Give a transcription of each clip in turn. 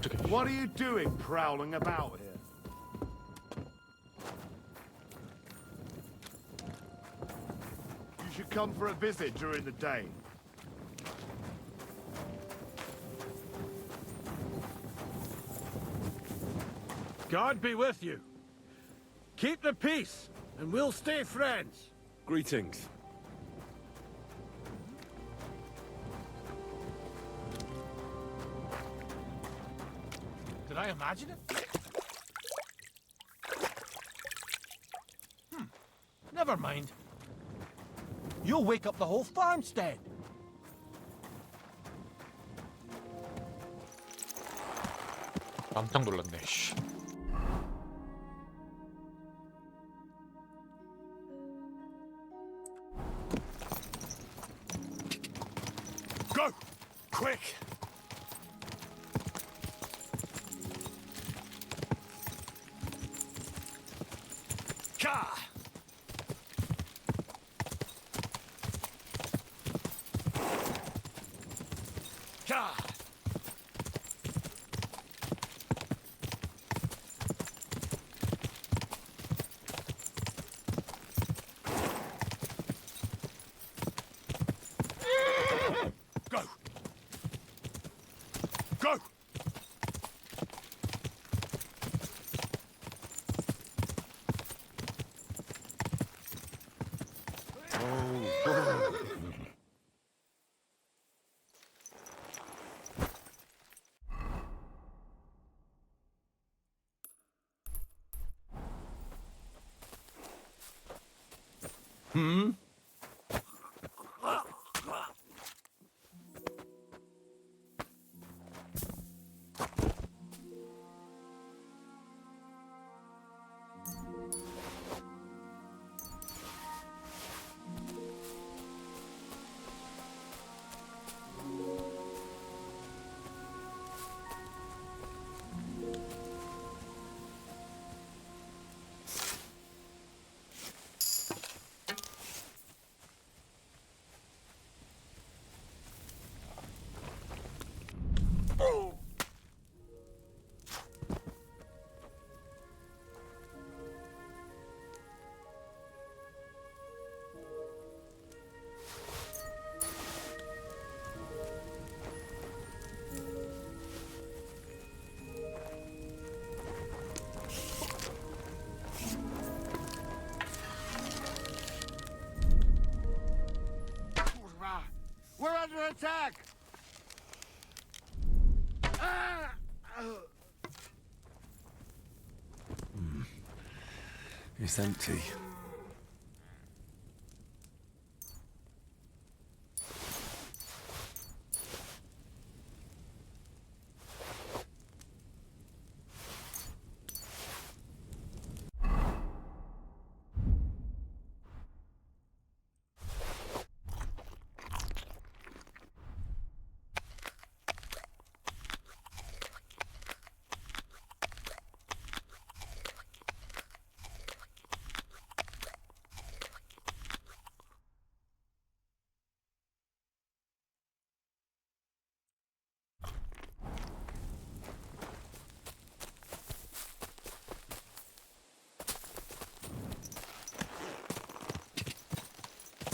깜짝이야. What are you doing prowling about here? You should come for a visit during the day. God be with you. Keep the peace, and we'll stay friends. Greetings. Did I imagine it? Never mind. You'll wake up the whole farmstead. 깜짝 놀랐네. 씨. Go! Quick! Ka! Ka! Go! Go! We're under attack! It's empty.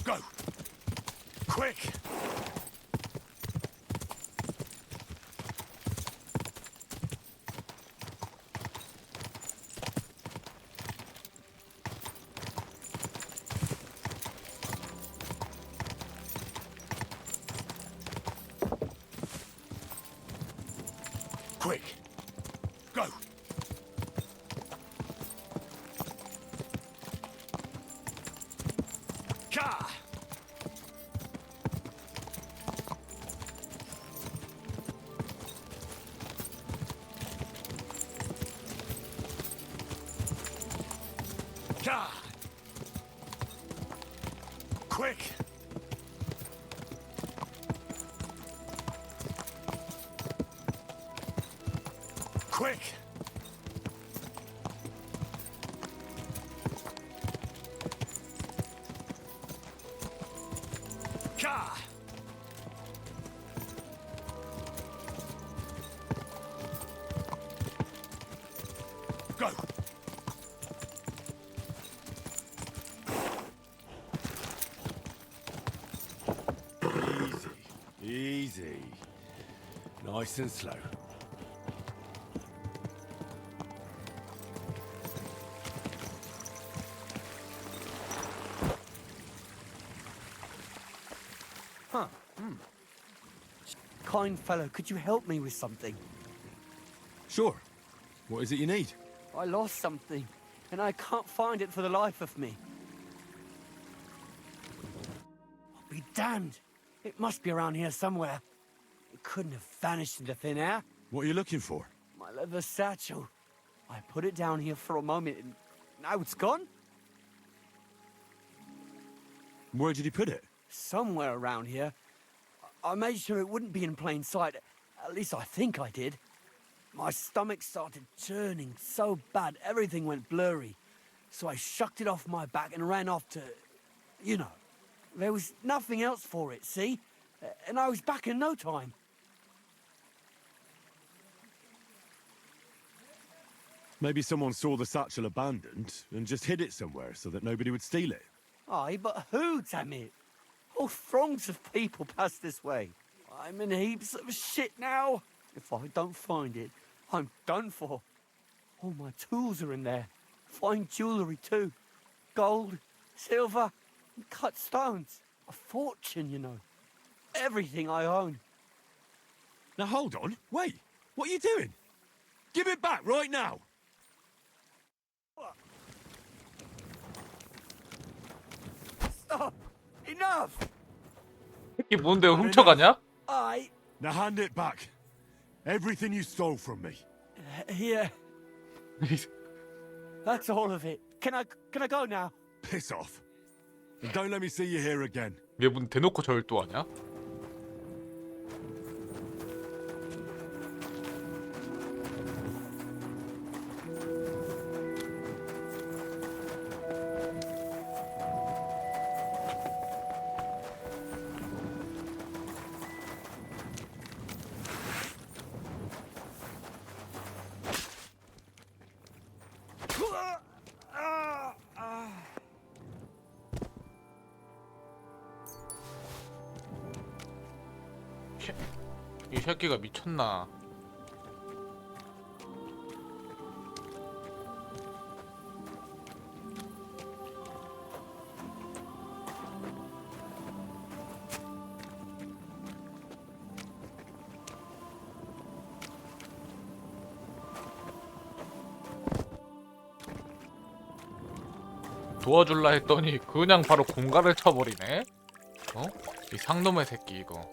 Go! Quick! Quick! Go! Ka! Ka! Quick! Quick! Ka! Easy. Nice and slow. Huh. Kind fellow, could you help me with something? Sure. What is it you need? I lost something, and I can't find it for the life of me. I'll be damned. It must be around here somewhere. It couldn't have vanished into thin air. What are you looking for? My leather satchel. I put it down here for a moment, and now it's gone? Where did he put it? Somewhere around here. I made sure it wouldn't be in plain sight. At least I think I did. My stomach started churning so bad, everything went blurry. So I shucked it off my back and ran off to... You know. There was nothing else for it, see? And I was back in no time. Maybe someone saw the satchel abandoned and just hid it somewhere so that nobody would steal it. Aye, but who, damn it? Whole throngs of people pass this way. I'm in heaps of shit now. If I don't find it, I'm done for. All my tools are in there. Fine jewellery too. Gold, silver, and cut stones. A fortune, you know. Everything I own. Now hold on. Wait. What are you doing? Give it back right now. Stop! Enough! 이게 뭔데 훔쳐가냐? Now hand it back. Everything you stole from me. Here. That's all of it. Can I go now? Piss off. And don't let me see you here again. 얘 문 대놓고 절도하냐? 이 새끼가 미쳤나? 도와줄라 했더니 그냥 바로 공갈을 쳐버리네? 어? 이 상놈의 새끼 이거.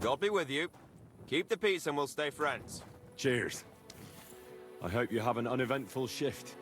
God be with you. Keep the peace and we'll stay friends. Cheers. I hope you have an uneventful shift.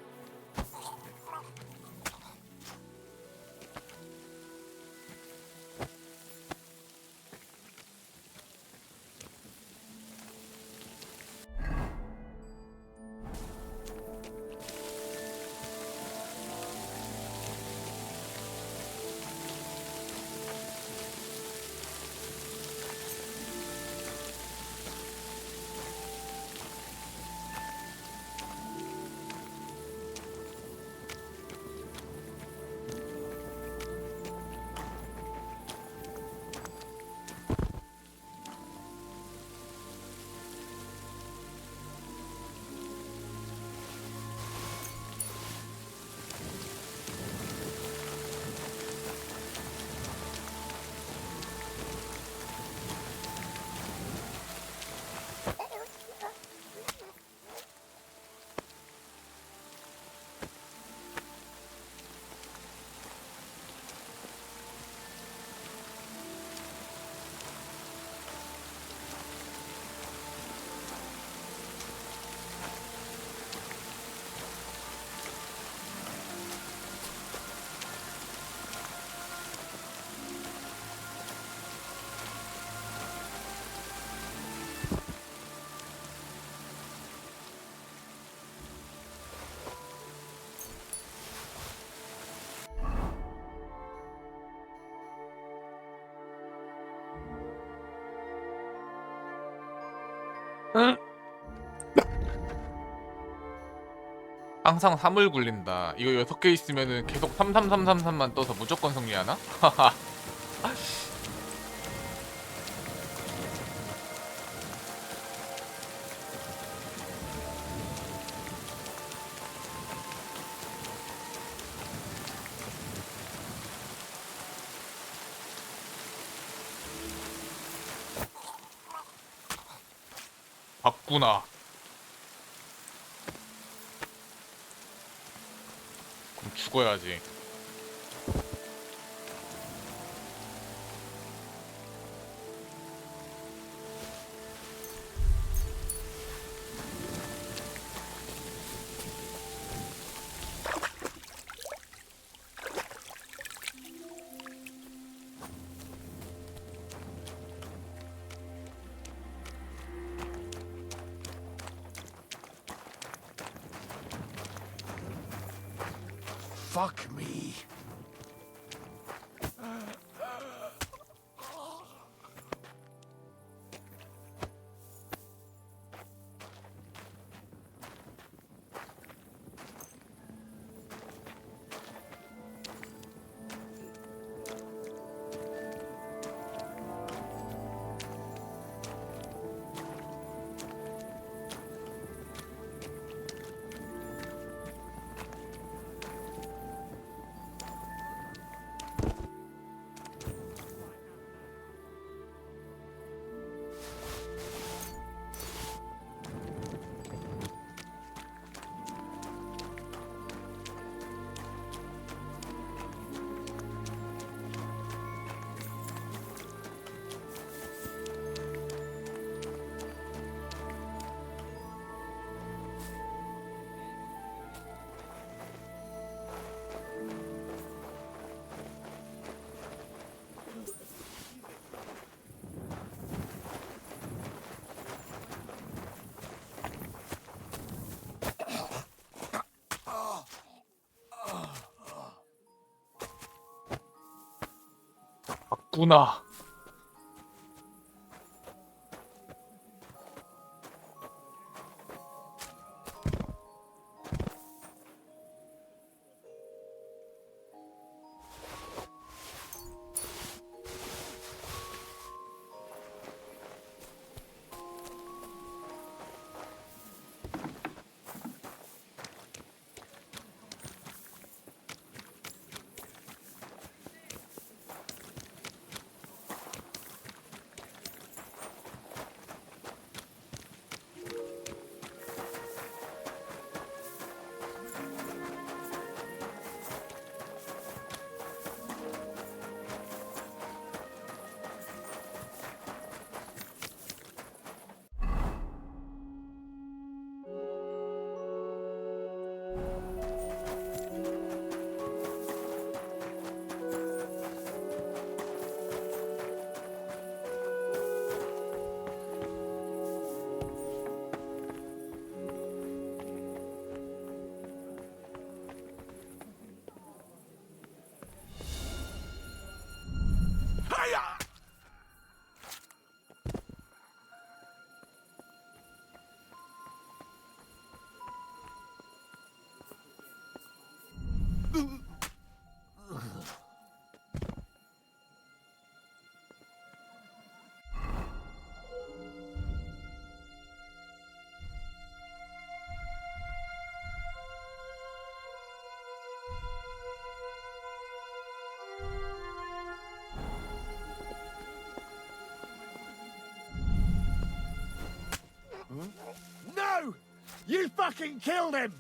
항상 3을 굴린다. 이거 6개 있으면은 계속 33333만 떠서 무조건 승리하나? 봤구나. 그럼 죽어야지. Fuck me. 봤구나. No! You fucking killed him!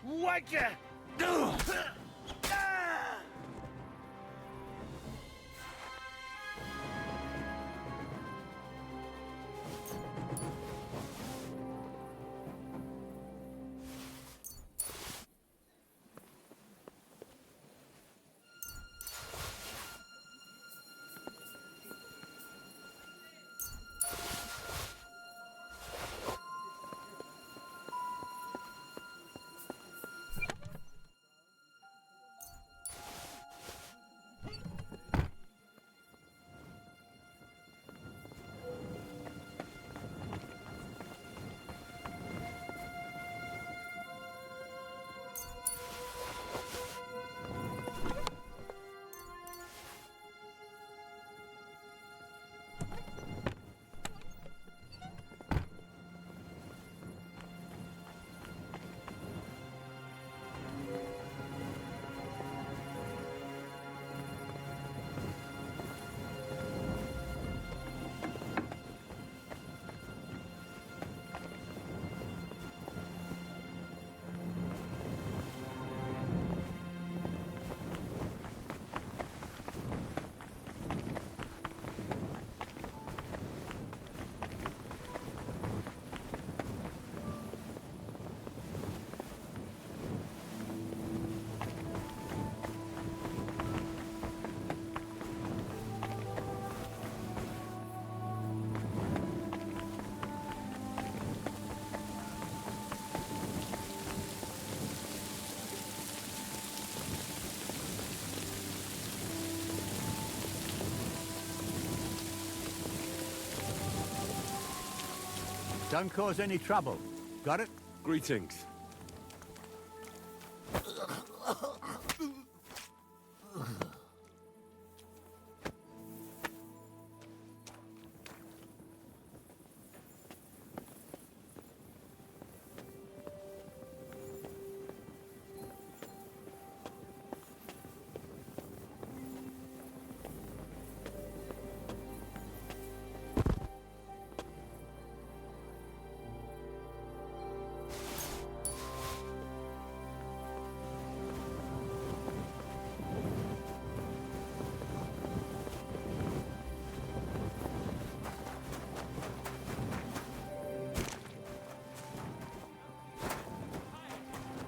Wanker! Don't cause any trouble. Got it? Greetings.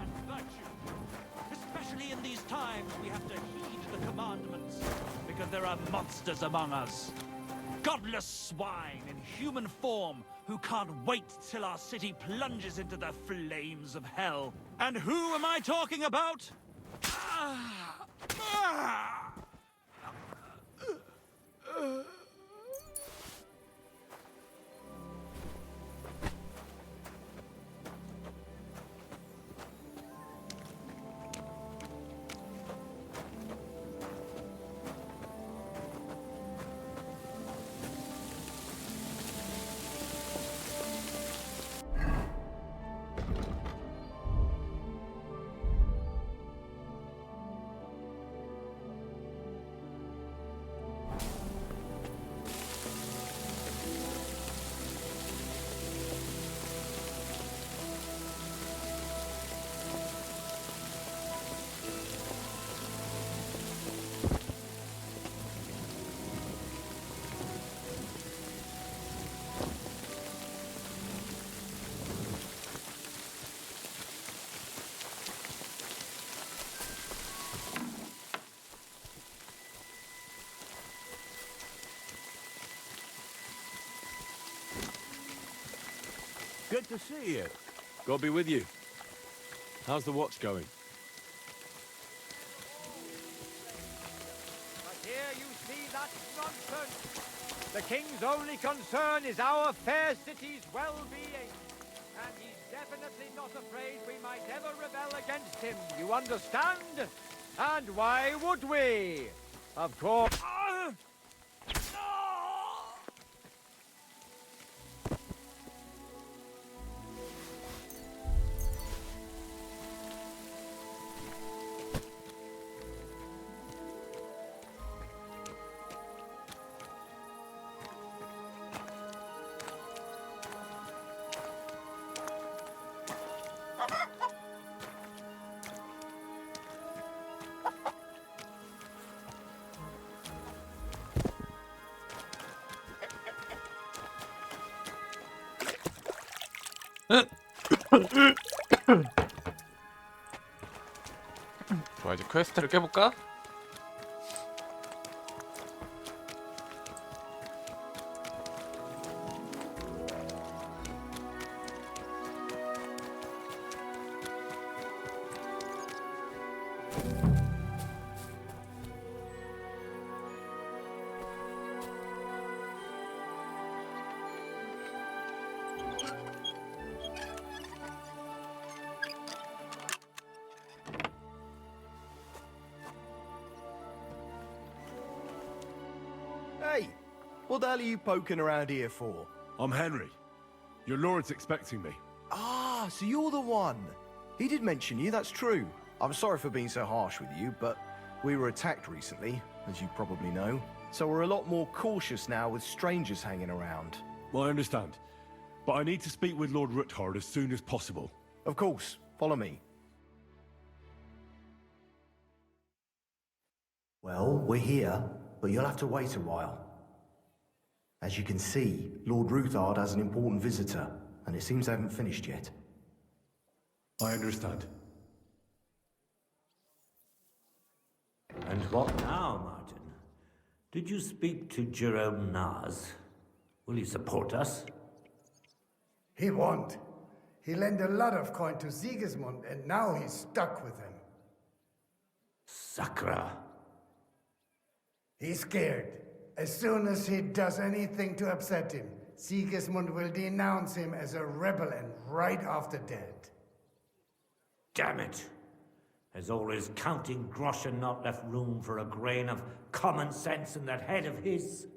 And virtue. Especially in these times, we have to heed the commandments, because there are monsters among us. Godless swine in human form who can't wait till our city plunges into the flames of hell. And who am I talking about? Good to see you. God be with you. How's the watch going? But here you see that nonsense. The king's only concern is our fair city's well-being. And he's definitely not afraid we might ever rebel against him. You understand? And why would we? Of course. 좋아, 이제 퀘스트를 깨볼까? Hey, what the hell are you poking around here for? I'm Henry. Your lord's expecting me. Ah, so you're the one. He did mention you, that's true. I'm sorry for being so harsh with you, but we were attacked recently, as you probably know. So we're a lot more cautious now with strangers hanging around. Well, I understand. But I need to speak with Lord Ruthard as soon as possible. Of course, follow me. Well, we're here, but you'll have to wait a while. As you can see, Lord Ruthard has an important visitor, and it seems they haven't finished yet. I understand. And what now, Martin? Did you speak to Jerome Naz? Will he support us? He won't. He lent a lot of coin to Sigismund, and now he's stuck with him. Sakra. He's scared. As soon as he does anything to upset him, Sigismund will denounce him as a rebel and right off the dead. Damn it! Has all his counting groschen not left room for a grain of common sense in that head of his?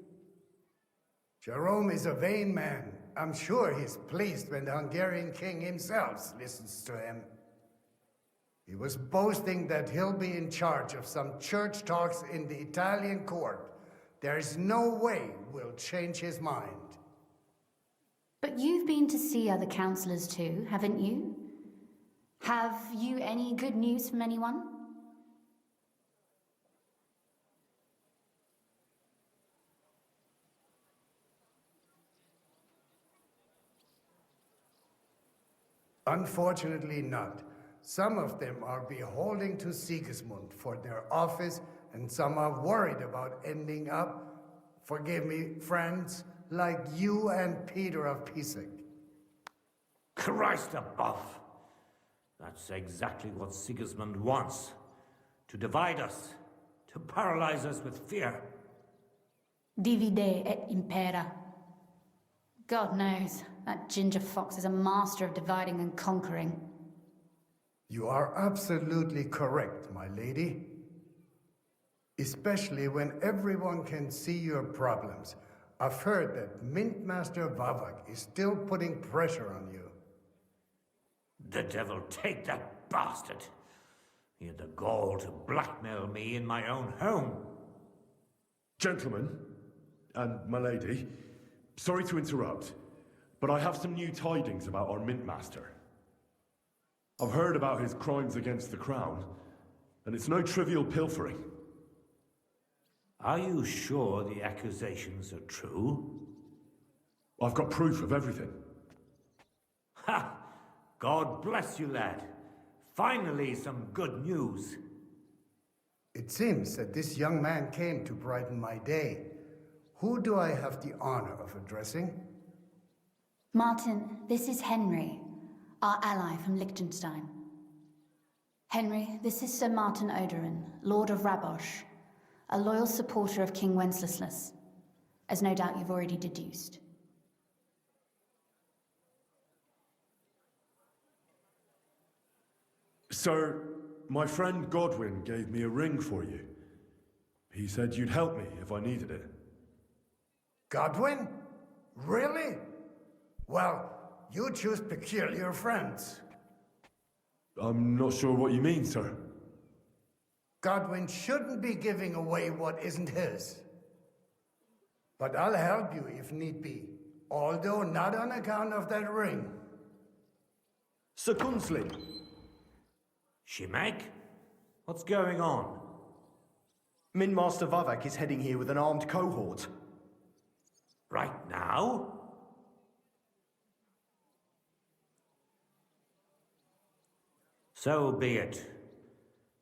Jerome is a vain man. I'm sure he's pleased when the Hungarian king himself listens to him. He was boasting that he'll be in charge of some church talks in the Italian court. There's no way we'll change his mind. But you've been to see other councillors too, haven't you? Have you any good news from anyone? Unfortunately not. Some of them are beholden to Sigismund for their office, and some are worried about ending up, forgive me, friends, like you and Peter of Pisek. Christ above! That's exactly what Sigismund wants. To divide us, to paralyze us with fear. Divide et impera. God knows, that ginger fox is a master of dividing and conquering. You are absolutely correct, my lady. Especially when everyone can see your problems. I've heard that Mintmaster Vavak is still putting pressure on you. The devil take that bastard! He had the gall to blackmail me in my own home. Gentlemen, and my lady, sorry to interrupt, but I have some new tidings about our Mint Master. I've heard about his crimes against the crown, and it's no trivial pilfering. Are you sure the accusations are true? I've got proof of everything. Ha! God bless you, lad. Finally, some good news. It seems that this young man came to brighten my day. Who do I have the honor of addressing? Martin, this is Henry, our ally from Liechtenstein. Henry, this is Sir Martin Odorin, Lord of Rabosh, a loyal supporter of King Wenceslas, as no doubt you've already deduced. Sir, my friend Godwin gave me a ring for you. He said you'd help me if I needed it. Godwin? Really? Well, you choose peculiar friends. I'm not sure what you mean, sir. Godwin shouldn't be giving away what isn't his. But I'll help you if need be, although not on account of that ring. Sir Kunsley. Shimek? What's going on? Minmaster Vavak is heading here with an armed cohort. Right now? So be it.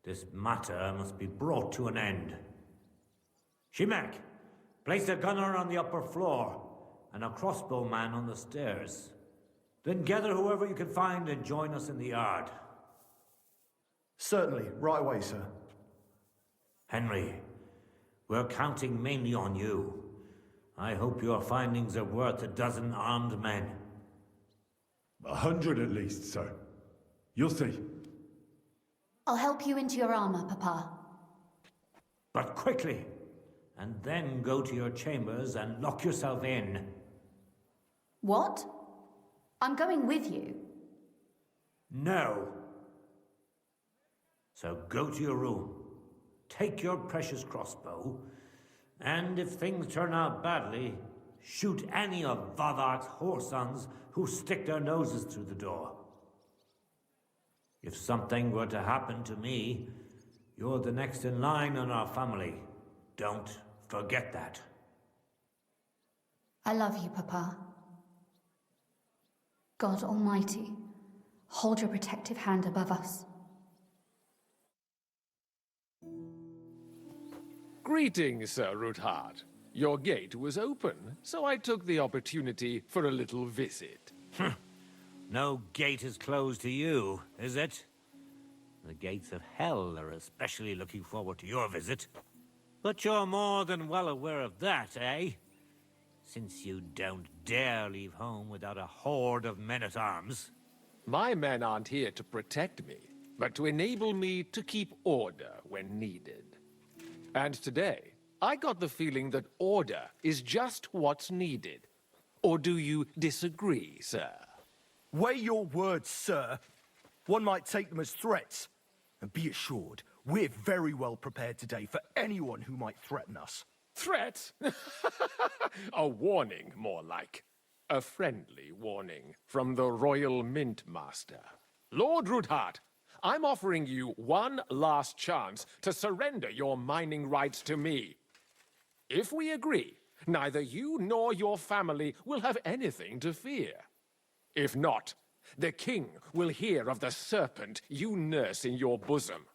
This matter must be brought to an end. Shimek, place a gunner on the upper floor and a crossbowman on the stairs. Then gather whoever you can find and join us in the yard. Certainly, right away, sir. Henry, we're counting mainly on you. I hope your findings are worth a dozen armed men. 100 at least, sir. You'll see. I'll help you into your armor, Papa. But quickly, and then go to your chambers and lock yourself in. What? I'm going with you. No. So go to your room, take your precious crossbow, and if things turn out badly, shoot any of Vavak's whoresons who stick their noses through the door. If something were to happen to me, you're the next in line in our family. Don't forget that. I love you, Papa. God Almighty, hold your protective hand above us. Greetings, Sir Ruthard. Your gate was open, so I took the opportunity for a little visit. No gate is closed to you, is it? The gates of hell are especially looking forward to your visit. But you're more than well aware of that, eh? since you don't dare leave home without a horde of men-at-arms. My men aren't here to protect me, but to enable me to keep order when needed. And today, I got the feeling that order is just what's needed. Or do you disagree, sir? Weigh your words, sir. One might take them as threats. And be assured, we're very well prepared today for anyone who might threaten us. Threat? A warning, more like. A friendly warning from the Royal Mint Master. Lord Ruthard, I'm offering you one last chance to surrender your mining rights to me. If we agree, neither you nor your family will have anything to fear. If not, the king will hear of the serpent you nurse in your bosom.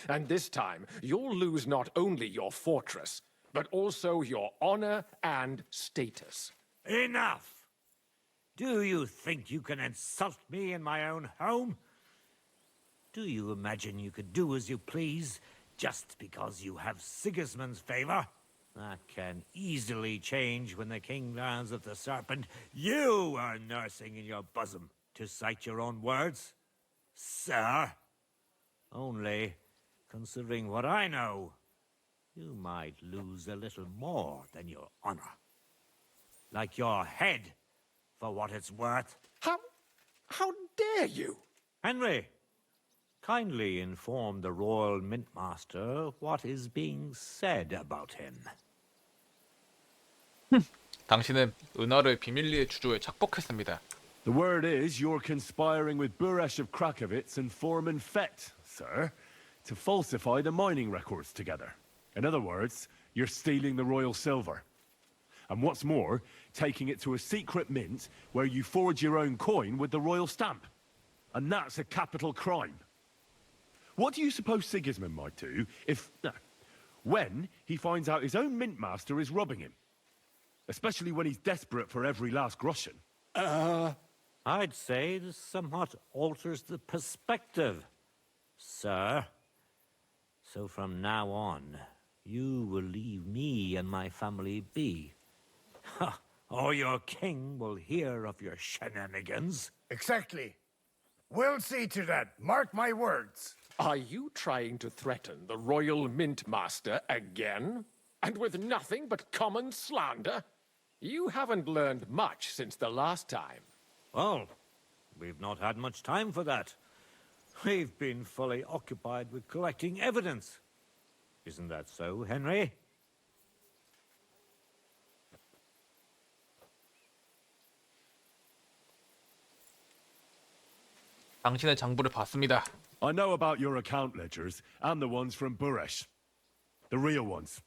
And this time, you'll lose not only your fortress, but also your honor and status. Enough! Do you think you can insult me in my own home? Do you imagine you could do as you please just because you have Sigismund's favor? That can easily change when the king learns of the serpent you are nursing in your bosom, to cite your own words, sir. Only, considering what I know, you might lose a little more than your honor. Like your head, for what it's worth. How dare you? Henry, kindly inform the Royal Mintmaster what is being said about him. 당신은 은하를 비밀리에 주조에 착복했습니다. The word is you're conspiring with Buresh of Krakowitz and Foreman Fett, sir, to falsify the mining records together. In other words, you're stealing the royal silver. And what's more, taking it to a secret mint where you forge your own coin with the royal stamp. And that's a capital crime. What do you suppose Sigismund might do if... when he finds out his own mint master is robbing him? Especially when he's desperate for every last groschen. I'd say this somewhat alters the perspective, sir. So from now on, you will leave me and my family be. Or your king will hear of your shenanigans. Exactly. We'll see to that. Mark my words. Are you trying to threaten the Royal Mint Master again? And with nothing but common slander? You haven't learned much since the last time. Well, we've not had much time for that. We've been fully occupied with collecting evidence. Isn't that so, Henry? 당신의 장부를 봤습니다. I know about your account ledgers and the ones from Buresh. The real ones.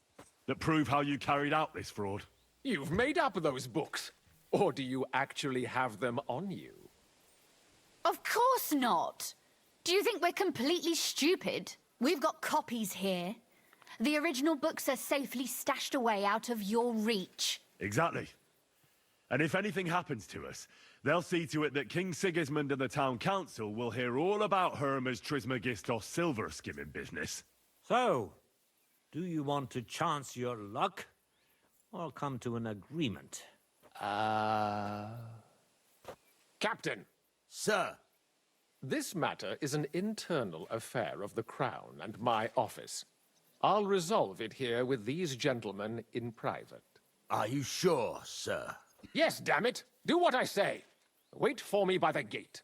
That prove how you carried out this fraud. You've made up those books. Or do you actually have them on you? Of course not. Do you think we're completely stupid? We've got copies here. The original books are safely stashed away out of your reach. Exactly. And if anything happens to us, they'll see to it that King Sigismund and the town council will hear all about Hermes Trismegistos silver skimming business. So, do you want to chance your luck? Or come to an agreement? Captain! Sir! This matter is an internal affair of the Crown and my office. I'll resolve it here with these gentlemen in private. Are you sure, sir? Yes, damn it! Do what I say! Wait for me by the gate.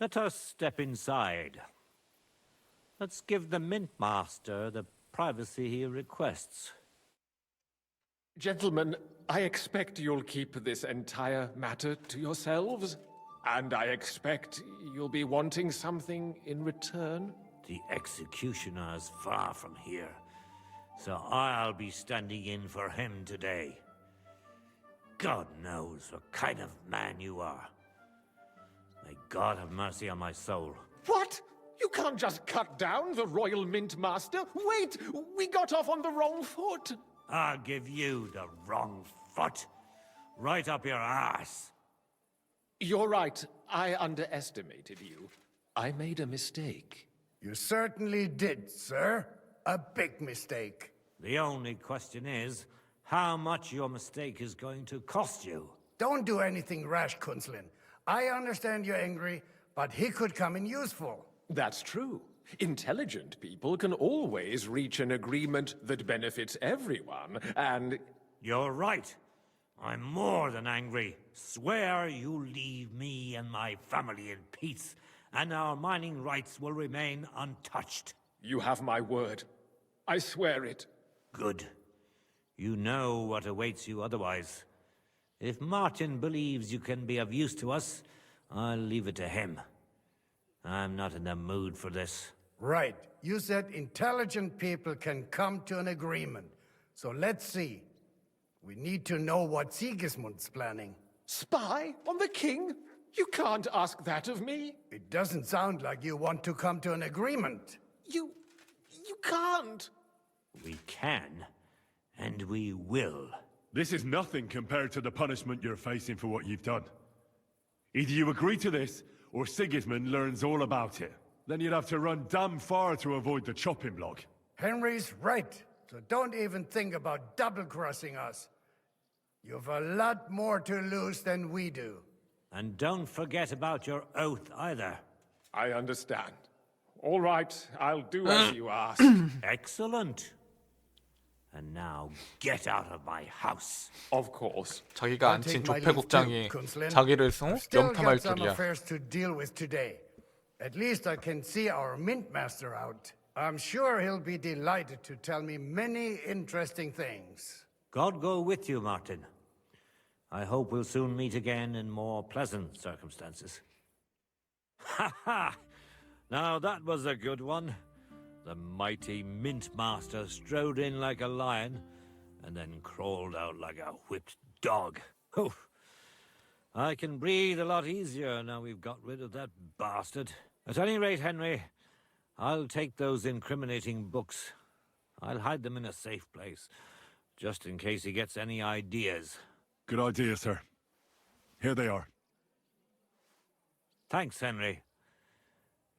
Let us step inside. Let's give the Mint Master the privacy he requests. Gentlemen, I expect you'll keep this entire matter to yourselves. And I expect you'll be wanting something in return. The executioner is far from here, so I'll be standing in for him today. God knows what kind of man you are. May God have mercy on my soul. What? You can't just cut down the Royal Mint Master? Wait! We got off on the wrong foot! I'll give you the wrong foot. Right up your ass. You're right. I underestimated you. I made a mistake. You certainly did, sir. A big mistake. The only question is, how much your mistake is going to cost you. Don't do anything rash, Kunslin. I understand you're angry, but he could come in useful. That's true. Intelligent people can always reach an agreement that benefits everyone, and... You're right. I'm more than angry. Swear you leave me and my family in peace, and our mining rights will remain untouched. You have my word. I swear it. Good. You know what awaits you otherwise. If Martin believes you can be of use to us, I'll leave it to him. I'm not in the mood for this. Right. You said intelligent people can come to an agreement. So let's see. We need to know what Sigismund's planning. Spy on the king? You can't ask that of me. It doesn't sound like you want to come to an agreement. You can't. We can, and we will. This is nothing compared to the punishment you're facing for what you've done. Either you agree to this, or Sigismund learns all about it. Then you'd have to run damn far to avoid the chopping block. Henry's right, so don't even think about double-crossing us. You've a lot more to lose than we do. And don't forget about your oath either. I understand. All right, I'll do as you ask. Excellent. And now get out of my house. Of course. 자기가 I'll take 앉힌 my 조폐국장이 leave too, Kunslin. 자기를 I've still 염탐할 got some 줄이야. affairs to deal with today. At least I can see our mint master out. I'm sure he'll be delighted to tell me many interesting things. God go with you, Martin. I hope we'll soon meet again in more pleasant circumstances. Ha ha! Now that was a good one. The mighty Mint Master strode in like a lion, and then crawled out like a whipped dog. Oof. I can breathe a lot easier now we've got rid of that bastard. At any rate, Henry, I'll take those incriminating books. I'll hide them in a safe place, just in case he gets any ideas. Good idea, sir. Here they are. Thanks, Henry.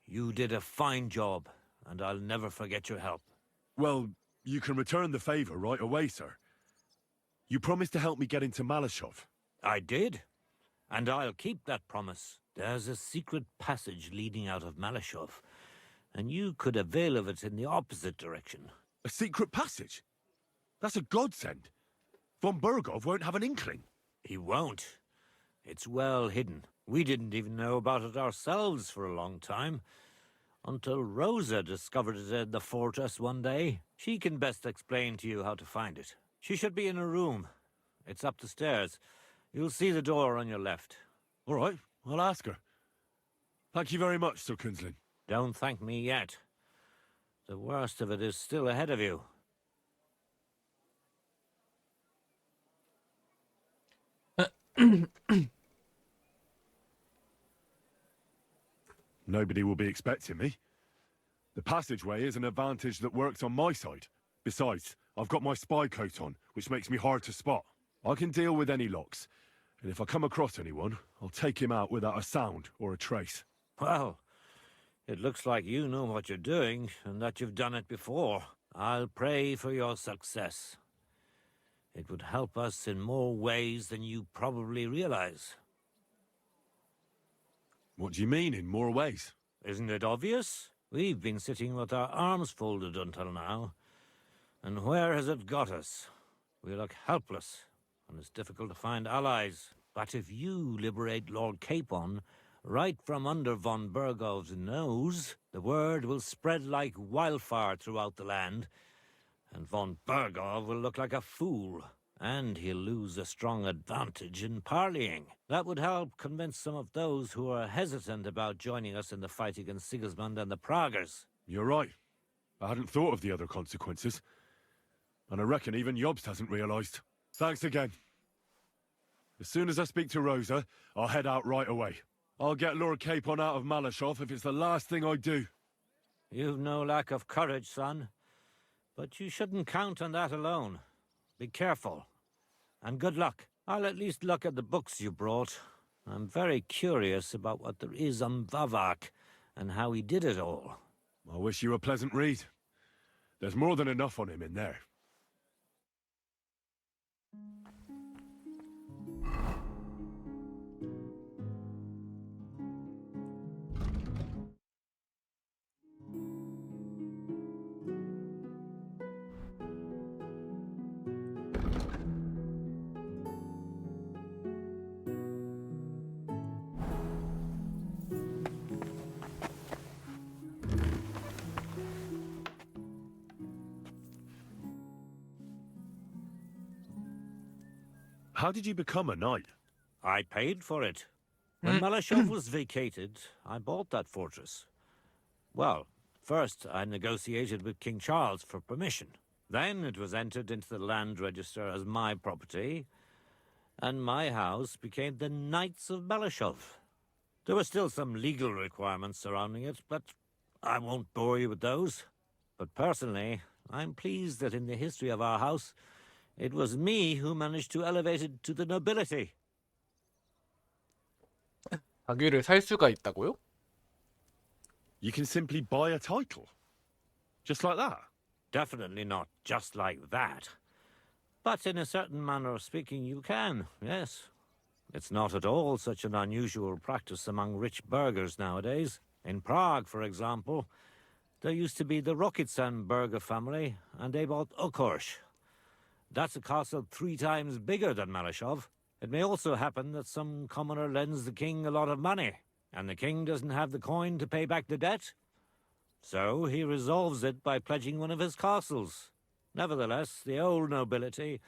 You did a fine job, and I'll never forget your help. Well, you can return the favor right away, sir. You promised to help me get into Malashov. I did, and I'll keep that promise. There's a secret passage leading out of Malashov, and you could avail of it in the opposite direction. A secret passage? That's a godsend. Von Burgov won't have an inkling. He won't. It's well hidden. We didn't even know about it ourselves for a long time, until Rosa discovered it in the fortress one day. She can best explain to you how to find it. She should be in her room. It's up the stairs. You'll see the door on your left. All right, I'll ask her. Thank you very much, Sir Kunslin. Don't thank me yet. The worst of it is still ahead of you. Nobody will be expecting me. The passageway is an advantage that works on my side. Besides, I've got my spy coat on, which makes me hard to spot. I can deal with any locks, and if I come across anyone, I'll take him out without a sound or a trace. Well, it looks like you know what you're doing, and that you've done it before. I'll pray for your success. It would help us in more ways than you probably realize. What do you mean, in more ways? Isn't it obvious? We've been sitting with our arms folded until now. And where has it got us? We look helpless, and it's difficult to find allies. But if you liberate Lord Capon, right from under von Burgov's nose, the word will spread like wildfire throughout the land, and von Burgov will look like a fool. And he'll lose a strong advantage in parleying. That would help convince some of those who are hesitant about joining us in the fight against Sigismund and the Praguers. You're right. I hadn't thought of the other consequences. And I reckon even Jobst hasn't realized. Thanks again. As soon as I speak to Rosa, I'll head out right away. I'll get Lord Capon out of Malashov if it's the last thing I do. You've no lack of courage, son. But you shouldn't count on that alone. Be careful. And good luck. I'll at least look at the books you brought. I'm very curious about what there is on Vavak and how he did it all. I wish you a pleasant read. There's more than enough on him in there. How did you become a knight? I paid for it. When Malashov was vacated, I bought that fortress. Well, first I negotiated with King Charles for permission. Then it was entered into the land register as my property, and my house became the Knights of Malashov. There were still some legal requirements surrounding it, but I won't bore you with those. But personally, I'm pleased that in the history of our house, it was me who managed to elevate it to the nobility. 자기를 살 수가 있다고요? You can simply buy a title. Just like that. Definitely not just like that. But in a certain manner of speaking, you can, yes. It's not at all such an unusual practice among rich burghers nowadays. In Prague, for example, there used to be the Rokitsan burgher family, and they bought Okorsh. That's a castle 3 times bigger than Malashov. It may also happen that some commoner lends the king a lot of money, and the king doesn't have the coin to pay back the debt. So he resolves it by pledging one of his castles. Nevertheless, the old nobility,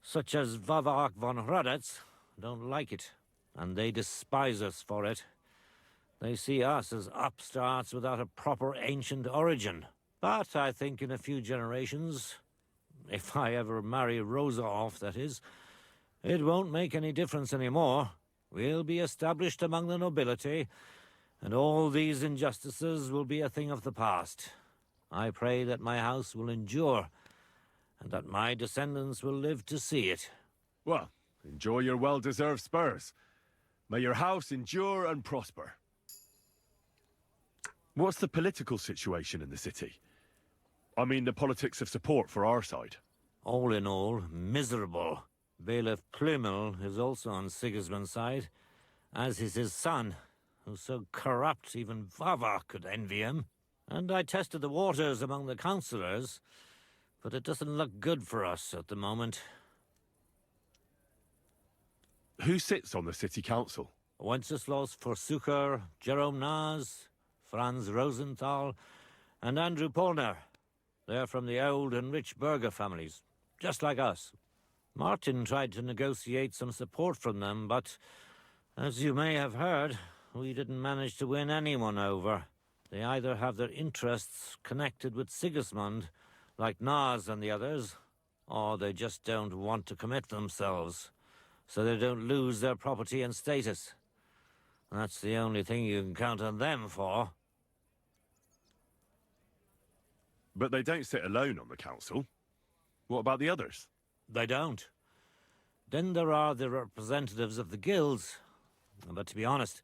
such as Vavak von Hradec, don't like it, and they despise us for it. They see us as upstarts without a proper ancient origin. But I think in a few generations, if I ever marry Rosa off, that is, it won't make any difference anymore. We'll be established among the nobility, and all these injustices will be a thing of the past. I pray that my house will endure, and that my descendants will live to see it. Well, enjoy your well-deserved spurs. May your house endure and prosper. What's the political situation in the city? I mean the politics of support for our side. All in all, miserable. Bailiff Plymel is also on Sigismund's side, as is his son, who's so corrupt even Vava could envy him. And I tested the waters among the councillors, but it doesn't look good for us at the moment. Who sits on the city council? Wenceslaus Forsucher, Jerome Naz, Franz Rosenthal, and Andrew Polner. They're from the old and rich burgher families, just like us. Martin tried to negotiate some support from them, but, as you may have heard, we didn't manage to win anyone over. They either have their interests connected with Sigismund, like Naz and the others, or they just don't want to commit themselves, so they don't lose their property and status. That's the only thing you can count on them for. But they don't sit alone on the council. What about the others? They don't. Then there are the representatives of the guilds. But to be honest,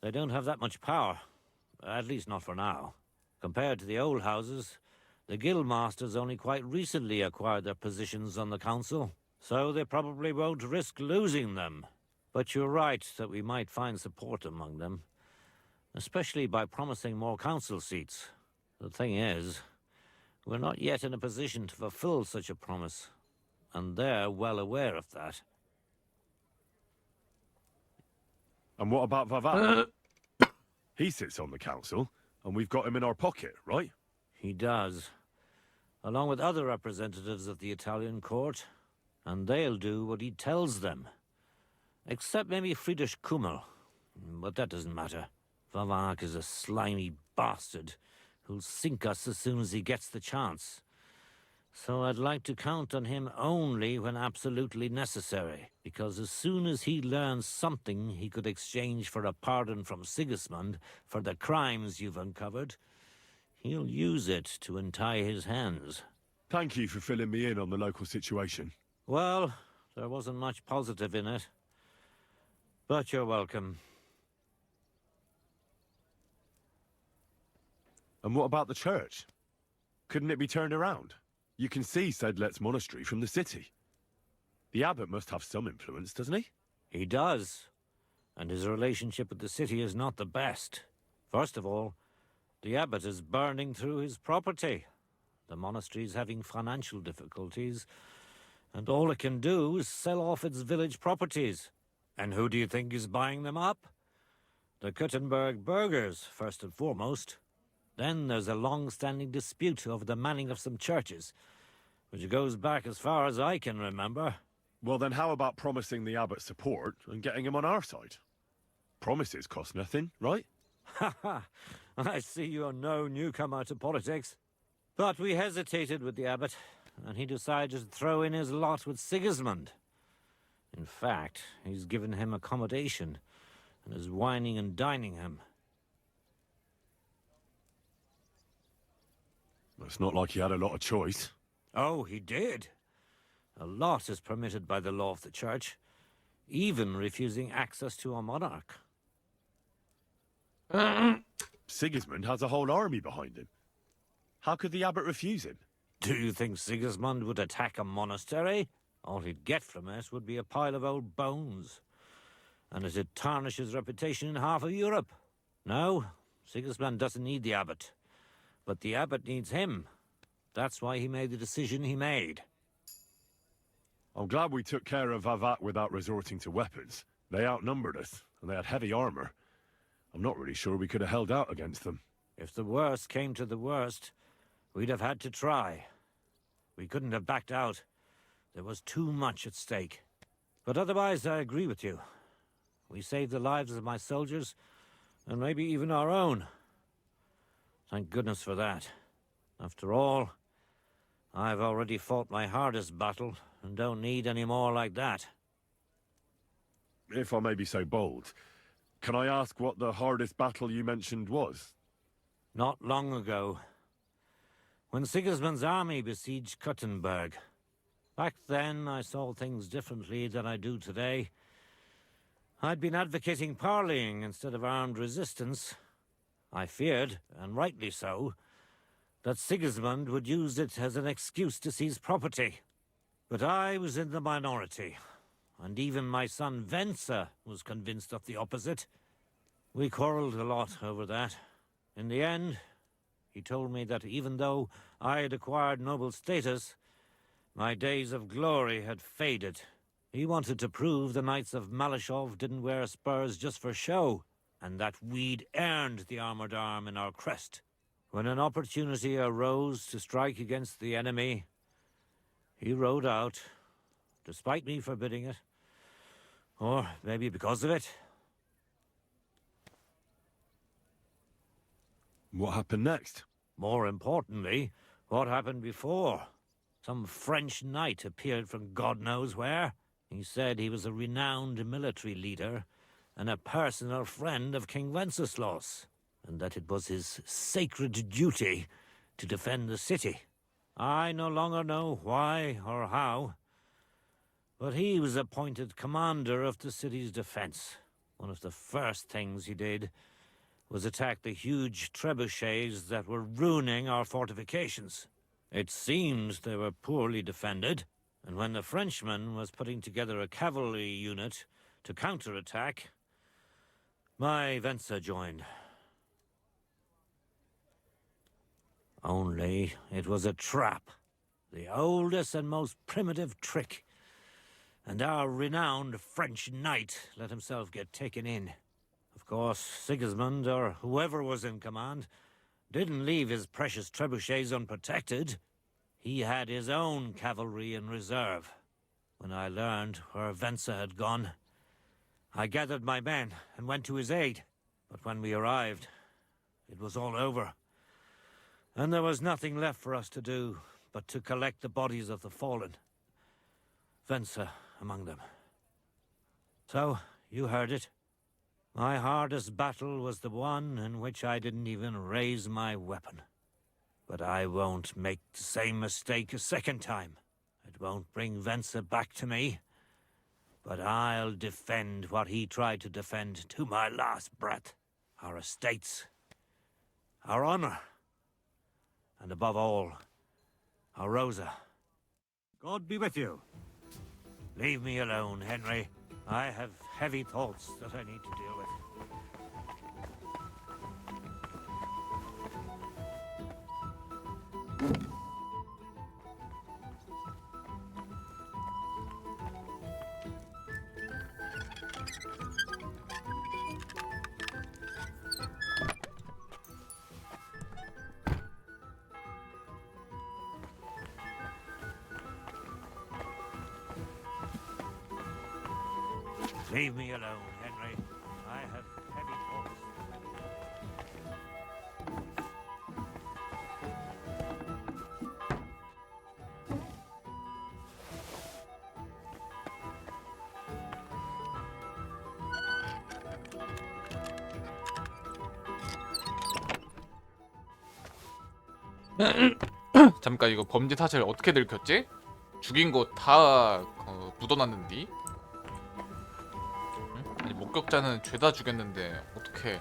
they don't have that much power. At least not for now. Compared to the old houses, the guild masters only quite recently acquired their positions on the council, so they probably won't risk losing them. But you're right that we might find support among them, especially by promising more council seats. The thing is, we're not yet in a position to fulfill such a promise, and they're well aware of that. And what about Vavak? He sits on the council, and we've got him in our pocket, right? He does, along with other representatives of the Italian court, and they'll do what he tells them. Except maybe Friedrich Kummel, but that doesn't matter. Vavak is a slimy bastard who'll sink us as soon as he gets the chance. So I'd like to count on him only when absolutely necessary, because as soon as he learns something he could exchange for a pardon from Sigismund for the crimes you've uncovered, he'll use it to untie his hands. Thank you for filling me in on the local situation. Well, there wasn't much positive in it. But you're welcome. And what about the church? Couldn't it be turned around? You can see Sedlet's monastery from the city. The abbot must have some influence, doesn't he? He does. And his relationship with the city is not the best. First of all, the abbot is burning through his property. The monastery's having financial difficulties, and all it can do is sell off its village properties. And who do you think is buying them up? The Kuttenberg burghers, first and foremost. Then there's a long-standing dispute over the manning of some churches, which goes back as far as I can remember. Well, then how about promising the abbot support and getting him on our side? Promises cost nothing, right? Ha ha! I see you're no newcomer to politics. But we hesitated with the abbot, and he decided to throw in his lot with Sigismund. In fact, he's given him accommodation and is wining and dining him. It's not like he had a lot of choice. Oh, he did. A lot is permitted by the law of the church, even refusing access to a monarch. Sigismund has a whole army behind him. How could the abbot refuse him? Do you think Sigismund would attack a monastery? All he'd get from it would be a pile of old bones. And it'd tarnish his reputation in half of Europe. No, Sigismund doesn't need the abbot. But the abbot needs him. That's why he made the decision he made. I'm glad we took care of Vavat without resorting to weapons. They outnumbered us, and they had heavy armor. I'm not really sure we could have held out against them. If the worst came to the worst, we'd have had to try. We couldn't have backed out. There was too much at stake. But otherwise, I agree with you. We saved the lives of my soldiers, and maybe even our own. Thank goodness for that. After all, I've already fought my hardest battle, and don't need any more like that. If I may be so bold, can I ask what the hardest battle you mentioned was? Not long ago, when Sigismund's army besieged Kuttenberg. Back then, I saw things differently than I do today. I'd been advocating parleying instead of armed resistance. I feared, and rightly so, that Sigismund would use it as an excuse to seize property. But I was in the minority, and even my son Venser was convinced of the opposite. We quarreled a lot over that. In the end, he told me that even though I had acquired noble status, my days of glory had faded. He wanted to prove the Knights of Malashov didn't wear spurs just for show, and that we'd earned the armored arm in our crest. When an opportunity arose to strike against the enemy, he rode out, despite me forbidding it. Or maybe because of it. What happened next? More importantly, what happened before? Some French knight appeared from God knows where. He said he was a renowned military leader and a personal friend of King Wenceslas, and that it was his sacred duty to defend the city. I no longer know why or how, but he was appointed commander of the city's defense. One of the first things he did was attack the huge trebuchets that were ruining our fortifications. It seems they were poorly defended, and when the Frenchman was putting together a cavalry unit to counterattack, my Venser joined. Only it was a trap, the oldest and most primitive trick, and our renowned French knight let himself get taken in. Of course, Sigismund, or whoever was in command, didn't leave his precious trebuchets unprotected. He had his own cavalry in reserve. When I learned where Venser had gone, I gathered my men and went to his aid. But when we arrived, it was all over. And there was nothing left for us to do but to collect the bodies of the fallen. Venser among them. So, you heard it. My hardest battle was the one in which I didn't even raise my weapon. But I won't make the same mistake a second time. It won't bring Venser back to me. But I'll defend what he tried to defend to my last breath. Our estates, our honor, and above all, our Rosa. God be with you. Leave me alone, Henry. I have heavy thoughts that I need to deal with. Leave me alone, Henry. I have heavy thoughts. 잠깐 이거 범죄 사실 어떻게 들켰지? 죽인 거 다 묻어놨는디? 응? 아니 목격자는 죄다 죽였는데 어떻게?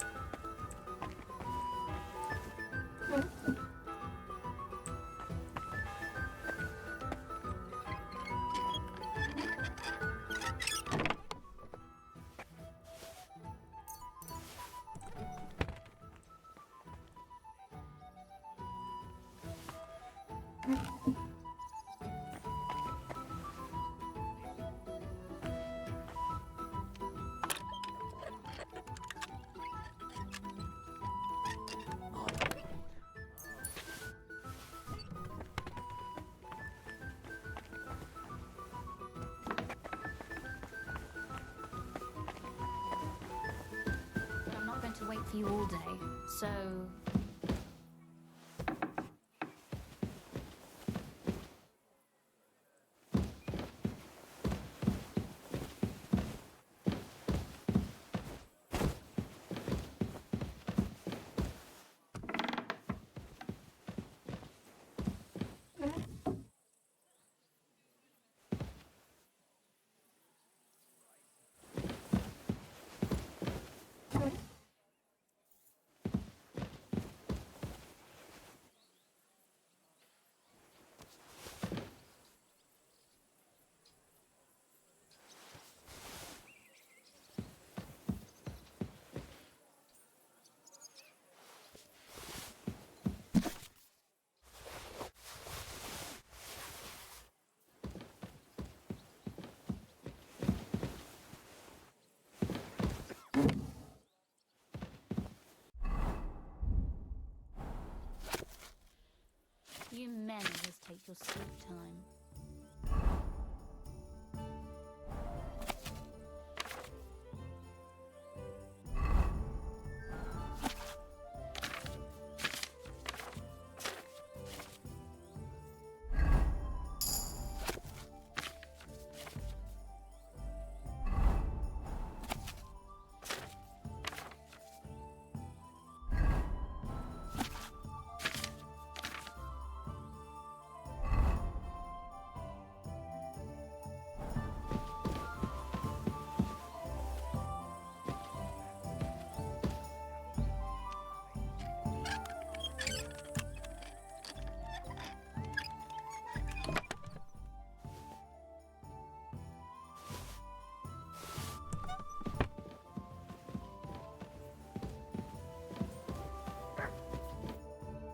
I'm not going to wait for you all day, so... You men just take your sweet time.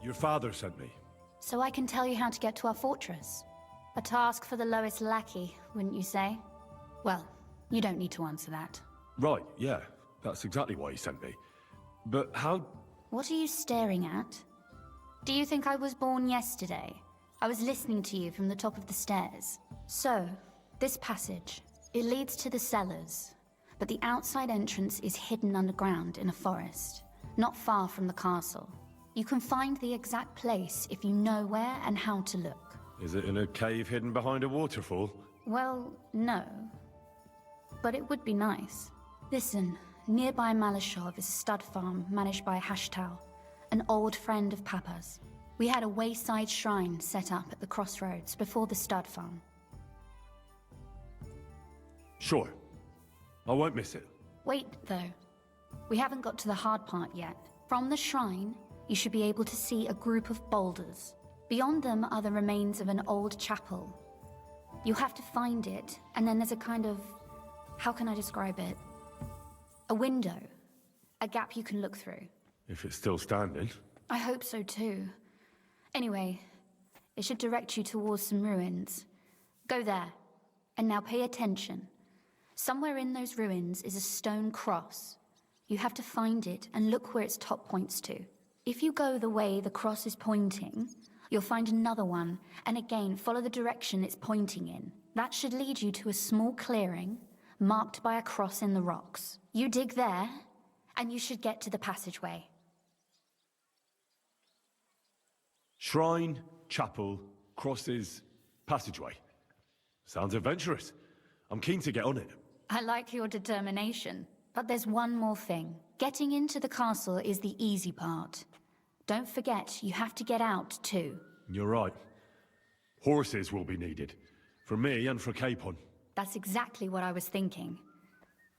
Your father sent me. So I can tell you how to get to our fortress. A task for the lowest lackey, wouldn't you say? Well, you don't need to answer that. Right, yeah. That's exactly why he sent me. But how... What are you staring at? Do you think I was born yesterday? I was listening to you from the top of the stairs. So, this passage, it leads to the cellars, but the outside entrance is hidden underground in a forest, not far from the castle. You can find the exact place if you know where and how to look. Is it in a cave hidden behind a waterfall? Well, no. But it would be nice. Listen, nearby Malashov is a stud farm managed by Hashtal, an old friend of Papa's. We had a wayside shrine set up at the crossroads before the stud farm. Sure. I won't miss it. Wait, though. We haven't got to the hard part yet. From the shrine, you should be able to see a group of boulders. Beyond them are the remains of an old chapel. You have to find it, and then there's a kind of... how can I describe it? A window. A gap you can look through. If it's still standing. I hope so too. Anyway, it should direct you towards some ruins. Go there. And now pay attention. Somewhere in those ruins is a stone cross. You have to find it and look where its top points to. If you go the way the cross is pointing, you'll find another one, and again follow the direction it's pointing in. That should lead you to a small clearing, marked by a cross in the rocks. You dig there, and you should get to the passageway. Shrine, chapel, crosses, passageway. Sounds adventurous. I'm keen to get on it. I like your determination, but there's one more thing. Getting into the castle is the easy part. Don't forget, you have to get out too. You're right. Horses will be needed. For me and for Capon. That's exactly what I was thinking.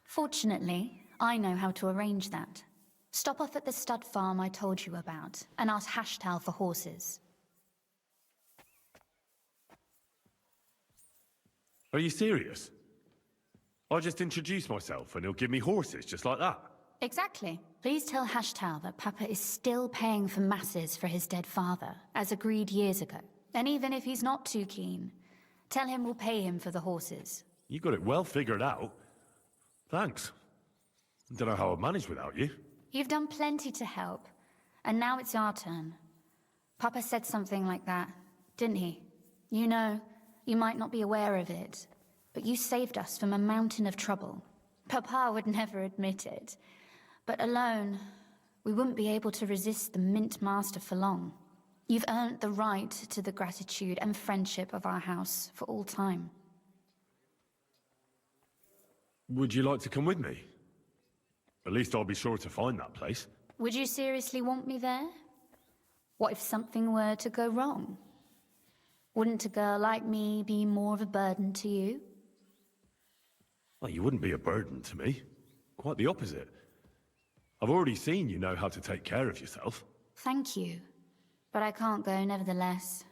Fortunately, I know how to arrange that. Stop off at the stud farm I told you about, and ask Hashtal for horses. Are you serious? I'll just introduce myself and he'll give me horses just like that. Exactly. Please tell Hashtal that Papa is still paying for masses for his dead father, as agreed years ago. And even if he's not too keen, tell him we'll pay him for the horses. You got it well figured out. Thanks. Don't know how I'd manage without you. You've done plenty to help, and now it's our turn. Papa said something like that, didn't he? You know, you might not be aware of it, but you saved us from a mountain of trouble. Papa would never admit it, but alone, we wouldn't be able to resist the Mint Master for long. You've earned the right to the gratitude and friendship of our house for all time. Would you like to come with me? At least I'll be sure to find that place. Would you seriously want me there? What if something were to go wrong? Wouldn't a girl like me be more of a burden to you? Well, you wouldn't be a burden to me. Quite the opposite. I've already seen you know how to take care of yourself. Thank you. But I can't go nevertheless.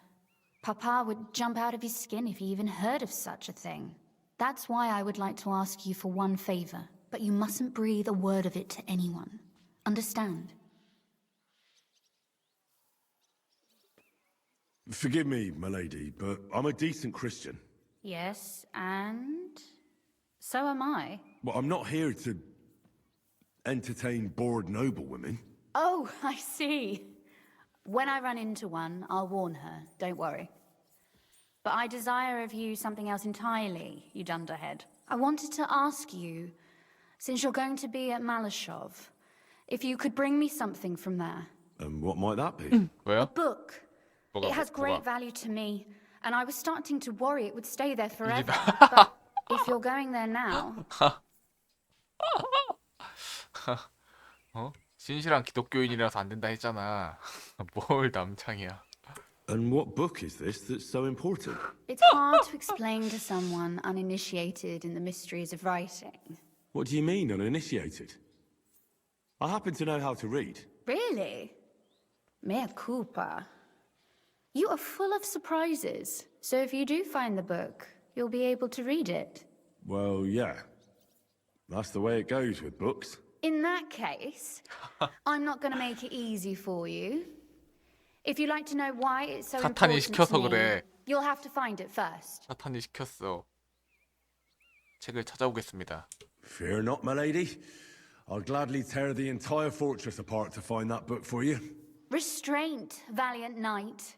Papa would jump out of his skin if he even heard of such a thing. That's why I would like to ask you for one favor, but you mustn't breathe a word of it to anyone. Understand? Forgive me, my lady, but I'm a decent Christian. Yes, and so am I. Well, I'm not here to entertain bored noblewomen. Oh, I see. When I run into one, I'll warn her, don't worry. But I desire of you something else entirely, you dunderhead. I wanted to ask you, since you're going to be at Malashov, if you could bring me something from there. And what might that be? A book. It has great value to me, and I was starting to worry it would stay there forever. But if you're going there now... 어? 신실한 기독교인이라서 안 된다 했잖아. 뭘 남창이야. And what book is this that's so important? It's hard to explain to someone uninitiated in the mysteries of writing. What do you mean, uninitiated? I happen to know how to read. Really? Mea culpa. You are full of surprises. So if you do find the book, you'll be able to read it. Well, yeah. That's the way it goes with books. In that case, I'm not going to make it easy for you. If you'd like to know why it's so 사탄이 important 시켜서 to me, 그래. you'll have to find it first. 사탄이 시켰어. 책을 찾아오겠습니다. Fear not, my lady. I'll gladly tear the entire fortress apart to find that book for you. Restraint, valiant knight.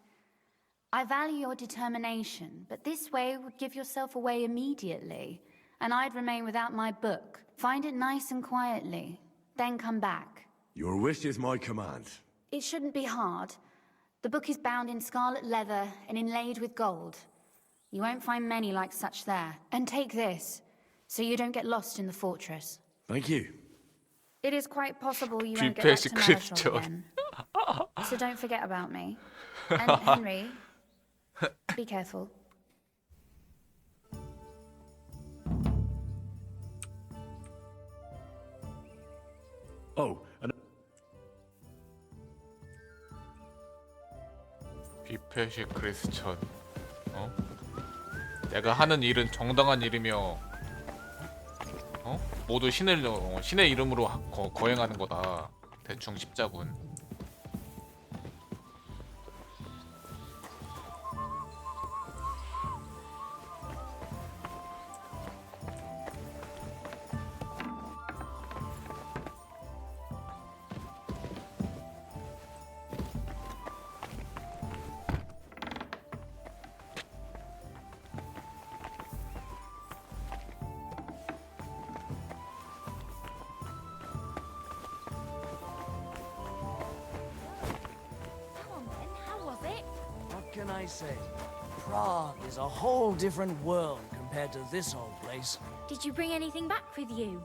I value your determination, but this way would give yourself away immediately, and I'd remain without my book. Find it nice and quietly, then come back. Your wish is my command. It shouldn't be hard. The book is bound in scarlet leather and inlaid with gold. You won't find many like such there. And take this, so you don't get lost in the fortress. Thank you. It is quite possible you won't get back to Malashov Christian. again. So don't forget about me. And Henry, be careful. Oh, and 뷔페식 크리스천. 어? 내가 하는 일은 정당한 일이며, 어? 모두 신의 이름으로 거행하는 거다. 대충 십자군. I say? Prague is a whole different world compared to this old place. Did you bring anything back with you?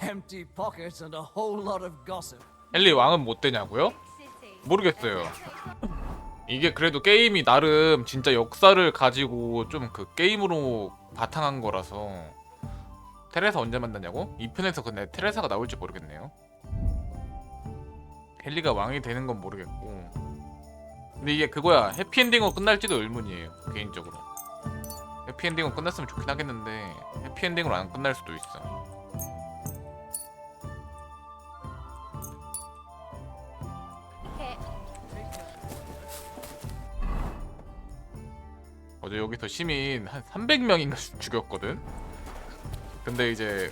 Empty pockets and a whole lot of gossip. 엘리 왕은 못 되냐고요? 모르겠어요. 이게 그래도 게임이 나름 진짜 역사를 가지고 좀 그 게임으로 바탕한 거라서. 테레사 언제 만나냐고? 2편에서 근데 테레사가 나올지 모르겠네요. 헨리가 왕이 되는 건 모르겠고. 근데 이게 그거야. 해피엔딩으로 끝날지도 의문이에요. 개인적으로. 해피엔딩으로 끝났으면 좋긴 하겠는데 해피엔딩으로 안 끝날 수도 있어. 어제 여기서 시민 한 300명인가 죽였거든? 근데 이제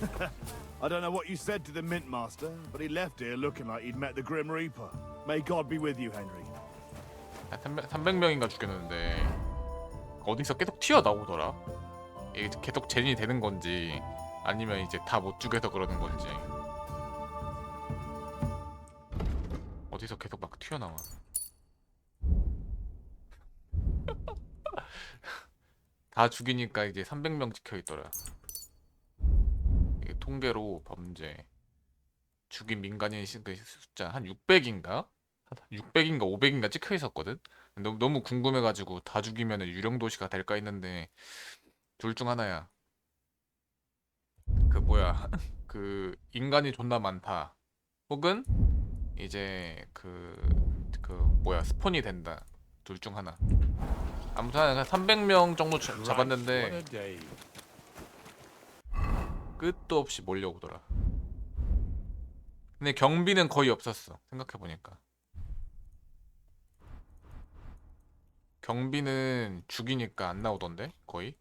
I don't know what you said to the Mint Master, but he left here looking like he'd met the Grim Reaper. May God be with you, Henry. 300명인가 죽였는데 어디서 계속 튀어나오더라. 이게 계속 젠이 되는 건지 아니면 이제 다 못 죽여서 그러는 건지. 어디서 계속 막 튀어나와. 다 죽이니까 이제 300명 찍혀있더라. 이게 통계로 범죄 죽인 민간인 숫자 한 600인가? 600인가 500인가 찍혀있었거든? 너무 궁금해가지고 다 죽이면 유령도시가 될까 했는데 둘 중 하나야. 그 뭐야 그 인간이 존나 많다 혹은 이제 그 뭐야 스폰이 된다. 둘 중 하나. 아무튼 한 300명 정도 잡았는데 끝도 없이 몰려오더라. 근데 경비는 거의 없었어. 생각해보니까 경비는 죽이니까 안 나오던데 거의.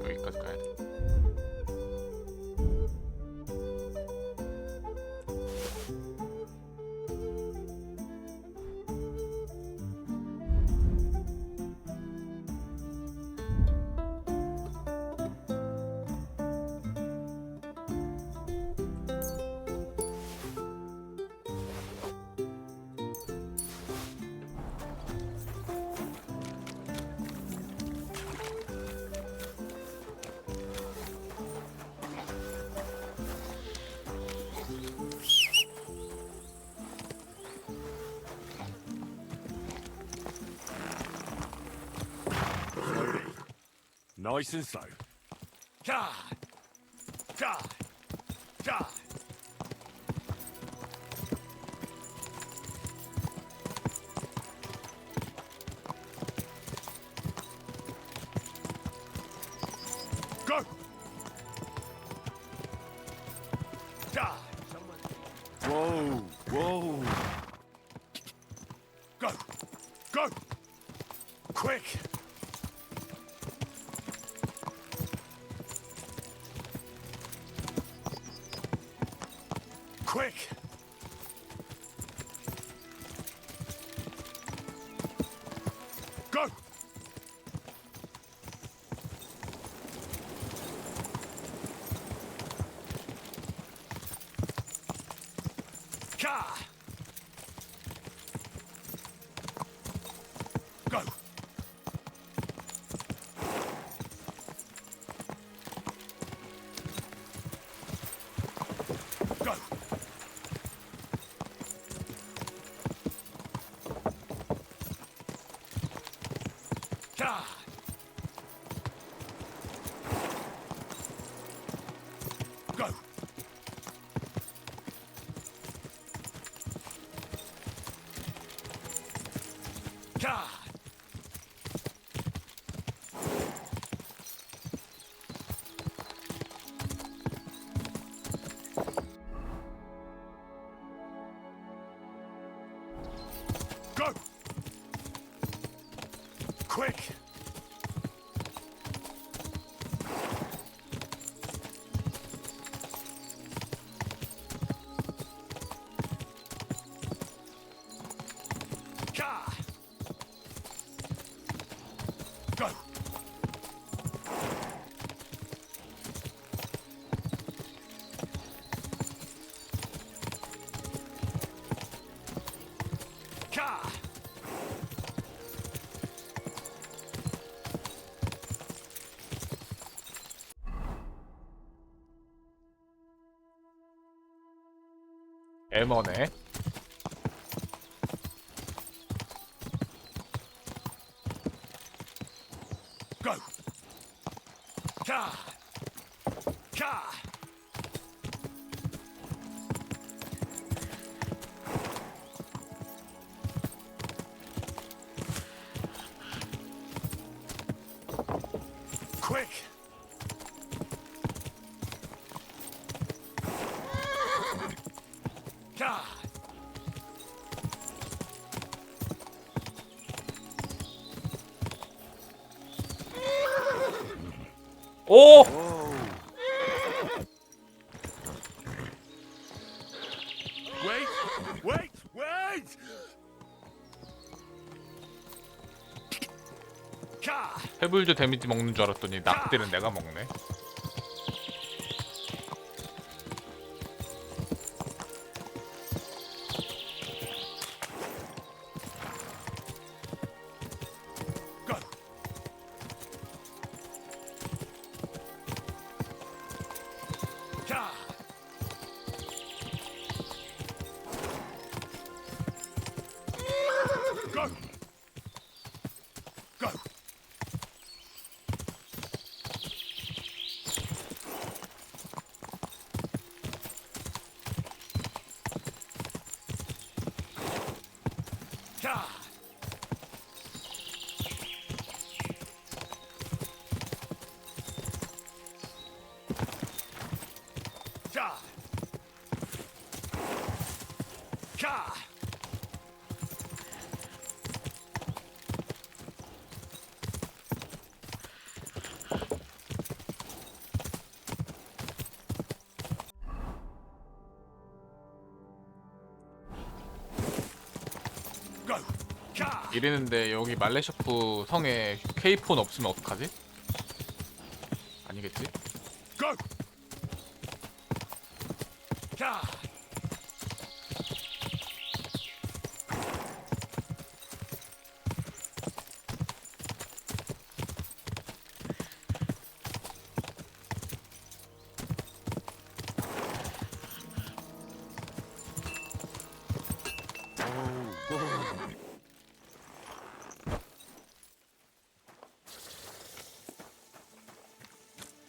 여기까지 가야 돼. Nice and slow. God! God! God! Go! God! Whoa! Whoa! Go! Go! Quick! Quick! Go! Ka! Go! Go! God! Go! Go! Quick! Go! 에머네. Go! Ka! Ka! Quick! Ka! 오! Wait! Wait! Wait! Ka! 해불주 데미지 먹는 줄 알았더니 낙딜은 내가 먹네. Go! Ka! Go! Go! Ka! Ka! Ka! Go! Ka! 이랬는데 여기 말레셔프 성에 K4는 없으면 어떡하지? 아니겠지? Go! Ka!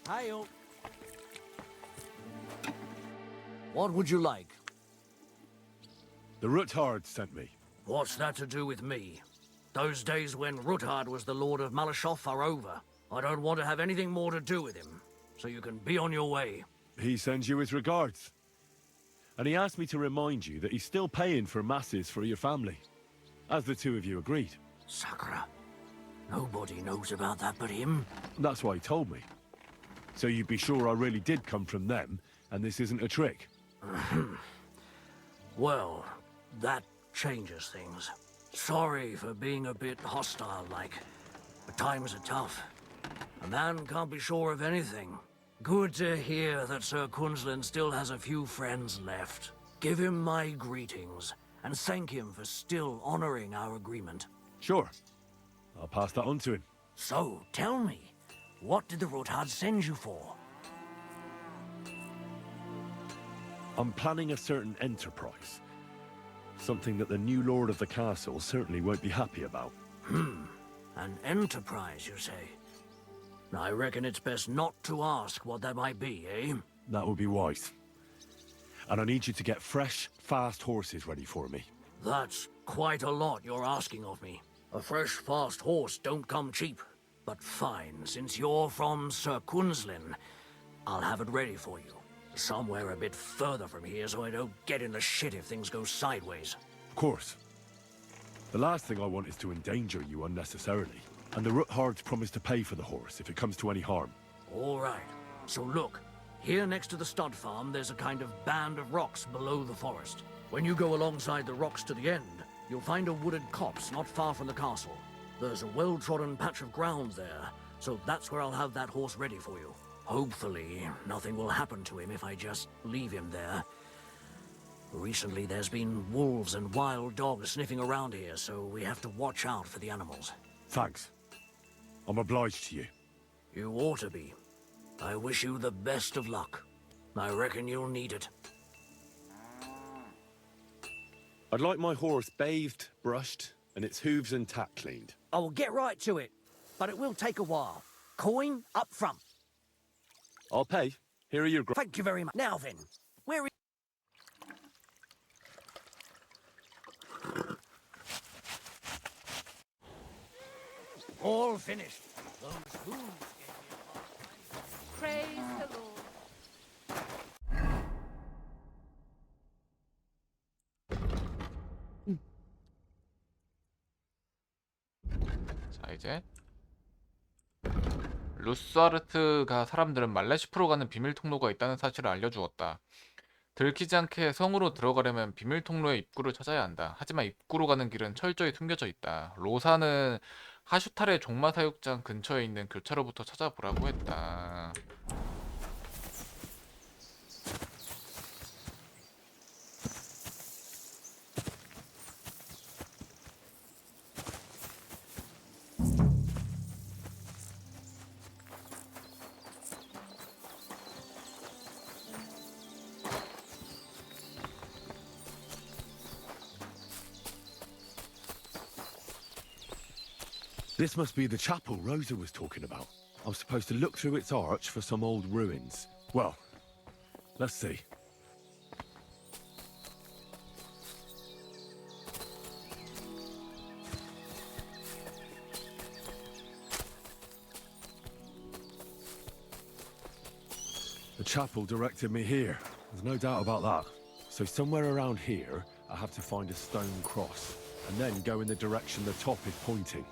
Hail. What would you like? The Ruthard sent me. What's that to do with me? Those days when Ruthard was the Lord of Malashoff are over. I don't want to have anything more to do with him, so you can be on your way. He sends you his regards. And he asked me to remind you that he's still paying for masses for your family, as the two of you agreed. Sakura. Nobody knows about that but him. That's why he told me. So you'd be sure I really did come from them, and this isn't a trick. Well, that changes things. Sorry for being a bit hostile-like, but times are tough. A man can't be sure of anything. Good to hear that Sir Quinlan still has a few friends left. Give him my greetings, and thank him for still honoring our agreement. Sure. I'll pass that on to him. So, tell me, what did the Ruthard send you for? I'm planning a certain enterprise. Something that the new lord of the castle certainly won't be happy about. An enterprise, you say? I reckon it's best not to ask what that might be, eh? That would be wise. And I need you to get fresh, fast horses ready for me. That's quite a lot you're asking of me. A fresh, fast horse don't come cheap. But fine, since you're from Sir Quinslin, I'll have it ready for you. Somewhere a bit further from here so I don't get in the shit if things go sideways. Of course. The last thing I want is to endanger you unnecessarily. And the Roothards promise to pay for the horse if it comes to any harm. All right. So look, here next to the stud farm, there's a kind of band of rocks below the forest. When you go alongside the rocks to the end, you'll find a wooded copse not far from the castle. There's a well-trodden patch of ground there, so that's where I'll have that horse ready for you. Hopefully, nothing will happen to him if I just leave him there. Recently, there's been wolves and wild dogs sniffing around here, so we have to watch out for the animals. Thanks. I'm obliged to you. You ought to be. I wish you the best of luck. I reckon you'll need it. I'd like my horse bathed, brushed, and its hooves and tack cleaned. I will get right to it, but it will take a while. Coin up front. I'll pay. Here are your... Thank you very much. Now then, where is... All finished. Those hooves gave me a hard time. Praise the Lord. 자, 이제 루스아르트가 사람들은 말레시프로 가는 비밀 통로가 있다는 사실을 알려주었다. 들키지 않게 성으로 들어가려면 비밀 통로의 입구를 찾아야 한다. 하지만 입구로 가는 길은 철저히 숨겨져 있다. 로사는 하슈탈의 종마 사육장 근처에 있는 교차로부터 찾아보라고 했다. This must be the chapel Rosa was talking about. I'm supposed to look through its arch for some old ruins. Well, let's see. The chapel directed me here. There's no doubt about that. So somewhere around here, I have to find a stone cross, and then go in the direction the top is pointing.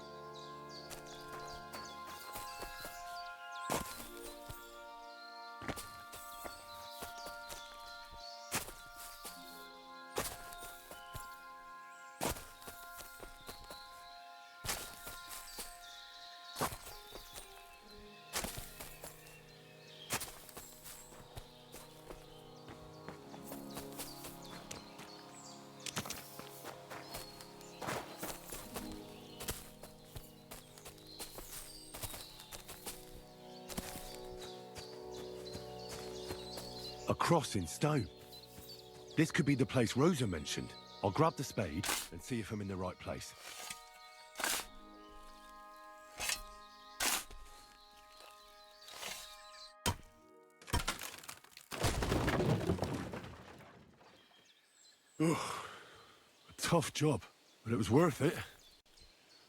A cross in stone. This could be the place Rosa mentioned. I'll grab the spade and see if I'm in the right place. Ugh, a tough job, but it was worth it.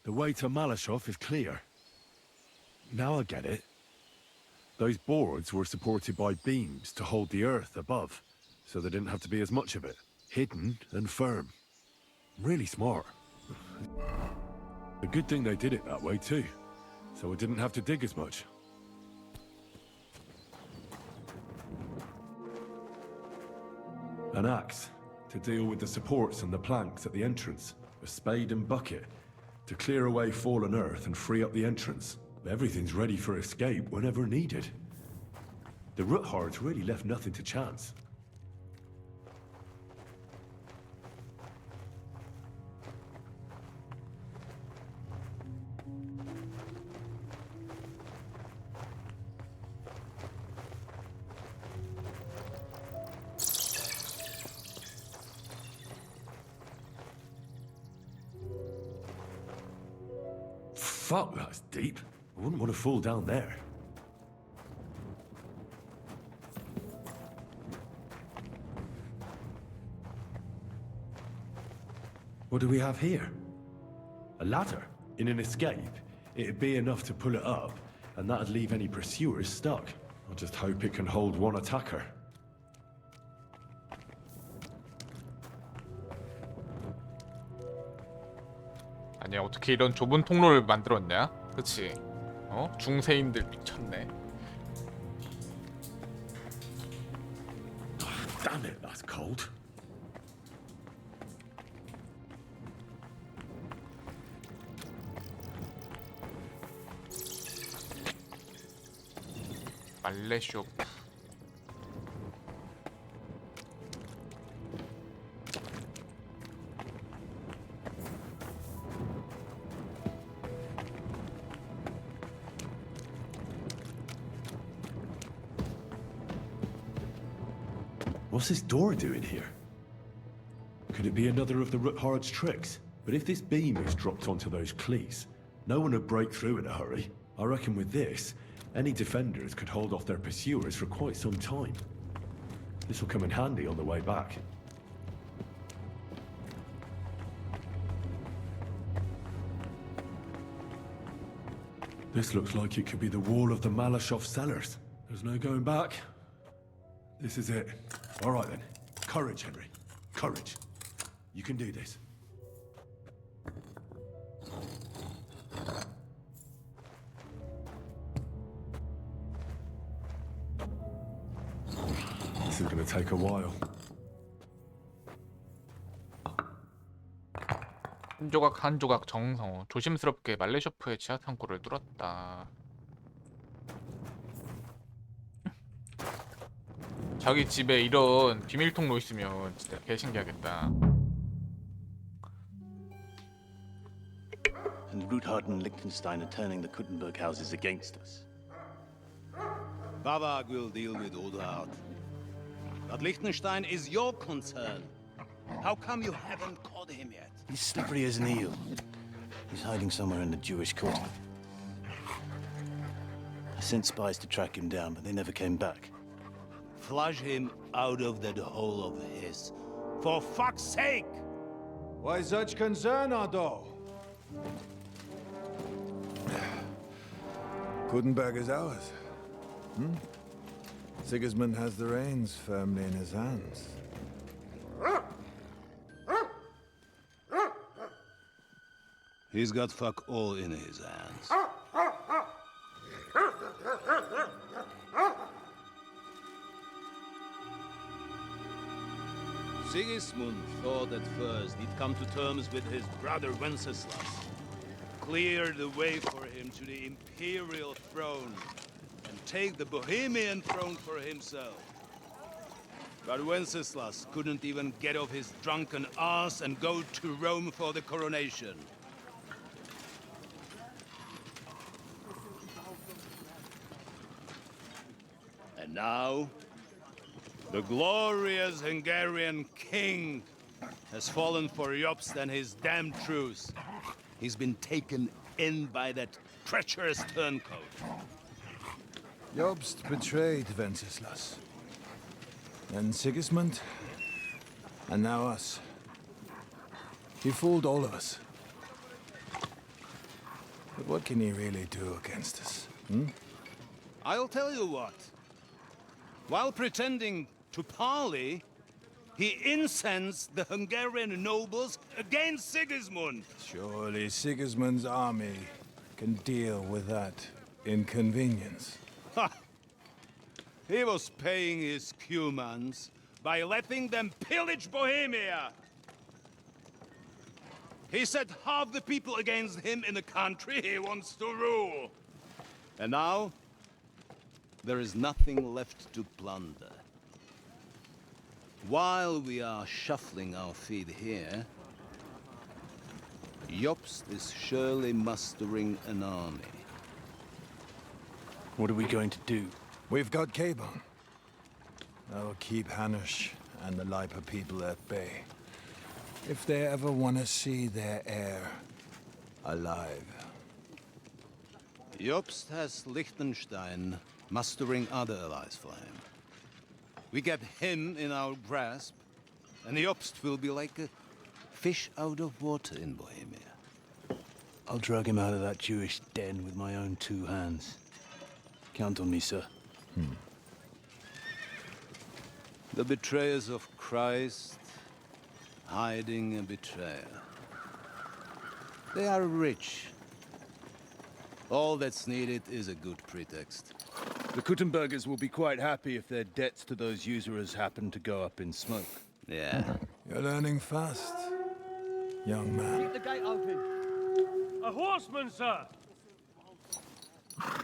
The way to Malashov is clear. Now I get it. Those boards were supported by beams to hold the earth above, so there didn't have to be as much of it. Hidden and firm. Really smart. A good thing they did it that way too, so I didn't have to dig as much. An axe to deal with the supports and the planks at the entrance. A spade and bucket to clear away fallen earth and free up the entrance. Everything's ready for escape whenever needed. The Roothards really left nothing to chance. Fuck, that's deep. I wouldn't want to fall down there. What do we have here? A ladder? In an escape, it'd be enough to pull it up, and that'd leave any pursuers stuck. I just hope it can hold one attacker. 아니 어떻게 이런 좁은 통로를 만들었냐? 그치? 어? 중세인들 미쳤네. Damn it, that's cold. 말레숍. What's this door doing here? Could it be another of the Ruthard's tricks? But if this beam is dropped onto those cleats, no one would break through in a hurry. I reckon with this, any defenders could hold off their pursuers for quite some time. This will come in handy on the way back. This looks like it could be the wall of the Malashov cellars. There's no going back. This is it. All right then. Courage, Henry. Courage. You can do this. This is gonna take a while. 한 조각 한 조각 정성. 조심스럽게 말레쇼프의 지하 창고를 뚫었다. 자기 집에 이런 비밀 통로 있으면 진짜 개신기하겠다. And Ruthard and Liechtenstein are turning the Kuttenberg houses against us. Bavag will deal with Ruthard. But Liechtenstein is your concern. How come you haven't caught him yet? He's slippery as an eel. He's hiding somewhere in the Jewish quarter. I sent spies to track him down, but they never came back. Flush him out of that hole of his. For fuck's sake! Why such concern, Ardo? Kuttenberg is ours. Sigismund has the reins firmly in his hands. He's got fuck all in his hands. Sigismund thought at first he'd come to terms with his brother Wenceslas, clear the way for him to the imperial throne, and take the Bohemian throne for himself. But Wenceslas couldn't even get off his drunken ass and go to Rome for the coronation. And now, the glorious Hungarian king has fallen for Jobst and his damned truce. He's been taken in by that treacherous turncoat. Jobst betrayed Wenceslas. Then Sigismund, and now us. He fooled all of us. But what can he really do against us? I'll tell you what. While pretending to parley, he incensed the Hungarian nobles against Sigismund. Surely Sigismund's army can deal with that inconvenience. Ha! He was paying his Cumans by letting them pillage Bohemia. He set half the people against him in the country he wants to rule. And now, there is nothing left to plunder. While we are shuffling our feet here, Jobst is surely mustering an army. What are we going to do? We've got Cabon. That'll keep Hanush and the Lipa people at bay. If they ever want to see their heir alive. Jobst has Liechtenstein mustering other allies for him. We get him in our grasp, and Jobst will be like a fish out of water in Bohemia. I'll drag him out of that Jewish den with my own 2 hands. Count on me, sir. The betrayers of Christ, hiding a betrayer. They are rich. All that's needed is a good pretext. The Kuttenbergers will be quite happy if their debts to those usurers happen to go up in smoke. Yeah. You're learning fast, young man. Keep the gate open. A horseman, sir!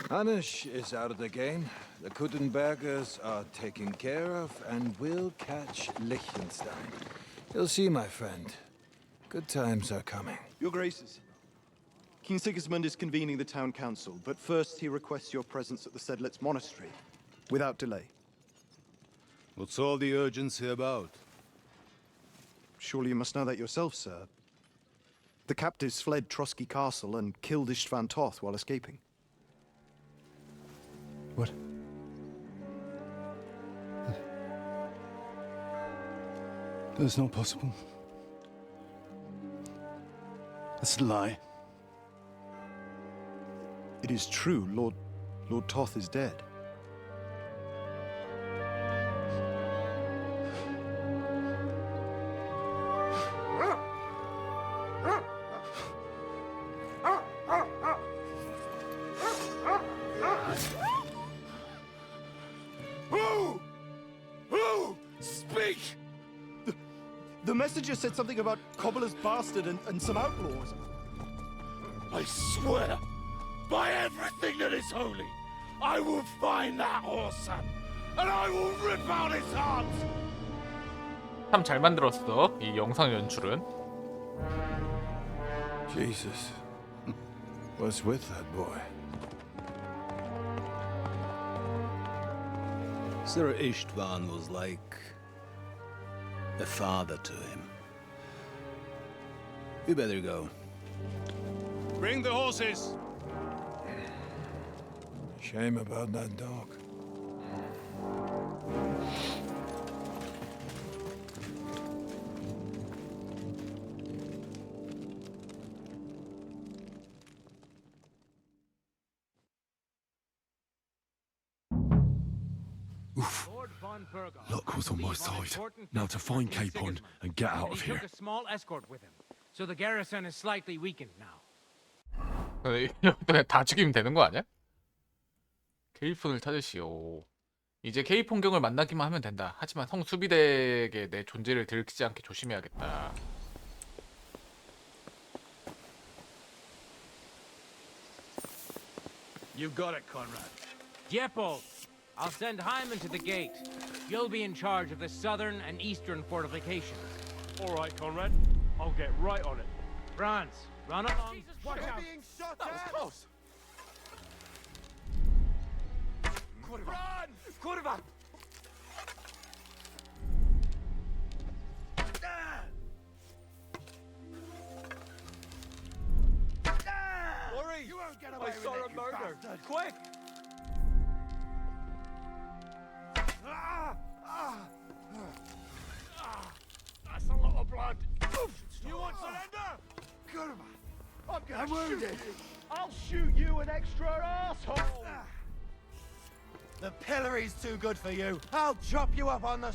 Hanish is out of the game. The Kuttenbergers are taken care of and will catch Liechtenstein. You'll see, my friend. Good times are coming. Your Graces, King Sigismund is convening the town council, but first he requests your presence at the Sedlitz monastery, without delay. What's all the urgency about? Surely you must know that yourself, sir. The captives fled Trotsky Castle and killed Istvan Toth while escaping. What? That's not possible. That's a lie. It is true, Lord Toth is dead. Speak! The messenger said something about Cobbler's bastard and some outlaws. I swear, by everything that is holy, I will find that whoreson, and I will rip out his heart! 참 잘 만들었어, 이 영상 연출은. Jesus. What's with that boy? Sir Istvan was like a father to him. We better go. Bring the horses! Shame about that dog. Luck was on my side. Now to find Capon and get out of He here. took a small escort with him, so the garrison is slightly weakened now. 그냥 다 죽이면 되는 거 아니야? 케이폰을 찾으시오. 이제 케이폰경을 만나기만 하면 된다. 하지만 성 수비대에게 내 존재를 들키지 않게 조심해야겠다. You've got it, Conrad. Diepo, I'll send Hyman to the gate. You'll be in charge of the southern and eastern fortifications. All right, Conrad. I'll get right on it. Franz, run along. Watch out! That was close! Run! Kurva! Worry! You won't get away with it, you bastard! Quick! That's a lot of blood. You want surrender? I'm wounded. I'll shoot you an extra asshole. The pillory's too good for you. I'll chop you up on the...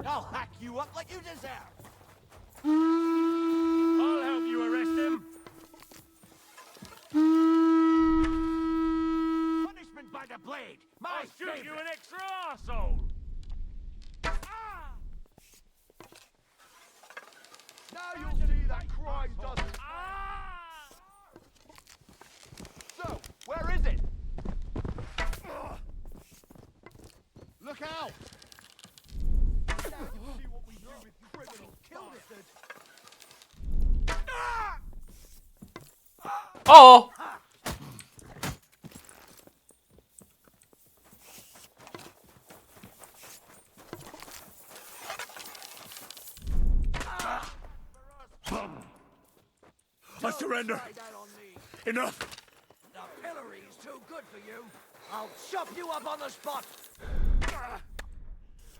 I'll hack you up like you deserve. I'll help you arrest him. Punishment by the blade. I'll shoot you an extra arsehole. Now you'll see that crime doesn't... So, where is it? Look out! Now you'll see what we do with criminal killers. 어. I surrender. Enough. The pillory's too good good for you. I'll chop you up on the spot.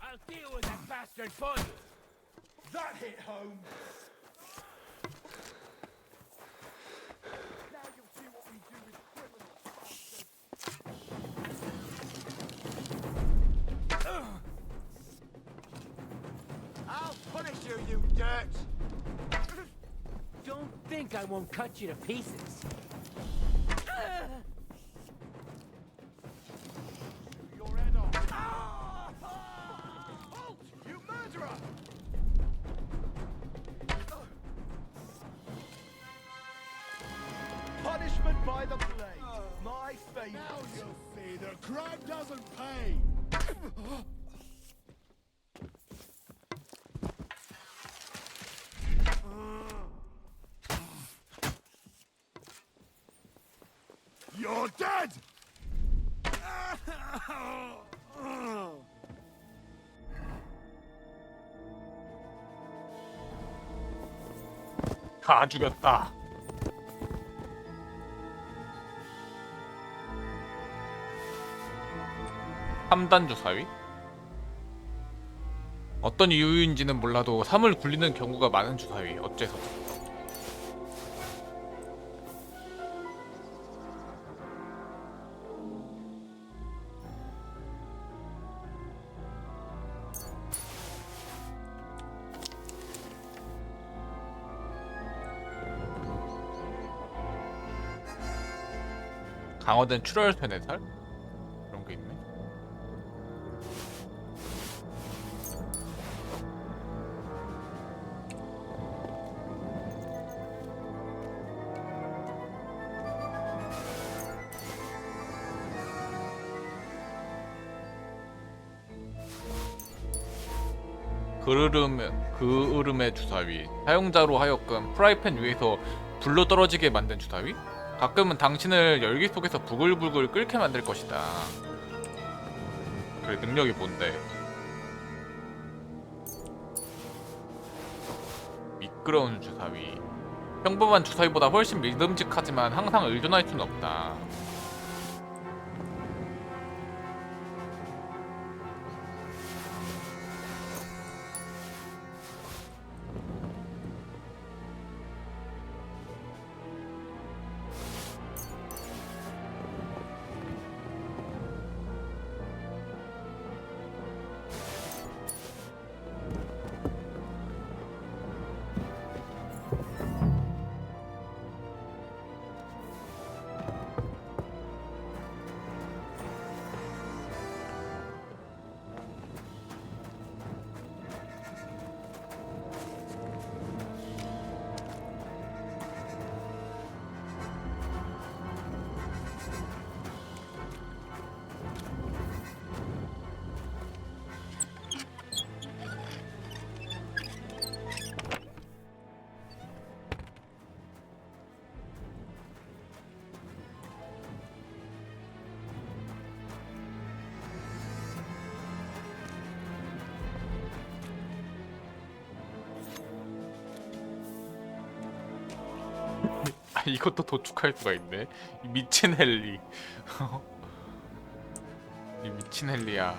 I'll deal with that bastard for you. That hit home. Now you'll see what we do with criminals. I'll punish you, you dirt! Don't think I won't cut you to pieces. Your head off. Halt, you murderer! Punishment by the blade. My fate. Now you'll see the crime doesn't pay. You're dead! 다 죽였다. 삼단 주사위? 어떤 이유인지는 몰라도 3을 굴리는 경우가 많은 주사위. 어째서? 강화된 출혈 쇠뇌살? 그런 게 있네. 그으름의 주사위. 사용자로 하여금 프라이팬 위에서 불로 떨어지게 만든 주사위? 가끔은 당신을 열기 속에서 부글부글 끓게 만들 것이다. 그래, 능력이 뭔데? 미끄러운 주사위. 평범한 주사위보다 훨씬 믿음직하지만 항상 의존할 수는 없다. 이것도 도축할 수가 있네. 이 미친 헬리. 이 미친 헬리야.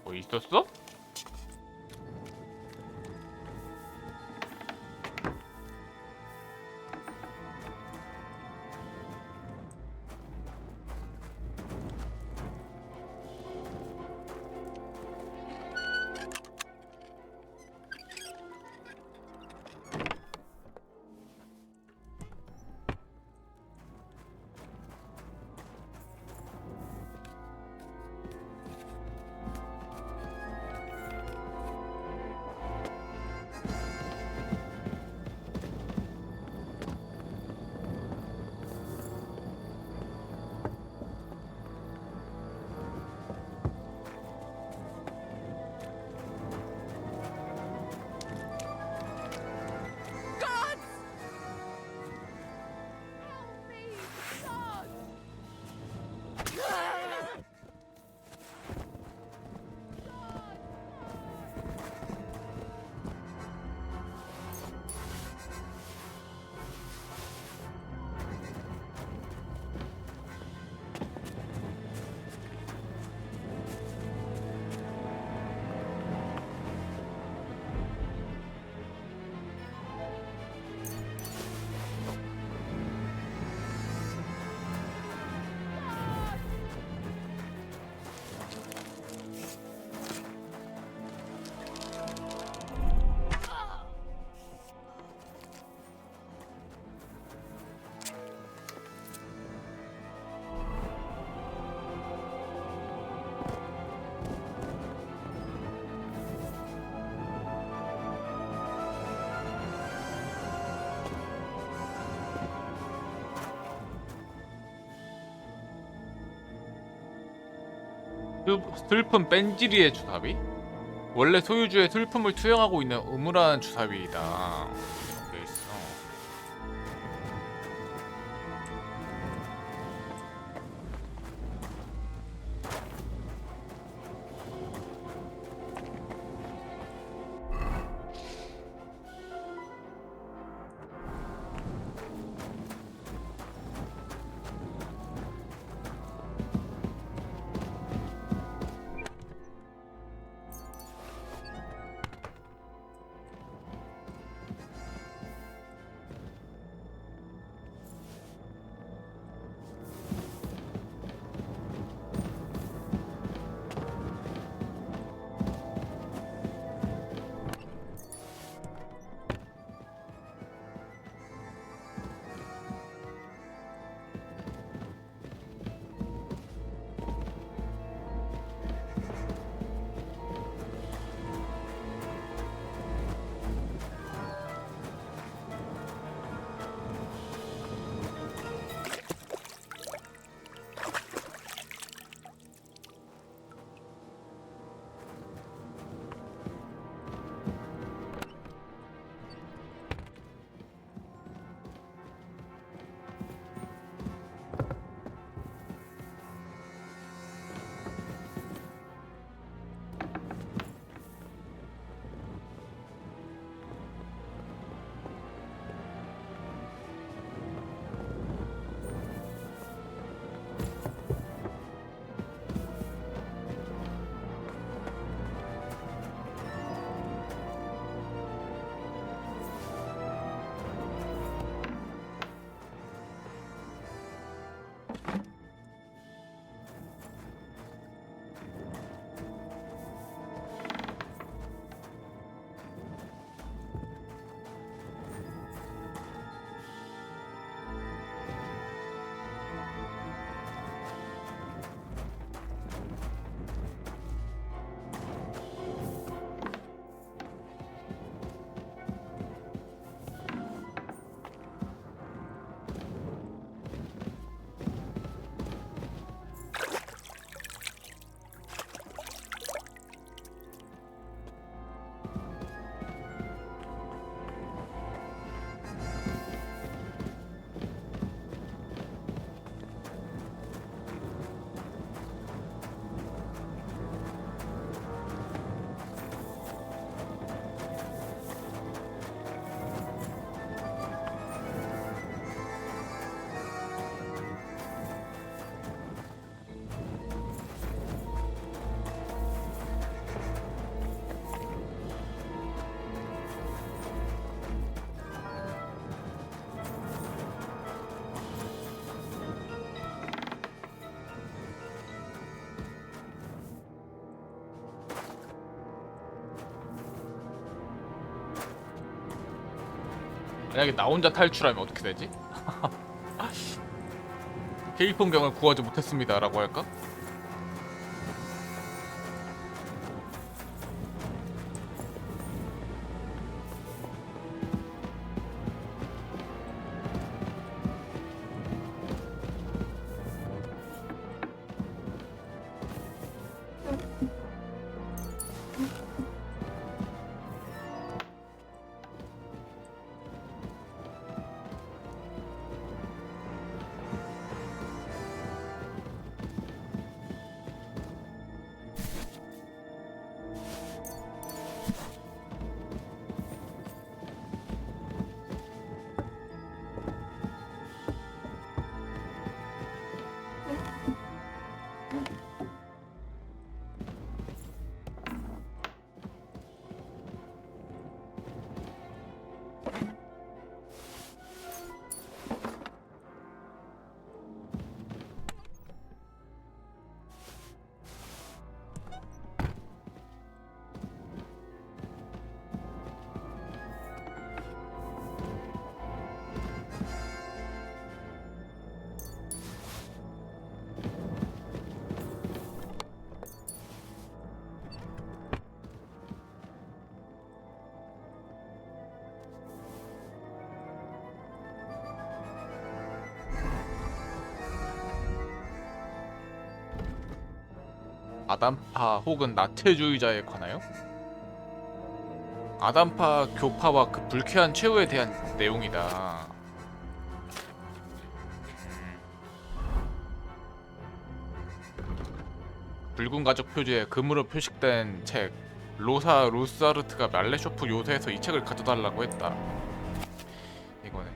뭐 있었어? 슬픈 뺀지리의 주사위? 원래 소유주의 슬픔을 투영하고 있는 음울한 주사위이다. 이렇게 있어. 만약에 나 혼자 탈출하면 어떻게 되지? 케이폰경을 구하지 못했습니다 라고 할까? 아담파 혹은 나체주의자에 관하여? 아담파 교파와 그 불쾌한 최후에 대한 내용이다. 붉은 가죽 표지에 금으로 표식된 책. 로사 루사르트가 말레쇼프 요새에서 이 책을 가져달라고 했다. 이거네.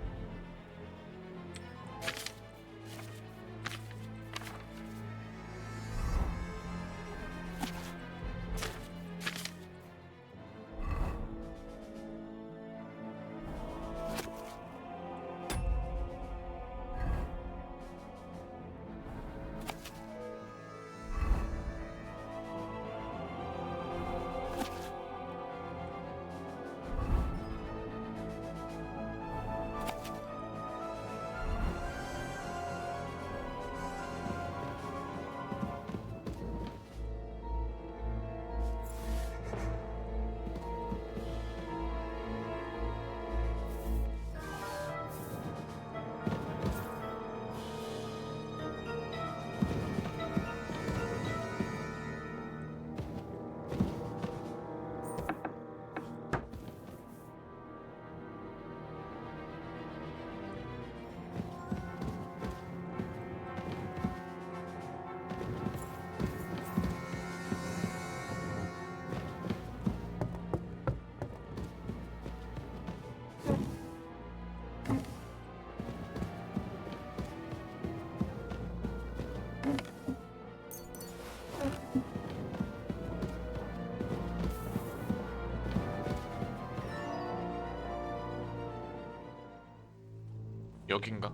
여긴가?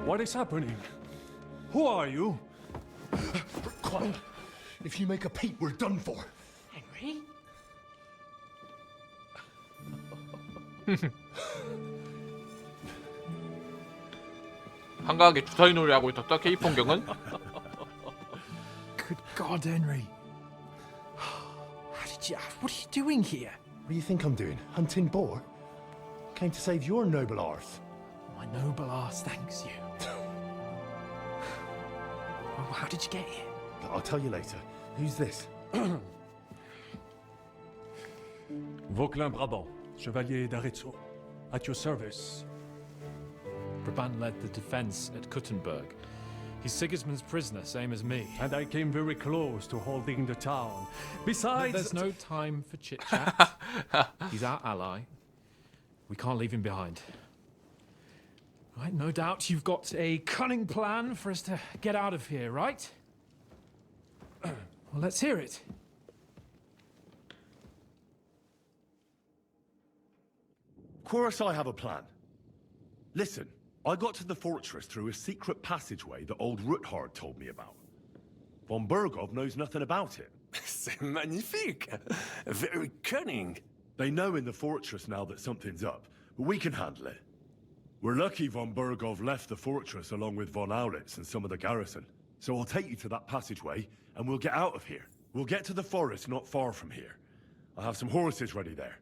What is happening? Who are you? Quiet. If you make a peep, we're done for. Henry? 한가하게 주사위 놀이 하고 있었다. 케이프 fon경은? Good God, Henry. How did you... What are you doing here? What do you think I'm doing? Hunting boar? Came to save your noble arse. My noble arse thanks you. Oh, how did you get here? I'll tell you later. Who's this? Vauquelin Brabant, Chevalier d'Arezzo. At your service. Brabant led the defense at Kuttenberg. He's Sigismund's prisoner, same as me. And I came very close to holding the town. Besides... There's no time for chit-chat. He's our ally. We can't leave him behind. Right, no doubt you've got a cunning plan for us to get out of here, right? Well, let's hear it. Of course I have a plan. Listen, I got to the fortress through a secret passageway that old Ruthard told me about. Von Bergov knows nothing about it. C'est magnifique! Very cunning. They know in the fortress now that something's up, but we can handle it. We're lucky von Bergov left the fortress along with von Aulitz and some of the garrison. So I'll take you to that passageway, and we'll get out of here. We'll get to the forest not far from here. I have some horses ready there.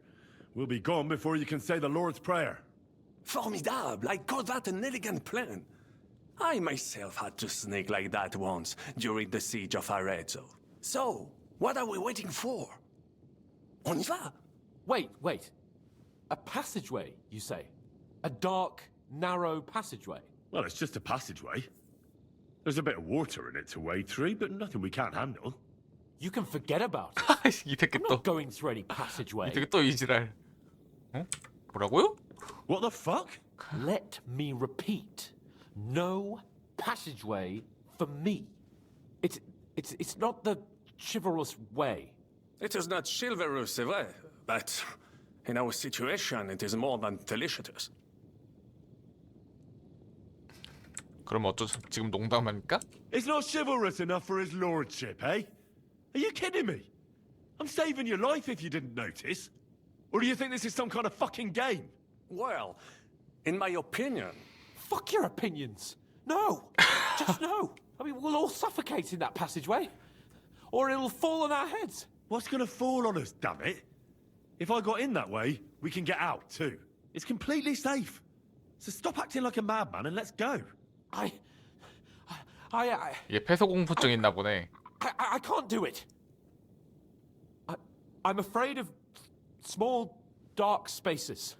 We'll be gone before you can say the Lord's Prayer. Formidable! I call that an elegant plan. I myself had to sneak like that once during the siege of Arezzo. So, what are we waiting for? On y va! Wait. A passageway, you say? A dark, narrow passageway? Well, it's just a passageway. There's a bit of water in it to wade through, but nothing we can't handle. You can forget about it. 이 새끼 I'm not going through any passageway. 이 새끼 또 이지랄. 어? 뭐라고요? What the fuck? Let me repeat. No passageway for me. It's not the chivalrous way. It is not chivalrous, c'est vrai, but in our situation, it is more than delicious. 그럼 어쩌죠? 지금 농담하니까? It's not chivalrous enough for his lordship, eh? Are you kidding me? I'm saving your life if you didn't notice. Or do you think this is some kind of fucking game? Well, In my opinion. Fuck your opinions. No. Just no. I mean, we'll all suffocate in that passageway. Or it'll fall on our heads. What's gonna fall on us, damn it? If I got in that way, we can get out too. It's completely safe. So stop acting like a madman and let's go. 얘 폐소공포증 있나 보네. I can't do it. I'm afraid of small, dark spaces.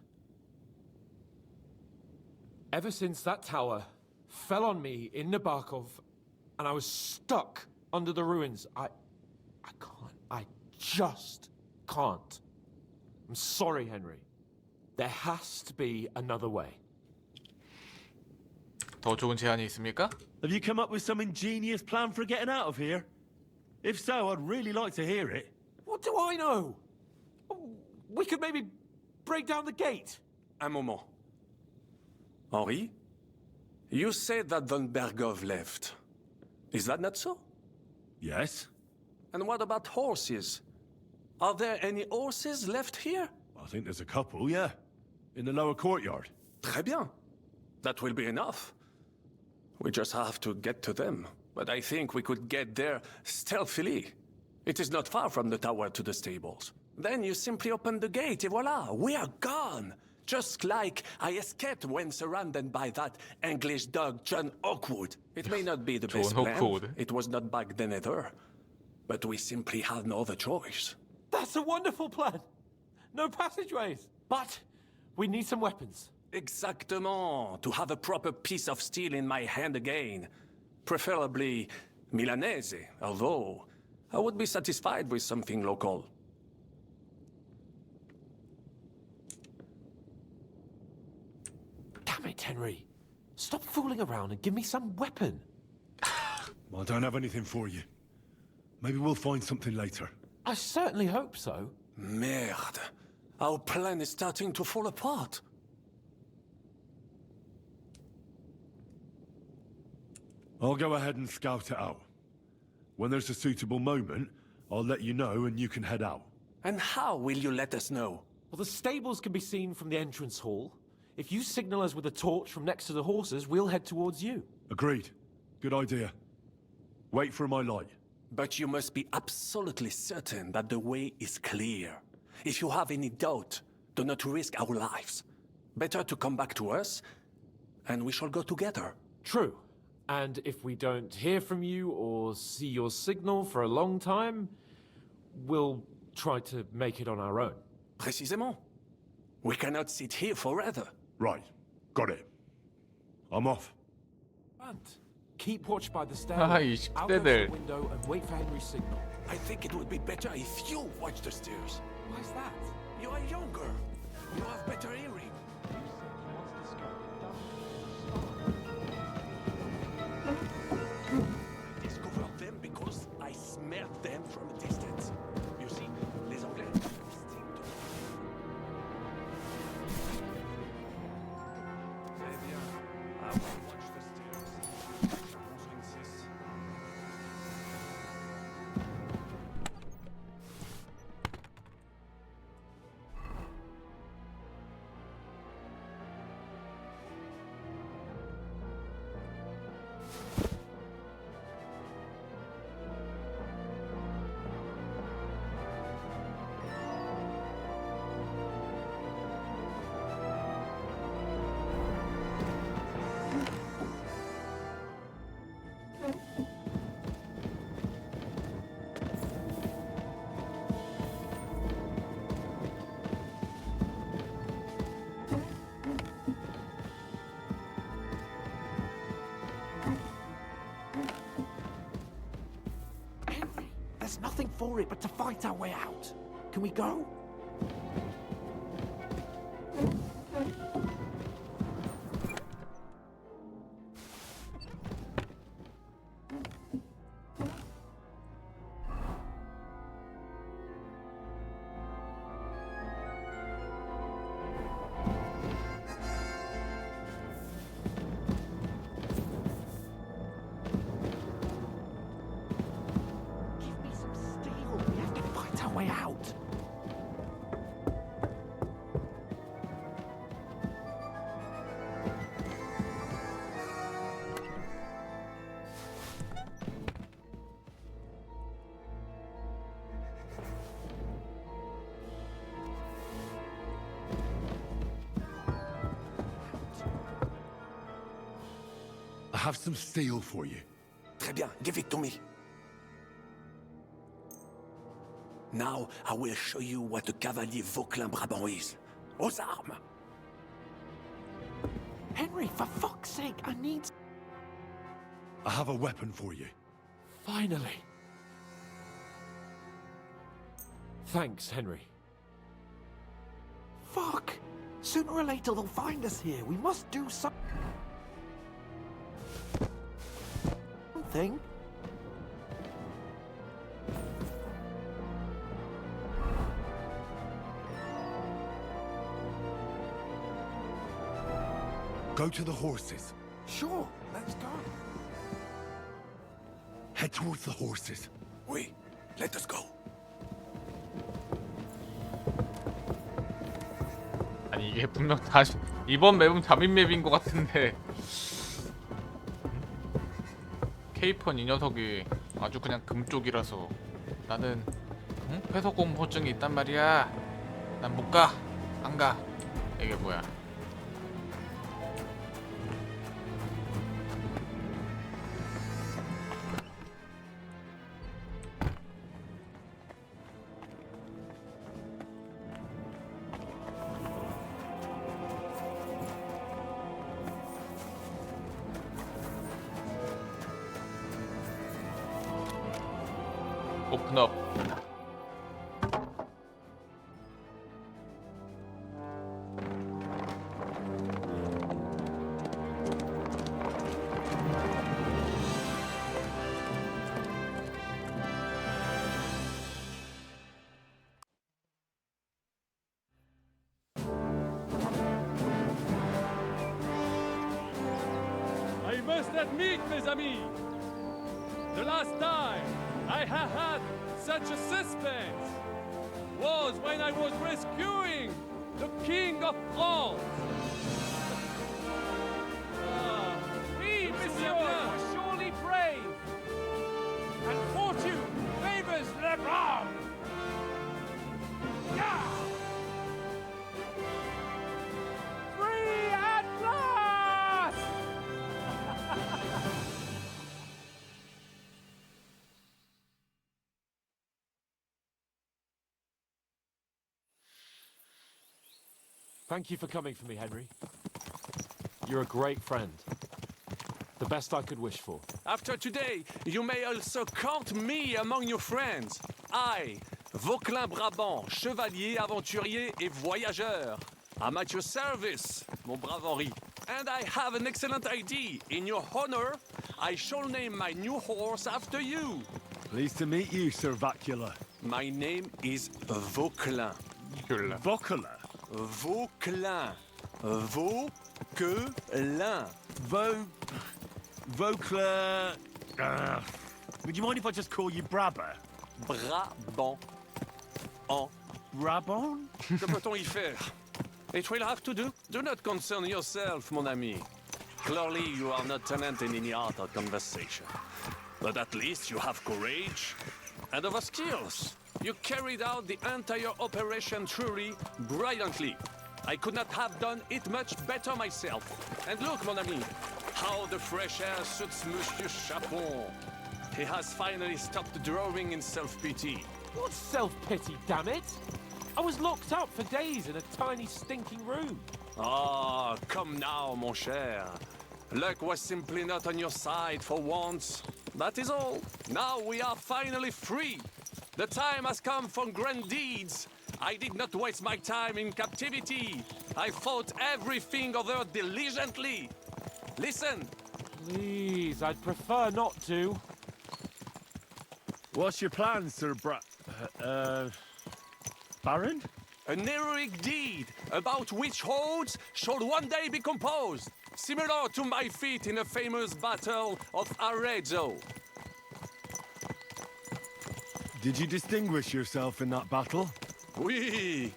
Ever since that tower fell on me in Nabokov, and I was stuck under the ruins, I can't. I just can't. I'm sorry, Henry. There has to be another way. 더 좋은 제안이 있습니까? Have you come up with some ingenious plan for getting out of here? If so, I'd really like to hear it. What do I know? We could maybe break down the gate. Un moment. Henri, you said that Von Bergov left. Is that not so? Yes. And what about horses? Are there any horses left here? I think there's a couple, yeah. In the lower courtyard. Très bien. That will be enough. We just have to get to them. But I think we could get there stealthily. It is not far from the tower to the stables. Then you simply open the gate, et voila, we are gone. Just like I escaped when surrounded by that English dog, John Oakwood. It may not be the best plan. It was not back then either. But we simply had no other choice. That's a wonderful plan. No passageways. But we need some weapons. Exactement. To have a proper piece of steel in my hand again. Preferably Milanese, although I would be satisfied with something local. Damn it, Henry. Stop fooling around and give me some weapon. I don't have anything for you. Maybe we'll find something later. I certainly hope so. Merde. Our plan is starting to fall apart. I'll go ahead and scout it out. When there's a suitable moment, I'll let you know and you can head out. And how will you let us know? Well, the stables can be seen from the entrance hall. If you signal us with a torch from next to the horses, we'll head towards you. Agreed. Good idea. Wait for my light. But you must be absolutely certain that the way is clear. If you have any doubt, do not risk our lives. Better to come back to us, and we shall go together. True. And if we don't hear from you or see your signal for a long time, we'll try to make it on our own. Précisément. We cannot sit here forever. Right. Got it. I'm off. And keep watch by the stairs. 아, 이 I'll go to the 식대들. window and wait for Henry's signal. I think it would be better if you watch the stairs. Why's that? You are younger. You have better hearing. I discovered them because I smelled them from a distance. You see, les Anglais instinct. Très bien. I will watch the stairs. Je insiste. There's nothing for it but to fight our way out. Can we go? Give me some steel. We have to fight our way out. I have some steel for you. Très bien, give it to me. Now I will show you what a cavalier Vauquelin Brabant is. Aux armes! Henry, for fuck's sake, I need... I have a weapon for you. Finally. Thanks, Henry. Fuck! Sooner or later they'll find us here. We must do something. Go to the horses. Sure, let's go. Head towards the horses. Oui, let us go. 아니 이게 분명 다시 이번 맵은 담임 맵인 것 같은데 케이펀 이 녀석이 아주 그냥 금 쪽이라서 나는 응? 회사 공포증이 있단 말이야. 난 못 가. 안 가. 이게 뭐야? Open up. I must admit, mes amis, the last time I have had such a suspense was when I was rescuing the King of France. Oui, monsieur, you're surely brave. And fortune favors the brave. Yeah! Free at last! Thank you for coming for me, Henry. You're a great friend. The best I could wish for. After today, you may also count me among your friends. I, Vauquelin Brabant, chevalier, aventurier et voyageur. I'm at your service, mon brave Henri. And I have an excellent idea. In your honor, I shall name my new horse after you. Pleased to meet you, Sir Vacula. My name is Vauquelin. Vauquelin? Vauquelin. Vauquelin. Vauquelin... would you mind if I just call you Brabber? Brabant. En. Brabant? Que peut-on y faire? It will have to do. Do not concern yourself, mon ami. Clearly, you are not talented in the art of conversation. But at least you have courage and other skills. You carried out the entire operation truly brilliantly. I could not have done it much better myself. And look, mon ami, how the fresh air suits Monsieur Chapon. He has finally stopped drawing in self-pity. What self-pity, damn it? I was locked up for days in a tiny stinking room. Ah, come now, mon cher. Luck was simply not on your side for once. That is all. Now we are finally free. The time has come for grand deeds. I did not waste my time in captivity. I fought everything over diligently. Listen. Please, I'd prefer not to. What's your plan, Sir Baron? An heroic deed about which hordes shall one day be composed, similar to my feat in the famous Battle of Arezzo. Did you distinguish yourself in that battle? Oui.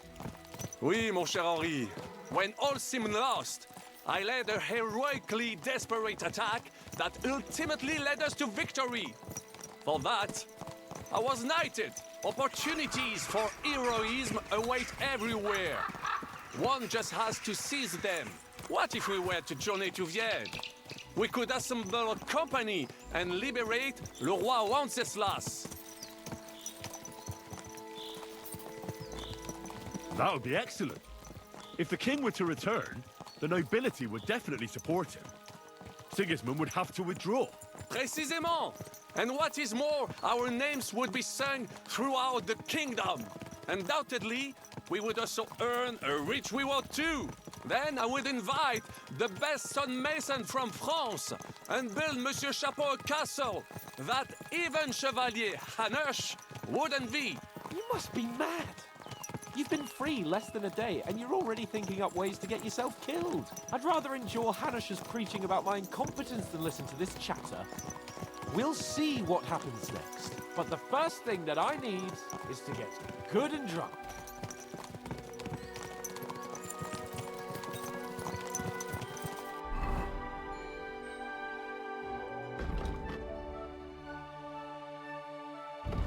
Oui, mon cher Henri. When all seemed lost, I led a heroically desperate attack that ultimately led us to victory. For that, I was knighted. Opportunities for heroism await everywhere. One just has to seize them. What if we were to journey to Vienne? we could assemble a company and liberate le roi Wenceslas. That would be excellent. If the king were to return, the nobility would definitely support him. Sigismund would have to withdraw. Précisément! And what is more, our names would be sung throughout the kingdom. Undoubtedly, we would also earn a rich reward too. Then I would invite the best stonemason from France and build Monsieur Chapeau a castle that even Chevalier Hanush would envy. You must be mad. You've been free less than a day, and you're already thinking up ways to get yourself killed. I'd rather endure Hanush's preaching about my incompetence than listen to this chatter. We'll see what happens next. But the first thing that I need is to get good and drunk.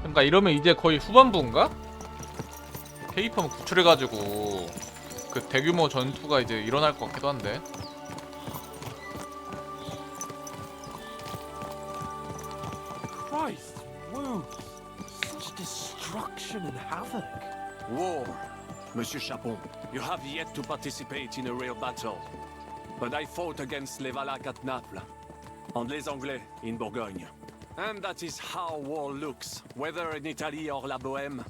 그러니까 이러면 이제 거의 후반부인가? 케이팝을 구출해가지고 그 대규모 전투가 이제 일어날 것 같기도 한데. Christ, wounds, such destruction and havoc. War, Monsieur Chapeau. You have yet to participate in a real battle. But I fought against les Valaques at Naples, and les Anglais in Bourgogne. And that is how war looks, whether in Italy or La Bohème.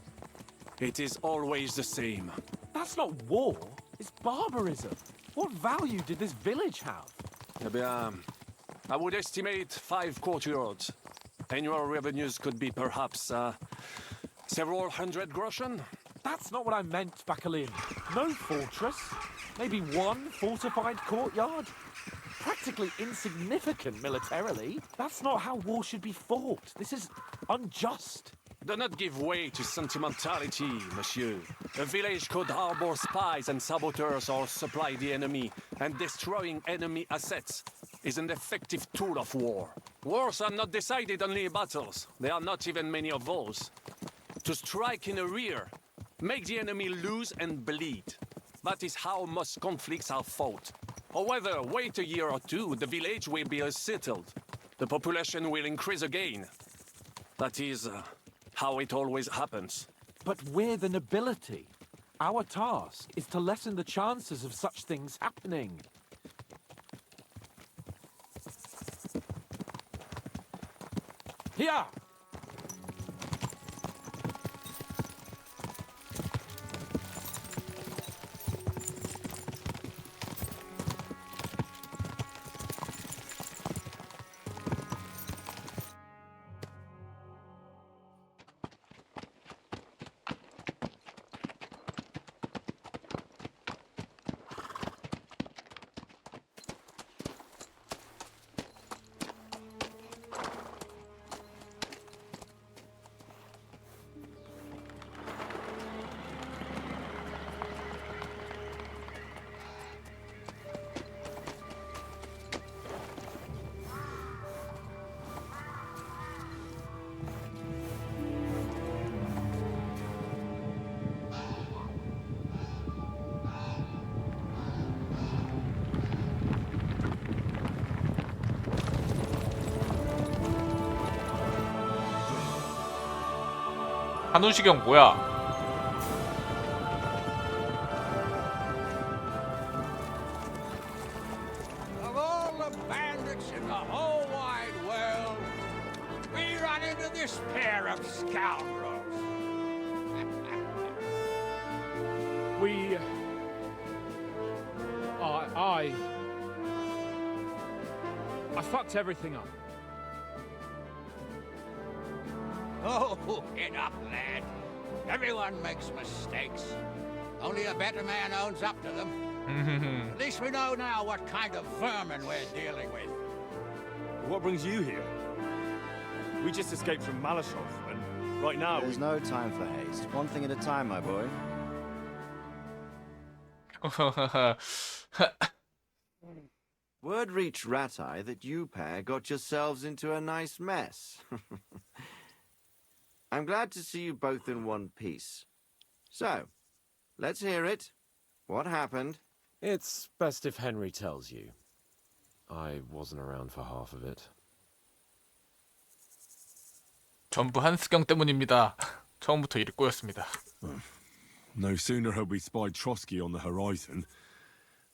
It is always the same. That's not war, it's barbarism. What value did this village have? Eh bien, I would estimate 5 courtyards. Annual revenues could be perhaps several hundred groschen. That's not what I meant, Bacalin. No fortress. Maybe one fortified courtyard. Practically insignificant militarily. That's not how war should be fought. This is unjust. Do not give way to sentimentality, monsieur. A village could harbor spies and saboteurs or supply the enemy, and destroying enemy assets is an effective tool of war. Wars are not decided only in battles. There are not even many of those. To strike in the rear, make the enemy lose and bleed. That is how most conflicts are fought. However, wait a year or two, the village will be settled. The population will increase again. That is how it always happens. But we're the nobility. Our task is to lessen the chances of such things happening. Here! 한우시경 뭐야? Of all the bandits in the whole wide world, we run into this pair of scoundrels. I fucked everything up. Oh, get up, lad. Everyone makes mistakes. Only a better man owns up to them. At least we know now what kind of vermin we're dealing with. What brings you here? We just escaped from Malashov, and right now There's no time for haste. One thing at a time, my boy. Word reached Ratai that you pair got yourselves into a nice mess. I'm glad to see you both in one piece. So, let's hear it. What happened? It's best if Henry tells you. I wasn't around for half of it. 전부 한스경 때문입니다. 처음부터 일이 꼬였습니다. No sooner had we spied Trotsky on the horizon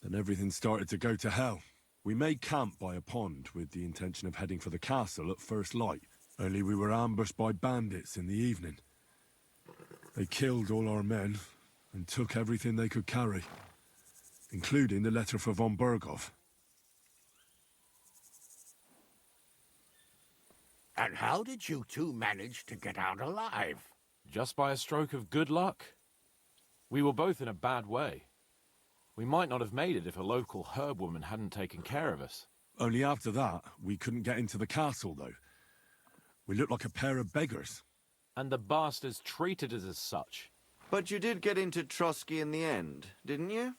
than everything started to go to hell. We made camp by a pond with the intention of heading for the castle at first light. Only we were ambushed by bandits in the evening. They killed all our men and took everything they could carry, including the letter for von Berghoff. And how did you two manage to get out alive? Just by a stroke of good luck. We were both in a bad way. We might not have made it if a local herb woman hadn't taken care of us. Only after that, we couldn't get into the castle, though. We looked like a pair of beggars. And the bastards treated us as such. But you did get into Trotsky in the end, didn't you?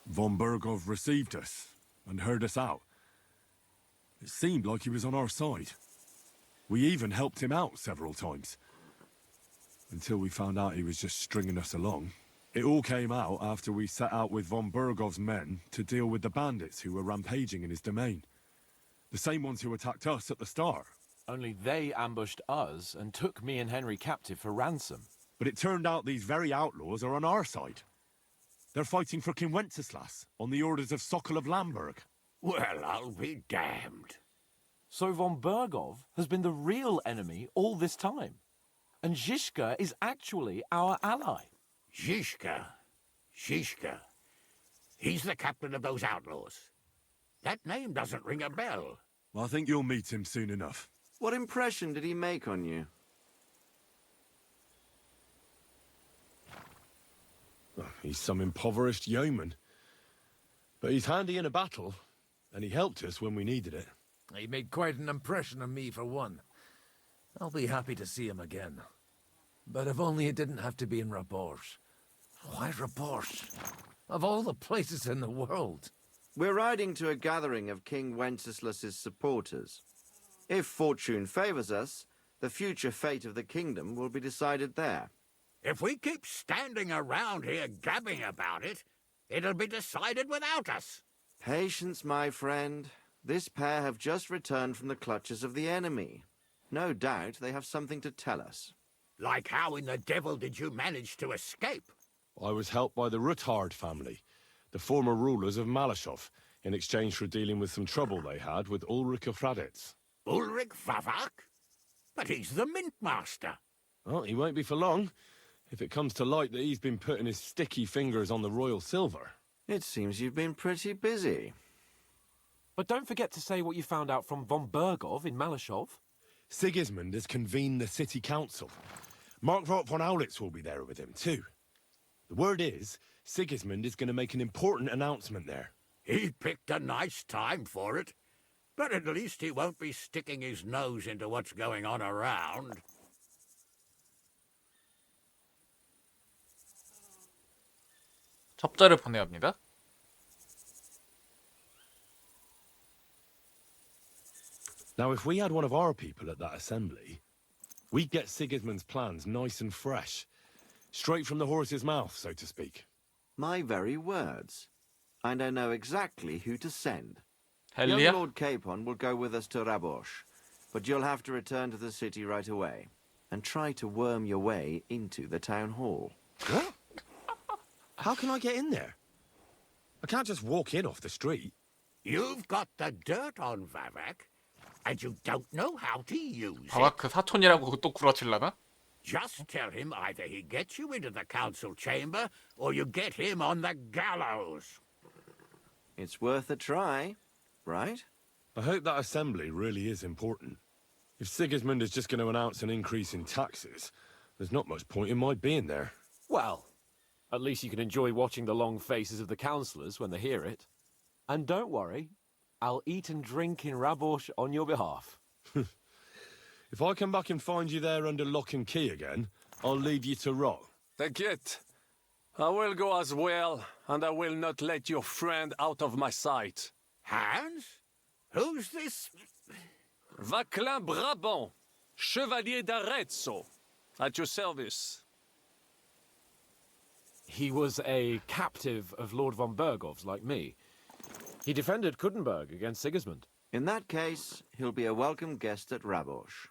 Von Berghoff received us and heard us out. It seemed like he was on our side. We even helped him out several times. Until we found out he was just stringing us along. It all came out after we set out with von Berghoff's men to deal with the bandits who were rampaging in his domain. The same ones who attacked us at the start. Only they ambushed us and took me and Henry captive for ransom. But it turned out these very outlaws are on our side. They're fighting for King Wenceslas on the orders of Sokol of Lamberg. Well, I'll be damned. So von Berghoff has been the real enemy all this time. And Zizka is actually our ally. Zizka. He's the captain of those outlaws. That name doesn't ring a bell. I think you'll meet him soon enough. What impression did he make on you? He's some impoverished yeoman. But he's handy in a battle, and he helped us when we needed it. He made quite an impression on me, for one. I'll be happy to see him again. But if only it didn't have to be in Rabosh. Why Rabosh? Of all the places in the world. We're riding to a gathering of King Wenceslas's supporters. If fortune favors us, the future fate of the kingdom will be decided there. If we keep standing around here gabbing about it, it'll be decided without us. Patience, my friend. This pair have just returned from the clutches of the enemy. No doubt they have something to tell us. Like how in the devil did you manage to escape? I was helped by the Ruthard family, the former rulers of Malashov, in exchange for dealing with some trouble they had with Ulrich of Raditz. Ulrich Vavak? But he's the mint master. Well, he won't be for long, if it comes to light that he's been putting his sticky fingers on the royal silver. It seems you've been pretty busy. But don't forget to say what you found out from von Berghoff in Malashov. Sigismund has convened the city council. Markvart von Aulitz will be there with him, too. The word is, Sigismund is going to make an important announcement there. He picked a nice time for it. But at least he won't be sticking his nose into what's going on around. 첩자를 보내야 합니다. Now, if we had one of our people at that assembly, we'd get Sigismund's plans nice and fresh. Straight from the horse's mouth, so to speak. My very words. And I know exactly who to send. Hell Young Lord Capon will go with us to Rabosh, but you'll have to return to the city right away and try to worm your way into the town hall. What? How can I get in there? I can't just walk in off the street. You've got the dirt on Vavak, and you don't know how to use 바박 그 사촌이라고 또 구라칠라나? Just tell him either he gets you into the council chamber, or you get him on the gallows. It's worth a try, right? I hope that assembly really is important. If Sigismund is just going to announce an increase in taxes, there's not much point in my being there. Well, at least you can enjoy watching the long faces of the councillors when they hear it. And don't worry, I'll eat and drink in Rabosh on your behalf. If I come back and find you there under lock and key again, I'll leave you to rot. T'inquiète. I will go as well, and I will not let your friend out of my sight. Hans? Who's this? Vaclin Brabant, Chevalier d'Arezzo. At your service. he was a captive of Lord von Bergov's, like me. He defended Kuttenberg against Sigismund. In that case, he'll be a welcome guest at Rabosh.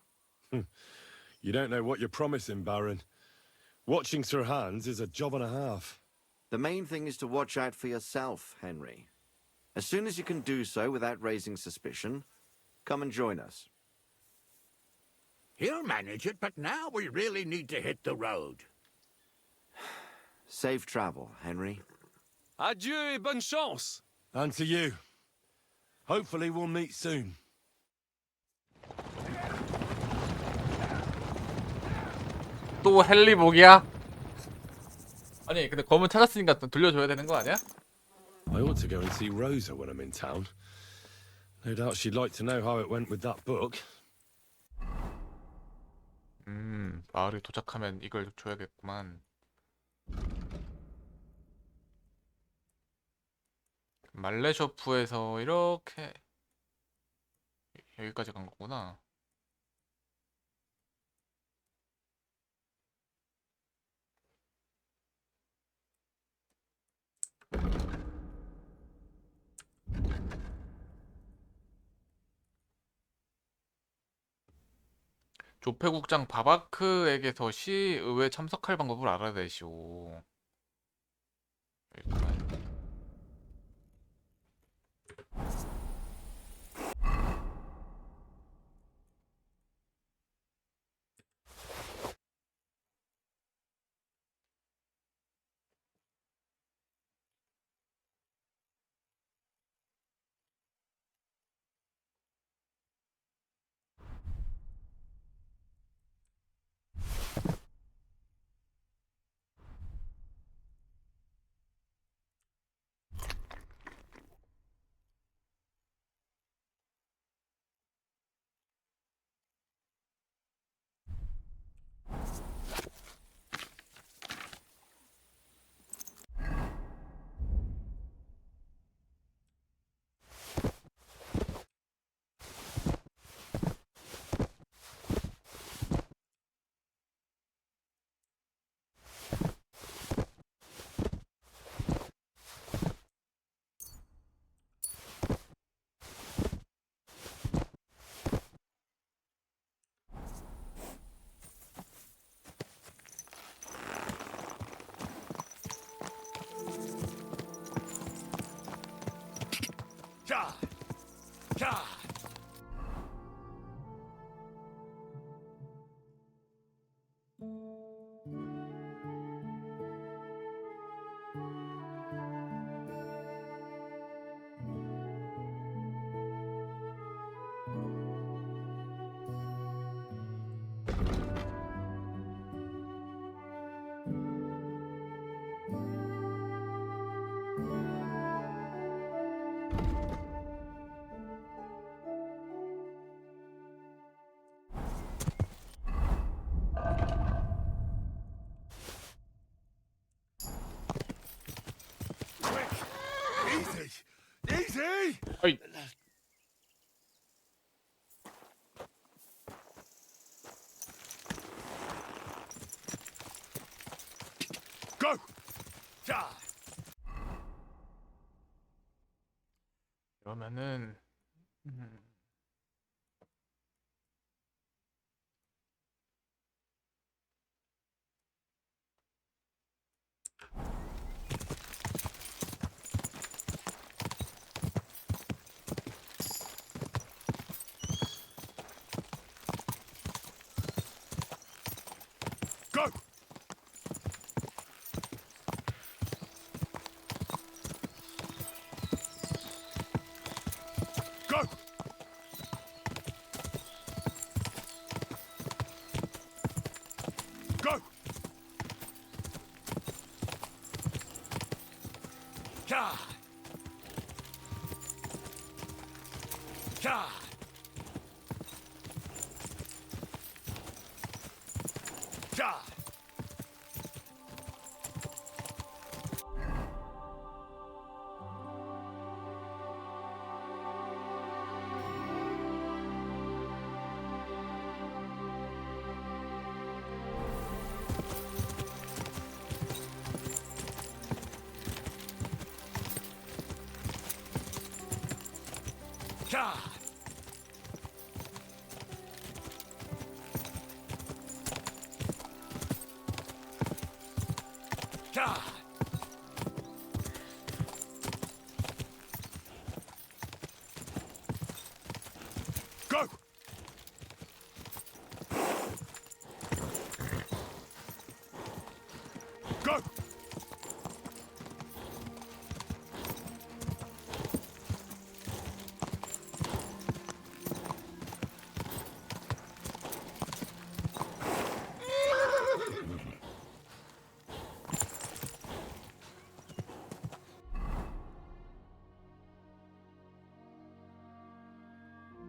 You don't know what you're promising, Baron. Watching Sir Hans is a job and a half. The main thing is to watch out for yourself, Henry. As soon as you can do so without raising suspicion, come and join us. He'll manage it, but now we really need to hit the road. Safe travel, Henry. Adieu et bonne chance. And to you. Hopefully we'll meet soon. 또 헨리복이야? 아니 근데 검은 찾았으니까 또 돌려줘야 되는 거 아니야? I ought to go and see Rosa when I'm in town. No doubt she'd like to know how it went with that book. 마을에 도착하면 이걸 줘야겠구만. 말레쇼프에서 이렇게 여기까지 간 거구나. 조폐국장 바바크에게서 시의회에 참석할 방법을 알아내시오. 여기구나. 자, 자. Easy! Easy! 어이. Go! 자! 그러면은 Go! Go! Go! 자. 자. 자. God! God! Go! Go!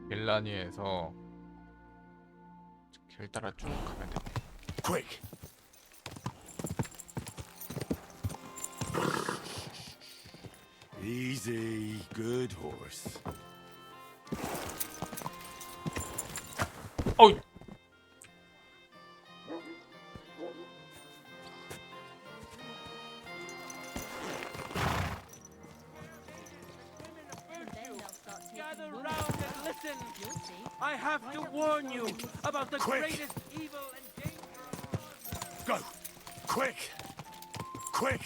빌라니에서 길 따라 쭉 가면 돼. Quick! Easy, good horse. 어이. Gather round and listen. I have to warn you about the Quick. greatest evil and danger. Go! Quick! Quick!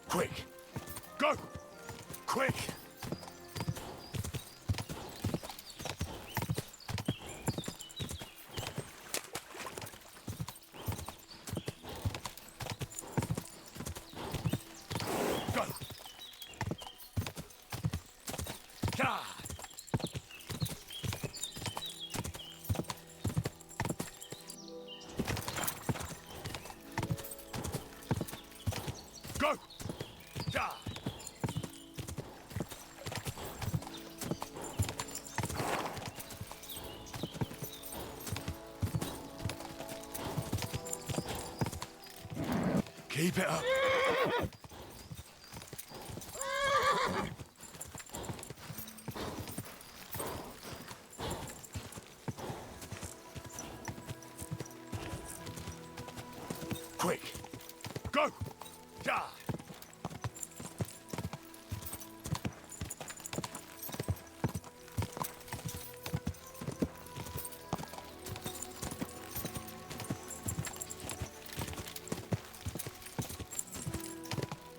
Quick! Go! Quick! Go! God! Go! God! Keep it up. Quick. Go. Die.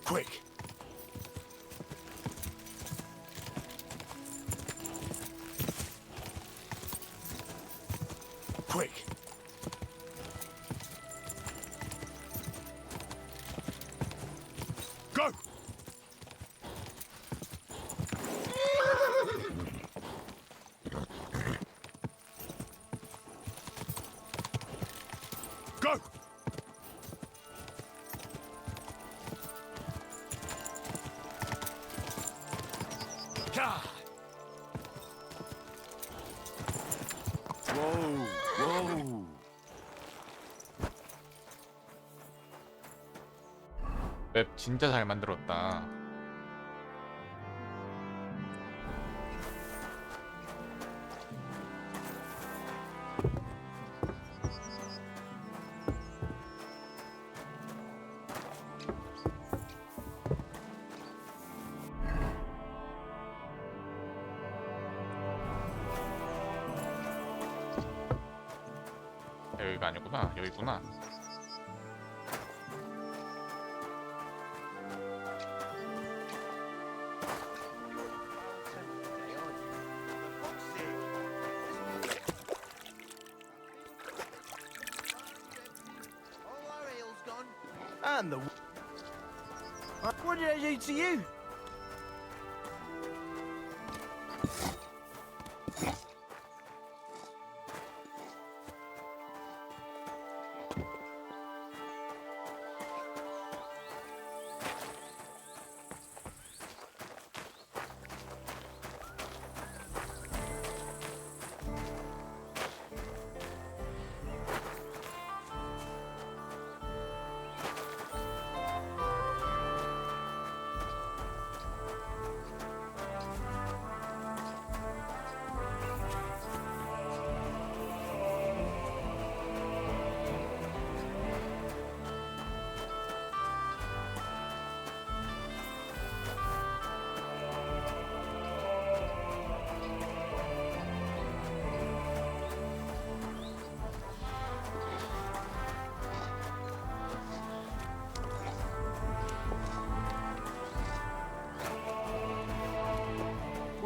Quick. Quick. Go. Go. God. Whoa, whoa. 맵 진짜 잘 만들었다. 여기가 아니구나. 여기구나. And the... What did I do to you?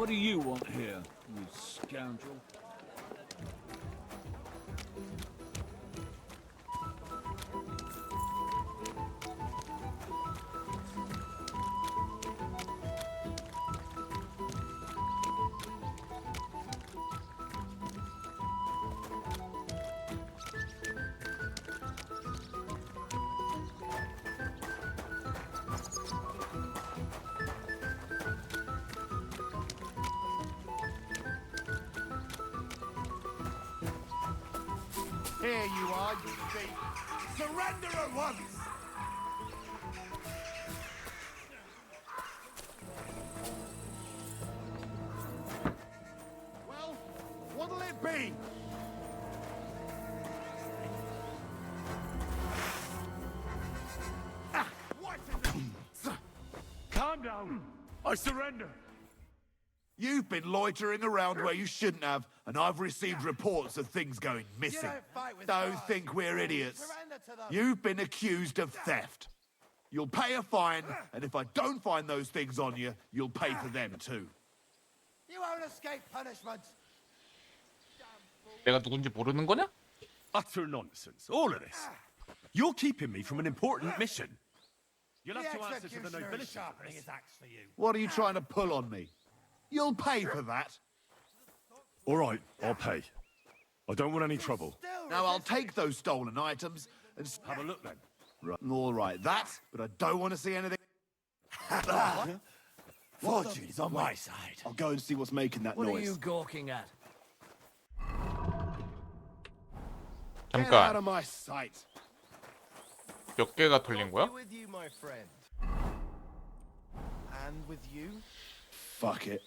do you want here, you scoundrel? Here you are, you thief. Surrender at once! Well, what'll it be? Calm down. I surrender. You've been loitering around where you shouldn't have, and I've received reports of things going missing. Don't think we're idiots. You've been accused of theft. You'll pay a fine, and if I don't find those things on you, you'll pay for them too. You won't escape punishment. 내가 누군지 모르는 거냐? Utter nonsense. All of this. You're keeping me from an important mission. You'll have to answer to the nobility for this. What are you trying to pull on me? You'll pay for that. All right, I'll pay. I don't want any trouble. Now I'll take those stolen items and have a look then. Right. All right, that, but I don't want to see anything. Fortune is on my side. I'll go and see what's making that What noise. are you gawking at? Get out 잠깐. of my sight. 몇 개가 털린 거야? With you, my friend. And with you? Fuck it.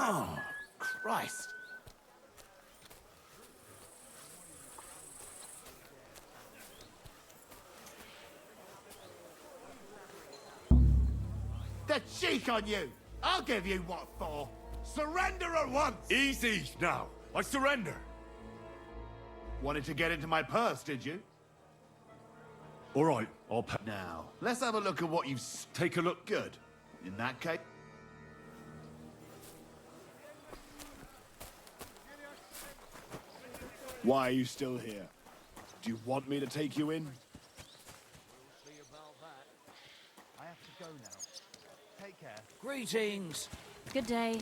Oh, Christ. The cheek on you! I'll give you what for! Surrender at once! Easy now. I surrender. Wanted to get into my purse, did you? All right, I'll pay. Now, let's have a look at what you've... Take a look. Good. In that case... Why are you still here? Do you want me to take you in? I have to go now. Take care. Greetings. Good day.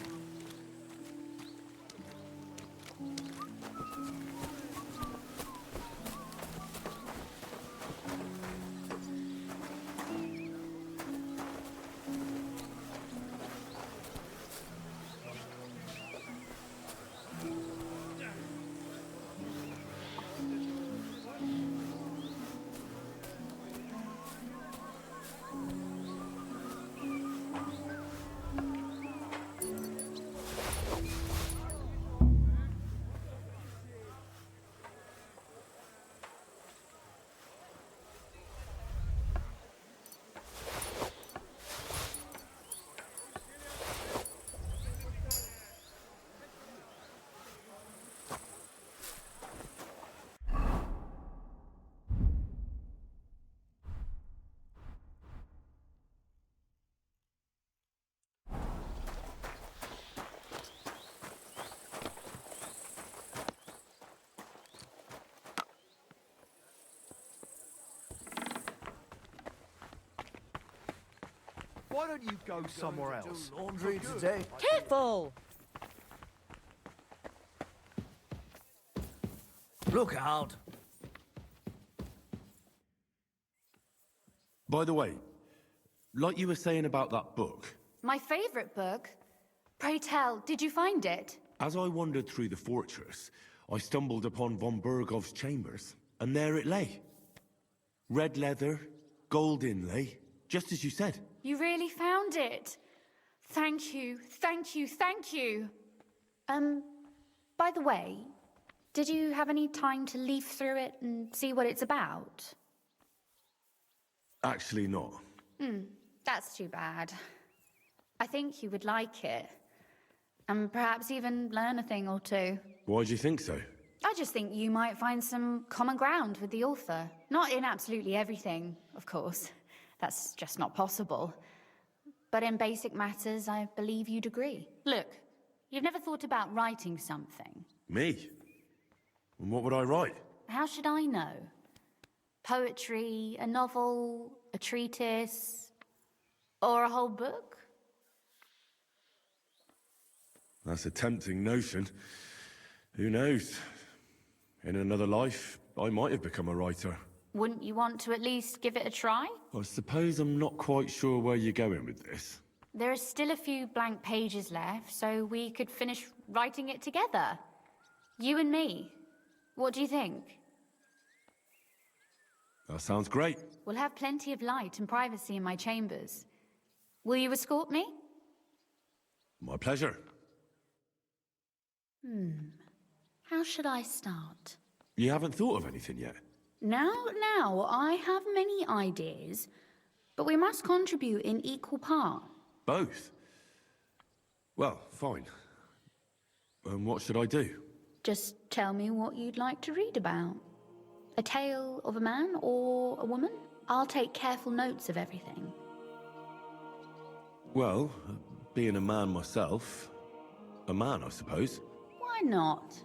Why don't you go somewhere else? Laundry today. Careful! Look out. By the way, like you were saying about that book, My favourite book? Pray tell, did you find it? as I wandered through the fortress, I stumbled upon von Bergov's chambers, and there it lay. Red leather, gold inlay, just as you said. You really found it. Thank you, thank you, thank you. By the way, did you have any time to leaf through it and see what it's about? Actually not. That's too bad. I think you would like it. And perhaps even learn a thing or two. Why do you think so? I just think you might find some common ground with the author. Not in absolutely everything, of course. That's just not possible. But in basic matters, I believe you'd agree. Look, you've never thought about writing something. Me? And what would I write? How should I know? Poetry, a novel, a treatise, or a whole book? That's a tempting notion. Who knows? In another life, I might have become a writer. Wouldn't you want to at least give it a try? I suppose I'm not quite sure where you're going with this. There are still a few blank pages left, so we could finish writing it together. You and me. What do you think? That sounds great. We'll have plenty of light and privacy in my chambers. Will you escort me? My pleasure. How should I start? You haven't thought of anything yet? Now, I have many ideas, but we must contribute in equal part. Both? Well, fine. And what should I do? Just tell me what you'd like to read about. A tale of a man or a woman? I'll take careful notes of everything. Well, being a man myself, a man, I suppose. Why not?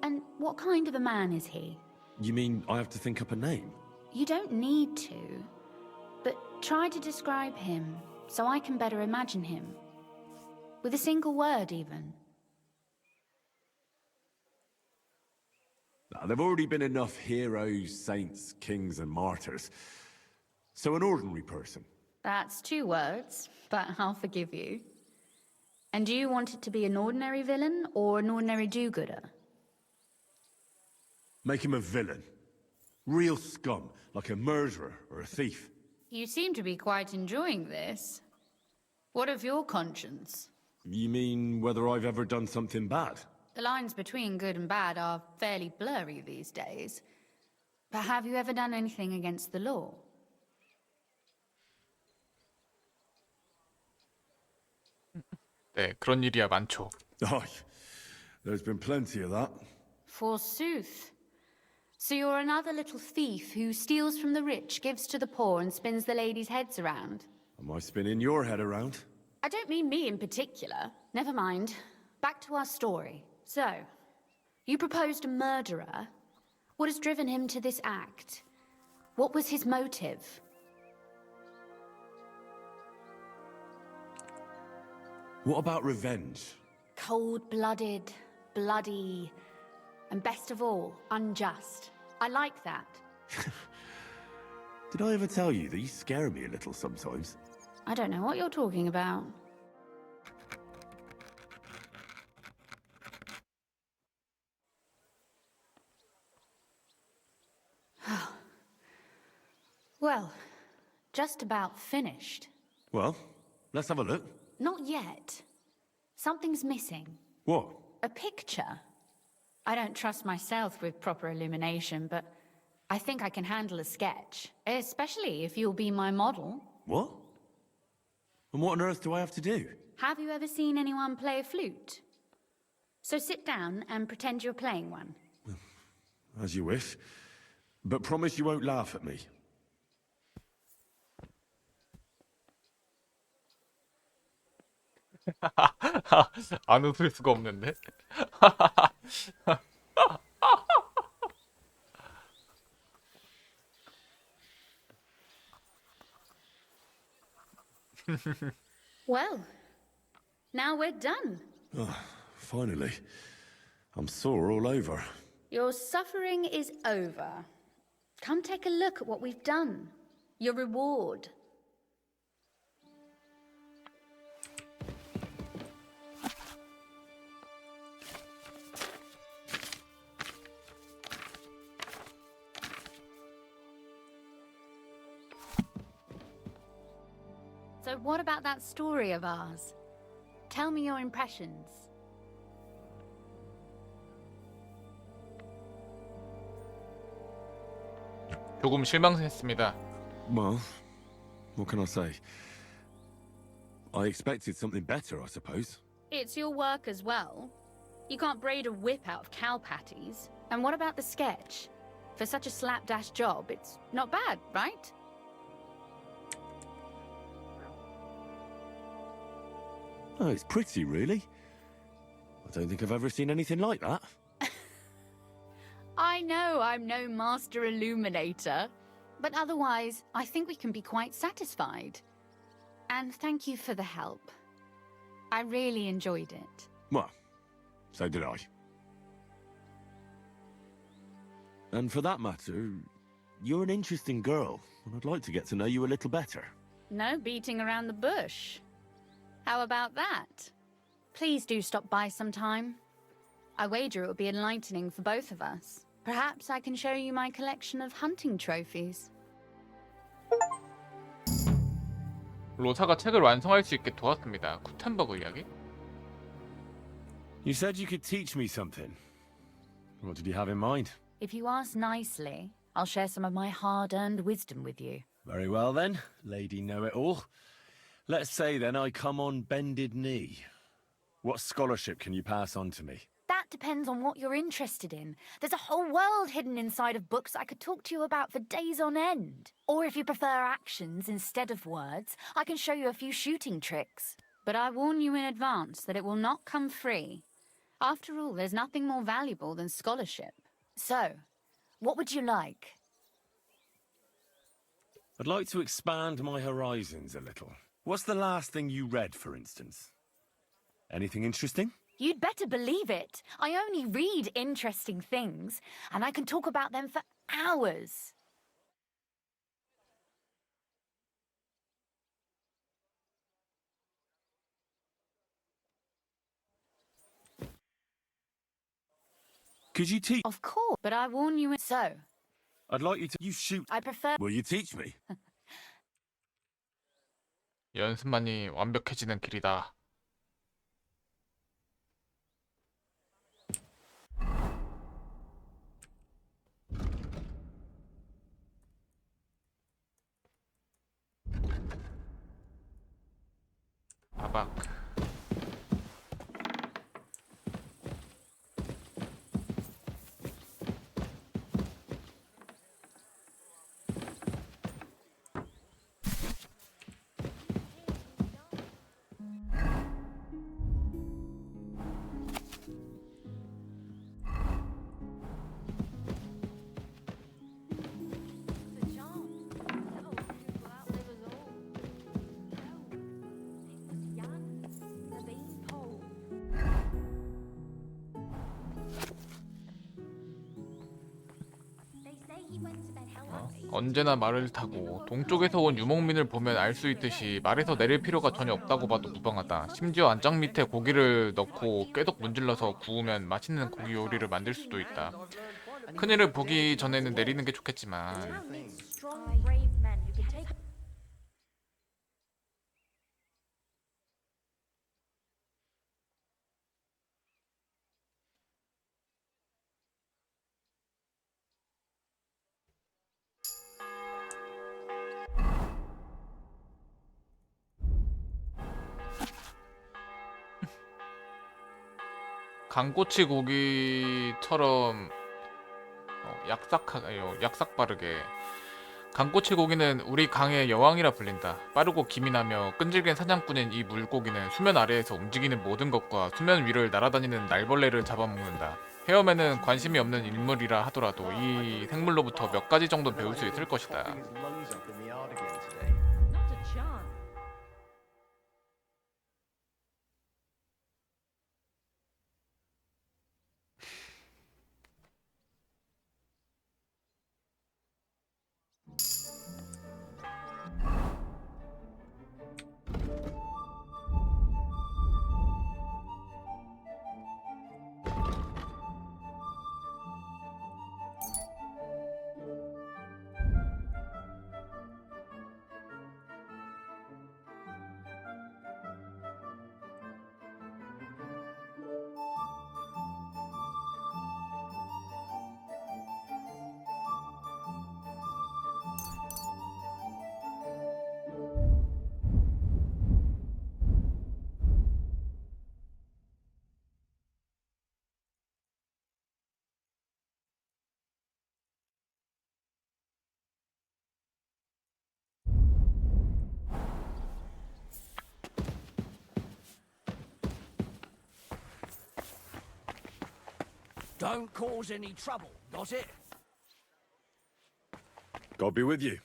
And what kind of a man is he? You mean I have to think up a name? You don't need to, but try to describe him so I can better imagine him. With a single word, even. There've already been enough heroes, saints, kings, and martyrs. So an ordinary person. That's 2 words, but I'll forgive you. And do you want it to be an ordinary villain or an ordinary do-gooder? Make him a villain. Real scum, like a murderer or a thief. You seem to be quite enjoying this. What of your conscience? You mean whether I've ever done something bad? The lines between good and bad are fairly blurry these days. But have you ever done anything against the law? 네, 그런 일이야 많죠. Oh, there's been plenty of that. Forsooth. So you're another little thief who steals from the rich, gives to the poor, and spins the ladies' heads around. Am I spinning your head around? I don't mean me in particular. Never mind. Back to our story. So, you proposed a murderer. What has driven him to this act? What was his motive? What about revenge? Cold-blooded, bloody, and best of all, unjust. I like that. Did I ever tell you that you scare me a little sometimes? I don't know what you're talking about. Well, just about finished. Well, let's have a look. Not yet. Something's missing. What? A picture. I don't trust myself with proper illumination, but I think I can handle a sketch. Especially if you'll be my model. What? And what on earth do I have to do? Have you ever seen anyone play a flute? So sit down and pretend you're playing one. As you wish. But promise you won't laugh at me. 안 웃을 수가 없는데. Well, now we're done. Oh, finally. I'm sore all over. Your suffering is over. Come take a look at what we've done. Your reward. So what about that story of ours? Tell me your impressions. 조금 실망했습니다. Well, what can I say? I expected something better, I suppose. It's your work as well. You can't braid a whip out of cow patties. And what about the sketch? For such a slapdash job, it's not bad, right? Oh, it's pretty, really. I don't think I've ever seen anything like that. I know I'm no master illuminator, but otherwise, I think we can be quite satisfied. And thank you for the help. I really enjoyed it. Well, so did I. And for that matter, you're an interesting girl, and I'd like to get to know you a little better. No beating around the bush. How about that? Please do stop by sometime. I wager it will be enlightening for both of us. Perhaps I can show you my collection of hunting trophies. 로사가 책을 완성할 수 있게 도왔습니다. 구텐버그 이야기? You said you could teach me something. What did you have in mind? If you ask nicely, I'll share some of my hard-earned wisdom with you. Very well then, Lady Know-It-All. Let's say then I come on bended knee. What scholarship can you pass on to me? That depends on what you're interested in. There's a whole world hidden inside of books I could talk to you about for days on end. Or if you prefer actions instead of words, I can show you a few shooting tricks. But I warn you in advance that it will not come free. After all, there's nothing more valuable than scholarship. So, what would you like? I'd like to expand my horizons a little. What's the last thing you read, for instance? Anything interesting? You'd better believe it. I only read interesting things, and I can talk about them for hours. Could you teach? Of course, but I warn you. So, I'd like you to. You shoot. I prefer. Will you teach me? 연습만이 완벽해지는 길이다. 아박. 언제나 말을 타고 동쪽에서 온 유목민을 보면 알 수 있듯이 말에서 내릴 필요가 전혀 없다고 봐도 무방하다. 심지어 안장 밑에 고기를 넣고 꾀덕 문질러서 구우면 맛있는 고기 요리를 만들 수도 있다. 큰일을 보기 전에는 내리는 게 좋겠지만 강꼬치 고기처럼 약삭 빠르게. 강꼬치 고기는 우리 강의 여왕이라 불린다. 빠르고 기민하며 끈질긴 사냥꾼인 이 물고기는 수면 아래에서 움직이는 모든 것과 수면 위를 날아다니는 날벌레를 잡아먹는다. 헤엄에는 관심이 없는 인물이라 하더라도 이 생물로부터 몇 가지 정도 배울 수 있을 것이다. Don't cause any trouble, got it? God be with you.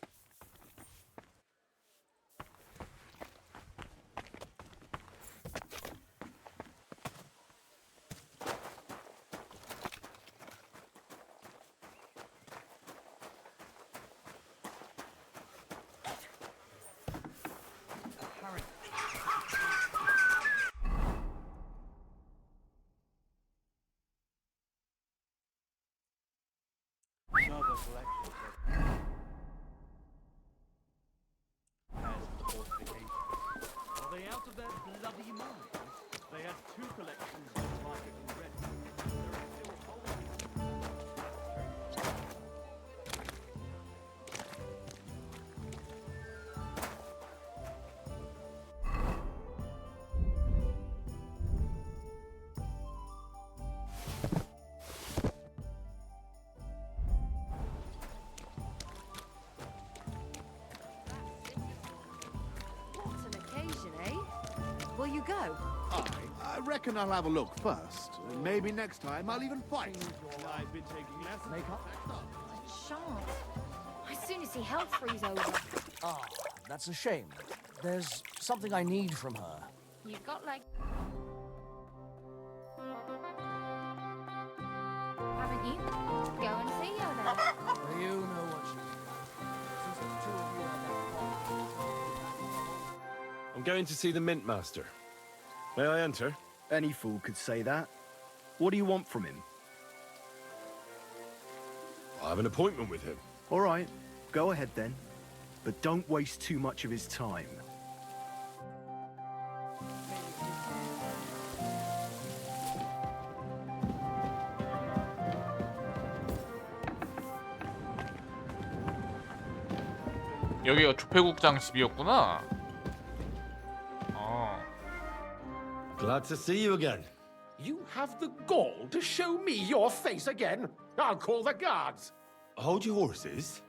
Are they out of their bloody minds? They had 2 collections of market already. There are still holes. What an occasion, eh? Will you go? I reckon I'll have a look first. Maybe next time I'll even fight. I've been taking lessons. Make up? I shan't. As soon as he health freeze over. Ah, that's a shame. There's something I need from her. You've got like... Haven't you? Go and see her then. You know what she Since the two of you are that I'm going to see the Mint Master. May I enter? Any fool could say that. What do you want from him? I have an appointment with him. All right, go ahead then. But don't waste too much of his time. 여기가 조폐국장 집이었구나. Glad to see you again. You have the gall to show me your face again? I'll call the guards. Hold your horses.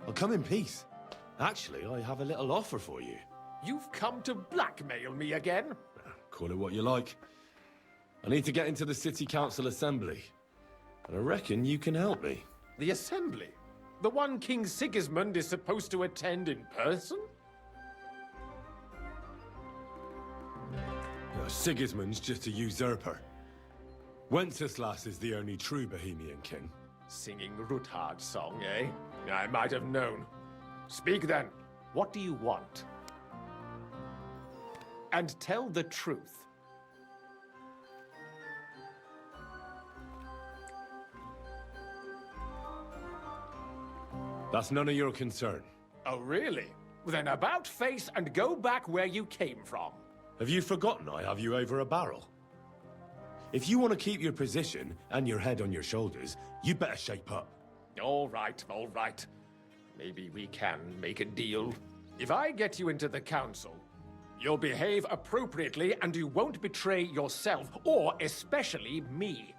I'll come in peace. Actually, I have a little offer for you. You've come to blackmail me again? Call it what you like. I need to get into the City Council Assembly. And I reckon you can help me. The assembly? The one King Sigismund is supposed to attend in person? Sigismund's just a usurper. Wenceslas is the only true Bohemian king. Singing Ruthard's song, eh? I might have known. Speak then. What do you want? And tell the truth. That's none of your concern. Oh, really? Then about face and go back where you came from. Have you forgotten I have you over a barrel? If you want to keep your position and your head on your shoulders, you better shape up. All right, all right. Maybe we can make a deal. If I get you into the council, you'll behave appropriately and you won't betray yourself, or especially me.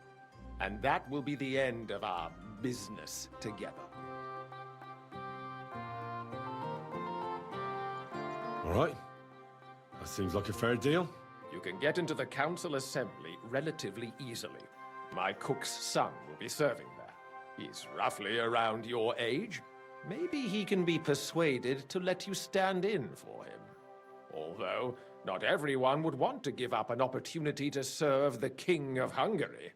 And that will be the end of our business together. All right. That seems like a fair deal. You can get into the council assembly relatively easily. My cook's son will be serving there. He's roughly around your age. Maybe he can be persuaded to let you stand in for him. Although, not everyone would want to give up an opportunity to serve the King of Hungary.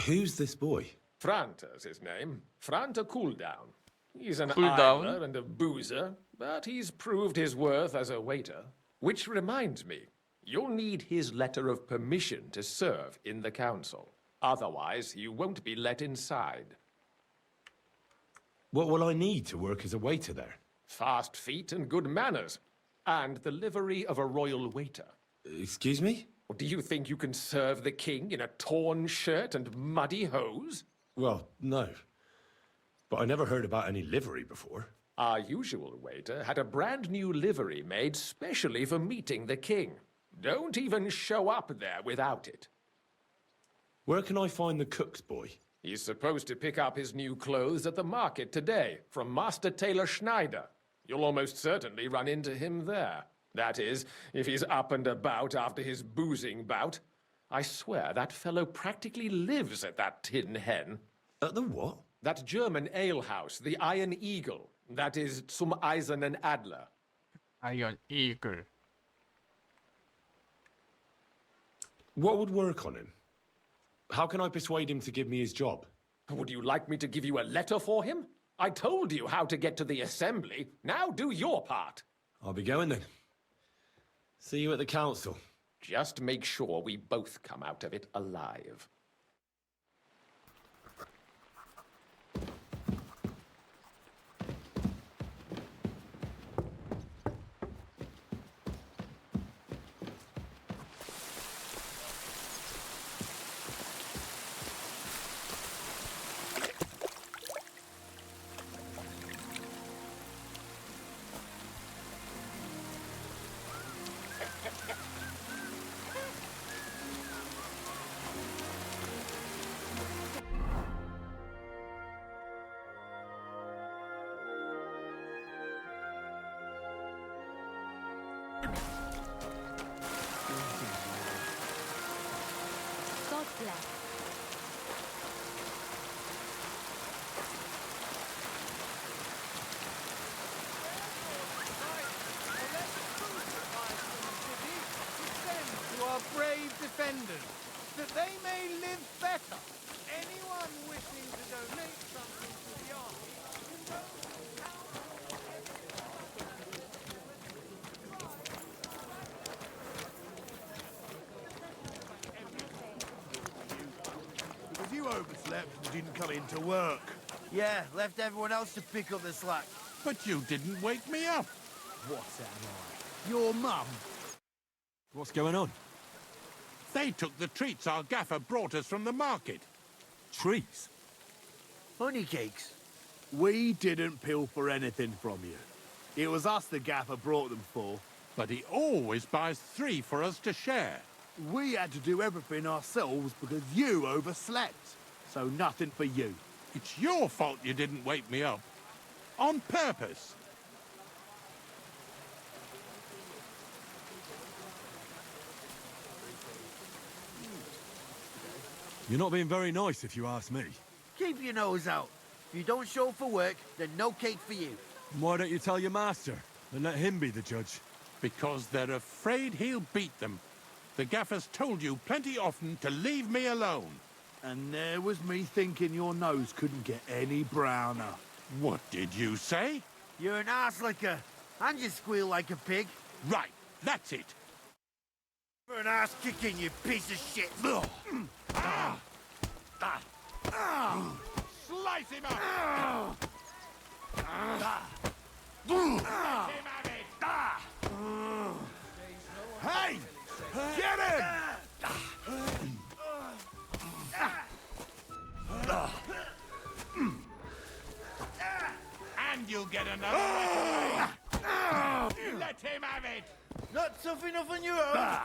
Who's this boy? Franta's his name. Franta Cooldown. He's an Cooldown? idler and a boozer, but he's proved his worth as a waiter. Which reminds me, you'll need his letter of permission to serve in the council. Otherwise, you won't be let inside. What will I need to work as a waiter there? Fast feet and good manners. And the livery of a royal waiter. Excuse me? Do you think you can serve the king in a torn shirt and muddy hose? Well, no. But I never heard about any livery before. Our usual waiter had a brand new livery made specially for meeting the king. Don't even show up there without it. Where can I find the cook's boy? He's supposed to pick up his new clothes at the market today from Master Tailor Schneider. You'll almost certainly run into him there. That is, if he's up and about after his boozing bout. I swear that fellow practically lives at that Tin Hen. At the what? That German alehouse, the Iron Eagle. That is zum Eisernen Adler. Iron Eagle. What would work on him? How can I persuade him to give me his job? Would you like me to give you a letter for him? I told you how to get to the assembly. Now do your part. I'll be going then. See you at the council. Just make sure we both come out of it alive. God bless. To our brave defenders, that they may live better. Anyone wishing to donate something to the army can go. Because you overslept and didn't come in to work. Yeah, left everyone else to pick up the slack. But you didn't wake me up. What am I? Your mum. What's going on? They took the treats our gaffer brought us from the market. Treats? Honey cakes. We didn't pilfer anything from you. It was us the gaffer brought them for. But he always buys 3 for us to share. We had to do everything ourselves because you overslept. So nothing for you. It's your fault you didn't wake me up. On purpose. You're not being very nice, if you ask me. Keep your nose out. If you don't show up for work, then no cake for you. Why don't you tell your master and let him be the judge? Because they're afraid he'll beat them. The gaffer's told you plenty often to leave me alone. And there was me thinking your nose couldn't get any browner. What did you say? You're an ass licker, and you squeal like a pig. Right, that's it. For an ass kicking, you piece of shit. Slice him up! Hey! Get him! And you'll get another right away. Let him have it! Not tough enough on your own.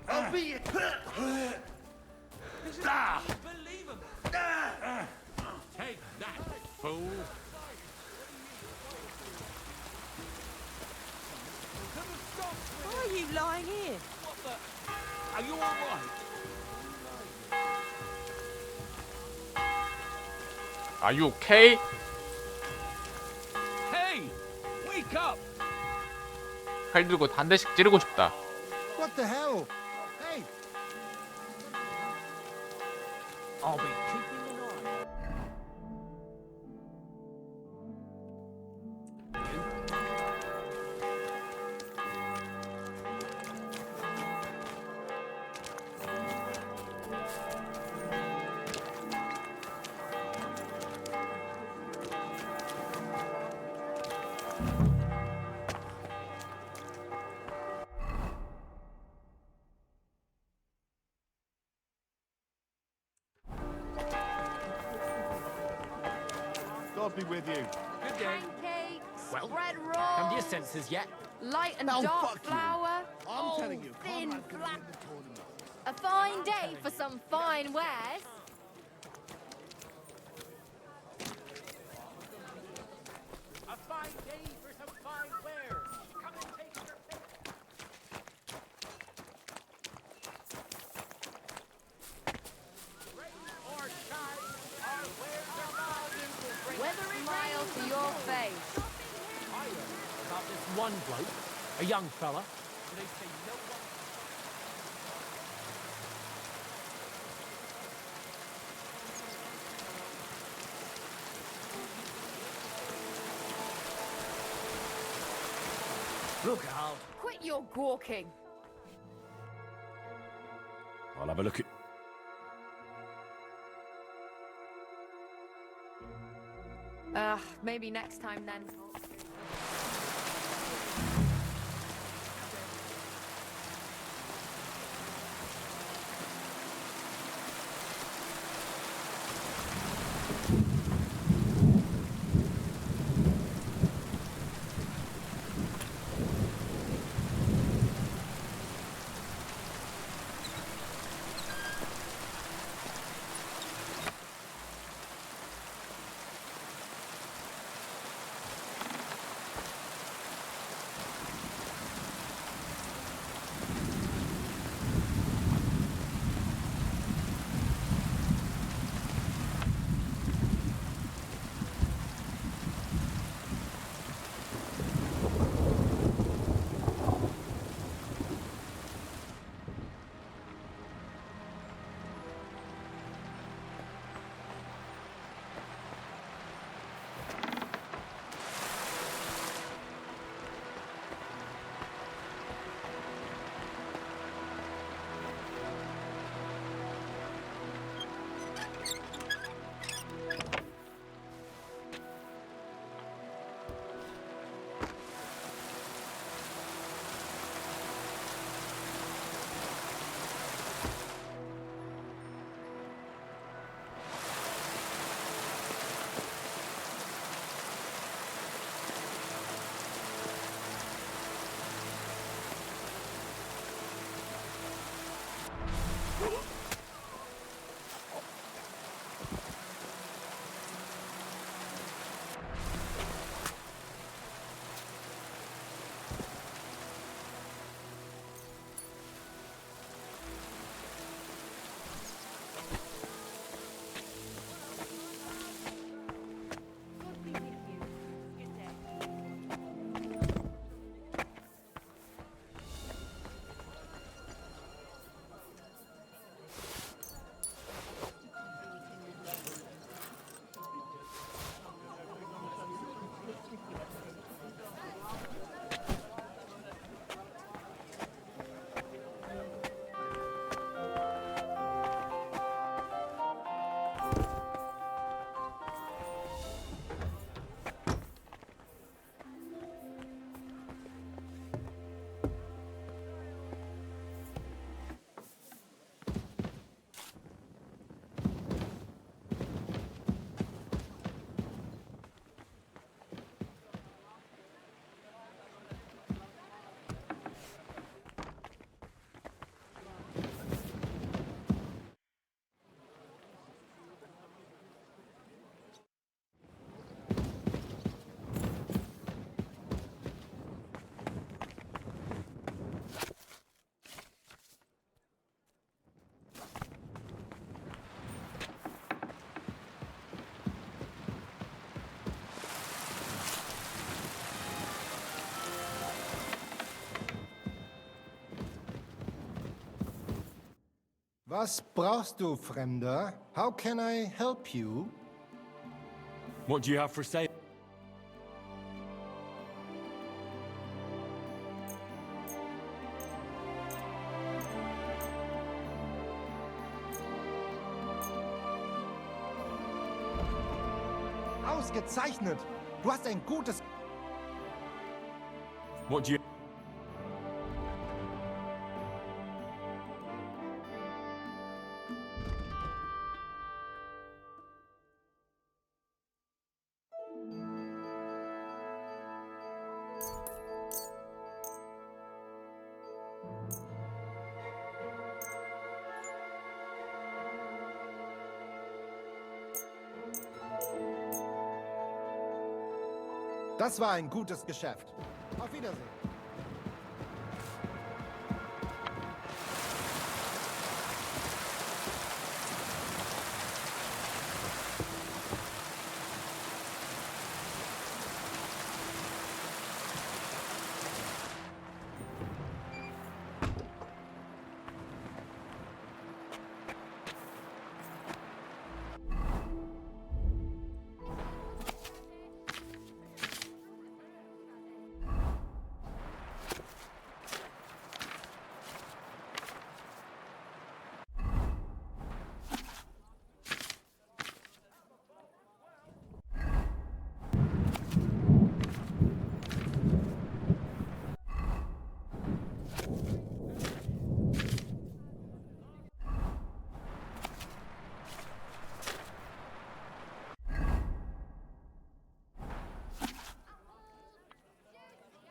I'll beat you. Take that, fool! Why are you lying here? Are you all right? Are you okay? Hey! Wake up! 칼 들고 한 대씩 찌르고 싶다. What the hell? Hey! I'll be keeping an eye. God be with you. Good day. Pancakes, Well, bread rolls, come to your senses yet? light and Oh, dark fuck you. flour, I'm old telling you, thin Conrad could flat. win the tournament. A fine day for some fine wares. A fine day for some fine wares. Come and take your pick. one bloke, a young fella, but they say no one... Look out. Quit your gawking. I'll have a look at... Maybe next time then. Was brauchst du, Fremder? How can I help you? What do you have for sale? Ausgezeichnet! Du hast ein gutes... What do you... Das war ein gutes Geschäft. Auf Wiedersehen.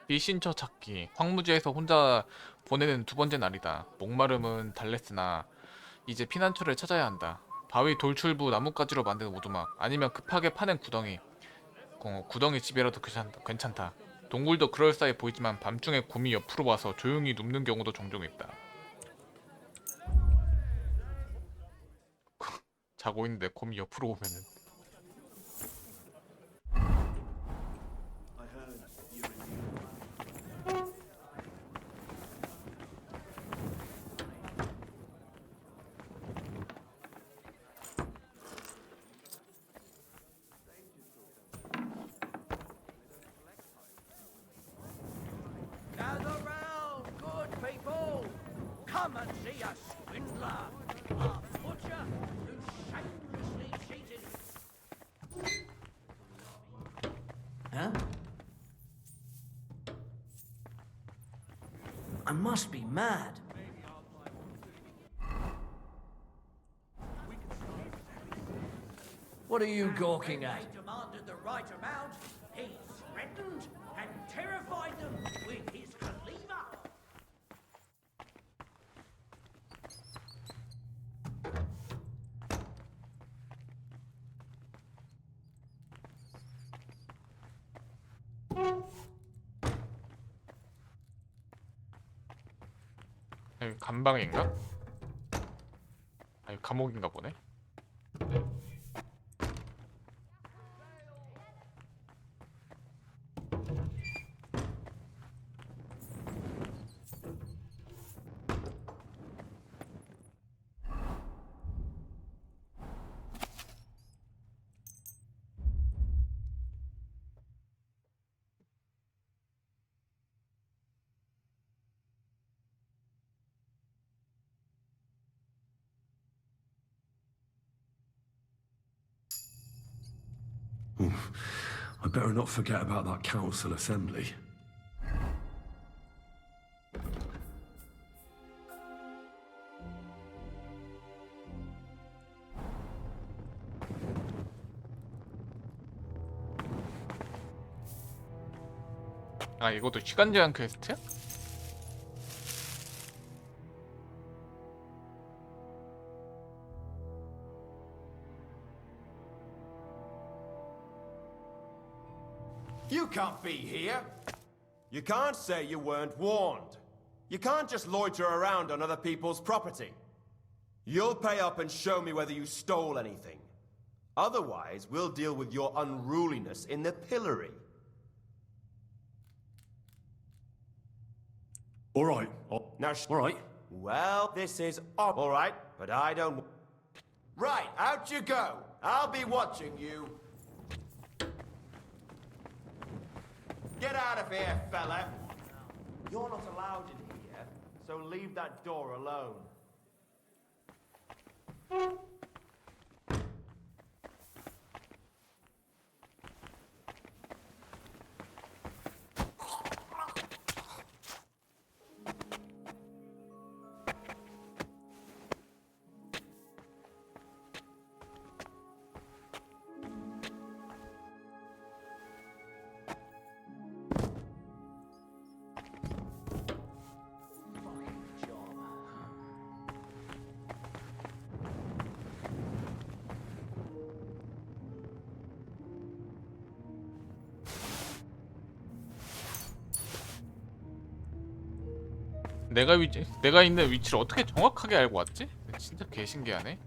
비신처 찾기. 황무지에서 혼자 보내는 두 번째 날이다. 목마름은 달랬으나 이제 피난처를 찾아야 한다. 바위 돌출부 나뭇가지로 만든 오두막 아니면 급하게 파낸 구덩이. 구덩이 집이라도 괜찮다. 동굴도 그럴싸해 보이지만 밤중에 곰이 옆으로 와서 조용히 눕는 경우도 종종 있다. 자고 있는데 곰이 옆으로 오면은 Gather round, good people. Come and see a swindler, a butcher who's shamelessly cheated. Huh? I must be mad. What are you gawking at? He demanded the right amount. He threatened and terrified them with his cleaver. 여기 감방인가? 아니 감옥인가 보네. I better not forget about that council assembly. 아 이것도 시간 제한 퀘스트야? You can't be here. You can't say you weren't warned. You can't just loiter around on other people's property. You'll pay up and show me whether you stole anything. Otherwise, we'll deal with your unruliness in the pillory. All right. Now, all right. Well, this is all right, but I don't. Right, out you go. I'll be watching you. Get out of here, fella. You're not allowed in here, so leave that door alone. 내가 있는 위치를 어떻게 정확하게 알고 왔지? 진짜 개신기하네.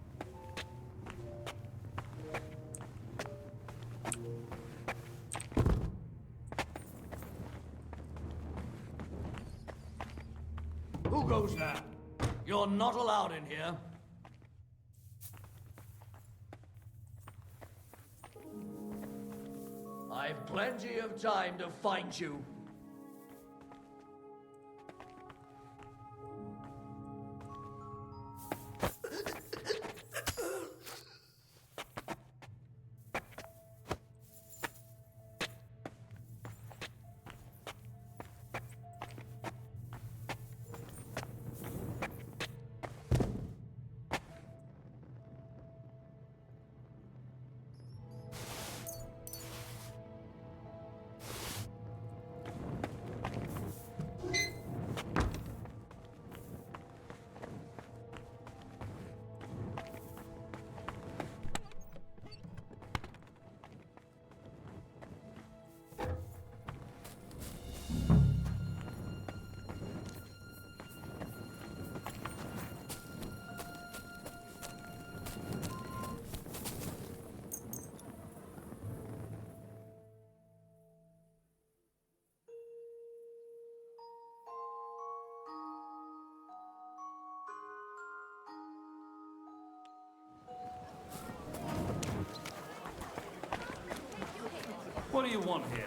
Who goes there? You're not allowed in here. I've plenty of time to find you. do you want here?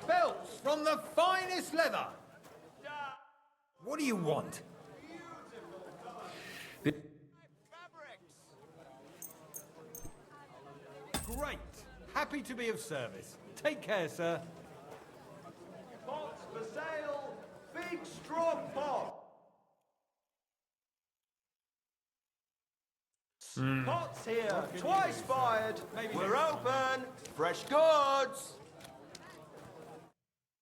Belts from the finest leather. What do you want? Great. Happy to be of service. Take care, sir. Pots for sale! Big strong pot! Pots here, twice fired. We're open. Fresh goods.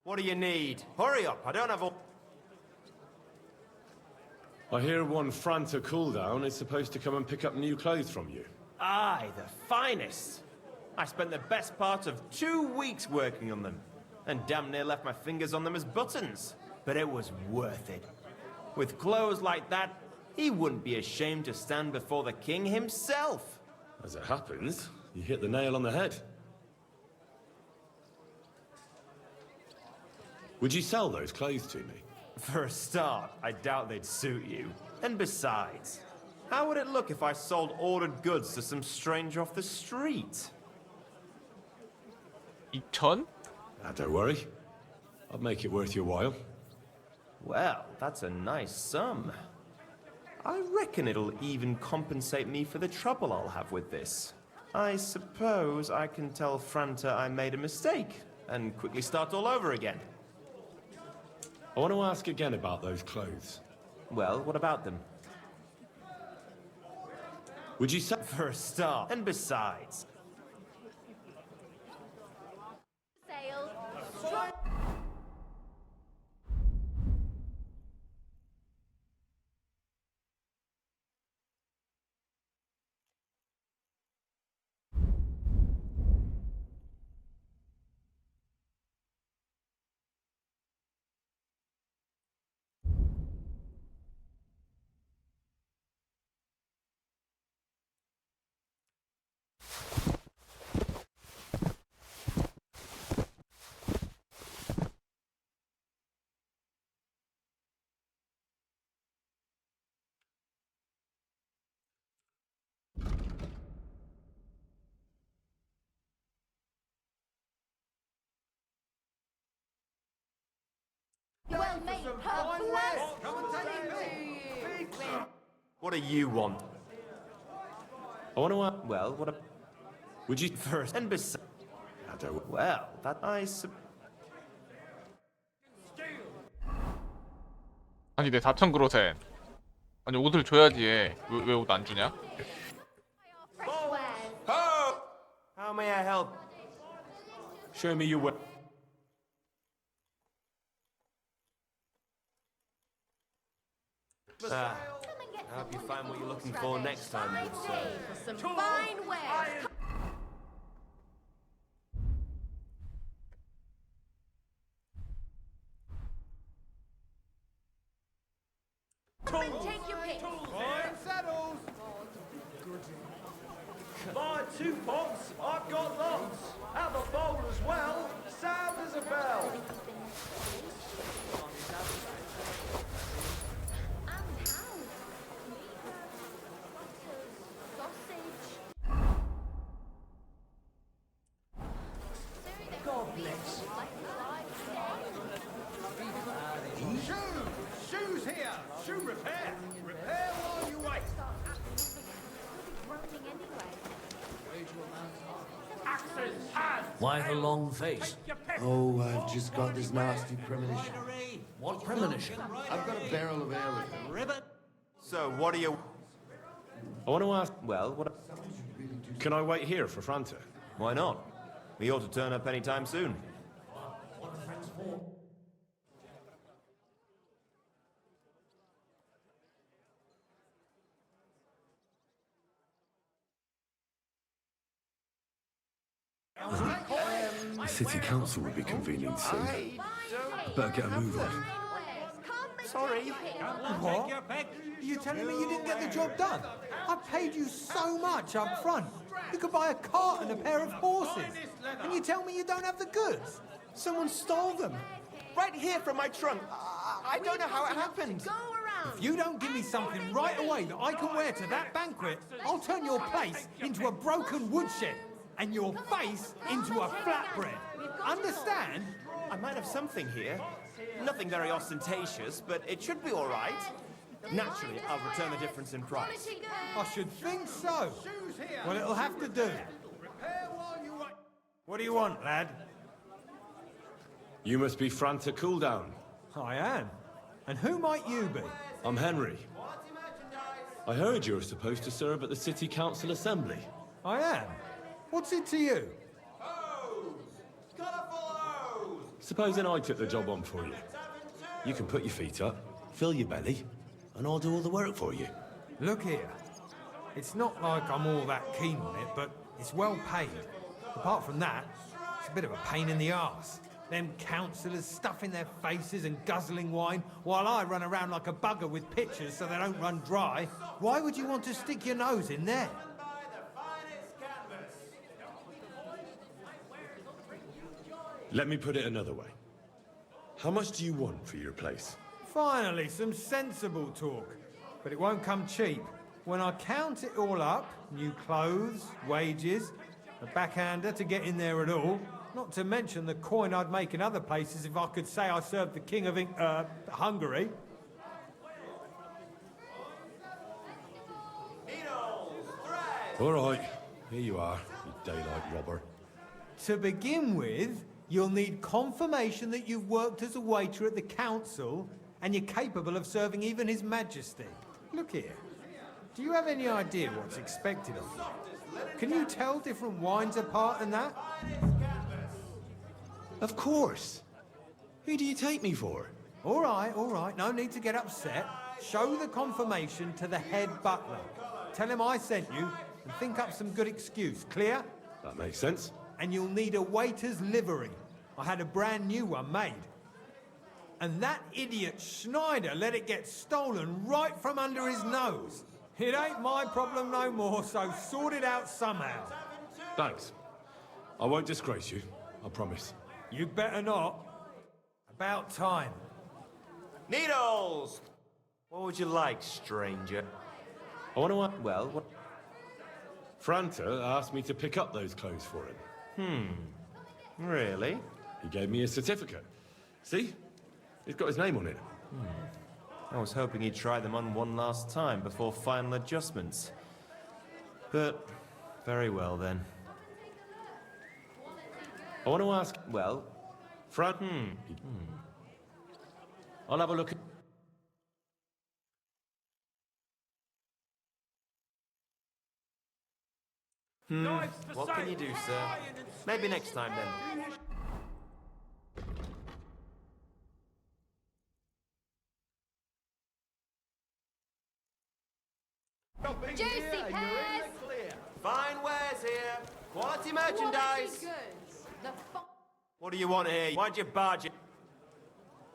What do you need? Hurry up, I don't have all... I hear one Franta cooldown is supposed to come and pick up new clothes from you. Aye, the finest. I spent the best part of 2 weeks working on them, and damn near left my fingers on them as buttons. But it was worth it. With clothes like that, he wouldn't be ashamed to stand before the king himself. As it happens, you hit the nail on the head. Would you sell those clothes to me? For a start, I doubt they'd suit you. And besides, how would it look if I sold ordered goods to some stranger off the street? 2,000? Don't worry. I'll make it worth your while. Well, that's a nice sum. I reckon it'll even compensate me for the trouble I'll have with this. I suppose I can tell Franta I made a mistake and quickly start all over again. I want to ask again about those clothes. Well, what about them? Would you say... For a start, and besides... Well, mate, What do you want? I want to ask... Well, what a... Would you... First, and besides... Well, that I sup... 아니 내 4천 그로센. 아니 옷을 줘야지 얘. 왜 옷 안 주냐? How may I help? Show me your way. I hope you find what you're looking for next time, good sir. some fine wares. Come and take your pick. Fine saddles. Buy 2 pots, I've got lots. Have a bowl as well. Sound as a bell. Shoes here. Shoe repair. Repair while you wait. Why the long face? Oh, I've just got this nasty premonition. What premonition? I've got a barrel of ale in there. So, what do you... I want to ask... Well, what... Can I wait here for Franta? Why not? We ought to turn up any time soon. The city council will be convening soon. Better get a move on. Sorry. What? You telling me you didn't get the job done? I paid you so much up front. You could buy a cart and a pair of horses. And you tell me you don't have the goods? Someone stole them. Right here from my trunk. I don't know how it happened. Go around If you don't give me something right away that I can wear to that banquet, I'll turn your place into a broken woodshed and your face into a flatbread. Understand? I might have something here. Nothing very ostentatious, but it should be all right. Naturally, I'll return the difference in price. I should think so. Well, it'll have to do. What do you want, lad? You must be Franta Cooldown. I am. And who might you be? I'm Henry. I heard you're supposed to serve at the City Council Assembly. I am. What's it to you? Supposing I took the job on for you. You can put your feet up, fill your belly, and I'll do all the work for you. Look here. It's not like I'm all that keen on it, but it's well paid. Apart from that, it's a bit of a pain in the arse. Them councillors stuffing their faces and guzzling wine, while I run around like a bugger with pitchers so they don't run dry. Why would you want to stick your nose in there? Let me put it another way. How much do you want for your place? Finally, some sensible talk. But it won't come cheap. When I count it all up, new clothes, wages, a backhander to get in there at all, not to mention the coin I'd make in other places if I could say I served the King of Hungary. All right, here you are, you daylight robber. To begin with, you'll need confirmation that you've worked as a waiter at the council and you're capable of serving even His Majesty. Look here. Do you have any idea what's expected of you? Can you tell different wines apart and that? Of course. Who do you take me for? All right. No need to get upset. Show the confirmation to the head butler. Tell him I sent you and think up some good excuse. Clear? That makes sense. And you'll need a waiter's livery. I had a brand new one made. And that idiot Schneider let it get stolen right from under his nose. It ain't my problem no more, so sort it out somehow. Thanks. I won't disgrace you, I promise. You better not. About time. Needles! What would you like, stranger? I want to... Well, what... Franta asked me to pick up those clothes for him. Really? He gave me a certificate. See? It's got his name on it. I was hoping he'd try them on one last time before final adjustments. But, very well then. I want to ask... Well? I'll have a look at... What can you do, sir? Maybe next time then. Juicy pears! Fine wares here. Quality merchandise. Goods. What do you want here? Why'd you barge it?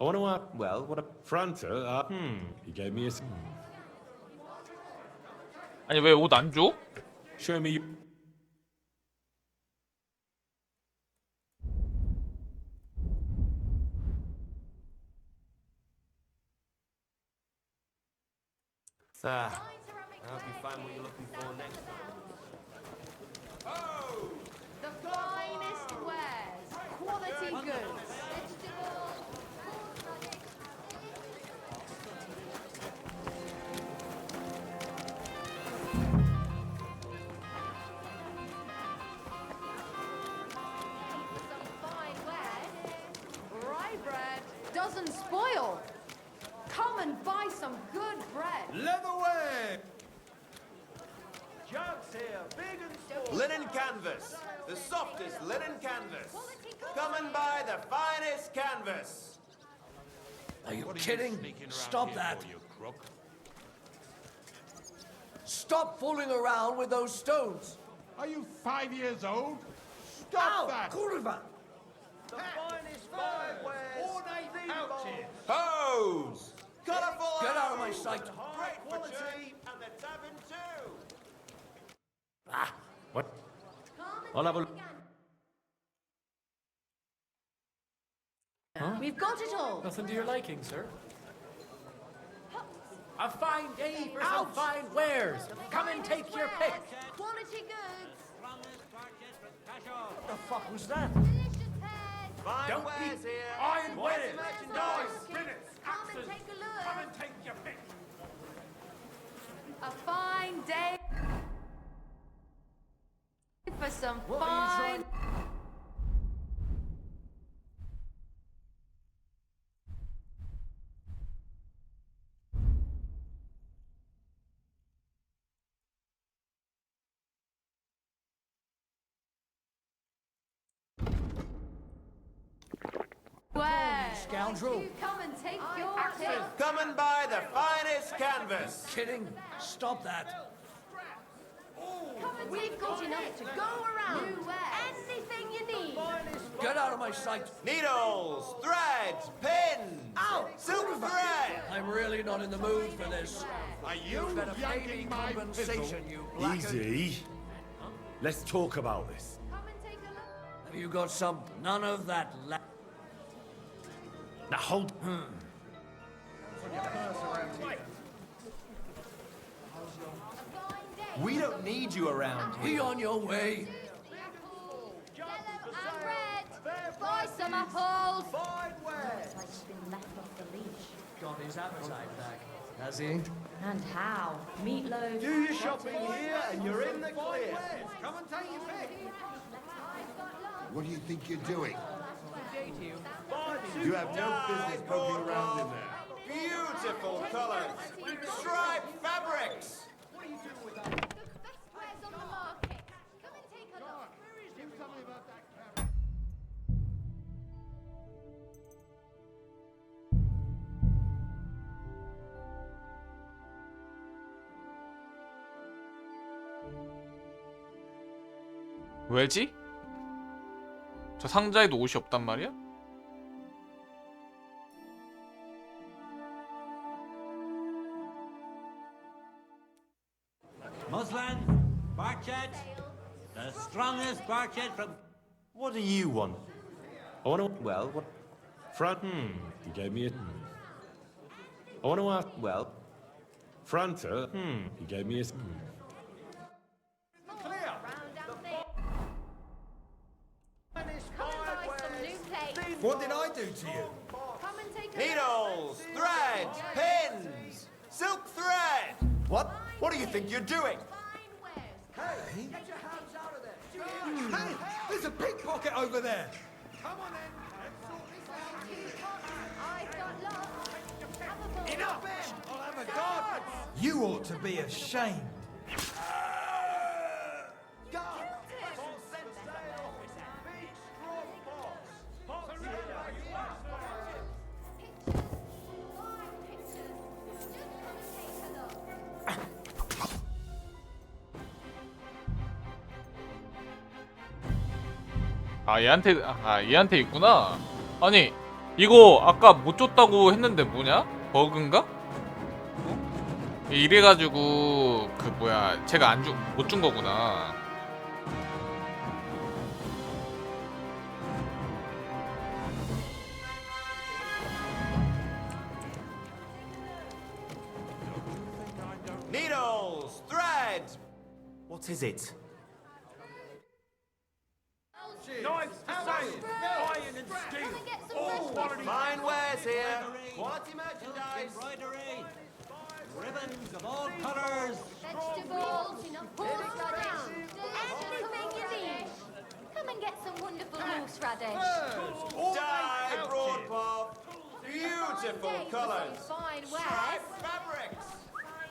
I want to ask... Well, what a... Franta, he gave me a... 아니 왜 옷 안 줘? Show me... Sir, I hope you find what you're looking for next time. Oh! The finest wares. Quality goods. Rye bread doesn't spoil. Come and buy some good bread. Leatherware! Jugs here, big and small. Linen canvas. The softest linen canvas. Come and buy the finest canvas. Are you kidding? Stop that. Stop fooling around with those stones. Are you 5 years old? Stop that! Kurva! The finest firewares. Ornate pouches. Hose. Colourful. Get out of my sight. Great quality. And the tavern too. What? I'll have a... We've got it all. Nothing to your liking, sir? A fine day for some fine wares. Come and take your pick. Quality goods. What the fuck was that? Fine Don't wares be here. iron What's wares. merchandise? Spinets, Come and take a look. Come and take your pick. A fine day for some What are you fine. Scoundrel. You come and take your pick. Come and buy the finest canvas. Kidding? Stop that. We've got enough to go around. Anything you need. Get out of my sight. Needles, threads, pins, silk thread. I'm really not in the mood for this. Are you better pay me compensation, you blackguard. Easy. Let's talk about this. Have you got some? None of that. Now hold. We don't need you around Be on your way. Yellow and red. Buy some apples. Looks like she's been left off the leash. Got his appetite back, has he? And how? Meatloaf. Do your shopping here and you're in the clear. Come and take your pick. What do you think you're doing? You have no business poking around in there. Beautiful colors. Striped fabrics. 왜지? 저 상자에도 옷이 없단 말이야? Muslin, Barchet, the strongest Barchet from... What do you want? I want to. Well, what? You gave me a. I want to ask. Well, Franta. You gave me a. What did I do to you? Come and take a needles, threads, pins, silk thread. What? What do you think you're doing? Hey, get your hands out of there. Hey, there's a pickpocket over there. Come on in. I've got lots. Enough! I'll have a guard. You ought to be ashamed. 얘한테 있구나. 아니 이거 아까 못 줬다고 했는데 뭐냐? 버그인가? 이래가지고 그 뭐야 제가 못 준 거구나. Needles, threads. What is it? Knives, iron and steel. All quality. Fine wares here. Quality merchandise. Embroidery, ribbons of all colors. Vegetables, horseradish, anything you need. Come and get some wonderful horseradish. Dyed broadcloth. Beautiful colors. Fine wares. Striped fabrics.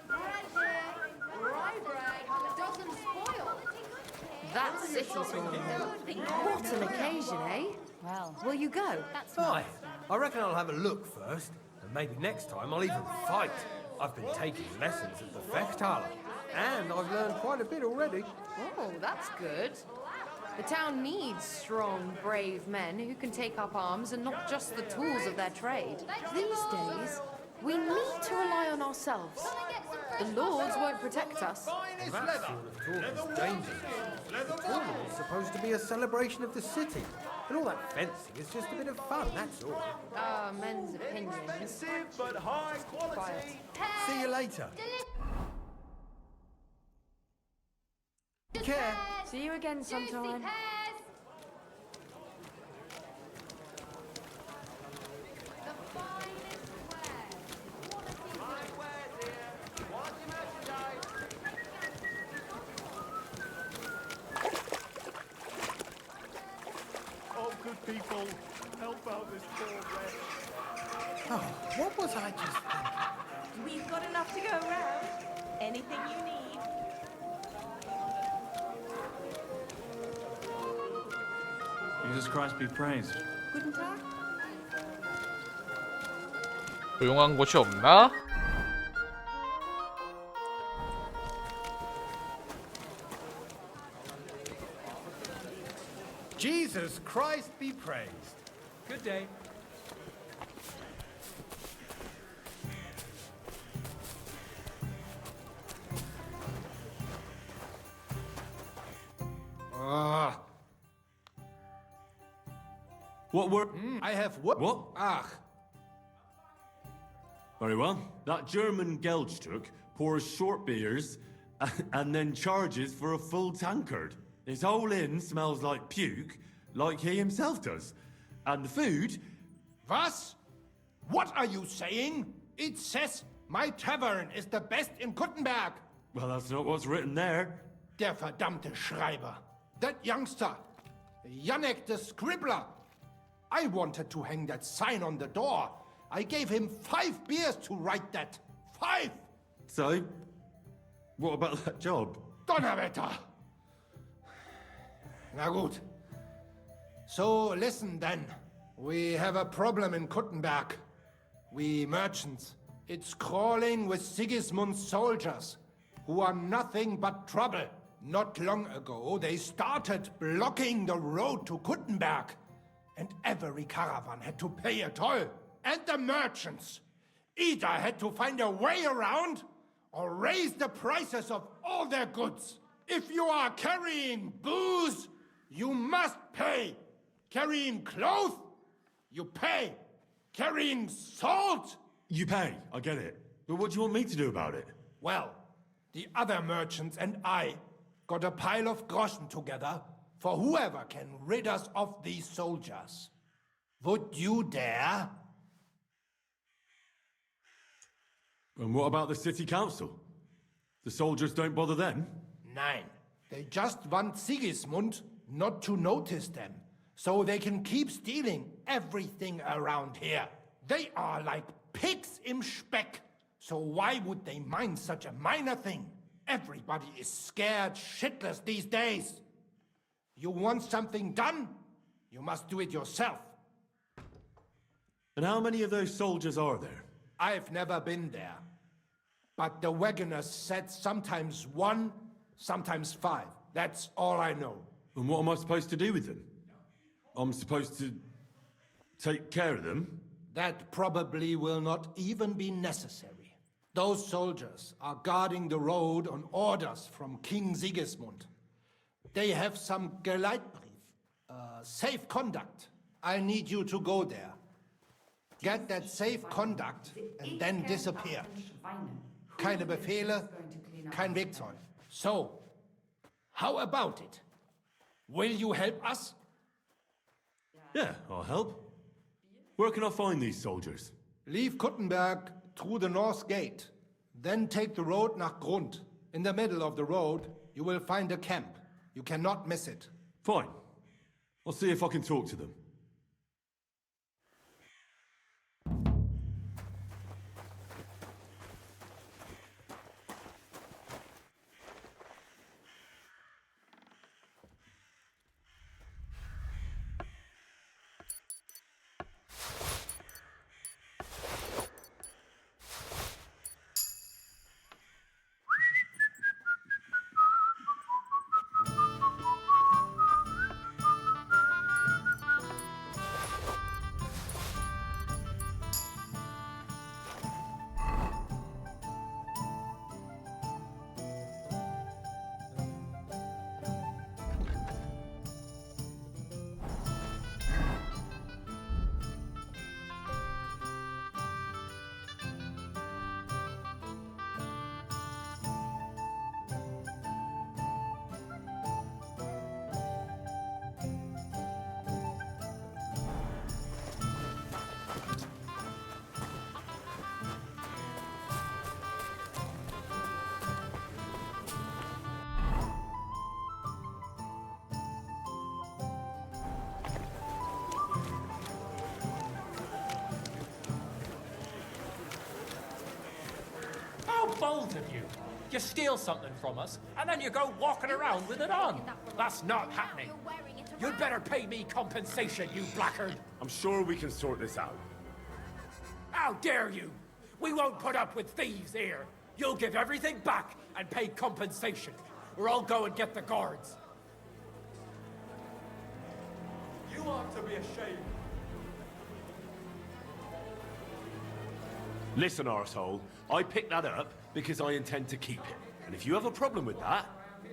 Right here. Rye bread. Doesn't spoil. That city hall. What an occasion, eh? Well, will you go? That's Fine. I reckon I'll have a look first, and maybe next time I'll even fight. I've been taking lessons at the Fechthalle, and I've learned quite a bit already. Oh, that's good. The town needs strong, brave men who can take up arms and not just the tools of their trade. These days, We need to rely on ourselves. The lords won't protect us. That sort of talk is dangerous. The tournament is supposed to be a celebration of the city. And all that fencing is just a bit of fun, that's all. Ah, men's opinions. Expensive but high quality. Quiet. See you later. Take care. See you again sometime. Oh, good people, help out this poor wretch. Oh, what was I just thinking? We've got enough to go around. Anything you need. Jesus Christ be praised. Guten Tag. 조용한 곳이 없나? Jesus Christ be praised. Good day. Ah. What were... I have what? What? Ah. Very well. That German Geldstück pours short beers and then charges for a full tankard. His whole inn smells like puke, like he himself does. And the food... Was? What are you saying? It says my tavern is the best in Kuttenberg. Well, that's not what's written there. Der verdammte Schreiber. That youngster. Janek the scribbler. I wanted to hang that sign on the door. I gave him 5 beers to write that. 5! So, what about that job? Donnerwetter! Na gut. So listen then. We have a problem in Kuttenberg. We merchants. It's crawling with Sigismund's soldiers, who are nothing but trouble. Not long ago, they started blocking the road to Kuttenberg, and every caravan had to pay a toll. And the merchants either had to find a way around or raise the prices of all their goods. If you are carrying booze, you must pay. Carrying clothes, you pay. Carrying salt, you pay. I get it. But what do you want me to do about it? Well, the other merchants and I got a pile of groschen together for whoever can rid us of these soldiers. Would you dare? And what about the city council? The soldiers don't bother them? Nein. They just want Sigismund not to notice them, so they can keep stealing everything around here. They are like pigs im Speck, so why would they mind such a minor thing? Everybody is scared shitless these days. You want something done? You must do it yourself. And how many of those soldiers are there? I've never been there. But the wagoners said sometimes 1, sometimes 5. That's all I know. And what am I supposed to do with them? I'm supposed to take care of them? That probably will not even be necessary. Those soldiers are guarding the road on orders from King Sigismund. They have some Geleitbrief, safe conduct. I need you to go there. Get that safe conduct and then disappear. Keine Befehle, kein Wegzeug. So, how about it? Will you help us? Yeah, I'll help. Where can I find these soldiers? Leave Kuttenberg through the north gate. Then take the road nach Grund. In the middle of the road, you will find a camp. You cannot miss it. Fine. I'll see if I can talk to them. bold of you. You steal something from us, and then you go walking around with it on. That's not happening. You'd better pay me compensation, you blackguard. I'm sure we can sort this out. How dare you? We won't put up with thieves here. You'll give everything back and pay compensation, or I'll go and get the guards. You ought to be ashamed. Listen, arsehole, I picked that up because I intend to keep it. And if you have a problem with that,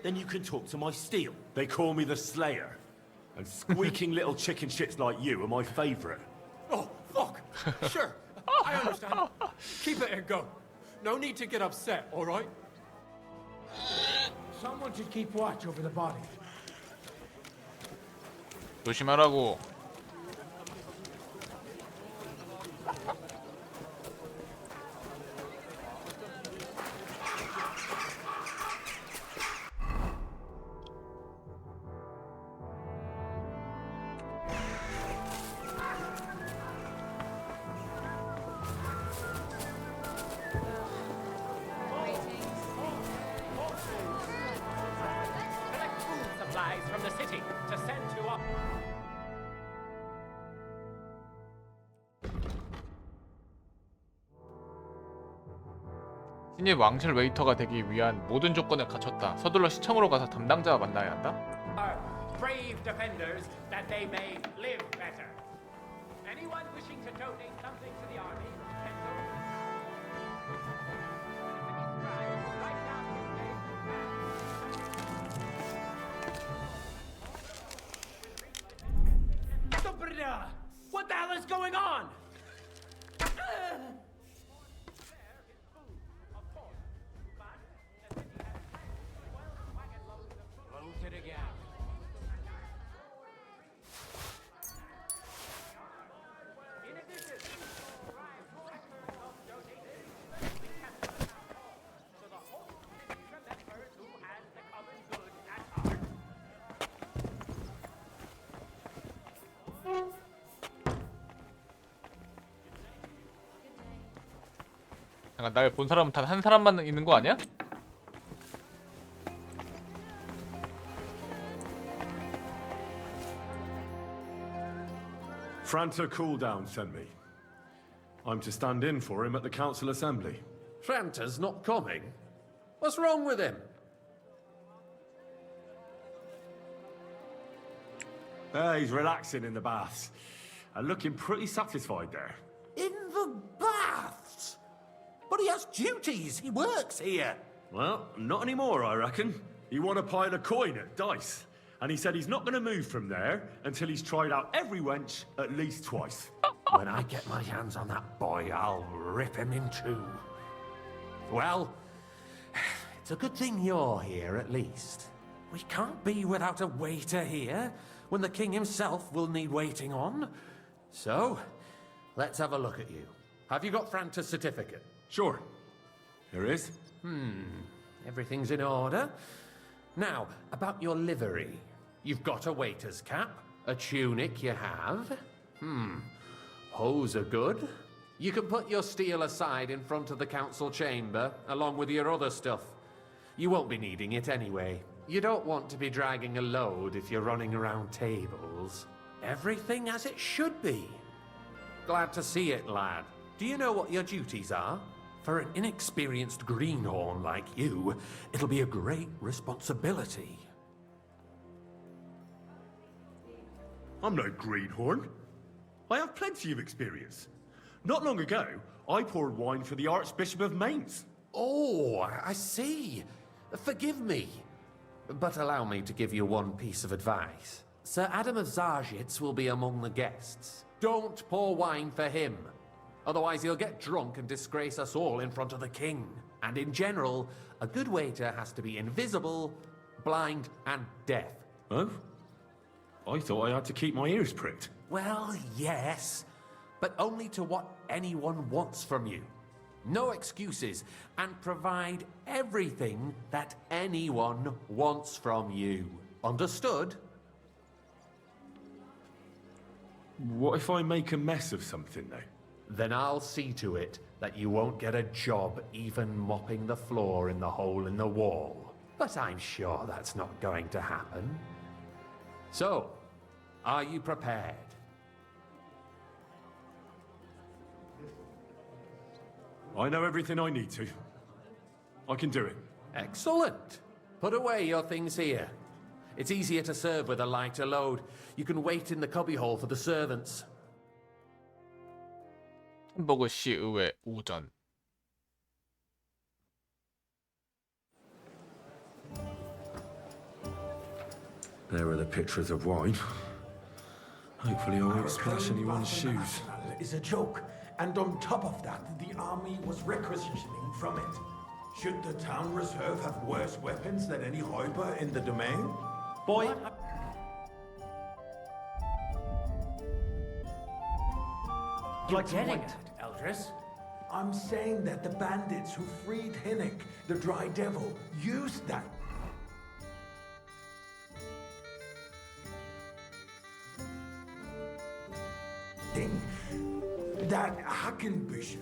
then you can talk to my steel. They call me the Slayer. And squeaking little chicken shits like you are my favorite. Oh, fuck. Sure, I understand. Keep it and go. No need to get upset, all right? Someone should keep watch over the body. 조심하라고. Collect food supplies from the city to send to us. 신입 왕실 웨이터가 되기 위한 모든 조건을 갖췄다. 서둘러 시청으로 가서 담당자와 만나야 한다. Our brave defenders that they may live better. Anyone wishing to donate something to the army can What the hell is going on? Load it again. 잠깐 날 본 사람은 단 한 사람만 있는 거 아니야? Franta Cooldown sent me. I'm to stand in for him at the council assembly. Franta's not coming? What's wrong with him? He's relaxing in the baths. And looking pretty satisfied there. In the baths? But he has duties. He works here. Well, not anymore, I reckon. He won a pile of coin at dice. And he said he's not going to move from there until he's tried out every wench at least twice. When I get my hands on that boy, I'll rip him in two. Well, it's a good thing you're here, at least. We can't be without a waiter here, when the king himself will need waiting on. So, let's have a look at you. Have you got Franta's certificate? Sure. Here is. Everything's in order. Now, about your livery. You've got a waiter's cap. A tunic you have. Hose are good. You can put your steel aside in front of the council chamber, along with your other stuff. You won't be needing it anyway. You don't want to be dragging a load if you're running around tables. Everything as it should be. Glad to see it, lad. Do you know what your duties are? For an inexperienced greenhorn like you, it'll be a great responsibility. I'm no greenhorn. I have plenty of experience. Not long ago, I poured wine for the Archbishop of Mainz. Oh, I see. Forgive me. But allow me to give you one piece of advice. Sir Adam of Zarjitz will be among the guests. Don't pour wine for him. Otherwise he'll get drunk and disgrace us all in front of the king. And in general, a good waiter has to be invisible, blind, and deaf. Oh? I thought I had to keep my ears pricked. Well, yes, but only to what anyone wants from you. No excuses, and provide everything that anyone wants from you. Understood? What if I make a mess of something, though? then I'll see to it that you won't get a job even mopping the floor in the hole in the wall. But I'm sure that's not going to happen. So, are you prepared? I know everything I need to. I can do it. Excellent. Put away your things here. It's easier to serve with a lighter load. You can wait in the cubbyhole for the servants. 햄버거 씨 의외 오전. There are the pictures of wine. Hopefully I won't splash anyone's shoes. Is a joke, and on top of that, the army was requisitioning from it. Should the town reserve have worse weapons than any Räuber in the domain? Boy. You're getting at, Eldris? I'm saying that the bandits who freed Hinnick, the Dry Devil, used that. Thing. That Hackenbücher.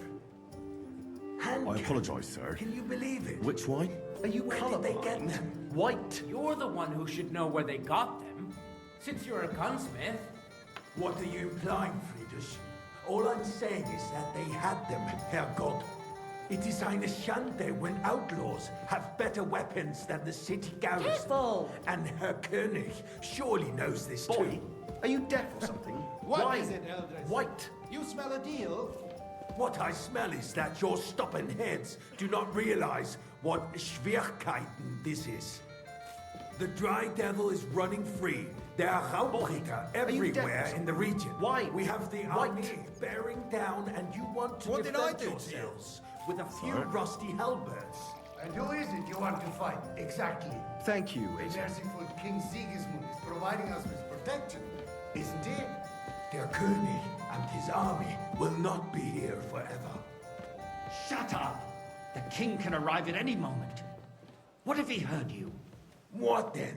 I apologize, sir. Can you believe it? Which wine? Are you Where did they get them? White. You're the one who should know where they got them, since you're a gunsmith. What are you implying, Friedrich? All I'm saying is that they had them, Herr God. It is eine Schande when outlaws have better weapons than the city garrison. Careful! And Herr König surely knows this too. Are you deaf or something? What is it, Eldris? White. You smell a deal? What I smell is that your stubborn heads do not realize what Schwierigkeiten this is. The Dry Devil is running free. There are Raubbringer everywhere in the region. Why? We have the army bearing down, and you want to defend yourselves with a few rusty halberds. And who is it you want to fight, exactly? Thank you, The Waiter. merciful King Sigismund is providing us with protection, isn't he? Der König and his army will not be here forever. Shut up! The king can arrive at any moment. What if he heard you? What then?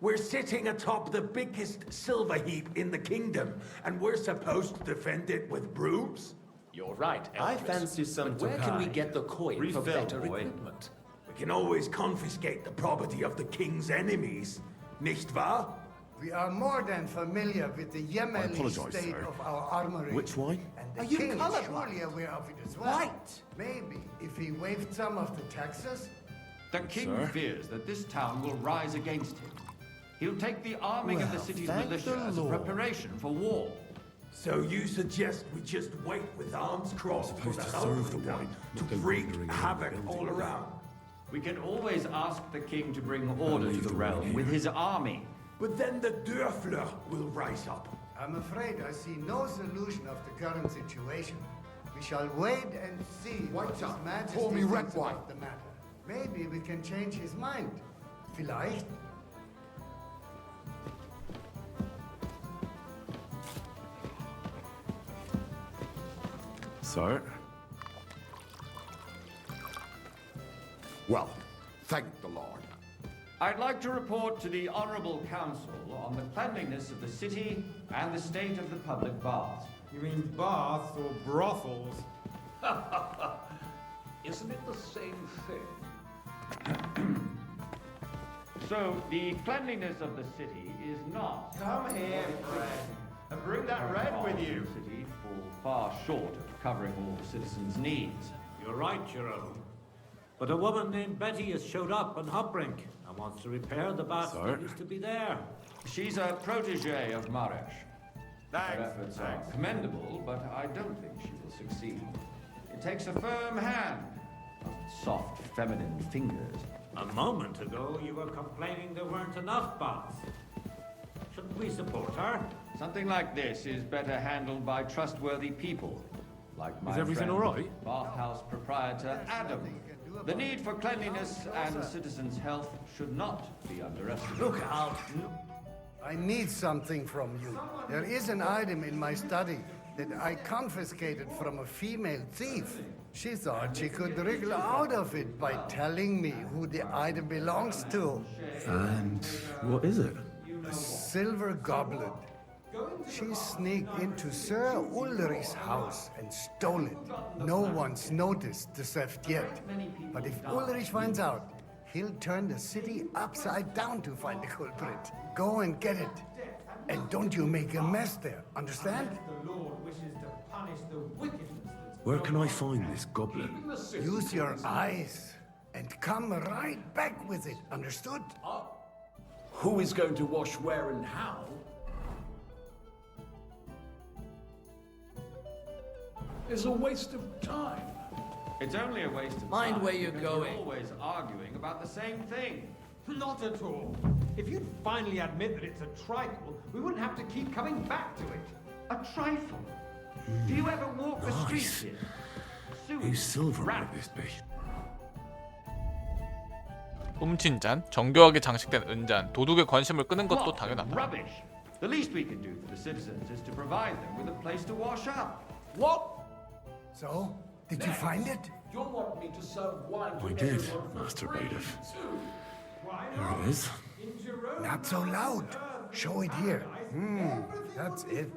We're sitting atop the biggest silver heap in the kingdom, and we're supposed to defend it with brooms? You're right, I fancy some Where can we Tokai. get the coin Refill, for better boy. equipment? We can always confiscate the property of the king's enemies, nicht wahr? We are more than familiar with the Yemeni apologize, state sir. of our armory. Which wine? And the Are you king is colorblind? surely aware of it as well. Right. Maybe if he waived some of the taxes. The king Sir? fears that this town will rise against him. He'll take the arming of the Well, city's thank militia the as a Lord. preparation for war. So you suggest we just wait with arms crossed for Supposed the to serve the Raubbringer wine, to not go wreak wandering around havoc the all building. around? We can always ask the king to bring order to leave the the realm wine with here. his army. But then the Dörfler will rise up. I'm afraid I see no solution of the current situation. We shall wait and see what What's His up? Majesty Pour me red thinks wine. about the matter. Maybe we can change his mind. Vielleicht. Sir? Well, thank the Lord. I'd like to report to the Honorable Council on the cleanliness of the city and the state of the public baths. You mean baths or brothels? Isn't it the same thing? So, the cleanliness of the city is not. Come here, Fred. And bring that red with you. The city fall far short of covering all the citizens' needs. You're right, Jerome. But a woman named Betty has showed up on Hopbrink and wants to repair the bath Sir? that used to be there. She's a protege of Maresh. Thanks. Her efforts are commendable, but I don't think she will succeed. It takes a firm hand, not soft, feminine fingers. A moment ago, you were complaining there weren't enough baths. Shouldn't we support her? Something like this is better handled by trustworthy people, like my Is everything friend, all right? bathhouse proprietor Adam. The need for cleanliness and citizens' health should not be underestimated. Look out! I need something from you. There is an item in my study that I confiscated from a female thief. She thought she could wriggle out of it by telling me who the item belongs to. And what is it? A silver goblet. She sneaked into Sir Ulrich's house and stole it. No one's noticed the theft yet. But if Ulrich finds out, he'll turn the city upside down to find the culprit. Go and get it. And don't you make a mess there, understand? The Lord wishes to punish the wickedness that's Where can I find this goblin? Use your eyes and come right back with it, understood? Who is going to wash where and how? Is a waste of time. It's only a waste of Mind time where you're because going. We're always arguing about the same thing. Not at all. If you'd finally admit that it's a trifle, we wouldn't have to keep coming back to it. A trifle? Do you ever walk the streets here? Whose silver might this be? 훔친 잔, 정교하게 장식된 은잔, 도둑의 관심을 끄는 것도 What 당연하다. rubbish! The least we can do for the citizens is to provide them with a place to wash up. What? So, did you find it? You want me to serve wine to I did, everyone for Master free, Bailiff. too? Here it is. Not so loud. Show it here. That's it.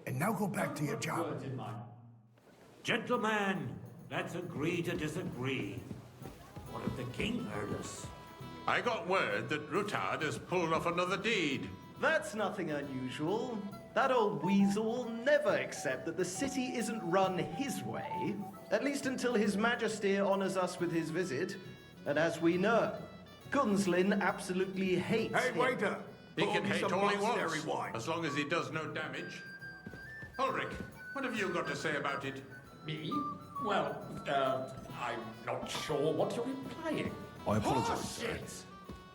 And now go back to your job. Gentlemen, let's agree to disagree. What if the king heard us? I got word that Rutard has pulled off another deed. That's nothing unusual. That old weasel will never accept that the city isn't run his way, at least until His Majesty honors us with his visit. And as we know, Gunslin absolutely hates Hey, him. waiter! He Pour can me hate some all he monastery wants, wine. as long as he does no damage. Ulrich, what have you got to say about it? Me? Well, I'm not sure what you're implying. I apologize, sir. Bullshit!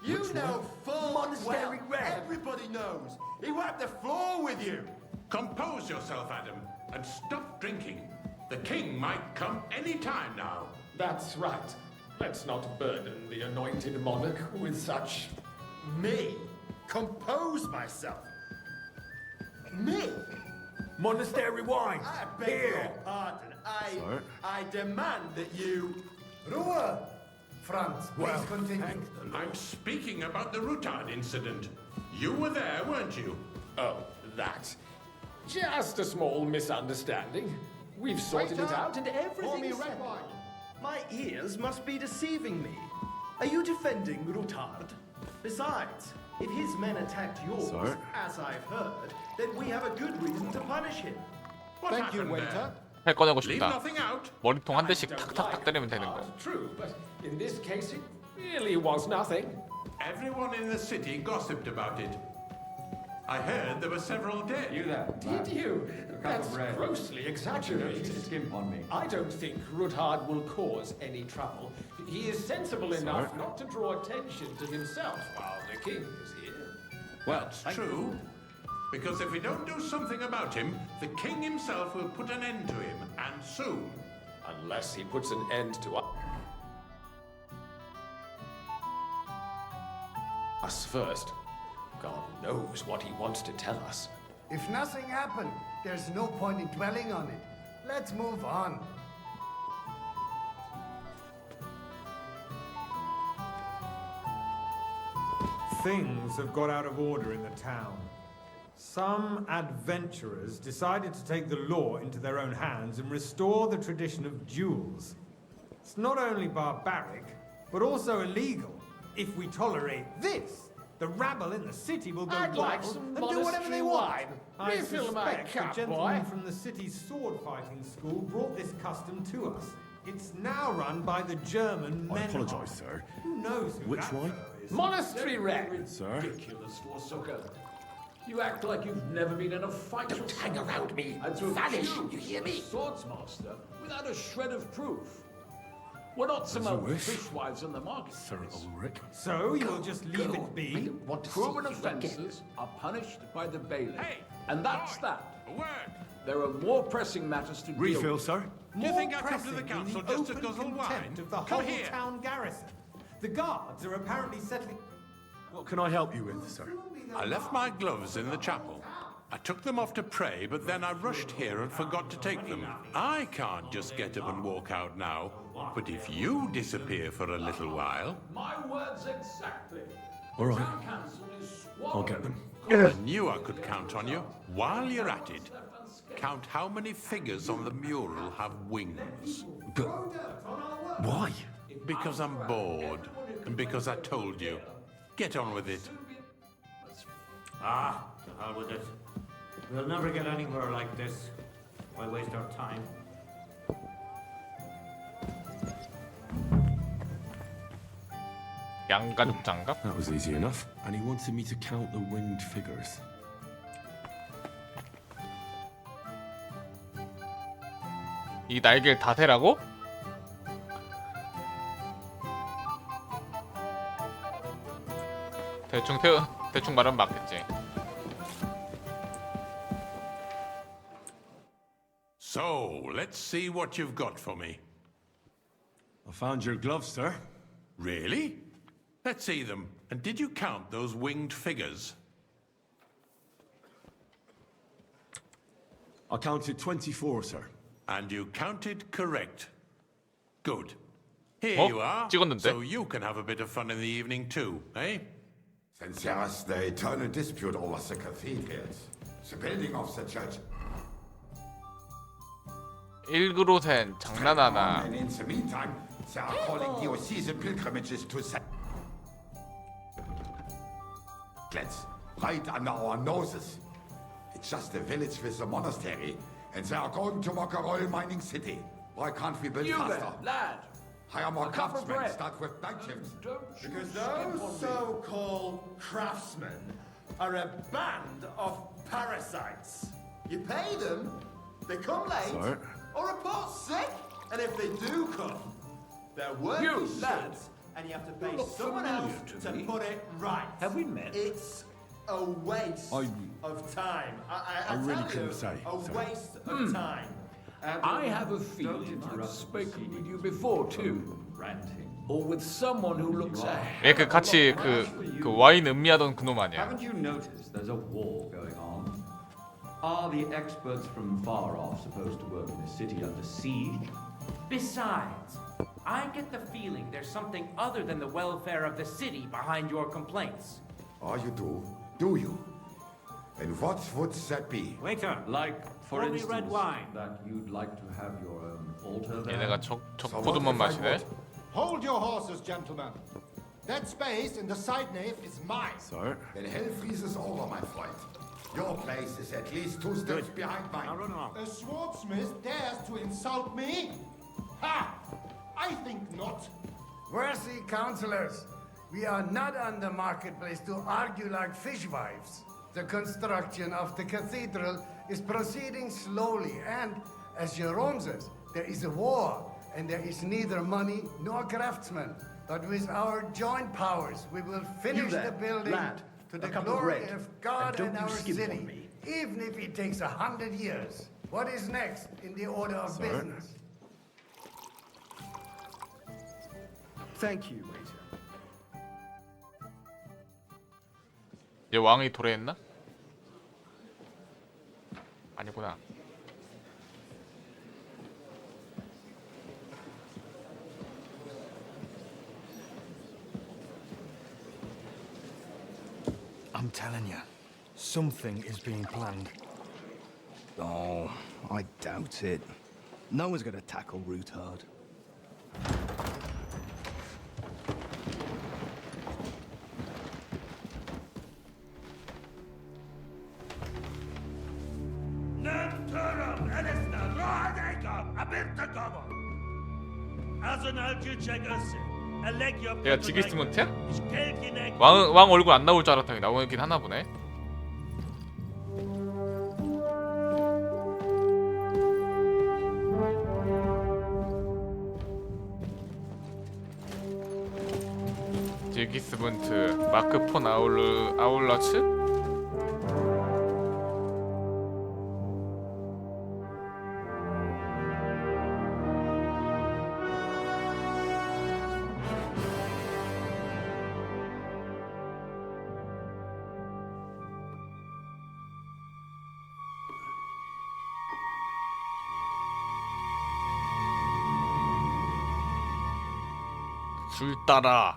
You know full Monastery well. Red. Everybody knows. He wiped the floor with you. Compose yourself, Adam, and stop drinking. The king might come any time now. That's right. Let's not burden the anointed monarch with such... Me? Compose myself? Me? Monastery wine! I beg your pardon. Sir? I demand that you... Ruhe! Franz, please continue. I'm speaking about the Rutard incident. You were there, weren't you? Oh, that. Just a small misunderstanding. We've sorted it out and everything's red set. wine. My ears must be deceiving me. Are you defending Rutard? Besides, if his men attacked yours, Sir? as I've heard, then we have a good reason to punish him. What Thank you, happened waiter. there? 팔 꺼내고 Leave 싶다. nothing out. 머리통 한 대씩 탁탁탁 때리면 되는 거. True, but in this case it really was nothing. Everyone in the city gossiped about it. I heard there were several dead. You there? Did you? That's bread. grossly exaggerated. Skimp on me. I don't think Rutard will cause any trouble. He is sensible enough not to draw attention to himself while the king is here. Well, that's true. Because if we don't do something about him, the king himself will put an end to him, and soon. Unless he puts an end to us first. God knows what he wants to tell us. If nothing happened, there's no point in dwelling on it. Let's move on. Things have got out of order in the town. Some adventurers decided to take the law into their own hands and restore the tradition of duels. It's not only barbaric, but also illegal. If we tolerate this, the rabble in the city will go I'd like wild some and do whatever monastery they want. wine. I Refill my suspect cup, the gentleman boy. from the city's sword fighting school brought this custom to us. It's now run by the German I men. apologize, sir. Who knows who Which that wine? fellow is? Monastery Red! Sir? Ridiculous, Forsucker. You act like you've never been in a fight. Don't hang around me. And to Vanish, accuse you hear me? a Swordsmaster without a shred of proof. We're not some As you old wish. fishwives on the market. Sir Ulrich. So you'll just leave Go. it be? Want to Proven see you again. offences are punished by the bailiff. Hey, and that's boy, that. A word. There are more pressing matters to deal Refill, with. sir? Do you think I come to pressing the than council the just to open guzzle contempt wine? of the Come whole here. town garrison. The guards are apparently settling. What can I help you with, sir? I left my gloves in the chapel. I took them off to pray, but then I rushed here and forgot to take them. I can't just get up and walk out now. But if you disappear for a little while... My words exactly. All right. Town council is I'll get them. I knew I could count on you. While you're at it, count how many figures on the mural have wings. But why? Because I'm bored, and because I told you. Get on with it. Ah, to hell with it. We'll never get anywhere like this. Why waste our time? 양가죽 장갑? That was easy enough. And he wanted me to count the winged figures. 이 날개를 다 세라고? 대충 말하면 맞겠지. So, let's see what you've got for me. I found your gloves, sir. Really? Let's see them. And did you count those winged figures? I counted 24, sir. And you counted correct. Good. Here you are. 찍었는데? So you can have a bit of fun in the evening too, eh? Since there's the eternal dispute over the cathedrals, the building of the church. 일그로센 장난하나. And in the meantime, they are calling diocesan pilgrimages to St. Let's right under our noses. It's just a village with a monastery, and they are going to make a royal mining city. Why can't we build faster? lad. Hire more A cup of craftsmen, bread. start with night shifts. Because those so-called craftsmen are a band of parasites. You pay them, they come late, Sir? or report sick, and if they do come, they're working shifts, and you have to pay someone else to put it right. Have we met? It's a waste of time. I really tell couldn't you, say, a sir. waste of time. I have a feeling I've spoken with you before too. Or with someone who looks ahead. 얘 그 같이 그 와인 음미하던 그놈 아니야? Haven't you noticed there's a war going on? Are the experts from far off supposed to work in a city under siege? Besides, I get the feeling there's something other than the welfare of the city behind your complaints. Oh, you do? Do you? And what would that be? Waiter, Like, for pour me instance, red wine. that you'd like to have your own altar there? 얘네가 적포도만 마시네. Hold your horses, gentlemen. That space in the side nave is mine. Sir? Then hell freezes over, my friend. Your place is at least 2 steps behind mine. Now run along. A swordsmith dares to insult me? Ha! I think not. Worthy counselors, we are not on the marketplace to argue like fishwives. The construction of the cathedral is proceeding slowly, and, as Jerome says, there is a war, and there is neither money nor craftsmen. But with our joint powers, we will finish the building to the glory of God and our city, even if it takes 100 years. What is next in the order of business? Thank you, waiter. 얘 왕이 도래했나? 아니구나. I'm telling you, something is being planned. Oh, I doubt it. No one's going to tackle Rootard. 얘가 지기스문트야? 왕 얼굴 안 나올 줄 알았더니 나오긴 하나 보네. 지기스문트 마크 폰 아울러츠? 술 따라.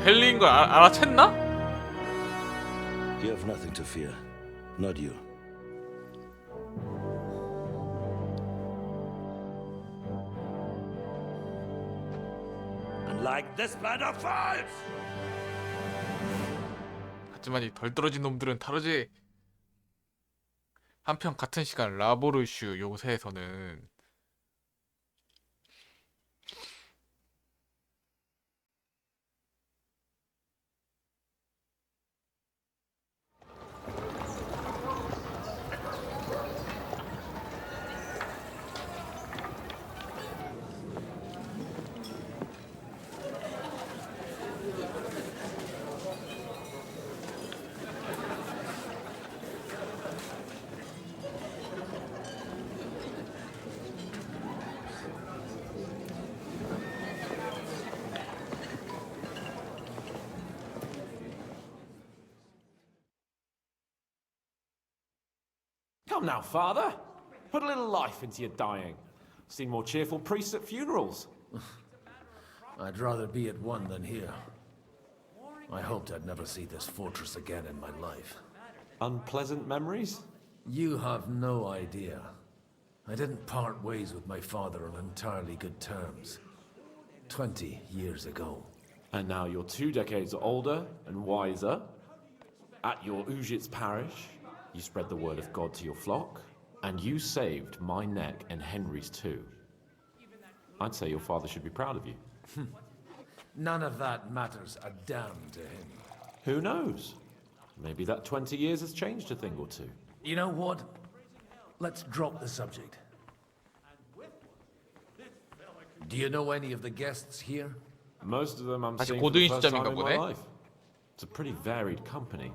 헬리인 걸 알아챘나? You have nothing to fear. Not you. Unlike this planet of fires! 하지만 이 덜 떨어진 놈들은 다르지. 한편 같은 시간 라보르슈 요새에서는 Come now, father. Put a little life into your dying. Seen more cheerful priests at funerals. I'd rather be at one than here. I hoped I'd never see this fortress again in my life. Unpleasant memories? You have no idea. I didn't part ways with my father on entirely good terms. 20 years ago. And now you're 2 decades older and wiser. At your Ujit's parish, you spread the word of God to your flock, and you saved my neck and Henry's too. I'd say your father should be proud of you. None of that matters a damn to him. Who knows? Maybe that 20 years has changed a thing or two. You know what? Let's drop the subject. Do you know any of the guests here? Most of them I'm 아직 seeing for the 고등인 first time 시점인가 in my 보네. life. It's a pretty varied company.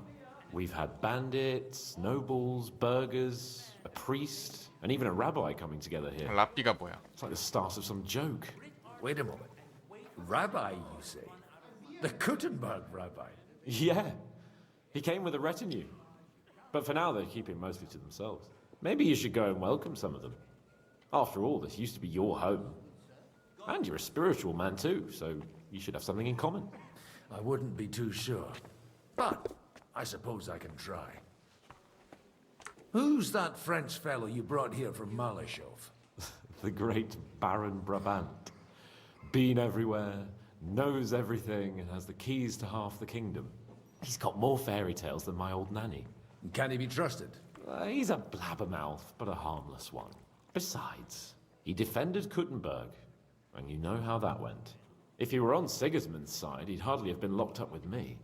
We've had bandits, nobles, burghers, a priest, and even a rabbi coming together here. 라삐가 뭐야? It's like the start of some joke. Wait a moment. Rabbi, you say? The Gutenberg rabbi? Yeah. He came with a retinue. But for now, they're keeping mostly to themselves. Maybe you should go and welcome some of them. After all, this used to be your home. And you're a spiritual man too, so you should have something in common. I wouldn't be too sure. But I suppose I can try. Who's that French fellow you brought here from Malashov? The great Baron Brabant. Been everywhere, knows everything, and has the keys to half the kingdom. He's got more fairy tales than my old nanny. Can he be trusted? He's a blabbermouth, but a harmless one. Besides, he defended Kuttenberg, and you know how that went. If he were on Sigismund's side, he'd hardly have been locked up with me.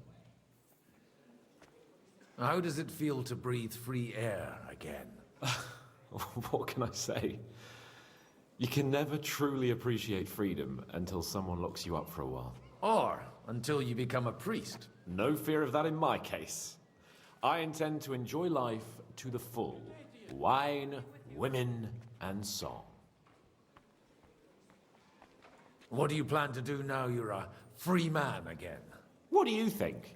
How does it feel to breathe free air again? What can I say? You can never truly appreciate freedom until someone locks you up for a while. Or until you become a priest. No fear of that in my case. I intend to enjoy life to the full. Wine, women, and song. What do you plan to do now you're a free man again? What do you think?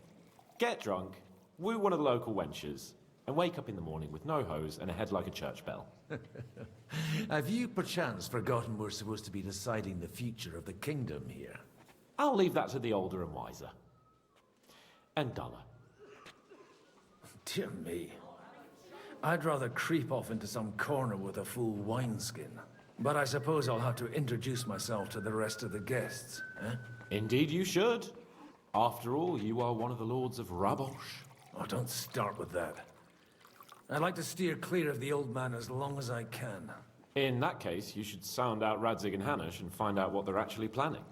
Get drunk, woo one of the local wenches, and wake up in the morning with no hose and a head like a church bell. Have you perchance forgotten we're supposed to be deciding the future of the kingdom here? I'll leave that to the older and wiser. And duller. Dear me. I'd rather creep off into some corner with a full wineskin. But I suppose I'll have to introduce myself to the rest of the guests, eh? Indeed you should. After all, you are one of the lords of Rabosh. Oh, don't start with that. I'd like to steer clear of the old man as long as I can. In that case, you should sound out Radzig and Hanush and find out what they're actually planning.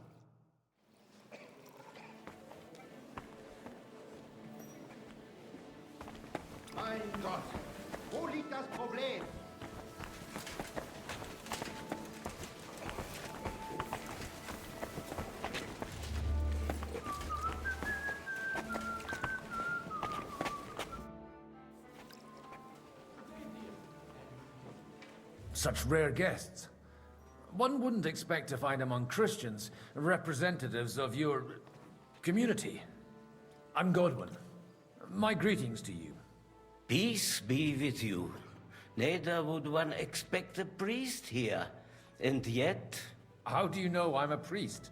Mein Gott, wo liegt das Problem? Such rare guests. One wouldn't expect to find among Christians representatives of your community. I'm Godwin. My greetings to you. Peace be with you. Neither would one expect a priest here. And yet... How do you know I'm a priest?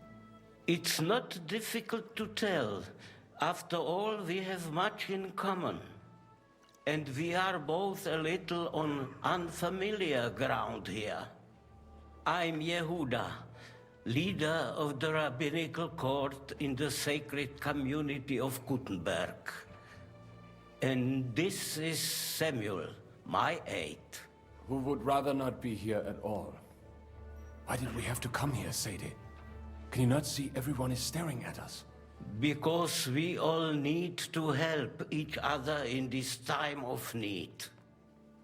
It's not difficult to tell. After all, we have much in common. And we are both a little on unfamiliar ground here. I'm Yehuda, leader of the rabbinical court in the sacred community of Gutenberg. And this is Samuel, my aide. Who would rather not be here at all. Why did we have to come here, Sadie? Can you not see everyone is staring at us? Because we all need to help each other in this time of need.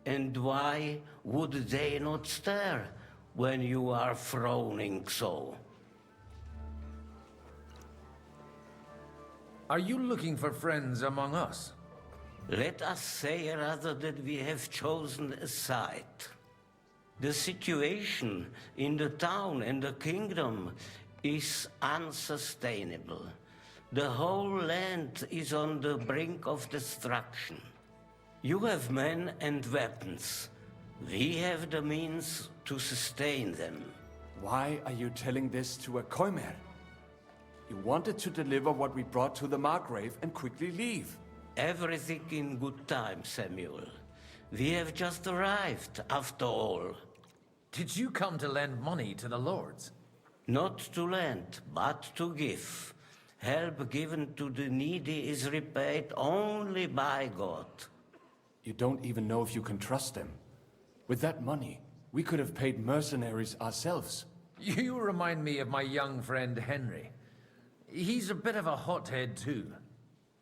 And why would they not stare when you are frowning so? Are you looking for friends among us? Let us say rather that we have chosen a side. The situation in the town and the kingdom is unsustainable. The whole land is on the brink of destruction. You have men and weapons. We have the means to sustain them. Why are you telling this to a Koimer? You wanted to deliver what we brought to the Margrave and quickly leave. Everything in good time, Samuel. We have just arrived, after all. Did you come to lend money to the lords? Not to lend, but to give. Help given to the needy is repaid only by God. You don't even know if you can trust them. With that money, we could have paid mercenaries ourselves. You remind me of my young friend Henry. He's a bit of a hothead too.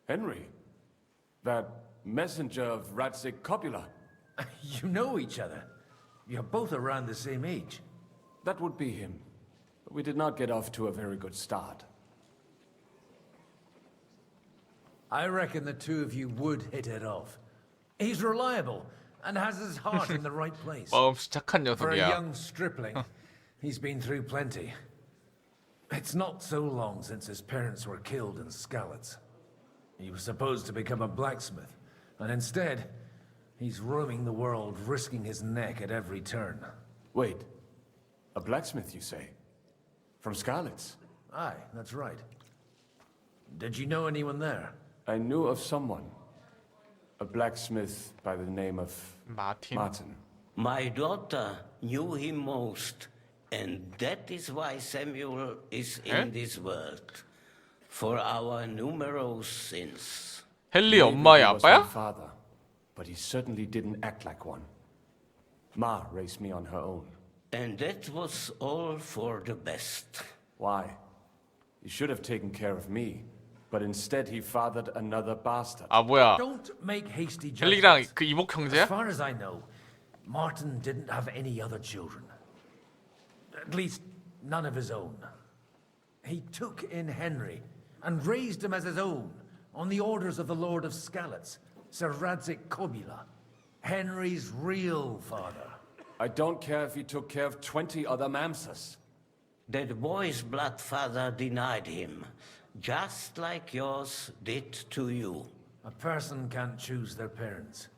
Henry? That messenger of Radzik Copula? You know each other. You're both around the same age. That would be him. But we did not get off to a very good start. I reckon the two of you would hit it off. He's reliable and has his heart in the right place. 착한 For a 녀석이야. young stripling, he's been through plenty. It's not so long since his parents were killed in Skalitz. He was supposed to become a blacksmith, and instead, he's roaming the world, risking his neck at every turn. Wait, a blacksmith, you say? From Skalitz? Aye, that's right. Did you know anyone there? I knew of someone. A blacksmith by the name of Martin. My daughter knew him most, and that is why Samuel is in this world. For our numerous sins. 헨리 엄마의 Maybe he was my 아빠야? father, but he certainly didn't act like one. Ma raised me on her own. And that was all for the best. Why? He should have taken care of me, but instead he fathered another bastard. 아 뭐야? Don't make hasty 헨리랑 judgments. 그 이복 As 형제야? far as I know, Martin didn't have any other children. At least, none of his own. He took in Henry and raised him as his own on the orders of the Lord of Skalitz, Sir Radzik Kobula, Henry's real father. I don't care if he took care of 20 other Mamsas. That boy's blood father denied him, just like yours did to you. A person can't choose their parents.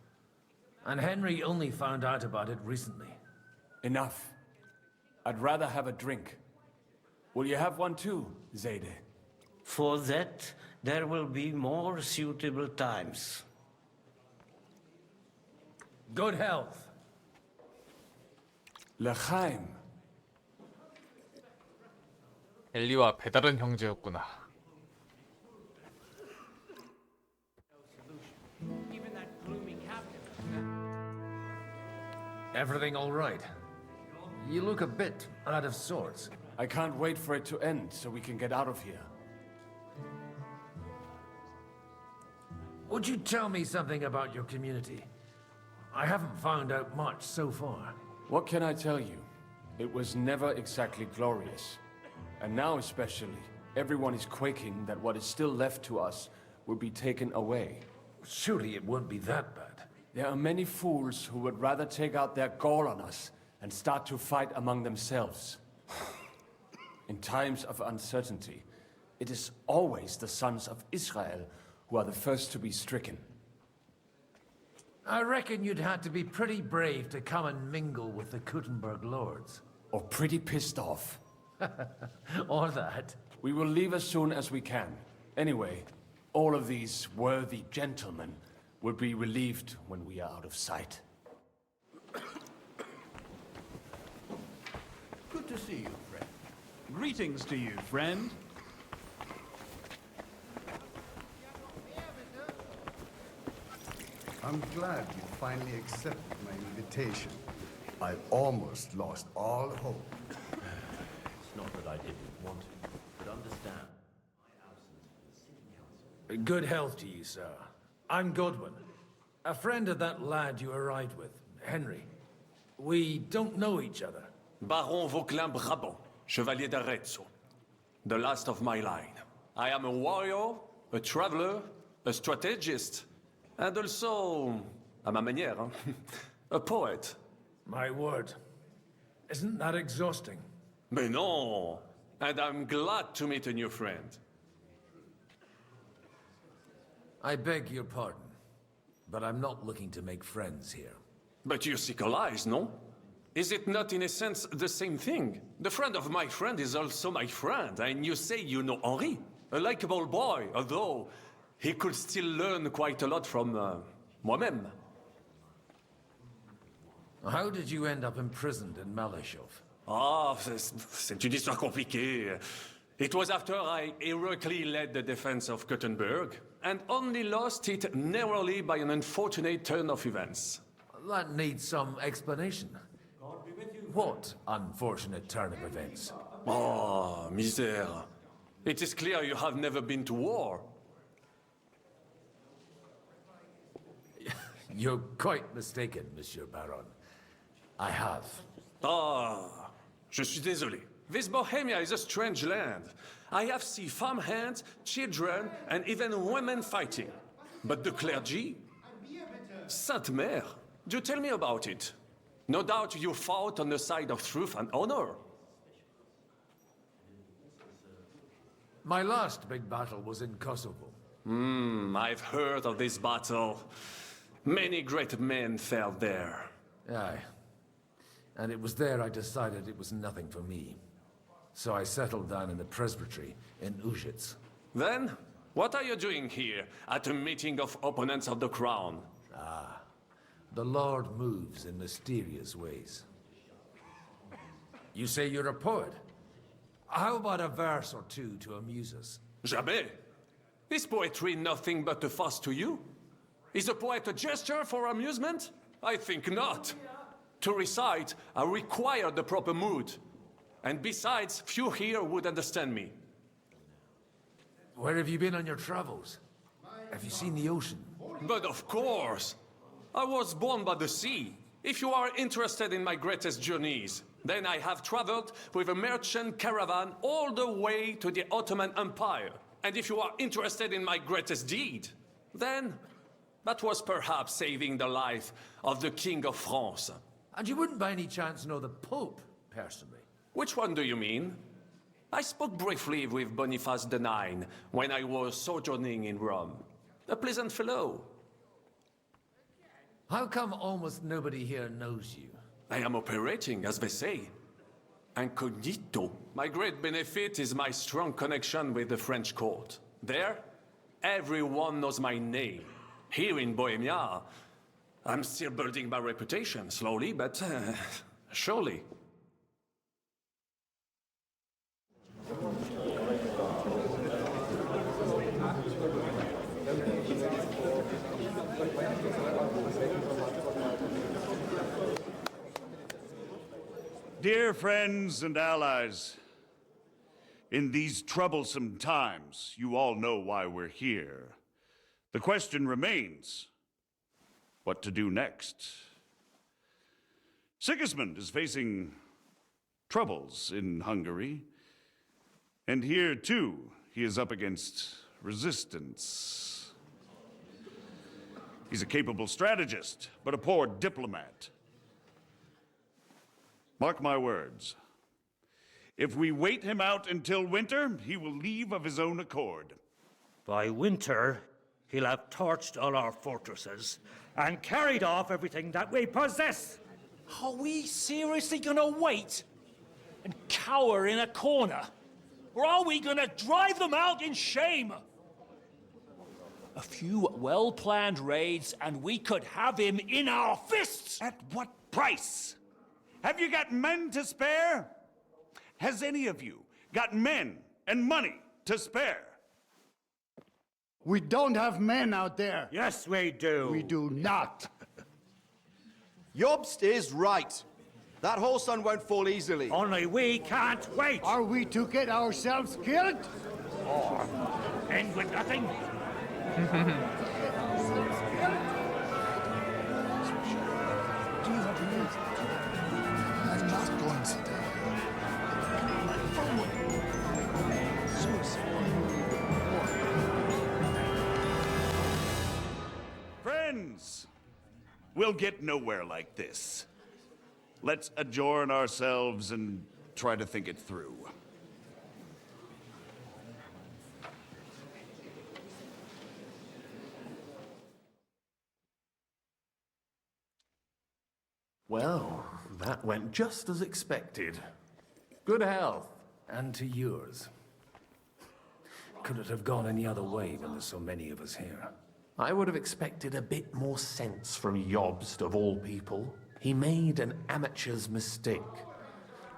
And Henry only found out about it recently. Enough. I'd rather have a drink. Will you have one too, Zayde? For that, there will be more suitable times. Good health. L'chaim. 엘리와 배다른 형제였구나. Everything all right? You look a bit out of sorts. I can't wait for it to end so we can get out of here. Would you tell me something about your community? I haven't found out much so far. What can I tell you? It was never exactly glorious. And now especially, everyone is quaking that what is still left to us will be taken away. Surely it won't be that bad. There are many fools who would rather take out their gall on us and start to fight among themselves. In times of uncertainty, it is always the sons of Israel who are the first to be stricken. I reckon you'd have to be pretty brave to come and mingle with the Kuttenberg lords. Or pretty pissed off. Or that. We will leave as soon as we can. Anyway, all of these worthy gentlemen will be relieved when we are out of sight. Good to see you, friend. Greetings to you, friend. I'm glad you finally accepted my invitation. I almost lost all hope. It's not that I didn't want it, but understand. Good health to you, sir. I'm Godwin, a friend of that lad you arrived with, Henry. We don't know each other. Baron Vauquelin Brabant, Chevalier d'Arezzo. The last of my line. I am a warrior, a traveler, a strategist, and also, à ma manière, a poet. My word. Isn't that exhausting? Mais non! And I'm glad to meet a new friend. I beg your pardon, but I'm not looking to make friends here. But you seek allies, no? Is it not in a sense the same thing? The friend of my friend is also my friend, and you say you know Henri, a likable boy, although he could still learn quite a lot from moi-même. How did you end up imprisoned in Malashov? Ah, c'est une histoire compliquée. It was after I heroically led the defense of Gothenburg, and only lost it narrowly by an unfortunate turn of events. That needs some explanation. What unfortunate turn of events? Oh, misère. It is clear you have never been to war. You're quite mistaken, Monsieur Baron. I have. Ah, je suis désolé. This Bohemia is a strange land. I have seen farmhands, children, and even women fighting. But the clergy? Sainte Mère, do tell me about it. No doubt you fought on the side of truth and honor. My last big battle was in Kosovo. I've heard of this battle. Many great men fell there. Aye. And it was there I decided it was nothing for me. So I settled down in the presbytery in Ujits. Then, what are you doing here at a meeting of opponents of the crown? Ah, the Lord moves in mysterious ways. You say you're a poet? How about a verse or two to amuse us? Jamais. Is poetry nothing but a fuss to you? Is a poet a gesture for amusement? I think not. To recite, I require the proper mood. And besides, few here would understand me. Where have you been on your travels? Have you seen the ocean? But of course! I was born by the sea. If you are interested in my greatest journeys, then I have traveled with a merchant caravan all the way to the Ottoman Empire. And if you are interested in my greatest deed, then that was perhaps saving the life of the King of France. And you wouldn't by any chance know the Pope, personally? Which one do you mean? I spoke briefly with Boniface IX when I was sojourning in Rome. A pleasant fellow. How come almost nobody here knows you? I am operating, as they say. Incognito. My great benefit is my strong connection with the French court. There, everyone knows my name. Here in Bohemia, I'm still building my reputation, slowly, but surely. Dear friends and allies, in these troublesome times, you all know why we're here. The question remains, what to do next? Sigismund is facing troubles in Hungary, and here, too, he is up against resistance. He's a capable strategist, but a poor diplomat. Mark my words. If we wait him out until winter, he will leave of his own accord. By winter, he'll have torched all our fortresses and carried off everything that we possess. Are we seriously gonna wait and cower in a corner Or are we gonna drive them out in shame? A few well-planned raids and we could have him in our fists! At what price? Have you got men to spare? Has any of you got men and money to spare? We don't have men out there. Yes, we do. We do not. Jobst is right. That whole sun won't fall easily. Only we can't wait. Are we to get ourselves killed? Or end with nothing? I'm not going to die. Friends, we'll get nowhere like this. Let's adjourn ourselves and try to think it through. Well, that went just as expected. Good health. And to yours. Could it have gone any other way when there's so many of us here? I would have expected a bit more sense from Jobst, of all people. He made an amateur's mistake.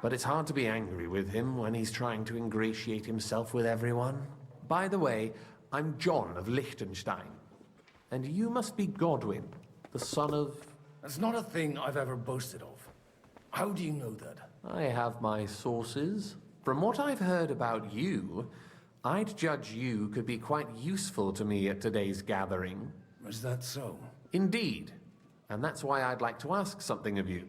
But it's hard to be angry with him when he's trying to ingratiate himself with everyone. By the way, I'm John of Liechtenstein. And you must be Godwin, the son of... That's not a thing I've ever boasted of. How do you know that? I have my sources. From what I've heard about you, I'd judge you could be quite useful to me at today's gathering. Is that so? Indeed. And that's why I'd like to ask something of you.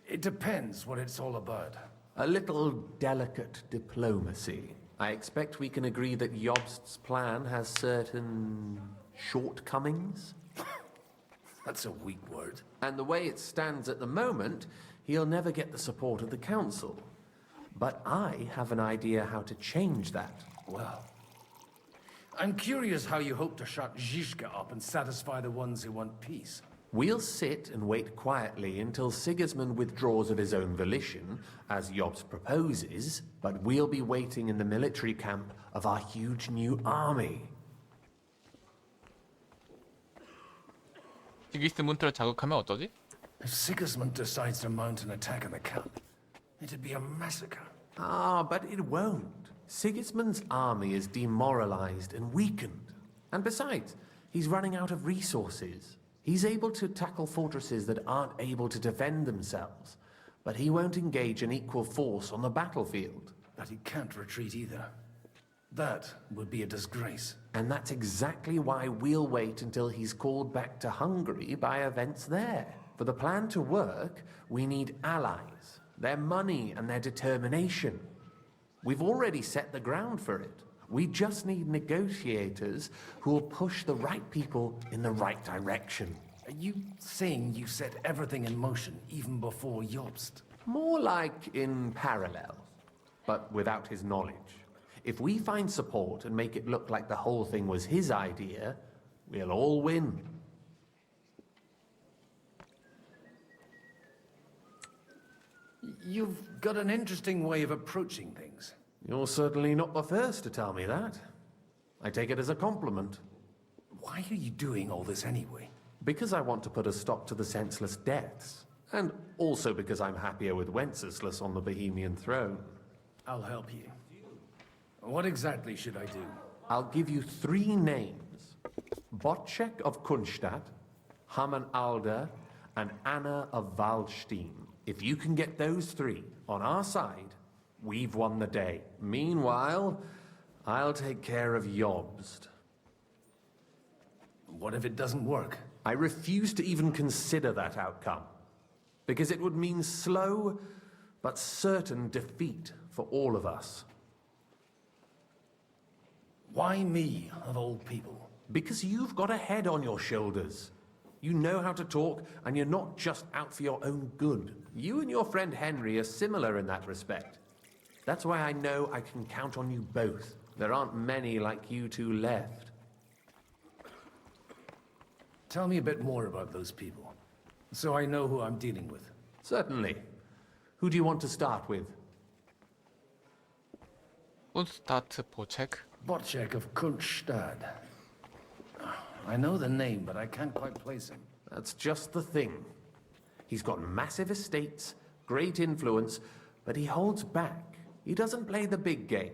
It depends what it's all about. A little delicate diplomacy. I expect we can agree that Jobst's plan has certain shortcomings. That's a weak word. And the way it stands at the moment, he'll never get the support of the council. But I have an idea how to change that. Well, I'm curious how you hope to shut Zizka up and satisfy the ones who want peace. We'll sit and wait quietly until Sigismund withdraws of his own volition, as Jobst proposes, but we'll be waiting in the military camp of our huge new army. 시기스문트를 자극하면 어떠지? If Sigismund decides to mount an attack on the camp, it'd be a massacre. Ah, but it won't. Sigismund's army is demoralized and weakened. And besides, he's running out of resources. He's able to tackle fortresses that aren't able to defend themselves, but he won't engage an equal force on the battlefield. But he can't retreat either. That would be a disgrace. And that's exactly why we'll wait until he's called back to Hungary by events there. For the plan to work, we need allies, their money and their determination. We've already set the ground for it. We just need negotiators who will push the right people in the right direction. Are you saying you set everything in motion even before Jobst? More like in parallel, but without his knowledge. If we find support and make it look like the whole thing was his idea, we'll all win. You've got an interesting way of approaching things. You're certainly not the first to tell me that. I take it as a compliment. Why are you doing all this anyway? Because I want to put a stop to the senseless deaths. And also because I'm happier with Wenceslas on the Bohemian throne. I'll help you. What exactly should I do? I'll give you 3 names. Botchek of Kunstadt, Hamann Alder, and Anna of Waldstein. If you can get those 3 on our side, we've won the day. Meanwhile, I'll take care of Jobst. What if it doesn't work? I refuse to even consider that outcome. Because it would mean slow, but certain defeat for all of us. Why me, of all people? Because you've got a head on your shoulders. You know how to talk, and you're not just out for your own good. You and your friend Henry are similar in that respect. That's why I know I can count on you both. There aren't many like you two left. Tell me a bit more about those people, so I know who I'm dealing with. Certainly. Who do you want to start with? Unstart Bocek. Bocek of Kunststadt. I know the name, but I can't quite place him. That's just the thing. He's got massive estates, great influence, but he holds back. He doesn't play the big game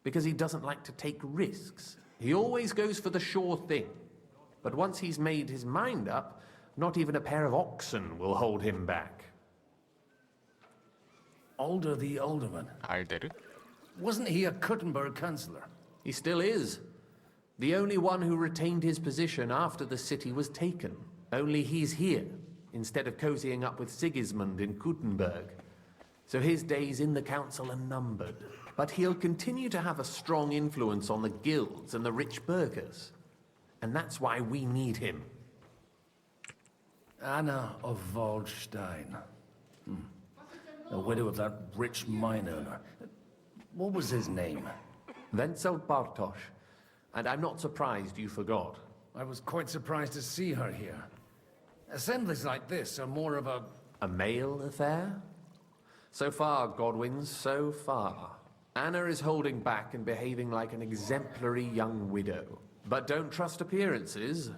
because he doesn't like to take risks. He always goes for the sure thing. But once he's made his mind up, not even a pair of oxen will hold him back. Alder the Alderman. 알데르? Wasn't he a Kuttenberg councillor? He still is. The only one who retained his position after the city was taken. Only he's here, instead of cozying up with Sigismund in Kuttenberg. So his days in the council are numbered. But he'll continue to have a strong influence on the guilds and the rich burghers. And that's why we need him. Anna of Waldstein. The widow of that rich mine owner. What was his name? Wenzel Bartosz. And I'm not surprised you forgot. I was quite surprised to see her here. Assemblies like this are more of a... A male affair? So far, Godwin, so far. Anna is holding back and behaving like an exemplary young widow. But don't trust appearances.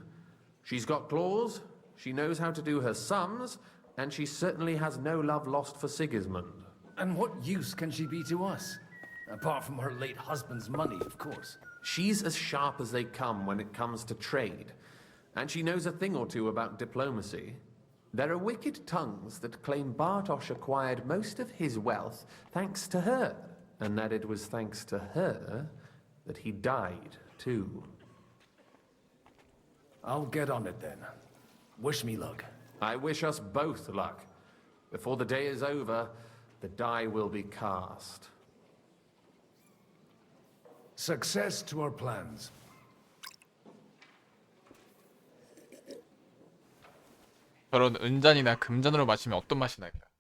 She's got claws, she knows how to do her sums, and she certainly has no love lost for Sigismund. And what use can she be to us? Apart from her late husband's money, of course. She's as sharp as they come when it comes to trade. And she knows a thing or two about diplomacy. There are wicked tongues that claim Bartosz acquired most of his wealth thanks to her. And that it was thanks to her that he died, too. I'll get on it then. Wish me luck. I wish us both luck. Before the day is over, the die will be cast. Success to our plans. 저런 은잔이나 금잔으로 마시면 어떤 맛이 날까?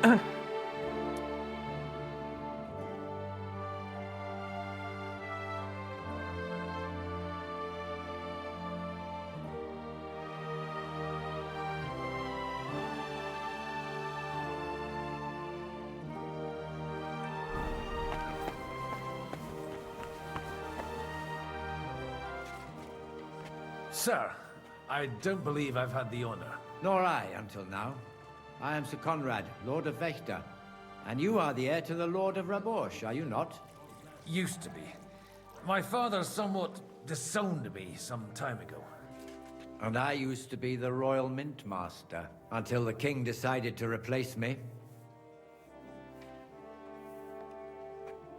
Sir, I don't believe I've had the honor. Nor I, until now. I am Sir Conrad, Lord of Wächter. And you are the heir to the Lord of Rabosh, are you not? Used to be. My father somewhat disowned me some time ago. And I used to be the Royal Mint Master, until the King decided to replace me.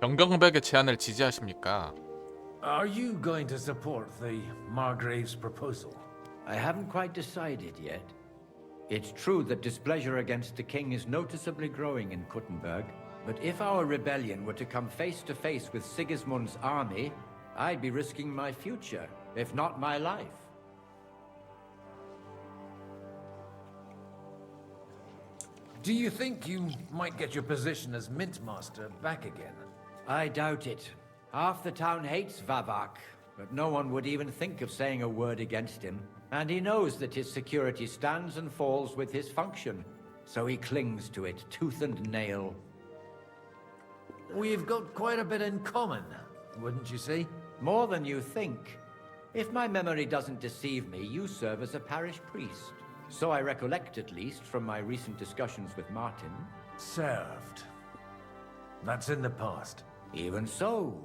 영경백의 제안을 지지하십니까? Are you going to support the Margrave's proposal? I haven't quite decided yet. It's true that displeasure against the king is noticeably growing in Kuttenberg, but if our rebellion were to come face to face with Sigismund's army, I'd be risking my future, if not my life. Do you think you might get your position as Mint Master back again? I doubt it. Half the town hates Vavak, but no one would even think of saying a word against him. And he knows that his security stands and falls with his function, so he clings to it tooth and nail. We've got quite a bit in common, wouldn't you say? More than you think. If my memory doesn't deceive me, you serve as a parish priest. So I recollect, at least, from my recent discussions with Martin. Served. That's in the past. Even so.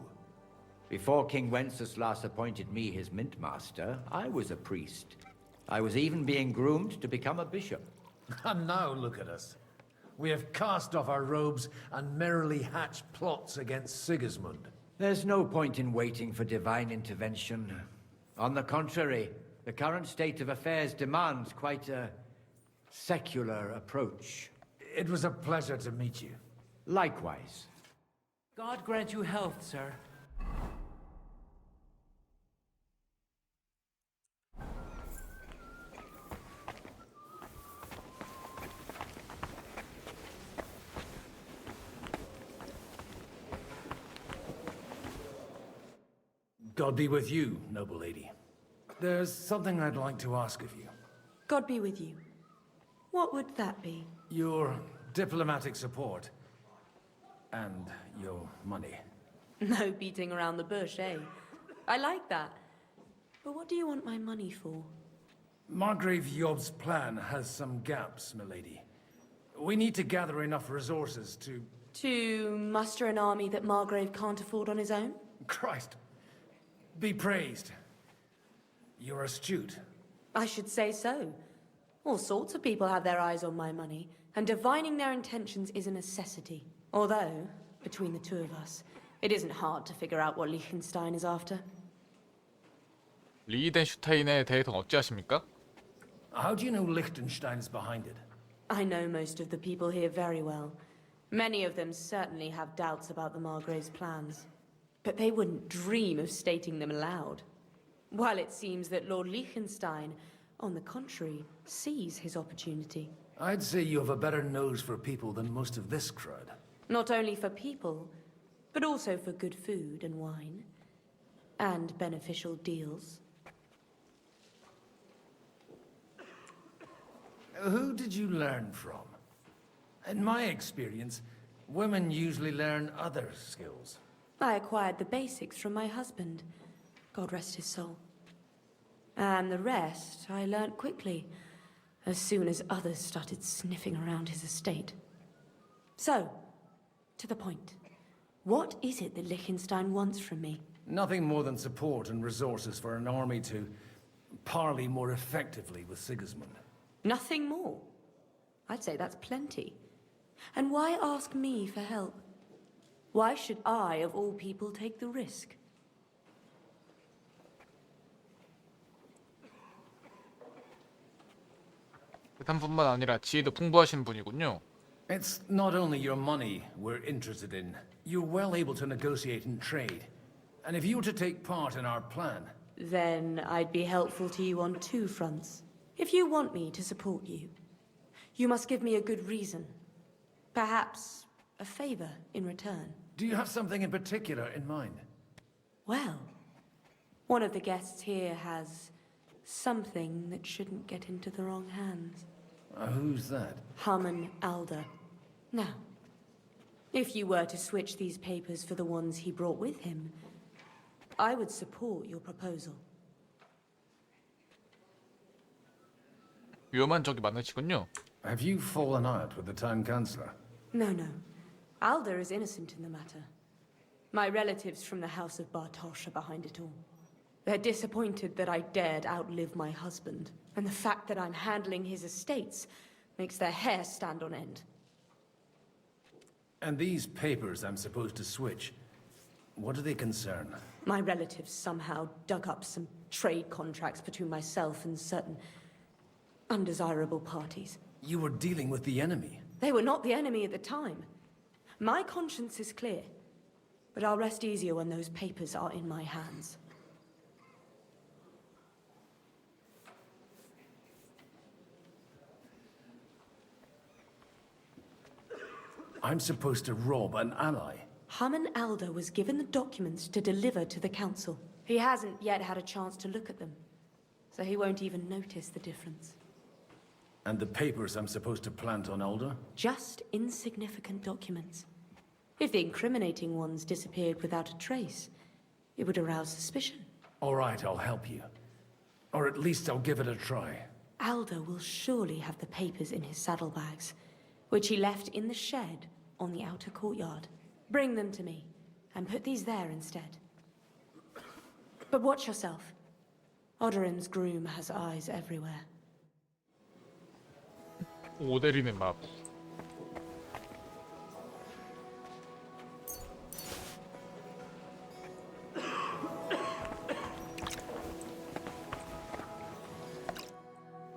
Before King Wenceslas appointed me his mint master, I was a priest. I was even being groomed to become a bishop. And now look at us. We have cast off our robes and merrily hatched plots against Sigismund. There's no point in waiting for divine intervention. On the contrary, the current state of affairs demands quite a secular approach. It was a pleasure to meet you. Likewise. God grant you health, sir. God be with you, noble lady. There's something I'd like to ask of you. God be with you. What would that be? Your diplomatic support. And your money. No beating around the bush, eh? I like that. But what do you want my money for? Margrave Yob's plan has some gaps, milady. We need to gather enough resources to... To muster an army that Margrave can't afford on his own? Christ. Be praised. You're astute. I should say so. All sorts of people have their eyes on my money, and divining their intentions is a necessity. Although, between the two of us, it isn't hard to figure out what Liechtenstein is after. 리히덴슈타인에 대해서 어찌하십니까? How do you know Liechtenstein's behind it? I know most of the people here very well. Many of them certainly have doubts about the Margrave's plans. But they wouldn't dream of stating them aloud. While it seems that Lord Liechtenstein, on the contrary, sees his opportunity. I'd say you have a better nose for people than most of this crowd. Not only for people, but also for good food and wine. And beneficial deals. Who did you learn from? In my experience, women usually learn other skills. I acquired the basics from my husband, God rest his soul. And the rest I learnt quickly, as soon as others started sniffing around his estate. So, to the point. What is it that Liechtenstein wants from me? Nothing more than support and resources for an army to parley more effectively with Sigismund. Nothing more? I'd say that's plenty. And why ask me for help? Why should I, of all people, take the risk? 재산뿐만 아니라 지혜도 풍부하신 분이군요. It's not only your money we're interested in. You're well able to negotiate and trade. And if you were to take part in our plan... Then I'd be helpful to you on two fronts. If you want me to support you, you must give me a good reason. Perhaps a favor in return. Do you have something in particular in mind? Well, one of the guests here has something that shouldn't get into the wrong hands. Who's that? Haman Alder. Now, if you were to switch these papers for the ones he brought with him, I would support your proposal. 위험한 적이 많으시군요. Have you fallen out with the town councillor? No. Alder is innocent in the matter. My relatives from the House of Bartosz are behind it all. They're disappointed that I dared outlive my husband, and the fact that I'm handling his estates makes their hair stand on end. And these papers I'm supposed to switch, what do they concern? My relatives somehow dug up some trade contracts between myself and certain undesirable parties. You were dealing with the enemy. They were not the enemy at the time. My conscience is clear, but I'll rest easier when those papers are in my hands. I'm supposed to rob an ally. Haman Alder was given the documents to deliver to the council. He hasn't yet had a chance to look at them, so he won't even notice the difference. And the papers I'm supposed to plant on Alder? Just insignificant documents. If the incriminating ones disappeared without a trace, it would arouse suspicion. All right, I'll help you. Or at least I'll give it a try. Alder will surely have the papers in his saddlebags, which he left in the shed on the outer courtyard. Bring them to me, and put these there instead. But watch yourself. Odorin's groom has eyes everywhere. 오데린의 맙.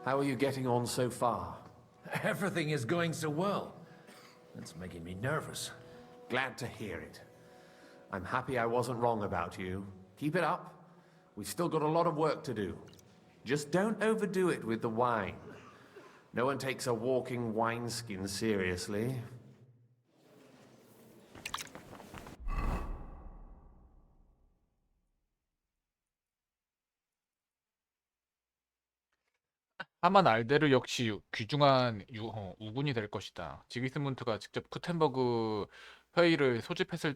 How are you getting on so far? Everything is going so well. It's making me nervous. Glad to hear it. I'm happy I wasn't wrong about you. Keep it up. We've still got a lot of work to do. Just don't overdo it with the wine. No one takes a walking wineskin seriously. 하만 알데르 역시 귀중한 우군이 될 것이다. 지기스문트가 직접 쿠텐버그 회의를 소집했을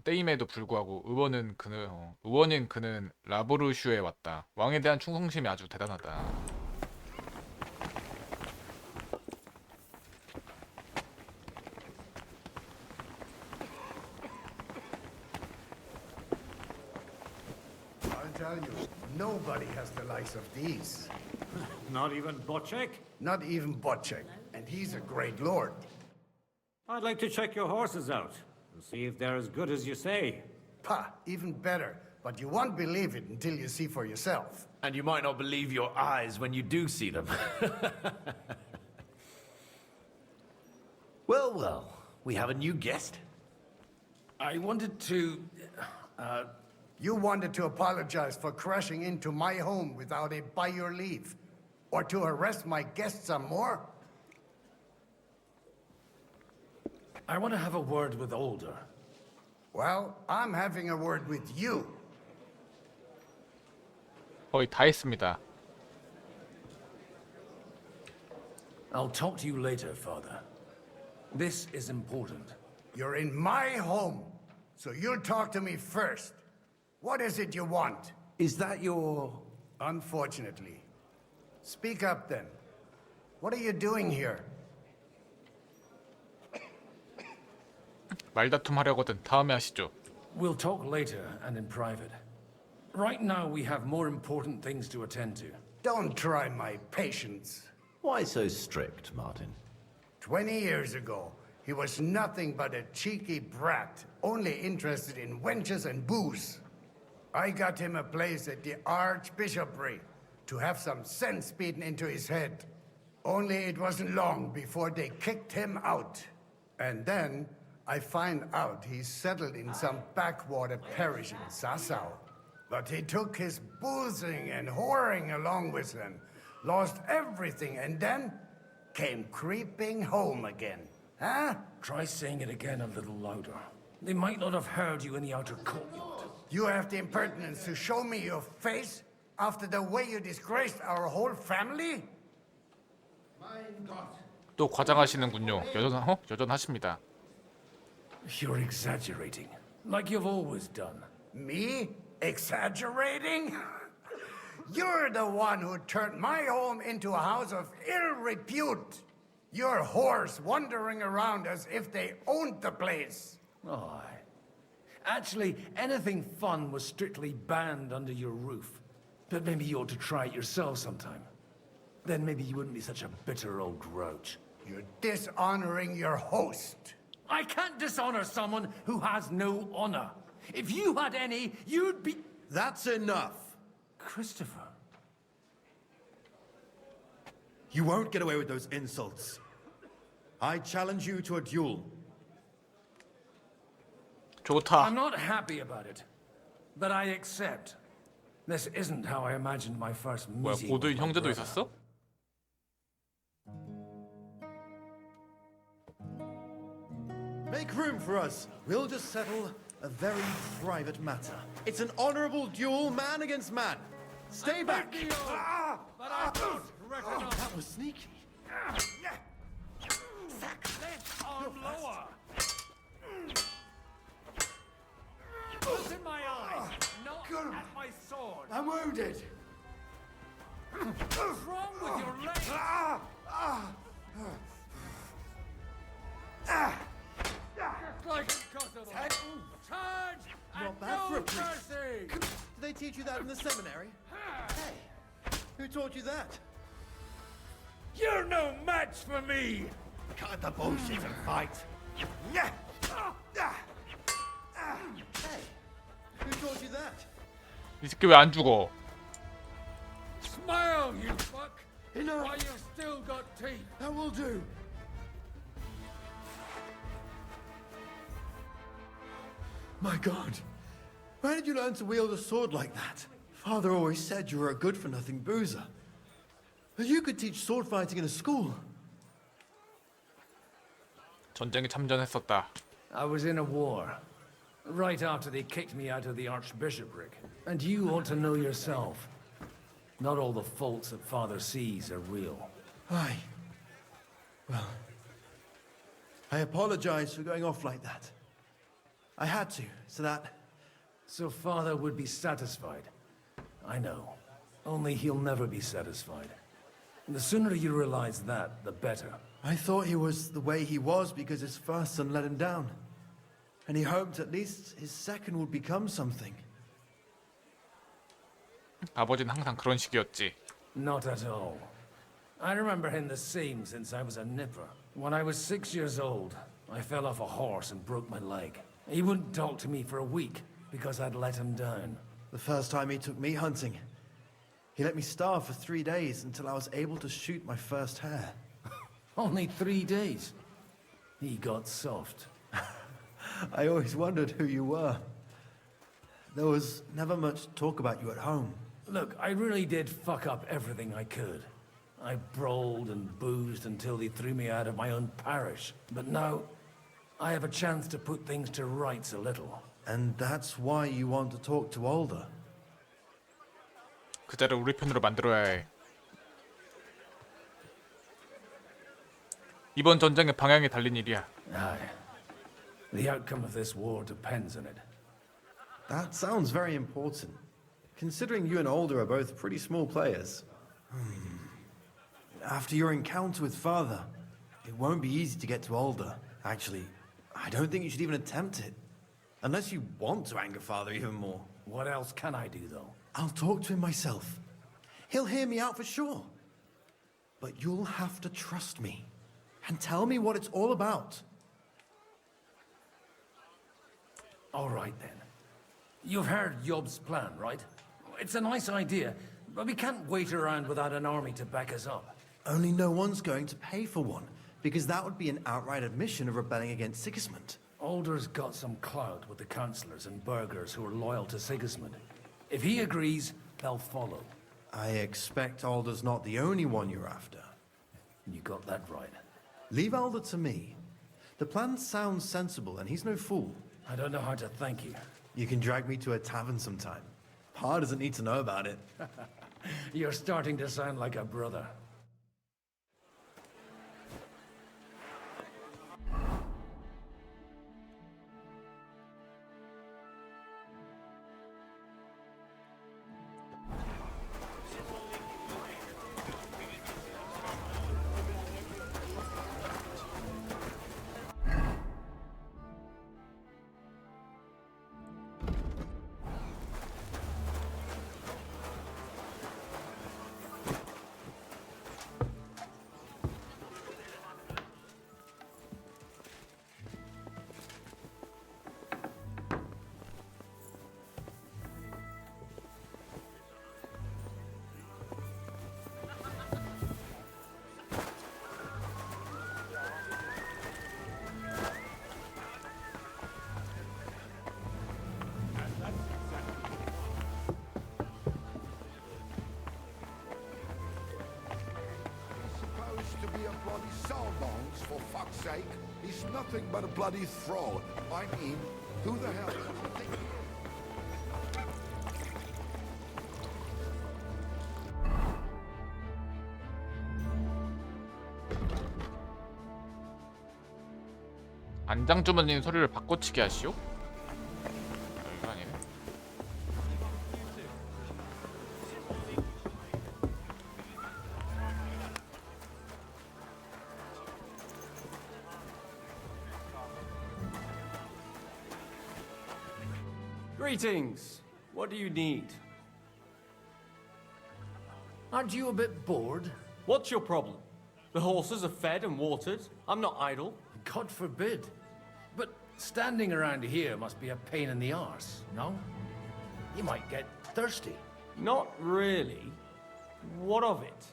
때임에도 불구하고 의원인 그는 라보르슈에 왔다. 왕에 대한 충성심이 아주 대단하다. I'll tell you, nobody has the likes of these. Not even Bocek? Not even Bocek, and he's a great lord. I'd like to check your horses out and see if they're as good as you say. Pah, even better. But you won't believe it until you see for yourself. And you might not believe your eyes when you do see them. Well, we have a new guest. I wanted to... You wanted to apologize for crashing into my home without a by your leave. Or to harass my guests some more? I want to have a word with Alder. Well, I'm having a word with you. 거의 다 했습니다. I'll talk to you later, Father. This is important. You're in my home, so you'll talk to me first. What is it you want? Is that your... Unfortunately. Speak up then. What are you doing here? 말다툼 하려거든 다음에 하시죠. We'll talk later and in private. Right now we have more important things to attend to. Don't try my patience. Why so strict, Martin? 20 years ago, he was nothing but a cheeky brat, only interested in wenches and booze. I got him a place at the Archbishopry to have some sense beaten into his head. Only it wasn't long before they kicked him out. And then I find out he's settled in some backwater parish in Sassau. But he took his boozing and whoring along with him, lost everything, and then came creeping home again. Huh? Try saying it again a little louder. They might not have heard you in the outer courtyard. You have the impertinence to show me your face after the way you disgraced our whole family? Mein Gott. 또 과장하시는군요. 여전하십니다. You're exaggerating, like you've always done. Me? Exaggerating? You're the one who turned my home into a house of ill repute. Your whores wandering around as if they owned the place. Oh, actually, anything fun was strictly banned under your roof. But maybe you ought to try it yourself sometime. Then maybe you wouldn't be such a bitter old grouch. You're dishonoring your host. I can't dishonor someone who has no honor. If you had any, you'd be... That's enough. Christopher. You won't get away with those insults. I challenge you to a duel. 좋다. I'm not happy about it, but I accept. This isn't how I imagined my first 뭐야, meeting. 고도인 with my 형제도 brother. 있었어? Make room for us. We'll just settle a very private matter. It's an honorable duel, man against man. Stay back. But I don't reckon on. That was sneaky. Let's arm lower. What's in my eyes? Not at my sword. I'm wounded. What's wrong with your legs? Just like impossible. Charge! Not bad and for a no priest. mercy! Did they teach you that in the seminary? Hey, who taught you that? You're no match for me! Cut the bullshit and fight. Hey, who taught you that? 이 새끼 왜 안 죽어? Smile, you fuck! Enough. While you've still got teeth. That will do. My God, where did you learn to wield a sword like that? Father always said you were a good-for-nothing boozer. But you could teach sword fighting in a school. 전쟁에 참전했었다. I was in a war. Right after they kicked me out of the archbishopric. And you ought to know yourself. Not all the faults that Father sees are real. Aye. Well, I apologize for going off like that. I had to, so that... So Father would be satisfied. I know. Only he'll never be satisfied. And the sooner you realize that, the better. I thought he was the way he was because his first son let him down. And he hoped at least his second would become something. 아버지는 항상 그런 식이었지. Not at all. I remember him the same since I was a nipper. When I was 6 years old, I fell off a horse and broke my leg. He wouldn't talk to me for a week because I'd let him down. The first time he took me hunting, he let me starve for 3 days until I was able to shoot my first hare. Only 3 days. He got soft. I always wondered who you were. There was never much talk about you at home. Look, I really did fuck up everything I could. I brawled and boozed until they threw me out of my own parish. But now, I have a chance to put things to rights a little. And that's why you want to talk to Alder. 그자를 우리 편으로 만들어야 해. 이번 전쟁의 방향이 달린 일이야. Aye. The outcome of this war depends on it. That sounds very important, considering you and Alder are both pretty small players. After your encounter with Father, it won't be easy to get to Alder. Actually, I don't think you should even attempt it. Unless you want to anger Father even more. What else can I do, though? I'll talk to him myself. He'll hear me out for sure. But you'll have to trust me and tell me what it's all about. All right, then. You've heard Yob's plan, right? It's a nice idea, but we can't wait around without an army to back us up. Only no one's going to pay for one, because that would be an outright admission of rebelling against Sigismund. Alder's got some clout with the councillors and burghers who are loyal to Sigismund. If he agrees, they'll follow. I expect Alder's not the only one you're after. You got that right. Leave Alder to me. The plan sounds sensible, and he's no fool. I don't know how to thank you. You can drag me to a tavern sometime. Pa doesn't need to know about it. You're starting to sound like a brother. Supposed to be a bloody sawbones, for fuck's sake. He's nothing but a bloody fraud. I mean, who the hell does he think he is? 안장 주머니 소리를 바꿔치기 하시오? 이거 아니네. Greetings. What do you need? Aren't you a bit bored? What's your problem? The horses are fed and watered. I'm not idle. God forbid. But standing around here must be a pain in the arse, no? You might get thirsty. Not really. What of it?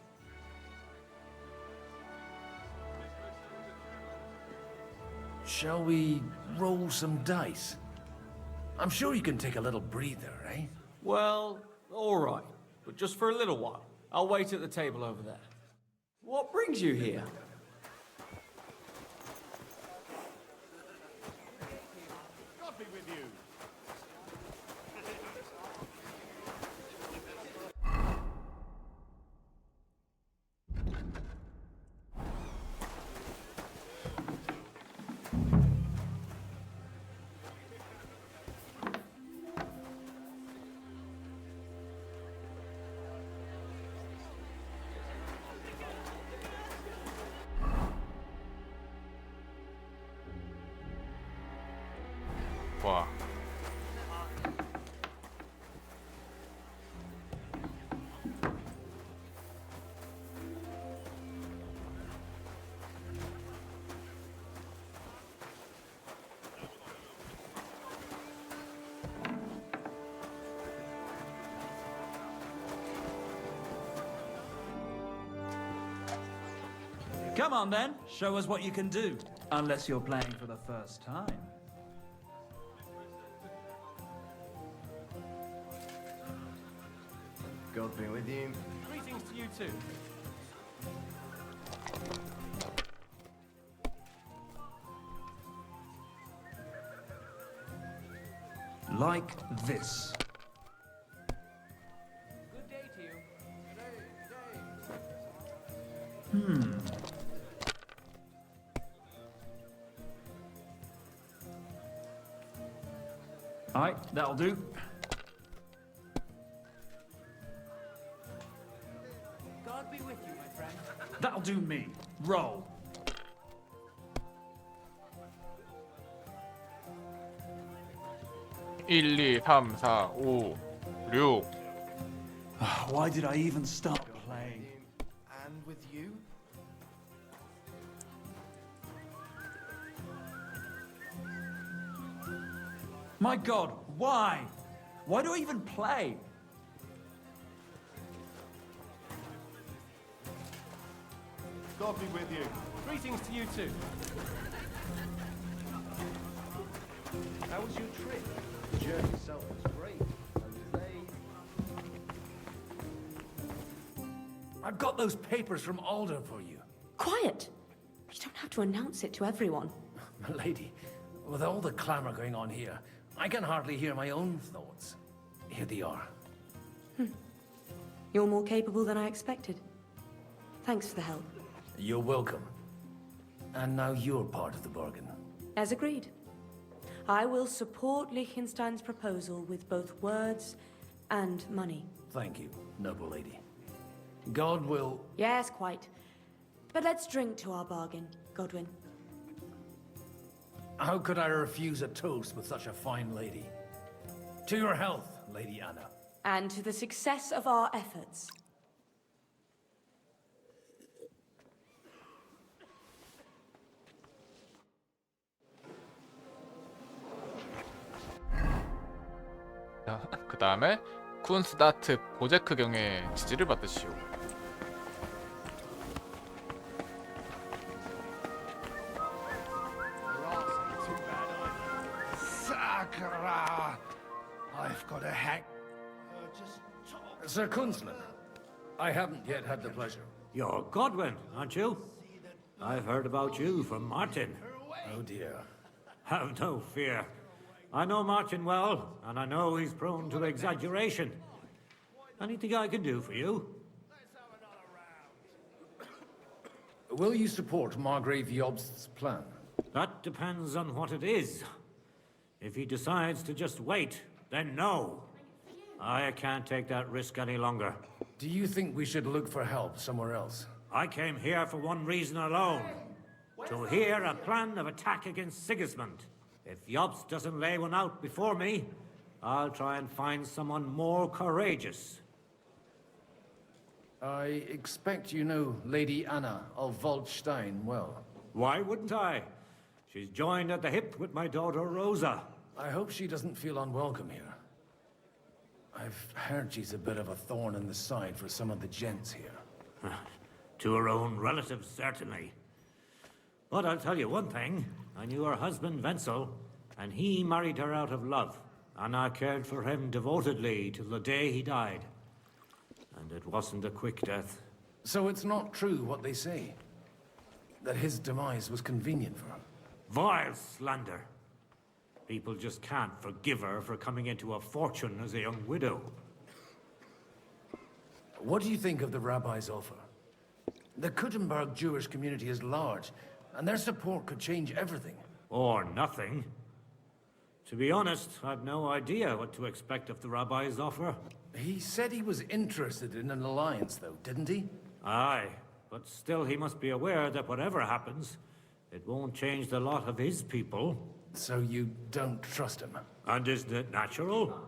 Shall we roll some dice? I'm sure you can take a little breather, eh? Well, all right. But just for a little while. I'll wait at the table over there. What brings you here? God be with you. 와. Come on then, show us what you can do. Unless you're playing for the first time. God be with you. Greetings to you too. Like this. Good day to you. Alright, that'll do. God be with you, my friend. That'll do me. Roll. 일, 2, 3, 4, 5, 6. Why did I even start playing? And with you? My God, why? Why do I even play? God be with you. Greetings to you too. How was your trip? The journey itself was great. I've got those papers from Alder for you. Quiet! You don't have to announce it to everyone. Lady, with all the clamor going on here, I can hardly hear my own thoughts. Here they are. You're more capable than I expected. Thanks for the help. You're welcome. And now you're part of the bargain. As agreed. I will support Liechtenstein's proposal with both words and money. Thank you, noble lady. God will... Yes, quite. But let's drink to our bargain, Godwin. How could I refuse a toast with such a fine lady? To your health, Lady Anna. And to the success of our efforts. 그 다음에 쿤스다트 보제크경의 지지를 받으시오. Sakura! I've got a hack. Sir Kunzman, I haven't yet had the pleasure. You're Godwin, aren't you? I've heard about you from Martin. Oh dear. Have no fear. I know Martin well, and I know he's prone to exaggeration. Anything I can do for you? Will you support Margrave Jobst's plan? That depends on what it is. If he decides to just wait, then no. I can't take that risk any longer. Do you think we should look for help somewhere else? I came here for one reason alone. To hear a plan of attack against Sigismund. If Jobst doesn't lay one out before me, I'll try and find someone more courageous. I expect you know Lady Anna of Waldstein well. Why wouldn't I? She's joined at the hip with my daughter Rosa. I hope she doesn't feel unwelcome here. I've heard she's a bit of a thorn in the side for some of the gents here. To her own relatives, certainly. But I'll tell you one thing. I knew her husband, Wenzel, and he married her out of love. And I cared for him devotedly till the day he died. And it wasn't a quick death. So it's not true what they say? That his demise was convenient for him? Vile slander. People just can't forgive her for coming into a fortune as a young widow. What do you think of the rabbi's offer? The Kuttenberg Jewish community is large, and their support could change everything. Or nothing. To be honest, I've no idea what to expect of the rabbi's offer. He said he was interested in an alliance, though, didn't he? Aye, but still he must be aware that whatever happens, it won't change the lot of his people. So you don't trust him? And isn't it natural?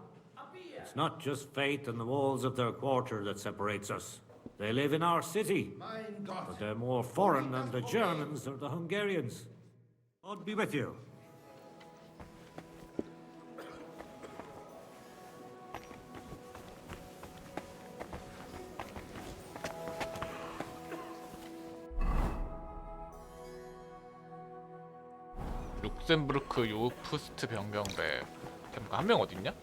It's not just faith in the walls of their quarter that separates us. They live in our city, but they're more foreign than the Germans or the Hungarians. God be with you. 룩셈부르크 요프스트 병병대. 한 명 어딨냐?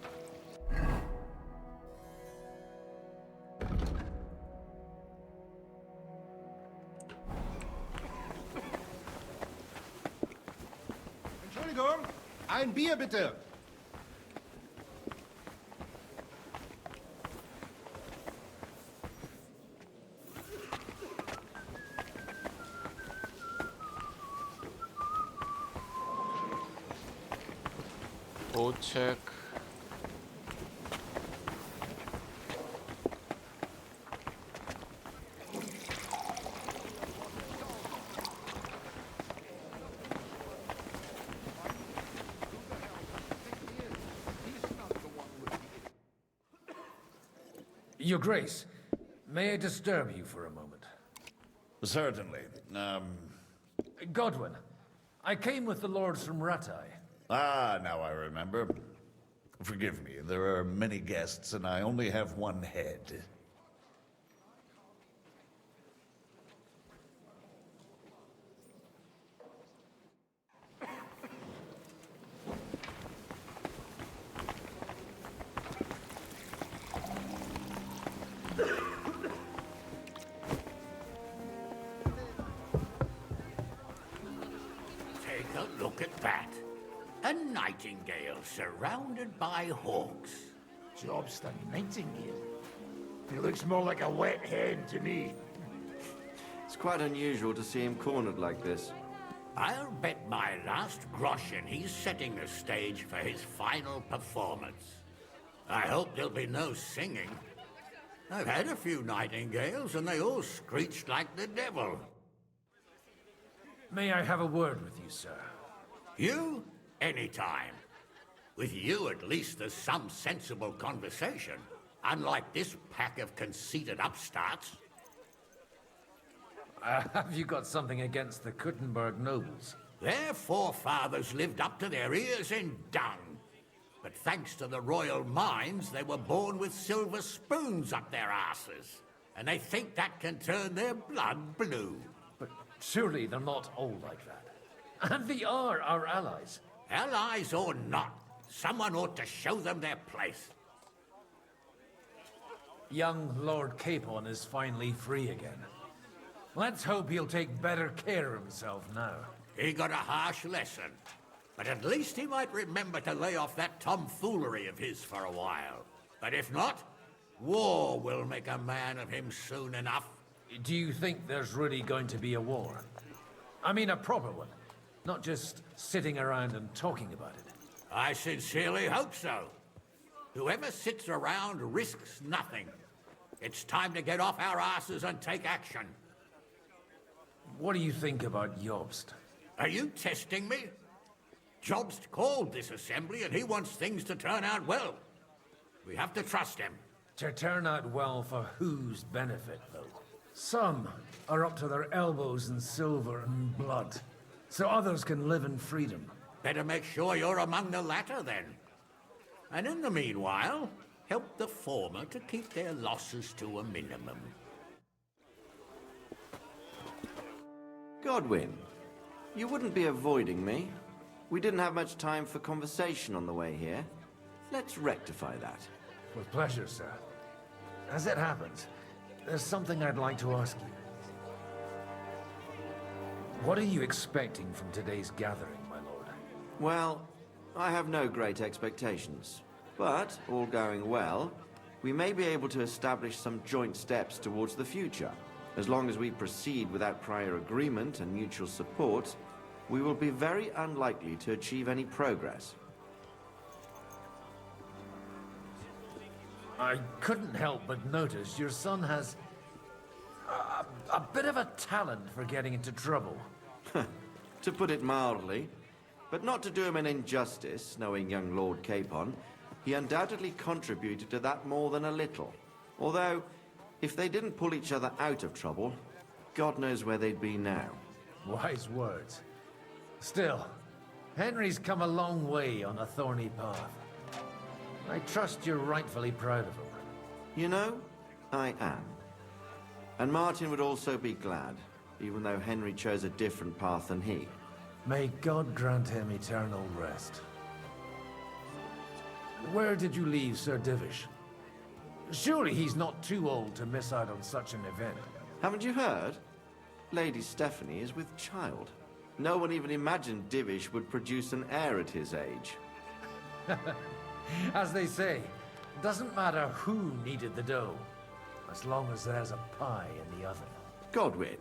Entschuldigung, ein Bier bitte. 도책. Your Grace, may I disturb you for a moment? Certainly. Godwin, I came with the lords from Ratai. Ah, now I remember. Forgive me, there are many guests, and I only have one head. Take a look at nightingale surrounded by hawks. Job's the nightingale. He looks more like a wet hen to me. It's quite unusual to see him cornered like this. I'll bet my last groschen he's setting the stage for his final performance. I hope there'll be no singing. I've had a few nightingales and they all screeched like the devil. May I have a word with you, sir? You? Anytime. With you, at least there's some sensible conversation. Unlike this pack of conceited upstarts. Have you got something against the Kuttenberg nobles? Their forefathers lived up to their ears in dung. But thanks to the royal mines, they were born with silver spoons up their asses. And they think that can turn their blood blue. But surely they're not all like that. And they are our allies. Allies or not, someone ought to show them their place. Young Lord Capon is finally free again. Let's hope he'll take better care of himself now. He got a harsh lesson. But at least he might remember to lay off that tomfoolery of his for a while. But if not, war will make a man of him soon enough. Do you think there's really going to be a war? I mean a proper one, not just sitting around and talking about it. I sincerely hope so. Whoever sits around risks nothing. It's time to get off our asses and take action. What do you think about Jobst? Are you testing me? Jobst called this assembly and he wants things to turn out well. We have to trust him. To turn out well for whose benefit, though? Some are up to their elbows in silver and blood, so others can live in freedom. Better make sure you're among the latter, then. And in the meanwhile, help the former to keep their losses to a minimum. Godwin, you wouldn't be avoiding me. We didn't have much time for conversation on the way here. Let's rectify that. With pleasure, sir. As it happens, there's something I'd like to ask you. What are you expecting from today's gathering, my lord? Well, I have no great expectations. But, all going well, we may be able to establish some joint steps towards the future. As long as we proceed without prior agreement and mutual support, we will be very unlikely to achieve any progress. I couldn't help but notice your son has a bit of a talent for getting into trouble. To put it mildly, but not to do him an injustice, knowing young Lord Capon, he undoubtedly contributed to that more than a little. Although, if they didn't pull each other out of trouble, God knows where they'd be now. Wise words. Still, Henry's come a long way on a thorny path. I trust you're rightfully proud of him. You know, I am. And Martin would also be glad, even though Henry chose a different path than he. May God grant him eternal rest. Where did you leave Sir Divish? Surely he's not too old to miss out on such an event. Haven't you heard? Lady Stephanie is with child. No one even imagined Divish would produce an heir at his age. As they say, doesn't matter who kneaded the dough, as long as there's a pie in the oven. Godwin.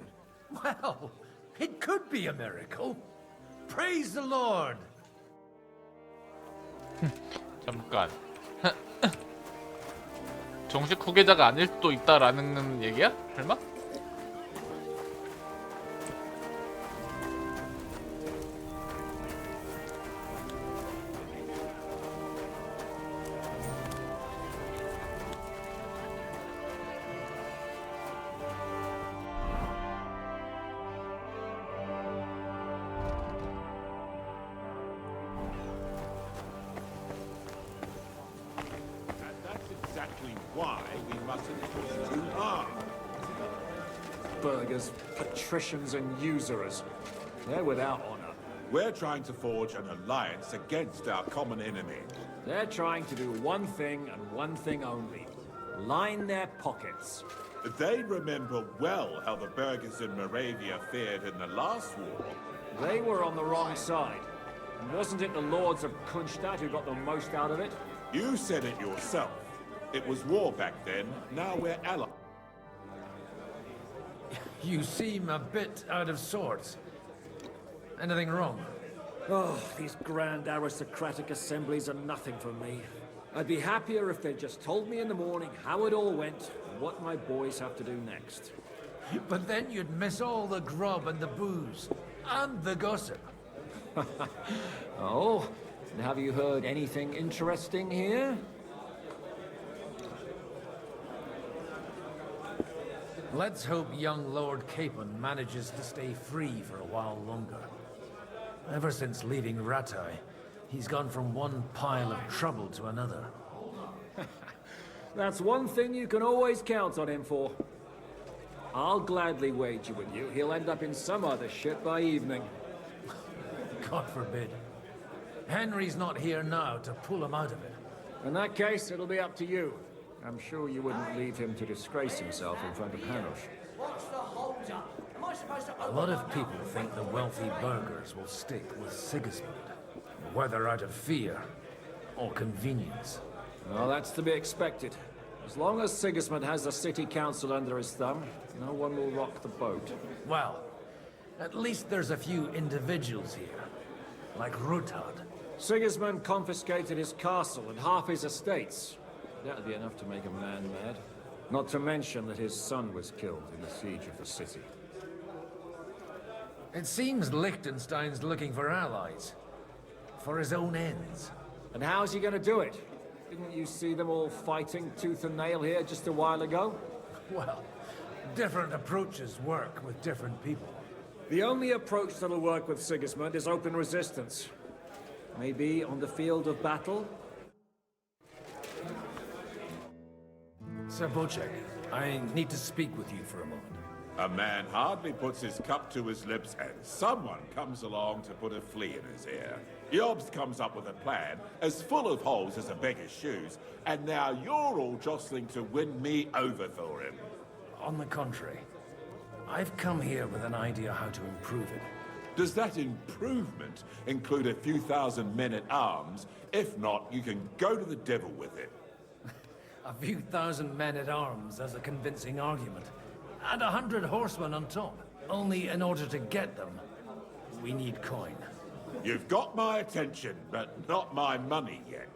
Well, it could be a miracle. Praise the Lord! 잠깐. 정식 후계자가 아닐 수도 있다라는 얘기야? 설마? Why we mustn't push too hard. Burghers, patricians and usurers. They're without honor. We're trying to forge an alliance against our common enemy. They're trying to do one thing and one thing only. Line their pockets. They remember well how the burghers in Moravia fared in the last war. They were on the wrong side. And wasn't it the lords of Kunstadt who got the most out of it? You said it yourself. It was war back then. Now we're allies. You seem a bit out of sorts. Anything wrong? Oh, these grand aristocratic assemblies are nothing for me. I'd be happier if they just told me in the morning how it all went and what my boys have to do next. But then you'd miss all the grub and the booze, and the gossip. Oh, and have you heard anything interesting here? Let's hope young Lord Capon manages to stay free for a while longer. Ever since leaving Rattay, he's gone from one pile of trouble to another. That's one thing you can always count on him for. I'll gladly wager with you he'll end up in some other shit by evening. God forbid. Henry's not here now to pull him out of it. In that case, it'll be up to you. I'm sure you wouldn't leave him to disgrace himself in front of Hanush. What's the hold-up? Am I supposed to A lot of people think the wealthy burghers will stick with Sigismund, whether out of fear or convenience. Well, that's to be expected. As long as Sigismund has the city council under his thumb, no one will rock the boat. Well, at least there's a few individuals here, like Ruthard. Sigismund confiscated his castle and half his estates. That'd be enough to make a man mad. Not to mention that his son was killed in the siege of the city. It seems Liechtenstein's looking for allies. For his own ends. And how's he gonna do it? Didn't you see them all fighting tooth and nail here just a while ago? Well, different approaches work with different people. The only approach that'll work with Sigismund is open resistance. Maybe on the field of battle? Sir Bocek, I need to speak with you for a moment. A man hardly puts his cup to his lips and someone comes along to put a flea in his ear. Yobs comes up with a plan as full of holes as a beggar's shoes, and now you're all jostling to win me over for him. On the contrary, I've come here with an idea how to improve it. Does that improvement include a few thousand men-at-arms? If not, you can go to the devil with it. A few thousand men-at-arms as a convincing argument. And 100 horsemen on top. Only in order to get them, we need coin. You've got my attention, but not my money yet.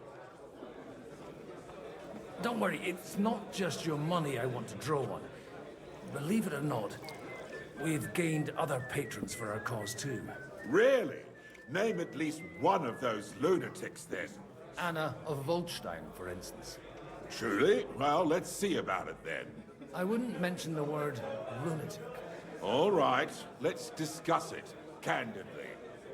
Don't worry, it's not just your money I want to draw on. Believe it or not, we've gained other patrons for our cause too. Really? Name at least one of those lunatics then. Anna of Volstein, for instance. Truly? Well, let's see about it then. I wouldn't mention the word lunatic. All right, let's discuss it, candidly.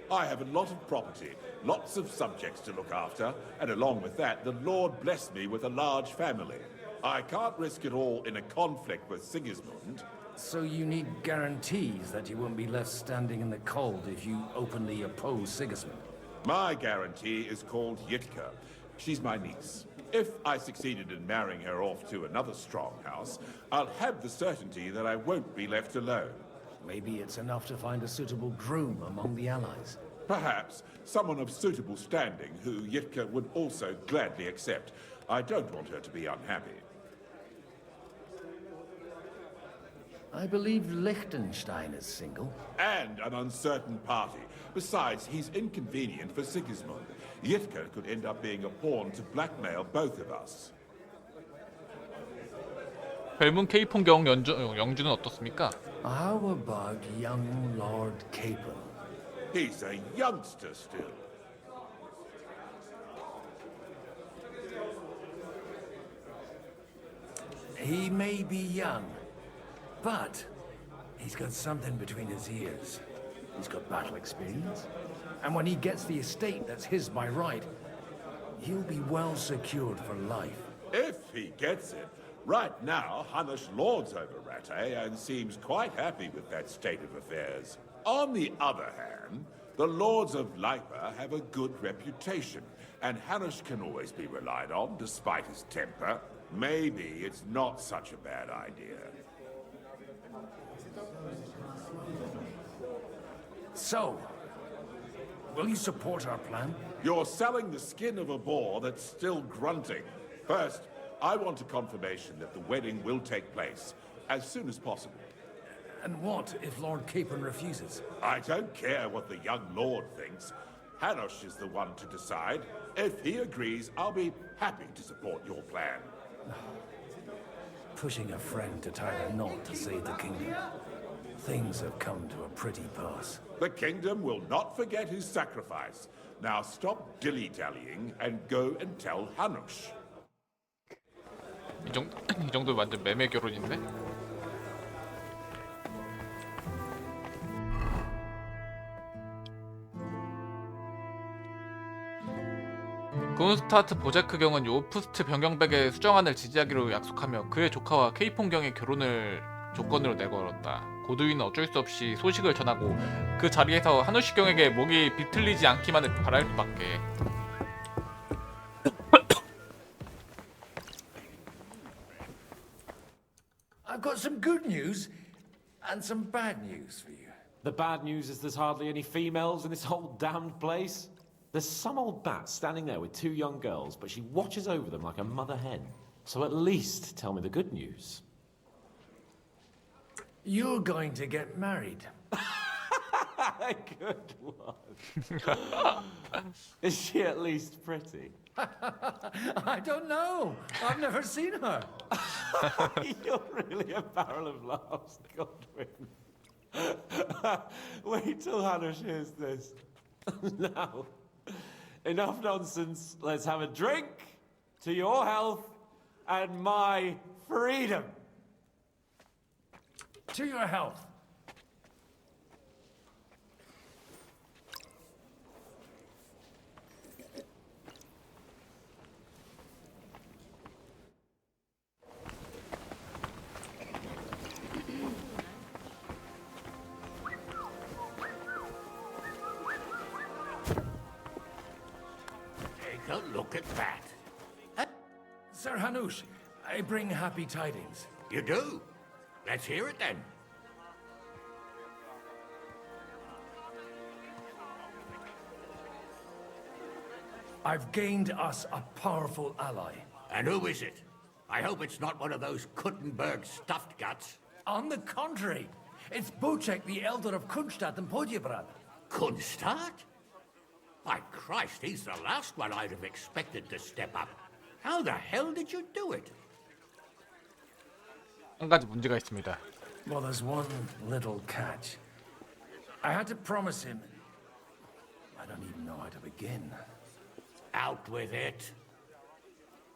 I have a lot of property, lots of subjects to look after, and along with that, the Lord blessed me with a large family. I can't risk it all in a conflict with Sigismund. So you need guarantees that you won't be left standing in the cold if you openly oppose Sigismund? My guarantee is called Yitka. She's my niece. If I succeeded in marrying her off to another strong house, I'll have the certainty that I won't be left alone. Maybe it's enough to find a suitable groom among the allies. Perhaps someone of suitable standing who Yitka would also gladly accept. I don't want her to be unhappy. I believe Liechtenstein is single. And an uncertain party. Besides, he's inconvenient for Sigismund. Yitka could end up being a pawn to blackmail both of us. 벨문 K폰경 영주는 어떻습니까? How about young Lord Capon? He's a youngster still. He may be young, but he's got something between his ears. He's got battle experience. And when he gets the estate that's his by right, he'll be well secured for life. If he gets it. Right now, Hanush lords over Rattay and seems quite happy with that state of affairs. On the other hand, the lords of Lipa have a good reputation, and Hanush can always be relied on despite his temper. Maybe it's not such a bad idea. So, Will you support our plan? You're selling the skin of a boar that's still grunting. First, I want a confirmation that the wedding will take place as soon as possible. And what if Lord Capon refuses? I don't care what the young lord thinks. Hanush is the one to decide. If he agrees, I'll be happy to support your plan. Pushing a friend to tie a knot to save the kingdom. Things have come to a pretty pass. The kingdom will not forget his sacrifice. Now stop dilly-dallying and go and tell Hanush. 이 정도 완전 매매 결혼인데? 군스타트 보제크 경은 요프스트 변경백의 수정안을 지지하기로 약속하며 그의 조카와 케이폰 경의 결혼을 조건으로 내걸었다. 고두이는 어쩔 수 없이 소식을 전하고 그 자리에서 하누시 경에게 목이 비틀리지 않기만을 바랄 수밖에. I've got some good news and some bad news for you. The bad news is there's hardly any females in this whole damned place. There's some old bat standing there with two young girls, but she watches over them like a mother hen. So at least tell me the good news. You're going to get married. Good one. Is she at least pretty? I don't know. I've never seen her. You're really a barrel of laughs, Godwin. Wait till Hanush hears this. Now, enough nonsense. Let's have a drink to your health and my freedom. To your health. Take a look at that. Sir Hanush, I bring happy tidings. You do? Let's hear it then. I've gained us a powerful ally. And who is it? I hope it's not one of those Kuttenberg stuffed guts. On the contrary, it's Bocek, the elder of Kunstadt and Podjebrad. Kunstadt? My Christ, he's the last one I'd have expected to step up. How the hell did you do it? 한 가지 문제가 있습니다. Well, there's one little catch. I had to promise him. I don't even know how to begin. Out with it.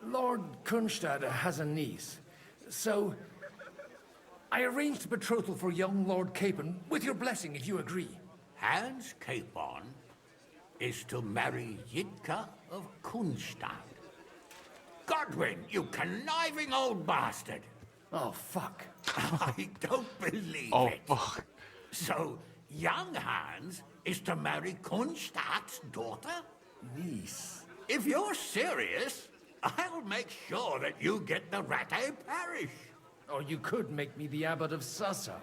Lord Kunstad has a niece, so I arranged a betrothal for young Lord Capon, with your blessing if you agree. Hans Capon is to marry Yitka of Kunstadt. Godwin, you conniving old bastard! Oh, fuck. I don't believe Oh, it. fuck. So, young Hans is to marry Kunstadt's daughter? Niece. If you're serious, I'll make sure that you get the Rattay parish. Or you could make me the abbot of Sassa.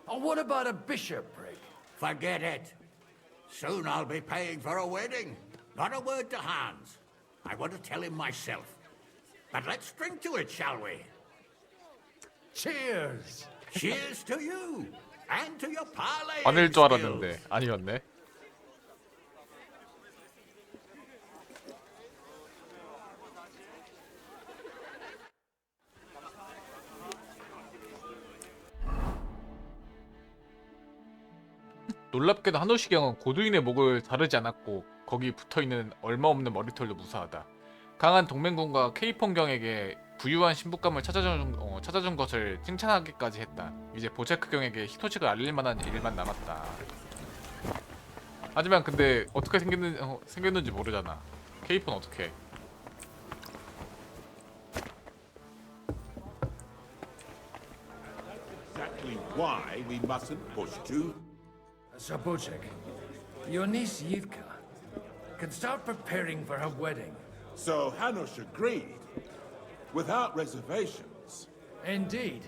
Or what about a bishopric? Forget it. Soon I'll be paying for a wedding. Not a word to Hans. I want to tell him myself. But let's drink to it, shall we? Cheers! Cheers to you! And to your parley. 아닐 줄 알았는데 아니었네. 놀랍게도 한호시경은 고두인의 목을 자르지 않았고 거기 붙어있는 얼마없는 머리털도 무사하다. 강한 동맹군과 케이폰경에게 부유한 신부감을 찾아준 것을 칭찬하기까지 했다. 이제 보체크경에게 희소식을 알릴 만한 일만 남았다. 하지만 근데 어떻게 생겼는지 모르잖아. 케이폰 어떻게 해? Exactly why we mustn't push too. Sir Bocek, your niece Yitka can start preparing for her wedding. So Hanush agreed, without reservations. Indeed.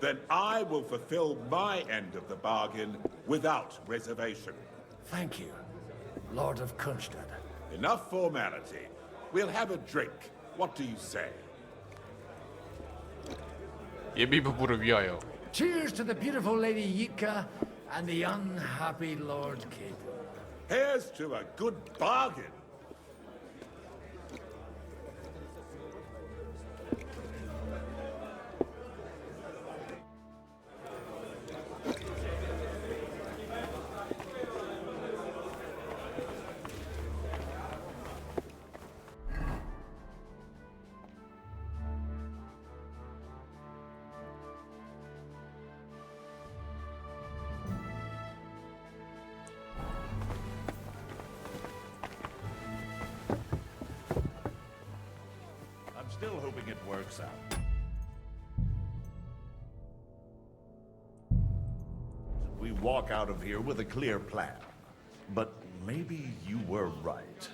Then I will fulfill my end of the bargain without reservation. Thank you. Lord of Kunstad. Enough formality. We'll have a drink. What do you say? 예비 부부를 위하여. Cheers to the beautiful Lady Yitka and the unhappy Lord Capel. Here's to a good bargain. Still hoping it works out. We walk out of here with a clear plan. But maybe you were right.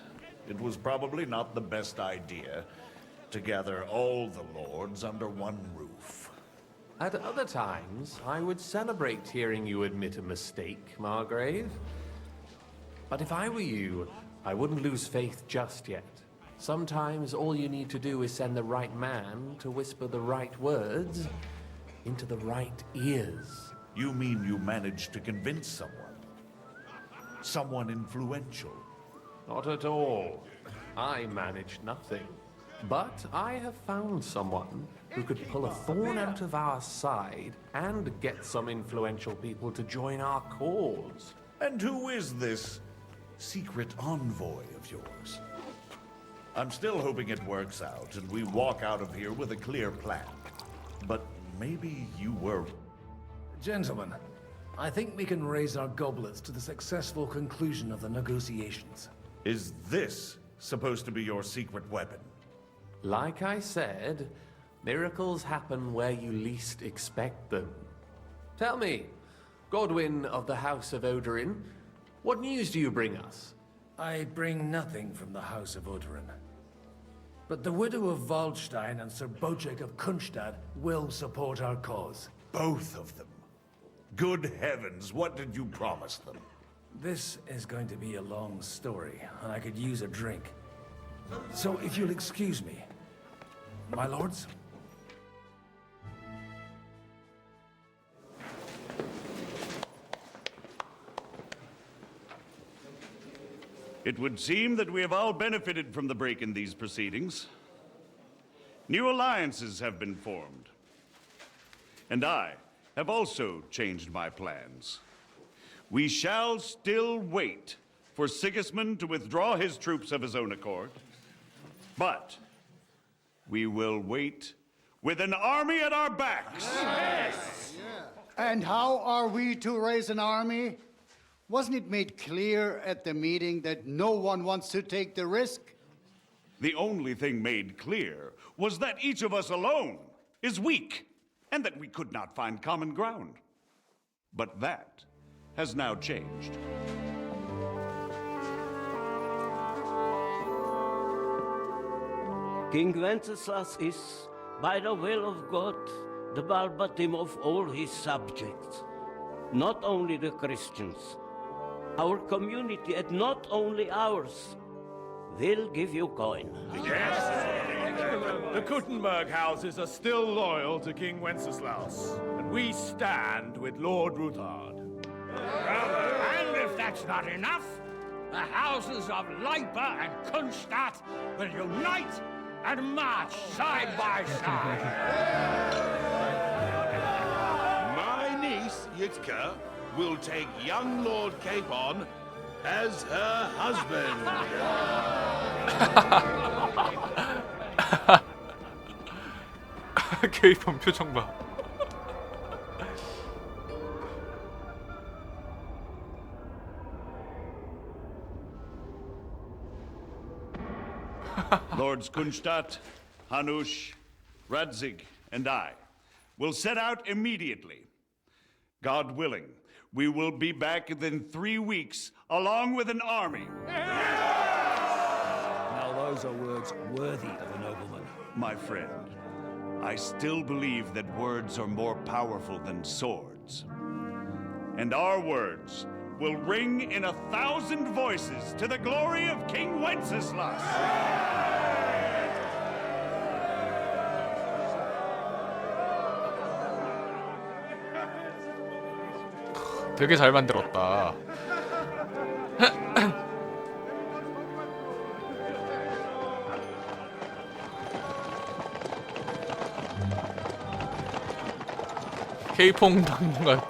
It was probably not the best idea to gather all the lords under one roof. At other times, I would celebrate hearing you admit a mistake, Margrave. But if I were you, I wouldn't lose faith just yet. Sometimes all you need to do is send the right man to whisper the right words into the right ears. You mean you managed to convince someone? Someone influential? Not at all. I managed nothing. But I have found someone who could pull a thorn out of our side and get some influential people to join our cause. And who is this secret envoy of yours? I'm still hoping it works out and we walk out of here with a clear plan. But maybe you were... Gentlemen, I think we can raise our goblets to the successful conclusion of the negotiations. Is this supposed to be your secret weapon? Like I said, miracles happen where you least expect them. Tell me, Godwin of the House of Odorin, what news do you bring us? I bring nothing from the House of Odorin. But the widow of Waldstein and Sir Bojek of Kunstad will support our cause. Both of them? Good heavens, what did you promise them? This is going to be a long story, and I could use a drink. So if you'll excuse me, my lords? It would seem that we have all benefited from the break in these proceedings. New alliances have been formed. And I have also changed my plans. We shall still wait for Sigismund to withdraw his troops of his own accord. But we will wait with an army at our backs. Yes. And how are we to raise an army? Wasn't it made clear at the meeting that no one wants to take the risk? The only thing made clear was that each of us alone is weak, and that we could not find common ground. But that has now changed. King Wenceslas is, by the will of God, the Balbatim of all his subjects. Not only the Christians, our community, and not only ours, will give you coin. Yes! The Kuttenberg houses are still loyal to King Wenceslas, and we stand with Lord Ruthard. And if that's not enough, the houses of Leipa and Kunstadt will unite and march side by side. My niece, Yitka, will take young Lord Capon as her husband. 케이폰 표정 봐. Lords Kunstadt, Hanush, Radzig, and I will set out immediately. God willing, we will be back within 3 weeks, along with an army. Now those are words worthy of a nobleman. My friend, I still believe that words are more powerful than swords. And our words will ring in 1,000 voices to the glory of King Wenceslas. 되게 잘 만들었다. 케이팝 당분간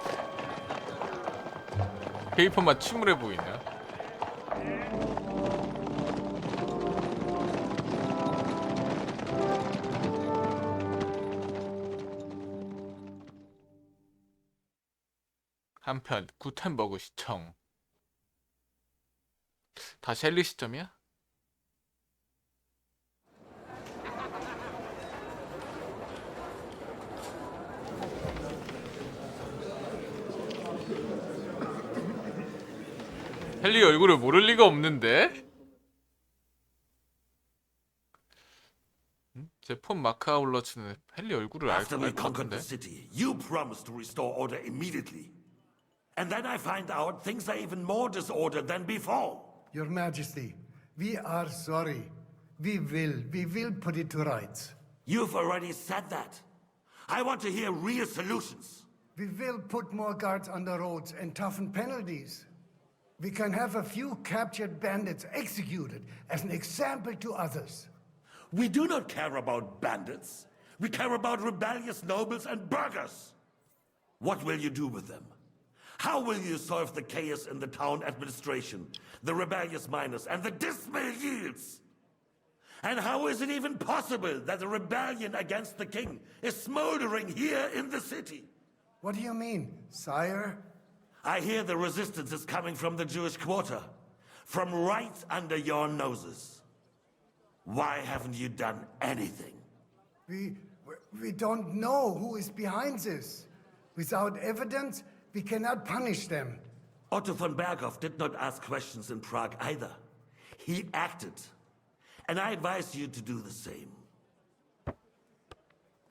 케이팝만 침울해 보이냐? 한편 구텐버그 시청. 다 셸리 시점이야? 헨리 얼굴을 모를 리가 없는데? 제 폰 마카울러츠는 헨리 얼굴을 After we 알 것 conquered 같은데? the city, you promised to restore order immediately. And then I find out things are even more disordered than before. Your Majesty, we are sorry. We will put it to rights. You've already said that. I want to hear real solutions. We will put more guards on the roads and toughen penalties. We can have a few captured bandits executed as an example to others. We do not care about bandits. We care about rebellious nobles and burghers. What will you do with them? How will you solve the chaos in the town administration, the rebellious miners, and the dismal yields? And how is it even possible that a rebellion against the king is smoldering here in the city? What do you mean, sire? I hear the resistance is coming from the Jewish quarter, from right under your noses. Why haven't you done anything? We don't know who is behind this. Without evidence, we cannot punish them. Otto von Berghoff did not ask questions in Prague either. He acted. And I advise you to do the same.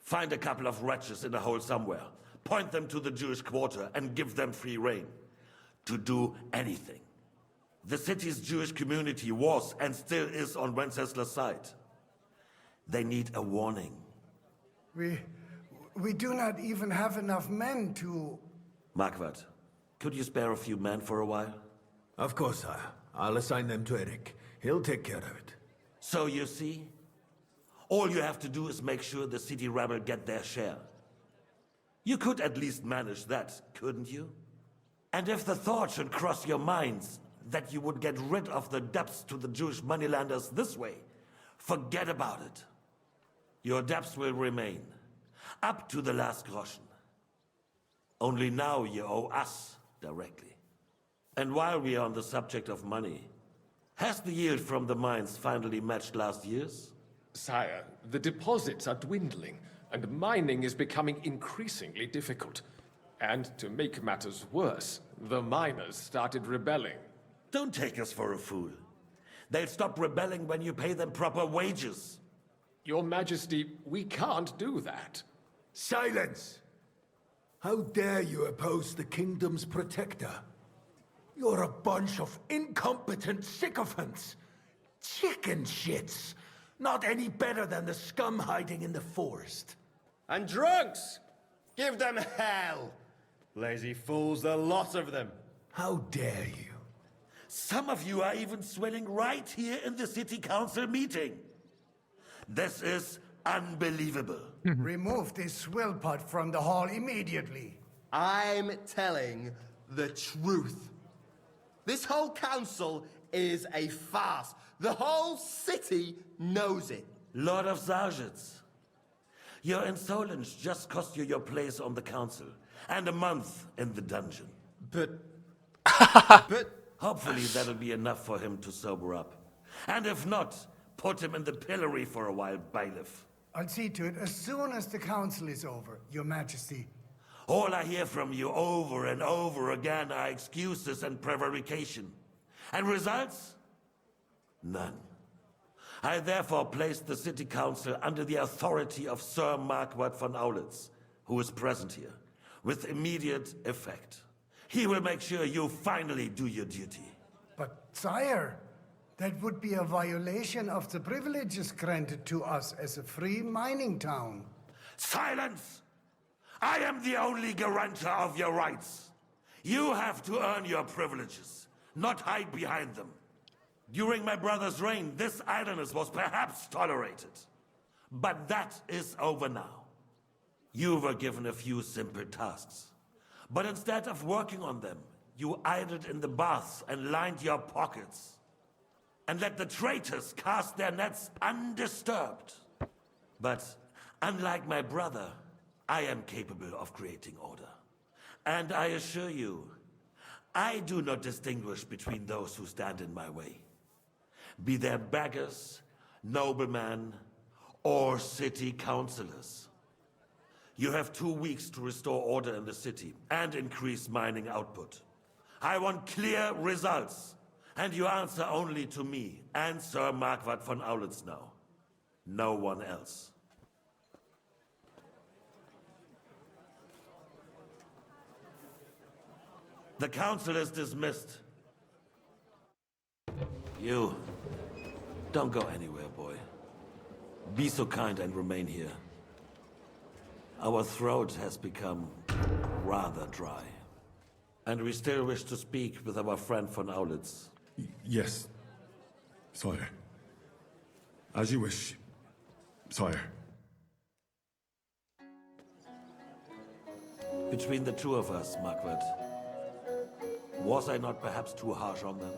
Find a couple of wretches in a hole somewhere. Point them to the Jewish quarter and give them free rein to do anything. The city's Jewish community was and still is on Wenceslas' side. They need a warning. We do not even have enough men to... Marquardt, could you spare a few men for a while? Of course, sire. I'll assign them to Eric. He'll take care of it. So you see, all you have to do is make sure the city rebel get their share. You could at least manage that, couldn't you? And if the thought should cross your minds that you would get rid of the debts to the Jewish moneylenders this way, forget about it. Your debts will remain, up to the last groschen. Only now you owe us directly. And while we are on the subject of money, has the yield from the mines finally matched last year's? Sire, the deposits are dwindling, and mining is becoming increasingly difficult. And to make matters worse, the miners started rebelling. Don't take us for a fool. They'll stop rebelling when you pay them proper wages. Your Majesty, we can't do that. Silence! How dare you oppose the kingdom's protector? You're a bunch of incompetent sycophants. Chicken shits. Not any better than the scum hiding in the forest. And drunks! Give them hell! Lazy fools, the lot of them. How dare you? Some of you are even swelling right here in the city council meeting. This is unbelievable. Remove this swill pot from the hall immediately. I'm telling the truth. This whole council is a farce. The whole city knows it. Lord of Sargitz, your insolence just cost you your place on the council and a month in the dungeon. But hopefully that'll be enough for him to sober up. And if not, put him in the pillory for a while, bailiff. I'll see to it as soon as the council is over, Your Majesty. All I hear from you over and over again are excuses and prevarication. And results? None. I therefore placed the city council under the authority of Sir Marquardt von Aulitz, who is present here, with immediate effect. He will make sure you finally do your duty. But, sire, that would be a violation of the privileges granted to us as a free mining town. Silence! I am the only guarantor of your rights. You have to earn your privileges, not hide behind them. During my brother's reign, this idleness was perhaps tolerated. But that is over now. You were given a few simple tasks. But instead of working on them, you idled in the baths and lined your pockets. And let the traitors cast their nets undisturbed. But unlike my brother, I am capable of creating order. And I assure you, I do not distinguish between those who stand in my way. Be they beggars, noblemen, or city councillors. You have 2 weeks to restore order in the city and increase mining output. I want clear results, and you answer only to me and Sir Marquardt von Aulitz now. No one else. The council is dismissed. You, don't go anywhere, boy. Be so kind and remain here. Our throat has become rather dry. And we still wish to speak with our friend von Aulitz. Yes, sire. As you wish, sire. Between the two of us, Marquardt, was I not perhaps too harsh on them?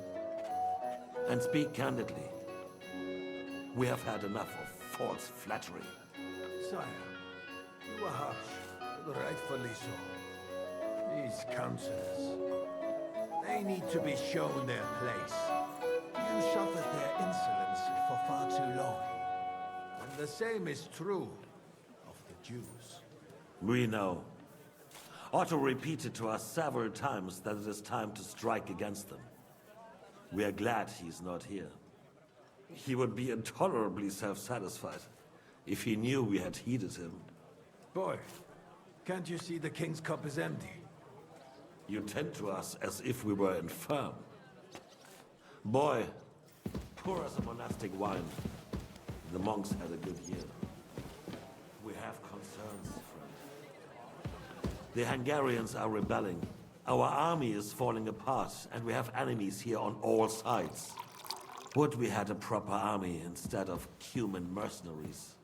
And speak candidly, we have had enough of false flattery. Sire, you were harsh, rightfully so. These councillors, they need to be shown their place. You suffered their insolence for far too long. And the same is true of the Jews. We know. Otto repeated to us several times that it is time to strike against them. We are glad he's not here. He would be intolerably self-satisfied if he knew we had heeded him. Boy, can't you see the King's cup is empty? You tend to us as if we were infirm. Boy, pour us a monastic wine. The monks had a good year. We have concerns, friend. The Hungarians are rebelling. Our army is falling apart, and we have enemies here on all sides. Would we had a proper army instead of human mercenaries?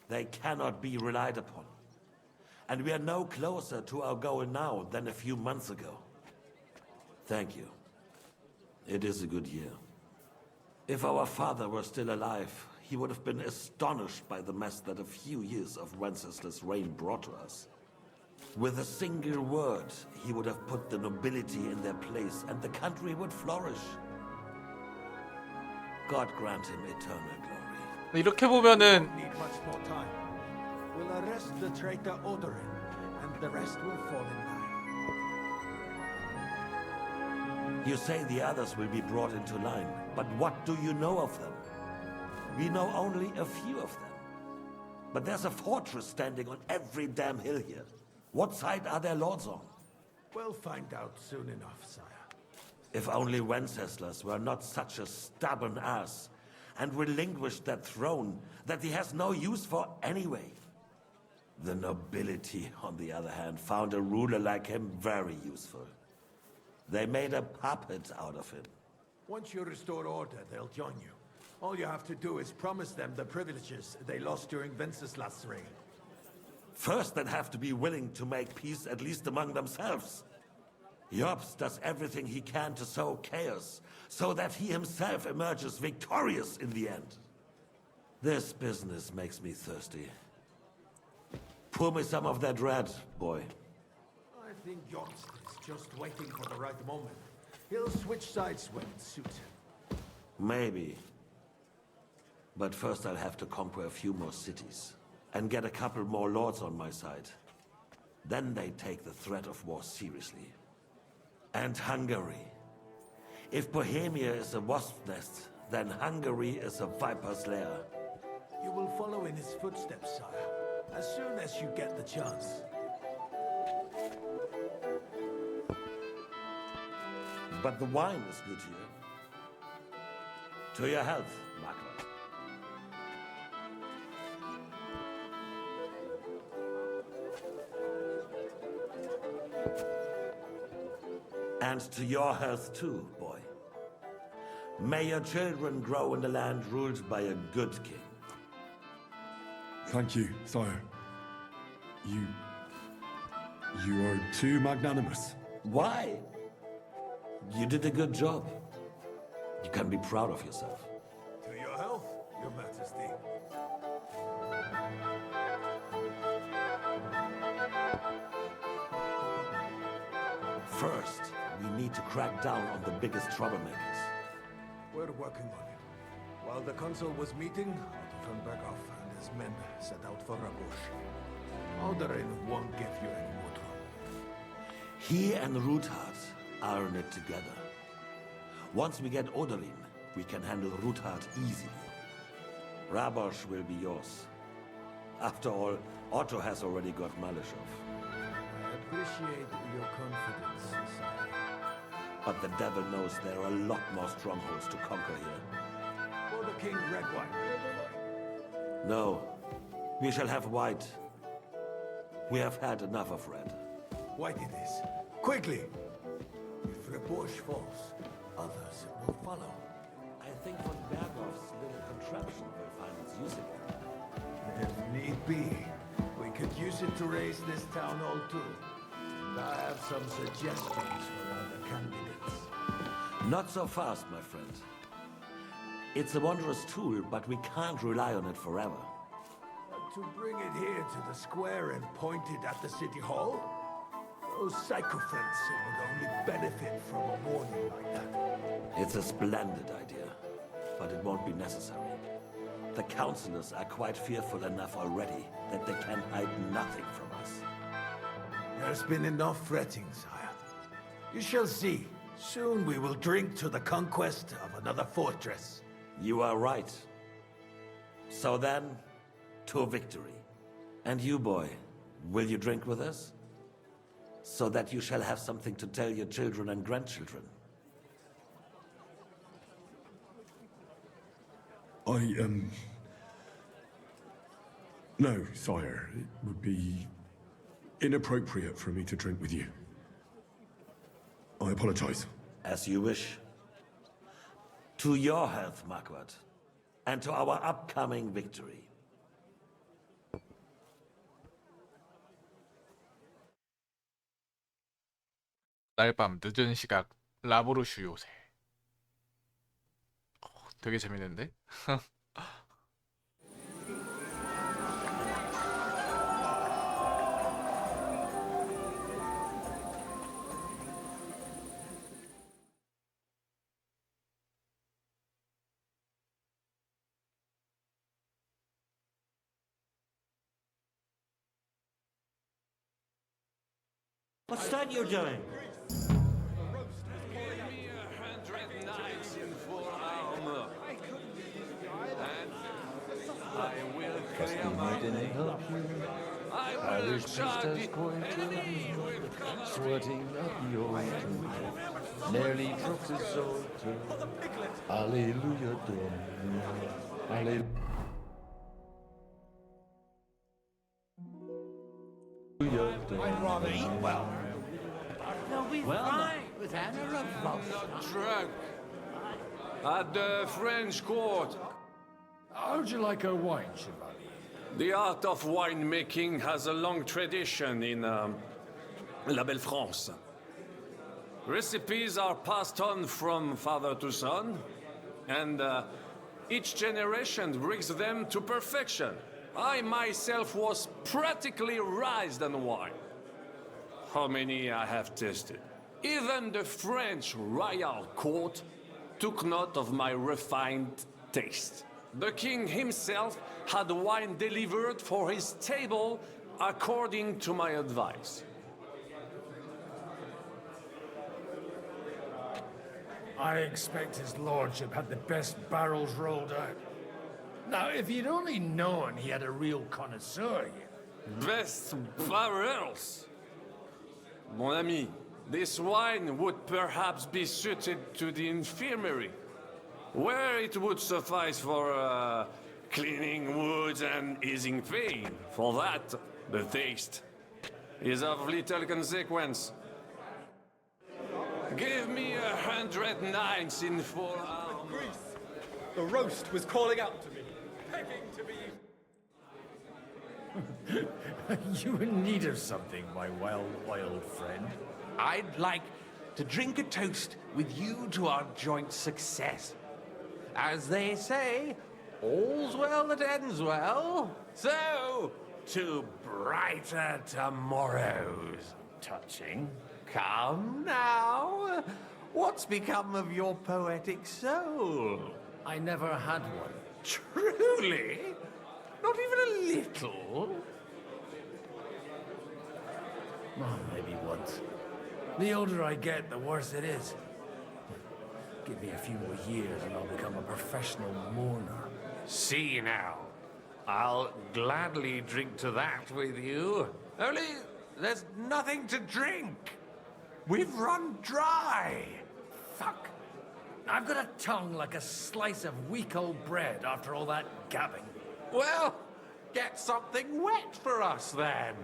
They cannot be relied upon. And we are no closer to our goal now than a few months ago. Thank you. It is a good year. If our father were still alive, he would have been astonished by the mess that a few years of Wenceslas' reign brought to us. With a single word, he would have put the nobility in their place, and the country would flourish. God grant him eternal glory. 이렇게 보면은 Need much more time. We'll arrest the traitor Odorin, and the rest will fall in line. You say the others will be brought into line, but what do you know of them? We know only a few of them. But there's a fortress standing on every damn hill here. What side are their lords on? We'll find out soon enough, sire. If only Wenceslas were not such a stubborn ass, and relinquished that throne that he has no use for anyway. The nobility, on the other hand, found a ruler like him very useful. They made a puppet out of him. Once you restore order, they'll join you. All you have to do is promise them the privileges they lost during Wenceslas' reign. First, they'd have to be willing to make peace at least among themselves. Jobs does everything he can to sow chaos, so that he himself emerges victorious in the end. This business makes me thirsty. Pour me some of that red, boy. I think Jobst is just waiting for the right moment. He'll switch sides when it suits him. Maybe. But first I'll have to conquer a few more cities, and get a couple more lords on my side. Then they take the threat of war seriously. And Hungary. If Bohemia is a wasp's nest, then Hungary is a viper's lair. You will follow in his footsteps, sire, as soon as you get the chance. But the wine is good here. To your health, Margaret. And to your health too, boy. May your children grow in the land ruled by a good king. Thank you, sire. You are too magnanimous. Why? You did a good job. You can be proud of yourself. To your health, Your Majesty. First, we need to crack down on the biggest troublemakers. We're working on it. While the council was meeting, Otto von Berghoff and his men set out for Rabush. Alderin won't give you any more trouble. He and Ruthard are in it together. Once we get Oderin, we can handle Ruthard easily. Rabosh will be yours. After all, Otto has already got Malishov. I appreciate your confidence, sire. But the devil knows there are a lot more strongholds to conquer here. For the king, red wine. No, we shall have white. We have had enough of red. White it is. Quickly! If Rabush falls, others will follow. I think von Berghoff's little contraption will find its use again. If need be, we could use it to raise this town hall too. And I have some suggestions for other candidates. Not so fast, my friend. It's a wondrous tool, but we can't rely on it forever. To bring it here to the square and point it at the city hall? Those sycophants would only benefit from a warning like that. It's a splendid idea, but it won't be necessary. The councillors are quite fearful enough already that they can hide nothing from us. There's been enough fretting, sire. You shall see. Soon we will drink to the conquest of another fortress. You are right. So then, to victory. And you, boy, will you drink with us? So that you shall have something to tell your children and grandchildren. No, sire. It would be inappropriate for me to drink with you. I apologize. As you wish. To your health, Marquardt. And to our upcoming victory. 날밤 늦은 시각 라보르슈 요새. 되게 재밌는데? What's that you're doing? Parish priestess going to sweating up the altar, nearly dropped his altar. Alleluia, Domino. Alleluia. I'd rather eat well. No, we're fine. With Anna of Not drunk. At the French court. How'd you like our wine, Chevalier? The art of winemaking has a long tradition in La Belle France. Recipes are passed on from father to son, and each generation brings them to perfection. I myself was practically raised on wine. How many I have tasted. Even the French royal court took note of my refined taste. The king himself had wine delivered for his table according to my advice. I expect his lordship had the best barrels rolled out. Now, if you'd only known he had a real connoisseur here. Best barrels. Mon ami, This wine would perhaps be suited to the infirmary, where it would suffice for cleaning wounds and easing pain. For that, the taste is of little consequence. Give me 100 knights in full armor. The roast was calling out to me, begging to be... You in need of something, my wild friend. I'd like to drink a toast with you to our joint success. As they say, all's well that ends well. So, to brighter tomorrows. Touching. Come now. What's become of your poetic soul? I never had one. Truly? Not even a little? Oh, maybe once. The older I get, the worse it is. Give me a few more years and I'll become a professional mourner. See now. I'll gladly drink to that with you. Only there's nothing to drink. We've run dry. Fuck. I've got a tongue like a slice of weak old bread after all that gabbing. Well, get something wet for us then.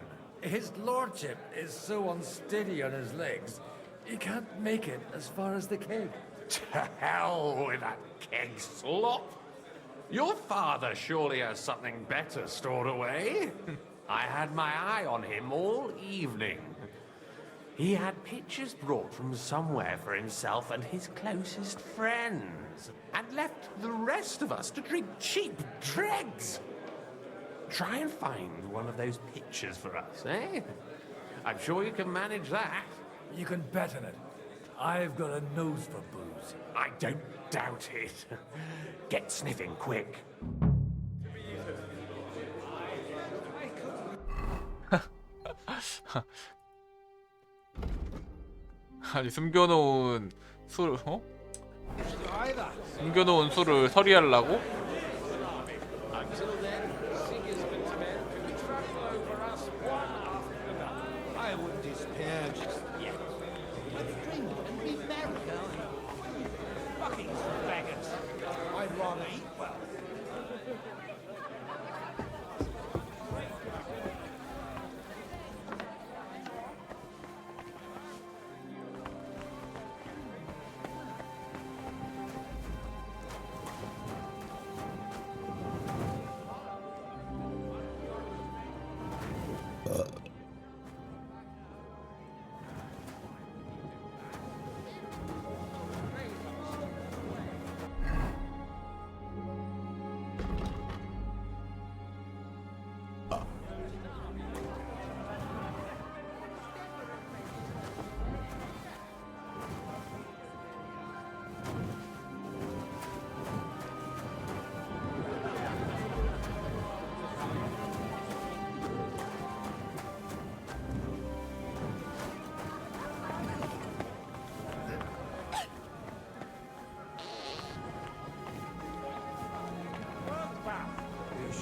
His lordship is so unsteady on his legs, he can't make it as far as the keg. To hell with that keg slop. Your father surely has something better stored away. I had my eye on him all evening. He had pictures brought from somewhere for himself and his closest friends, and left the rest of us to drink cheap dregs. Try and find one of those pictures for us, eh? I'm sure you can manage that. You can bet on it. I've got a nose for booze. I don't doubt it. Get sniffing quick. 아니 숨겨놓은 술 숨겨놓은 술을 처리하려고? I wouldn't despair just yet. Let's drink and be merry. Fucking faggots. I'd rather eat well.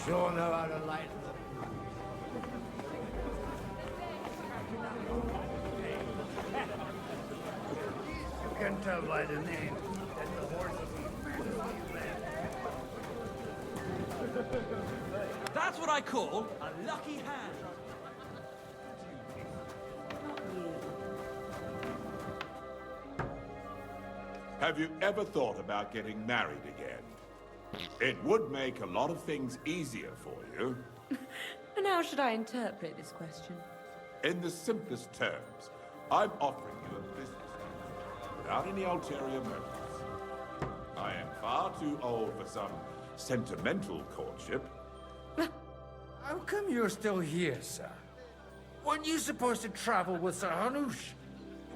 Sure know how to lighten them. You can tell by the name that the horse That's what I call a lucky hand. Have you ever thought about getting married again? It would make a lot of things easier for you. And how should I interpret this question? In the simplest terms, I'm offering you a business without any ulterior motives. I am far too old for some sentimental courtship. How come you're still here, sir? Weren't you supposed to travel with Sir Hanush?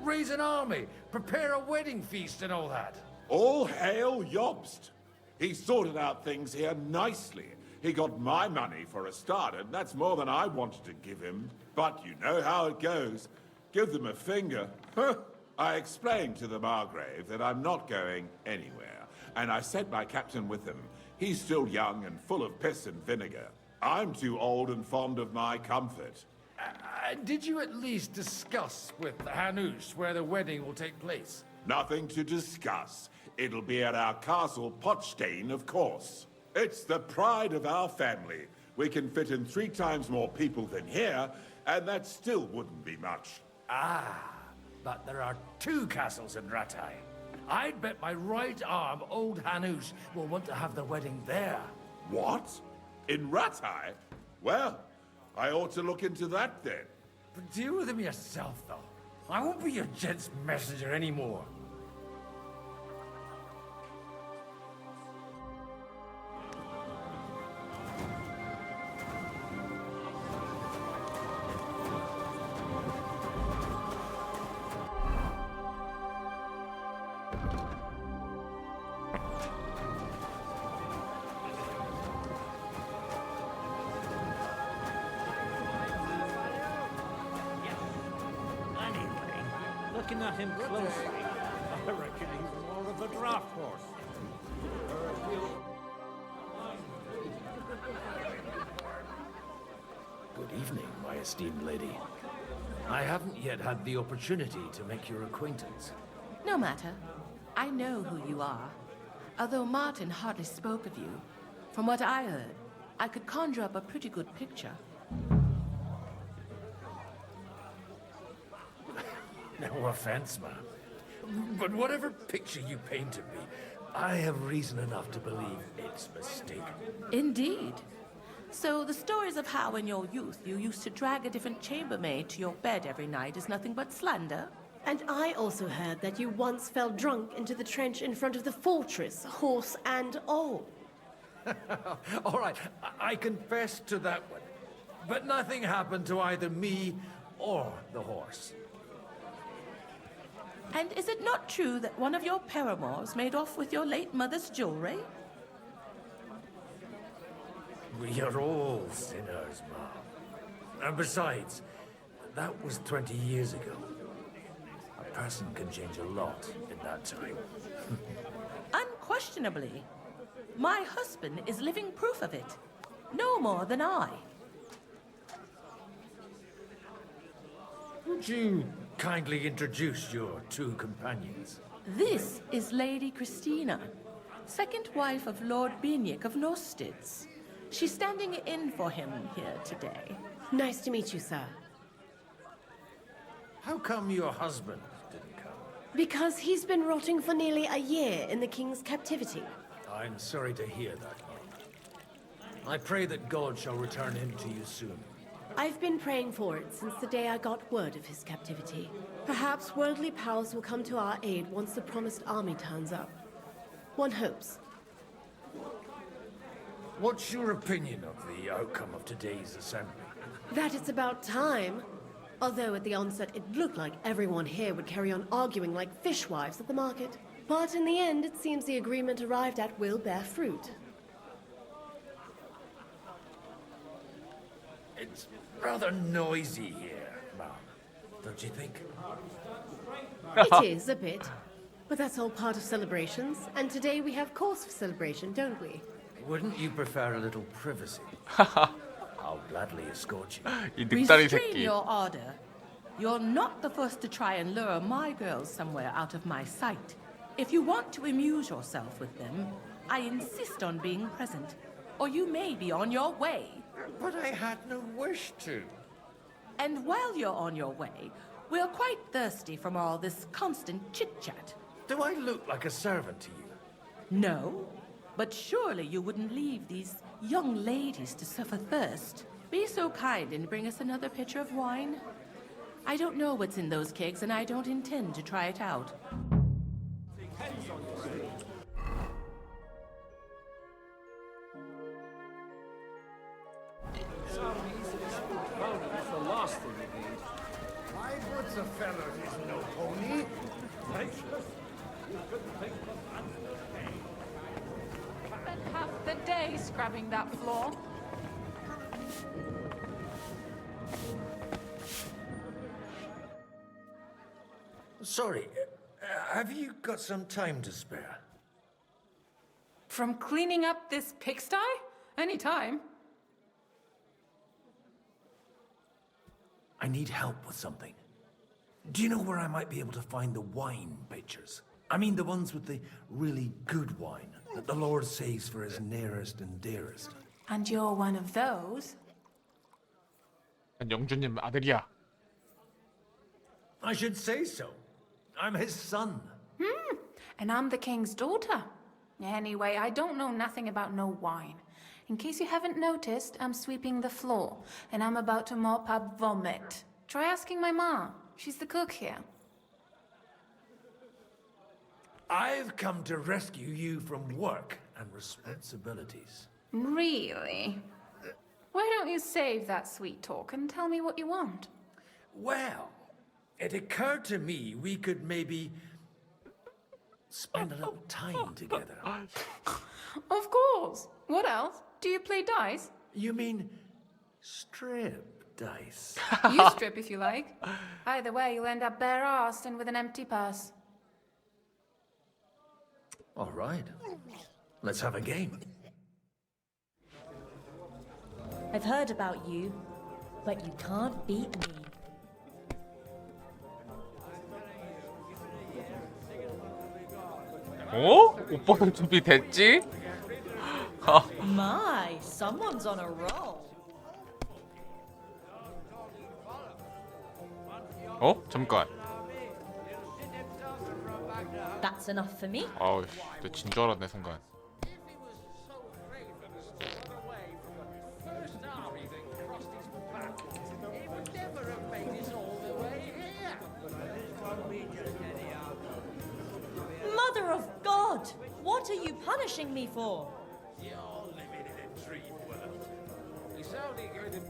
Raise an army, prepare a wedding feast and all that? All hail Jobst! He sorted out things here nicely. He got my money for a start, and that's more than I wanted to give him. But you know how it goes. Give them a finger. I explained to the Margrave that I'm not going anywhere, and I sent my captain with him. He's still young and full of piss and vinegar. I'm too old and fond of my comfort. Did you at least discuss with Hanush where the wedding will take place? Nothing to discuss. It'll be at our castle Potstein, of course. It's the pride of our family. We can fit in 3 times more people than here, and that still wouldn't be much. Ah, but there are 2 castles in Ratai. I'd bet my right arm old Hanush will want to have the wedding there. What? In Ratai? Well, I ought to look into that then. But deal with him yourself, though. I won't be your gent's messenger anymore. Looking at him closely, I reckon he's more of a draft horse. Good evening, my esteemed lady. I haven't yet had the opportunity to make your acquaintance. No matter. I know who you are. Although Martin hardly spoke of you, from what I heard, I could conjure up a pretty good picture. No offense, ma'am. But whatever picture you painted me, I have reason enough to believe it's mistaken. Indeed. So the stories of how in your youth you used to drag a different chambermaid to your bed every night is nothing but slander? And I also heard that you once fell drunk into the trench in front of the fortress, horse and all. All right, I confess to that one. But nothing happened to either me or the horse. And is it not true that one of your paramours made off with your late mother's jewelry? We are all sinners, Mom. And besides, that was 20 years ago. A person can change a lot in that time. Unquestionably. My husband is living proof of it. No more than I. Would you kindly introduce your 2 companions? This is Lady Christina, second wife of Lord Binyik of Nostitz. She's standing in for him here today. Nice to meet you, sir. How come your husband didn't come? Because he's been rotting for nearly a year in the king's captivity. I'm sorry to hear that, Mom. I pray that God shall return him to you soon. I've been praying for it since the day I got word of his captivity. Perhaps worldly powers will come to our aid once the promised army turns up. One hopes. What's your opinion of the outcome of today's assembly? That it's about time. Although at the onset it looked like everyone here would carry on arguing like fishwives at the market. But in the end, it seems the agreement arrived at will bear fruit. It's rather noisy here, Mom. Don't you think? It is, a bit. But that's all part of celebrations. And today we have cause for celebration, don't we? Wouldn't you prefer a little privacy? I'll gladly escort you. Restrain your ardor. You're not the first to try and lure my girls somewhere out of my sight. If you want to amuse yourself with them, I insist on being present, or you may be on your way. But I had no wish to. And while you're on your way, we're quite thirsty from all this constant chit-chat. Do I look like a servant to you? No, but surely you wouldn't leave these young ladies to suffer thirst. Be so kind and bring us another pitcher of wine. I don't know what's in those kegs, and I don't intend to try it out. That's the last thing you need. My good's a feller is no pony. Spent half the day scrubbing that floor. Sorry, have you got some time to spare? From cleaning up this pigsty? Any time. I need help with something. Do you know where I might be able to find the wine pitchers? I mean the ones with the really good wine that the Lord saves for his nearest and dearest. And you're one of those? 난 영주님 아들이야. I should say so. I'm his son. And I'm the king's daughter. Anyway, I don't know nothing about no wine. In case you haven't noticed, I'm sweeping the floor, and I'm about to mop up vomit. Try asking my ma. She's the cook here. I've come to rescue you from work and responsibilities. Really? Why don't you save that sweet talk and tell me what you want? Well, it occurred to me we could maybe spend a little time together. Of course. What else? Do you play dice? You mean strip dice? You strip if you like. Either way, you'll end up bare-assed and with an empty purse. All right. Let's have a game. I've heard about you, but you can't beat me. 어? 오빠는 준비됐지? My, someone's on a roll. 어? 잠깐. That's enough for me. 아우, 나 진 줄 알았네 순간. Mother of God! What are you punishing me for? You're living in a dream world. It's only going to...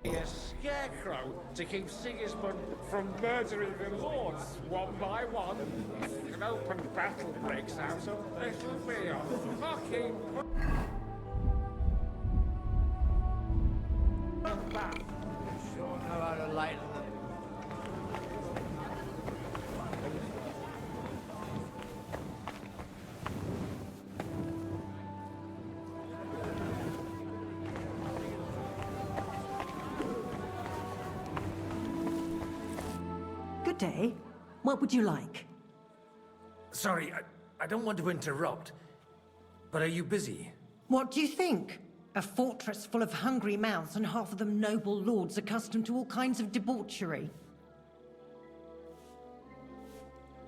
A scarecrow to keep Sigismund from murdering the lords one by one. If an open battle breaks out, it'll be a fucking... Sure know how to lighten them. Good day. What would you like? Sorry, I don't want to interrupt, but are you busy? What do you think? A fortress full of hungry mouths and half of them noble lords accustomed to all kinds of debauchery.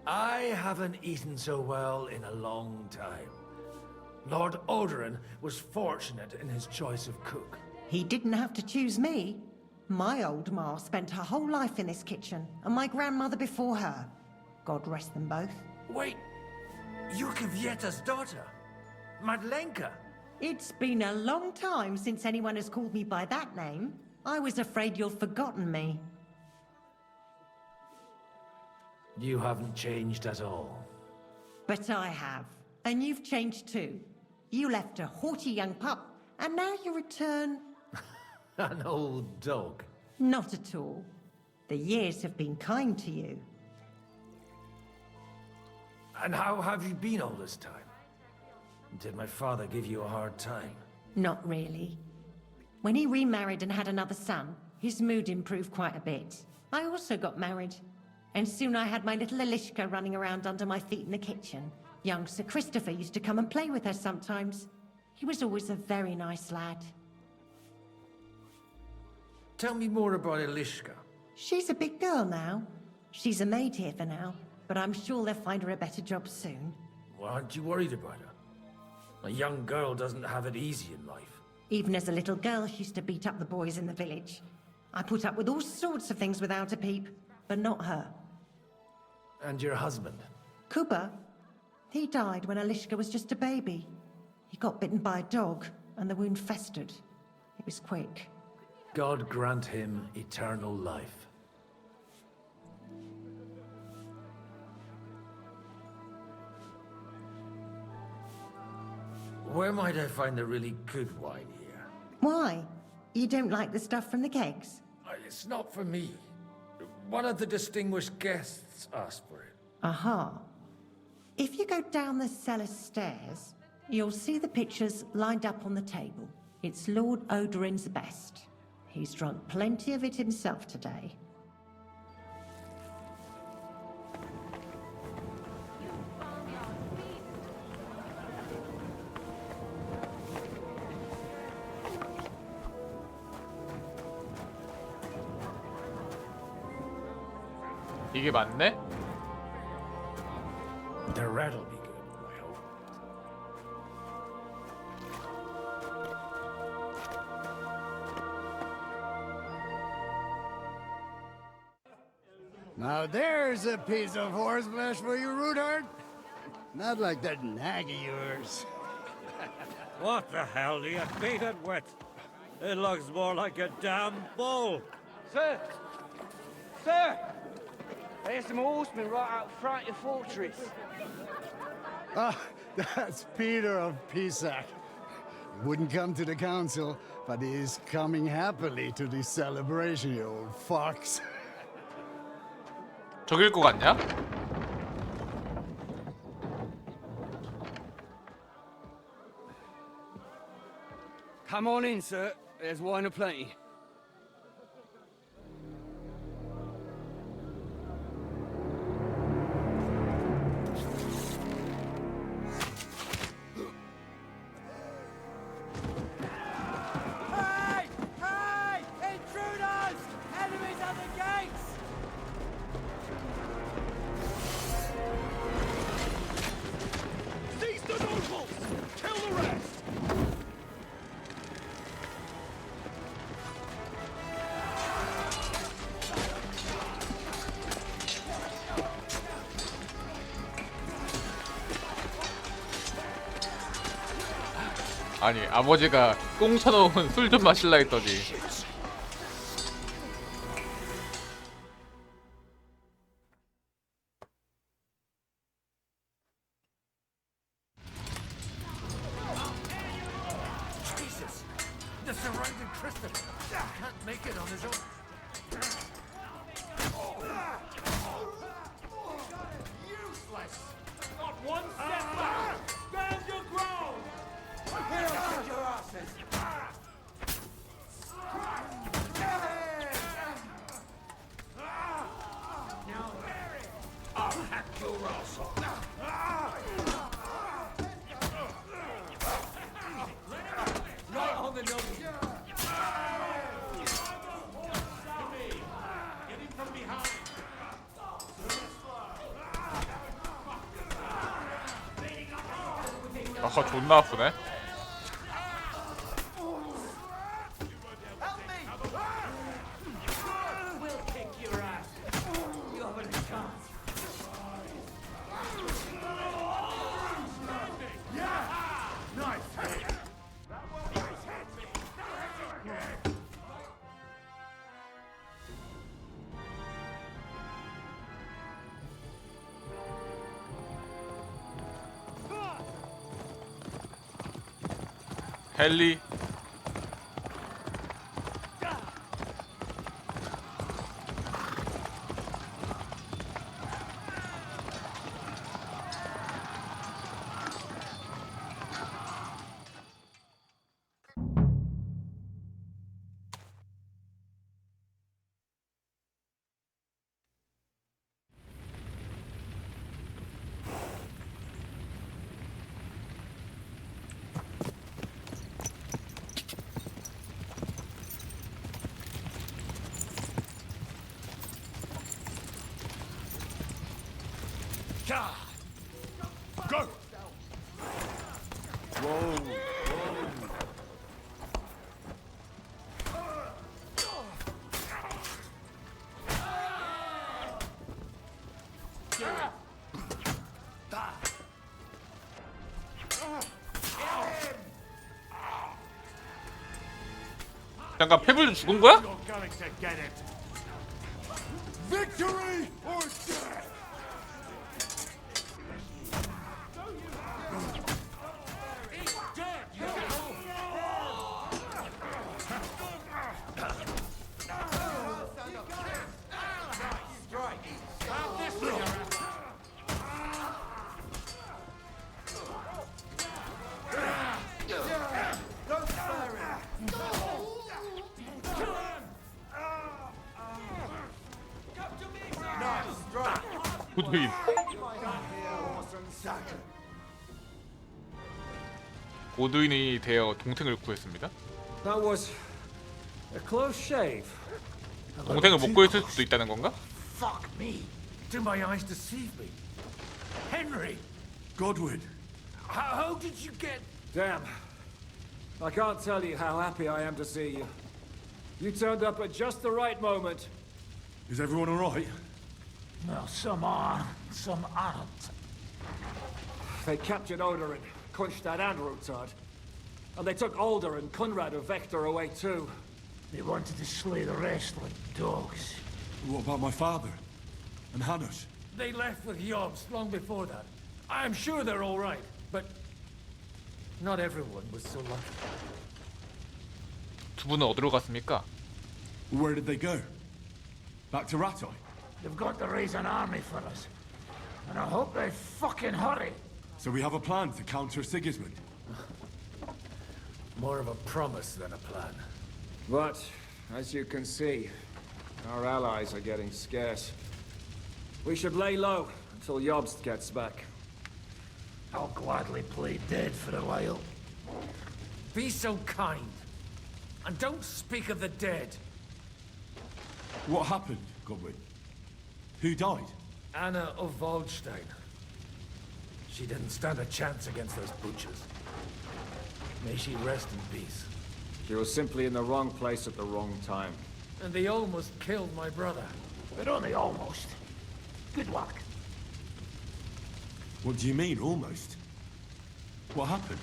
I haven't eaten so well in a long time. Lord Odoran was fortunate in his choice of cook. He didn't have to choose me. My old ma spent her whole life in this kitchen, and my grandmother before her. God rest them both. Wait, you're Kvieta's daughter, Madlenka. It's been a long time since anyone has called me by that name. I was afraid you'd forgotten me. You haven't changed at all. But I have. And you've changed too. You left a haughty young pup, and now you return... An old dog. Not at all. The years have been kind to you. And how have you been all this time? Did my father give you a hard time? Not really. When he remarried and had another son, his mood improved quite a bit. I also got married. And soon I had my little Elishka running around under my feet in the kitchen. Young Sir Christopher used to come and play with her sometimes. He was always a very nice lad. Tell me more about Elishka. She's a big girl now. She's a maid here for now, but I'm sure they'll find her a better job soon. Well, aren't you worried about her? A young girl doesn't have it easy in life. Even as a little girl, she used to beat up the boys in the village. I put up with all sorts of things without a peep, but not her. And your husband? Kuba. He died when Elishka was just a baby. He got bitten by a dog, and the wound festered. It was quick. God grant him eternal life. Where might I find the really good wine here? Why? You don't like the stuff from the kegs? It's not for me. One of the distinguished guests asked for it. Aha. If you go down the cellar stairs, you'll see the pictures lined up on the table. It's Lord Odorin's best. He's drunk plenty of it himself today. 이게 맞네? The rat'll be good, I hope. Now there's a piece of horseflesh for you, Rootard. Not like that nag of yours. What the hell do you beat it with? It looks more like a damn bull. Sir! Sir! There's some horsemen right out front of your fortress. Ah, that's Peter of Pisac. He wouldn't come to the council, but he is coming happily to this celebration, you old fox. 저길 거 같냐? Come on in, sir. There's wine aplenty. Hey! Hey! Intruders! Enemies at the gates! Seize the nobles! Kill the rest! 아니 아버지가 꽁 쳐놓은 술 좀 마실라 했더니 Jesus! The surrounding Christian can't make it on his own. Useless! Not one step back! Stand your ground! Here, hold your asses! I'll hack your ass off. Right on the nose! Get him from behind! 아 존나 아프네. We'll kick your ass! You haven't a chance! 헨리 Go! Whoa. 잠깐 페블도 죽은 거야? You're going to get it. Victory or death! 고두인. 고두인이 되어 동생을 구했습니다. That was a close shave. 동생을 못 구했을 수도 있다는 건가? Fuck me. Do my eyes deceive me? Henry! Godwin! How did you get... Damn. I can't tell you how happy I am to see you. You turned up at just the right moment. Is everyone alright? Well, some are, some aren't. They captured Odorin, Kunstad and Rutard. And they took Alder and Conrad of Vector away too. They wanted to slay the rest like dogs. What about my father? And Hanush? They left with Yobs long before that. I'm sure they're all right, but not everyone was so lucky. 두 분은 어디로 갔습니까? Where did they go? Back to Rattay? They've got to raise an army for us. And I hope they fucking hurry. So we have a plan to counter Sigismund? More of a promise than a plan. But, as you can see, our allies are getting scarce. We should lay low until Jobst gets back. I'll gladly play dead for a while. Be so kind. And don't speak of the dead. What happened, Godwin? Who died? Anna of Waldstein. She didn't stand a chance against those butchers. May she rest in peace. She was simply in the wrong place at the wrong time. And they almost killed my brother. But only almost. Good luck. What do you mean, almost? What happened?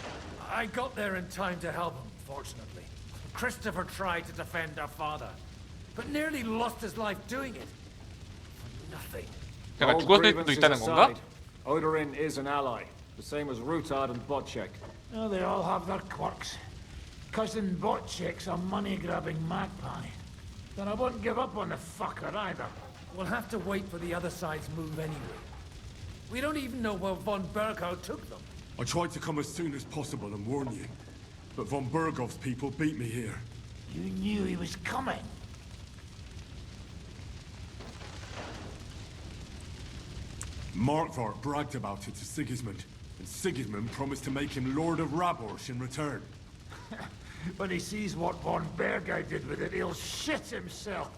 I got there in time to help him, fortunately. Christopher tried to defend our father, but nearly lost his life doing it. For nothing. 제가 죽었을 수도 있다는 건가? Odorin is an ally, the same as Rutard and Botchek. Oh, they all have their quirks. Cousin Botchek's a money-grabbing magpie. Then I won't give up on the fucker either. We'll have to wait for the other side's move anyway. We don't even know where von Berghout took them. I tried to come as soon as possible and warn you, but von Bergov's people beat me here. You knew he was coming. Markvart bragged about it to Sigismund, and Sigismund promised to make him Lord of Raborsh in return. When he sees what von Berghout did with it, he'll shit himself.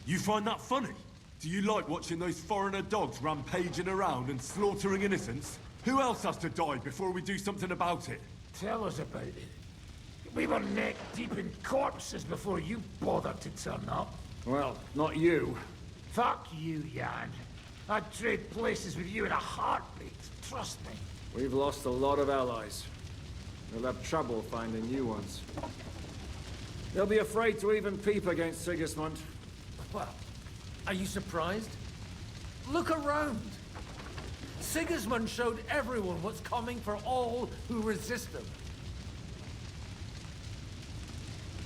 You find that funny? Do you like watching those foreigner dogs rampaging around and slaughtering innocents? Who else has to die before we do something about it? Tell us about it. We were neck deep in corpses before you bothered to turn up. Well, not you. Fuck you, Jan. I'd trade places with you in a heartbeat. Trust me. We've lost a lot of allies. We'll have trouble finding new ones. They'll be afraid to even peep against Sigismund. Well, are you surprised? Look around. Sigismund showed everyone what's coming for all who resist him.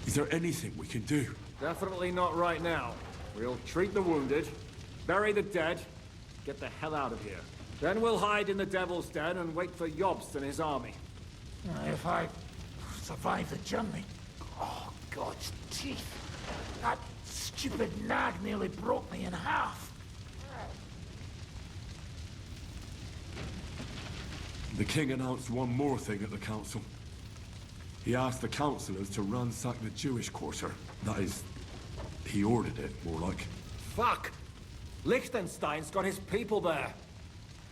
Is there anything we can do? Definitely not right now. We'll treat the wounded, bury the dead, get the hell out of here. Then we'll hide in the Devil's Den and wait for Jobst and his army. If I survive the journey... Oh, God's teeth. That stupid nag nearly broke me in half. The king announced one more thing at the council. He asked the councillors to ransack the Jewish quarter. That is, he ordered it, more like. Fuck! Liechtenstein's got his people there.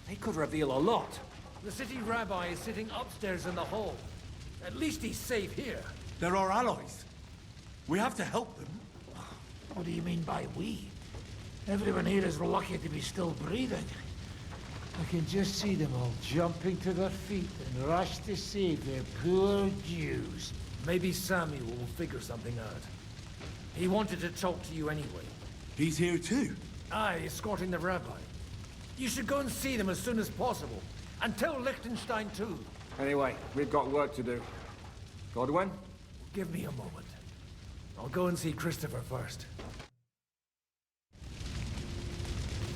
They could reveal a lot. The city rabbi is sitting upstairs in the hall. At least he's safe here. They're our allies. We have to help them. What do you mean by we? Everyone here is lucky to be still breathing. I can just see them all jumping to their feet and rush to save their poor Jews. Maybe Samuel will figure something out. He wanted to talk to you anyway. He's here too? Aye, escorting the rabbi. You should go and see them as soon as possible. And tell Liechtenstein too. Anyway, we've got work to do. Godwin? Give me a moment. I'll go and see Christopher first.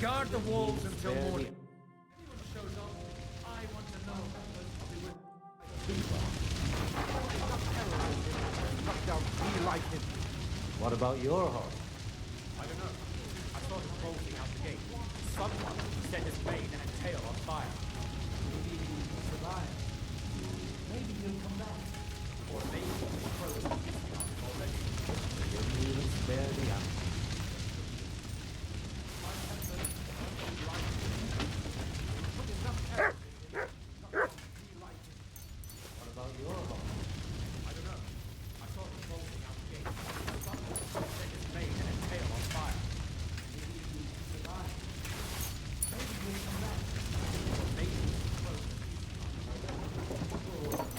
Guard the walls until morning. What about your horse? I don't know. I saw him bolting out the gate. Someone set his mane and tail on fire. Maybe he'll survive. Maybe he'll come back. Or maybe the crows have missed him already. We'll spare the out. What about your home? I don't know. I saw him bolting out the gate. Someone set his mane and tail on fire. Maybe he'll survive. Maybe he'll come back. Or maybe the crows have missed him.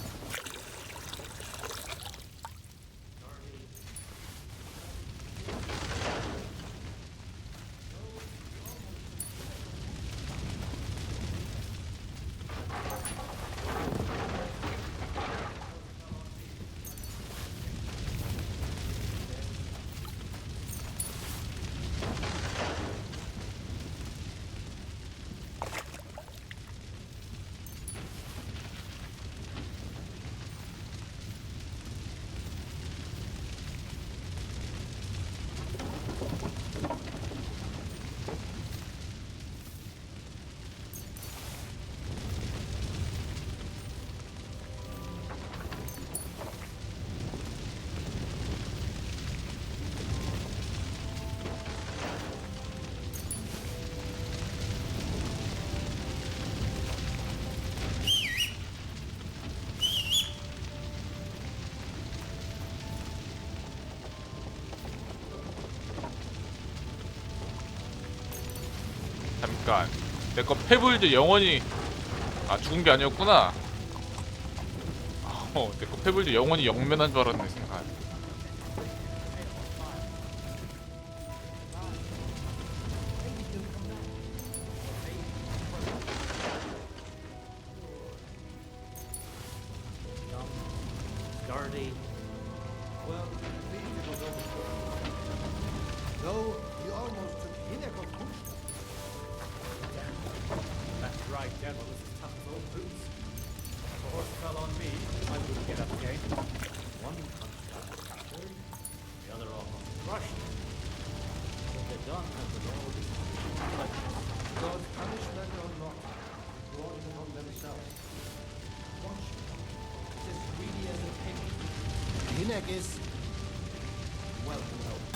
잠깐, 내 거 페블즈 영원히 죽은 게 아니었구나. 내 거 페블즈 영원히 영면한 줄 알았네 순간. Sturdy. Well, maybe it was overboard. Though he almost took pinnacle push. That dry devil is as tough as old boots. If a horse fell on me, I wouldn't get up again. One punched out the third, the other almost crushed him. What they've done has been all this. But God punished them or not, brought it upon themselves. Watch me. It's as greedy as a pig. Hinek is welcome home.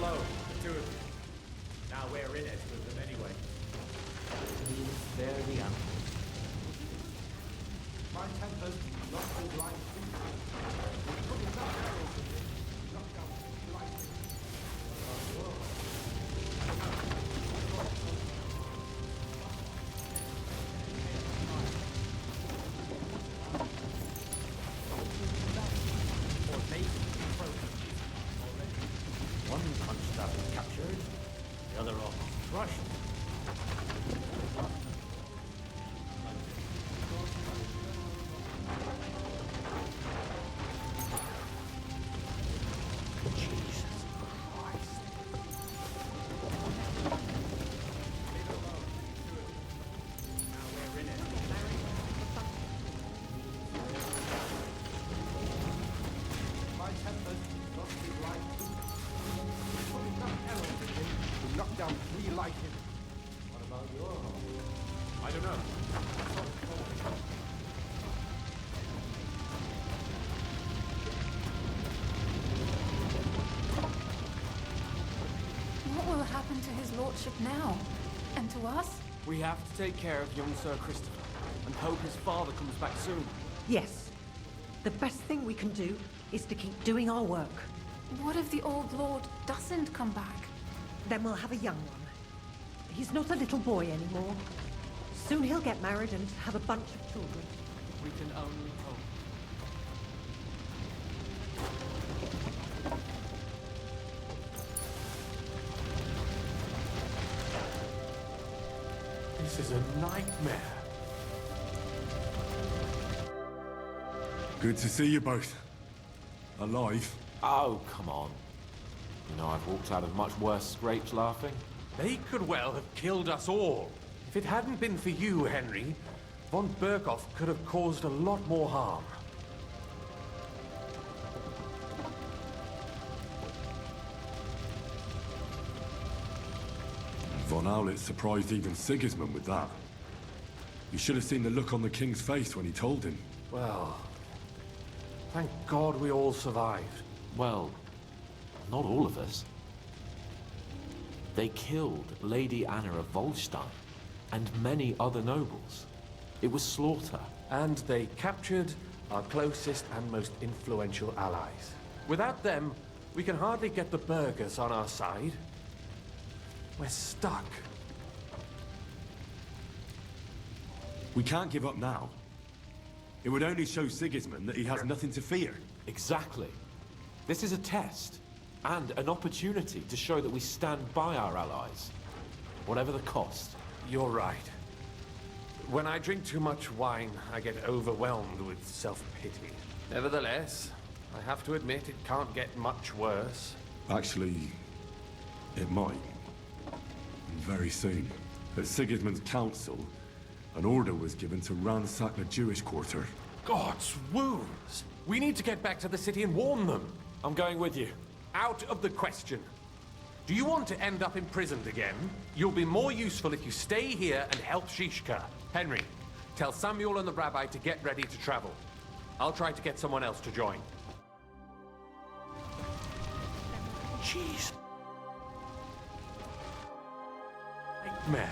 alone, the two of you. Now we're in it with them anyway. There we are. My temper's rusted like one constabulary captured, the other almost crushed. knock down 3 like him. What about your home? I don't know. What will happen to his lordship now? And to us? We have to take care of young Sir Christopher and hope his father comes back soon. Yes. The best thing we can do is to keep doing our work. What if the old lord doesn't come back? Then we'll have a young one. He's not a little boy anymore. Soon he'll get married and have a bunch of children. We can only hope. This is a nightmare. Good to see you both. Alive. Oh, come on. You know, I've walked out of much worse scrapes laughing. They could well have killed us all. If it hadn't been for you, Henry, von Berkoff could have caused a lot more harm. Von Owlet surprised even Sigismund with that. You should have seen the look on the king's face when he told him. Well, thank God we all survived. Well, not all of us. They killed Lady Anna of Volstein and many other nobles. It was slaughter. And they captured our closest and most influential allies. Without them, we can hardly get the burghers on our side. We're stuck. We can't give up now. It would only show Sigismund that he has nothing to fear. Exactly. This is a test, and an opportunity to show that we stand by our allies, whatever the cost. You're right. When I drink too much wine, I get overwhelmed with self-pity. Nevertheless, I have to admit it can't get much worse. Actually, it might. Very soon. At Sigismund's council, an order was given to ransack the Jewish quarter. God's wounds! We need to get back to the city and warn them. I'm going with you. Out of the question. Do you want to end up imprisoned again? You'll be more useful if you stay here and help Shishka. Henry, tell Samuel and the rabbi to get ready to travel. I'll try to get someone else to join. Jeez. Nightmare.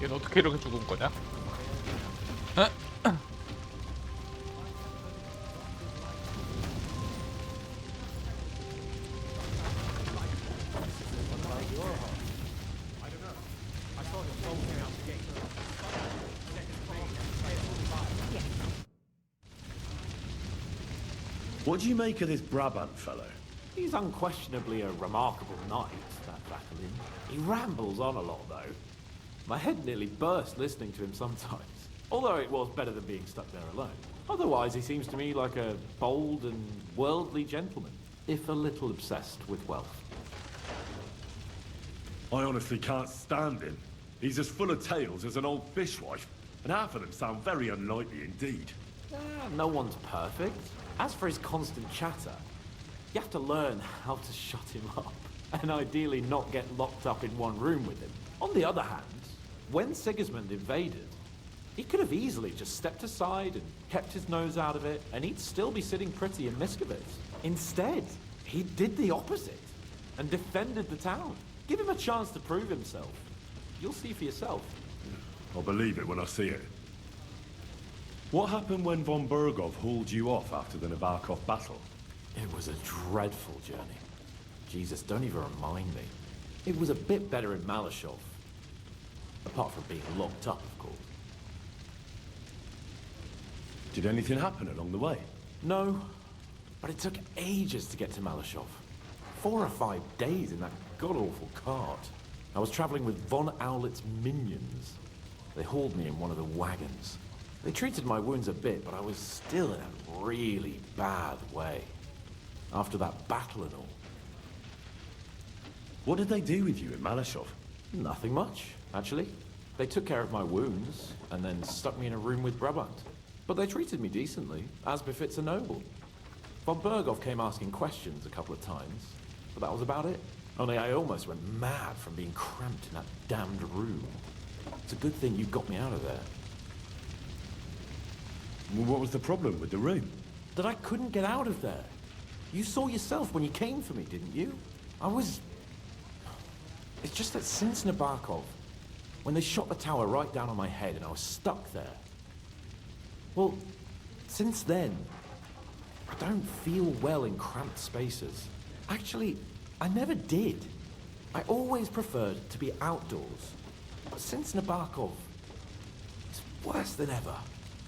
얘는 어떻게 이렇게 죽은 거냐? What do you make of this Brabant fellow? He's unquestionably a remarkable knight, that Vacalin. He rambles on a lot, though. My head nearly burst listening to him sometimes. Although it was better than being stuck there alone. Otherwise, he seems to me like a bold and worldly gentleman, if a little obsessed with wealth. I honestly can't stand him. He's as full of tales as an old fishwife, and half of them sound very unlikely indeed. No one's perfect. As for his constant chatter, you have to learn how to shut him up. and ideally not get locked up in one room with him. On the other hand, when Sigismund invaded, he could have easily just stepped aside and kept his nose out of it, and he'd still be sitting pretty in Miskovitz. Instead, he did the opposite and defended the town. Give him a chance to prove himself. You'll see for yourself. I'll believe it when I see it. What happened when von Bergov hauled you off after the Nabokov battle? It was a dreadful journey. Jesus, don't even remind me. It was a bit better in Malashov. Apart from being locked up, of course. Did anything happen along the way? No, but it took ages to get to Malashov. 4 or 5 days in that god-awful cart. I was traveling with von Owlet's minions. They hauled me in one of the wagons. They treated my wounds a bit, but I was still in a really bad way. After that battle and all. What did they do with you in Malashov? Nothing much, actually. They took care of my wounds, and then stuck me in a room with Brabant. But they treated me decently, as befits a noble. Von Bergov came asking questions a couple of times, but that was about it. Only I almost went mad from being cramped in that damned room. It's a good thing you got me out of there. Well, what was the problem with the room? That I couldn't get out of there. You saw yourself when you came for me, didn't you? It's just that since Nabokov, when they shot the tower right down on my head and I was stuck there. Well, since then, I don't feel well in cramped spaces. Actually, I never did. I always preferred to be outdoors. But since Nabokov, it's worse than ever.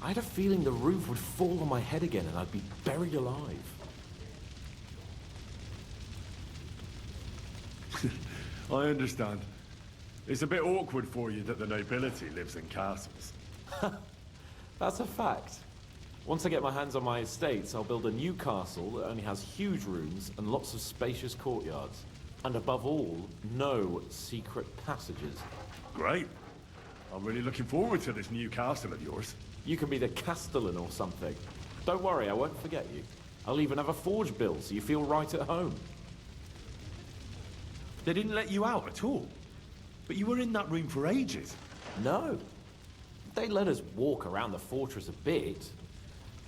I had a feeling the roof would fall on my head again and I'd be buried alive. I understand. It's a bit awkward for you that the nobility lives in castles. That's a fact. Once I get my hands on my estates, I'll build a new castle that only has huge rooms and lots of spacious courtyards. And above all, no secret passages. Great. I'm really looking forward to this new castle of yours. You can be the castellan or something. Don't worry, I won't forget you. I'll even have a forge built so you feel right at home. They didn't let you out at all. But you were in that room for ages. No. They let us walk around the fortress a bit.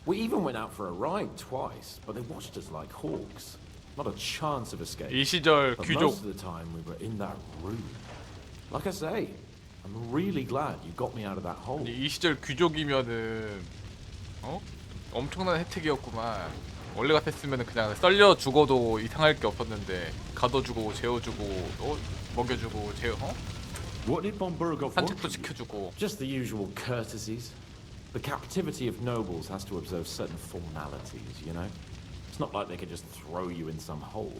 We even went out for a ride twice, but they watched us like hawks. Not a chance of escape. 이 시절 But 귀족. most of the time we were in that room. Like I say, I'm really glad you got me out of that hole. 이 시절 귀족이면은 엄청난 혜택이었구만. 원래 같았으면 그냥 썰려 죽어도 이상할 게 없었는데 가둬주고 재워주고 먹여주고 What did von Bergov 산책도 시켜주고. Just the usual courtesies. The captivity of nobles has to observe certain formalities, you know? It's not like they could just throw you in some hole.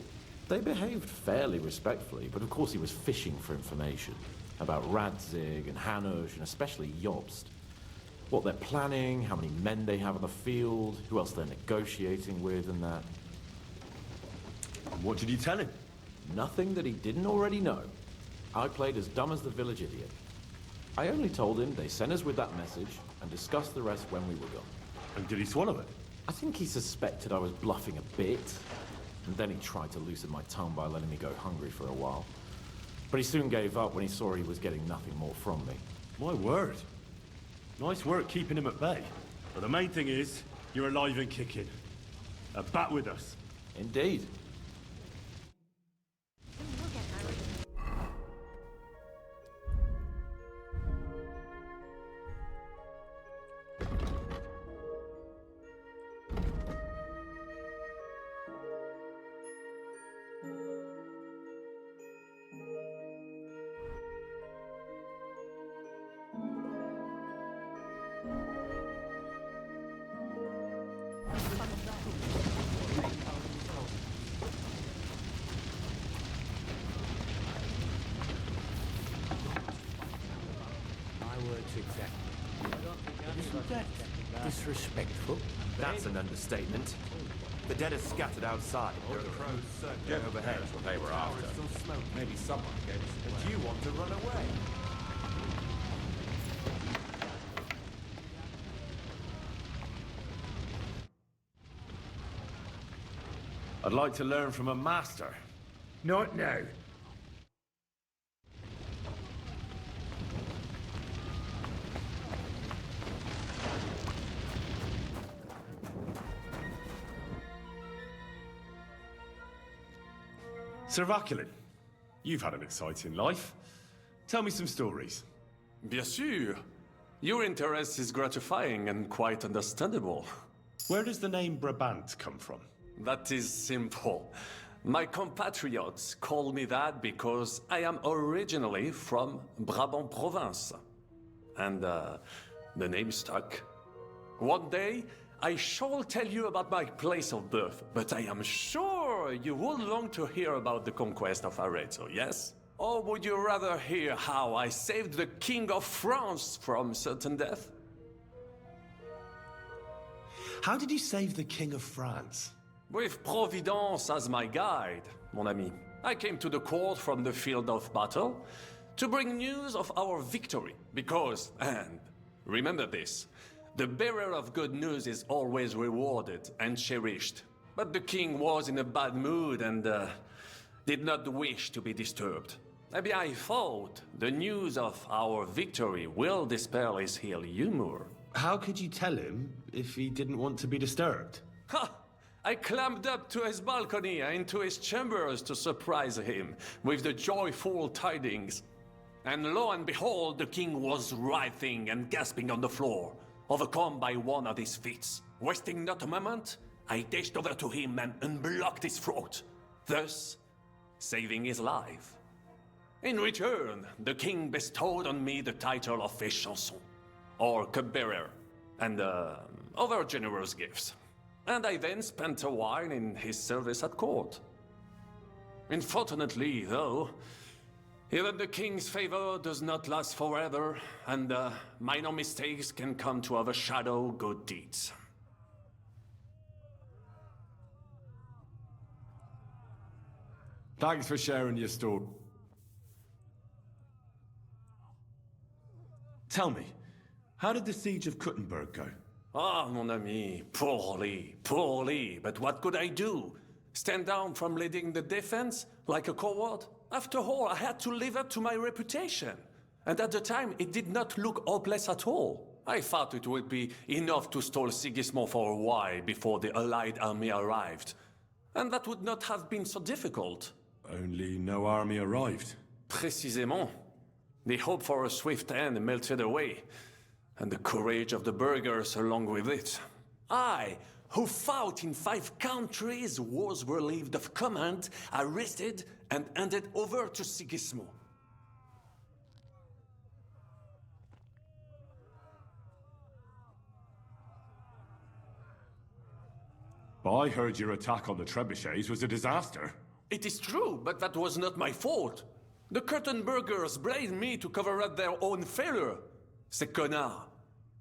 They behaved fairly respectfully, but of course he was fishing for information about Radzig and Hanush and especially Jobst. What they're planning, how many men they have on the field, who else they're negotiating with and that. What did you tell him? Nothing that he didn't already know. I played as dumb as the village idiot. I only told him they sent us with that message and discussed the rest when we were gone. And did he swallow it? I think he suspected I was bluffing a bit, and then he tried to loosen my tongue by letting me go hungry for a while. But he soon gave up when he saw he was getting nothing more from me. My word. Nice work keeping him at bay. But the main thing is, you're alive and kicking. Back with us. Indeed. Isn't that disrespectful? That's an understatement. The dead are scattered outside. There are crows circling overhead. That's what they were after. Still smoke. Maybe someone gave us. And you want to run away? I'd like to learn from a master. Not now. Sir Vaculin, you've had an exciting life. Tell me some stories. Bien sûr. Your interest is gratifying and quite understandable. Where does the name Brabant come from? That is simple. My compatriots call me that because I am originally from Brabant province. And the name stuck. One day, I shall tell you about my place of birth, but I am sure you would long to hear about the conquest of Arezzo, yes? Or would you rather hear how I saved the King of France from certain death? How did you save the King of France? With Providence as my guide, mon ami. I came to the court from the field of battle to bring news of our victory, because, and remember this, the bearer of good news is always rewarded and cherished. But the king was in a bad mood and did not wish to be disturbed. Maybe I thought the news of our victory will dispel his ill humor. How could you tell him if he didn't want to be disturbed? Ha! I climbed up to his balcony and into his chambers to surprise him with the joyful tidings. And lo and behold, the king was writhing and gasping on the floor, overcome by one of his fits. Wasting not a moment, I dashed over to him and unblocked his throat, thus saving his life. In return, the king bestowed on me the title of Échanson, or cupbearer, and other generous gifts. And I then spent a while in his service at court. Unfortunately, though, even the king's favor does not last forever, and minor mistakes can come to overshadow good deeds. Thanks for sharing your story. Tell me, how did the siege of Kuttenberg go? Ah, mon ami, poorly, poorly. But what could I do? Stand down from leading the defense like a coward? After all, I had to live up to my reputation. And at the time, it did not look hopeless at all. I thought it would be enough to stall Sigismund for a while before the Allied army arrived. And that would not have been so difficult. Only no army arrived. Précisément. The hope for a swift end melted away, and the courage of the burghers along with it. I, who fought in 5 countries, was relieved of command, arrested, and handed over to Sigismund. I heard your attack on the trebuchets was a disaster. It is true, but that was not my fault. The Kuttenbergers blamed me to cover up their own failure. Ces connards.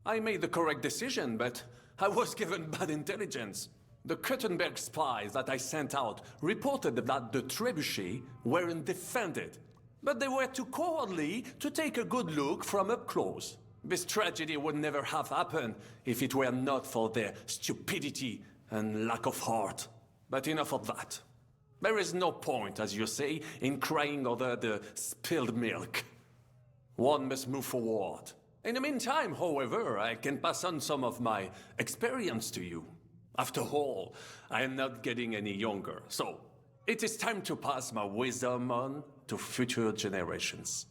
I made the correct decision, but I was given bad intelligence. The Kuttenberg spies that I sent out reported that the trebuchets weren't defended, but they were too cowardly to take a good look from up close. This tragedy would never have happened if it were not for their stupidity and lack of heart. But enough of that. There is no point, as you say, in crying over the spilled milk. One must move forward. In the meantime, however, I can pass on some of my experience to you. After all, I am not getting any younger, so it is time to pass my wisdom on to future generations.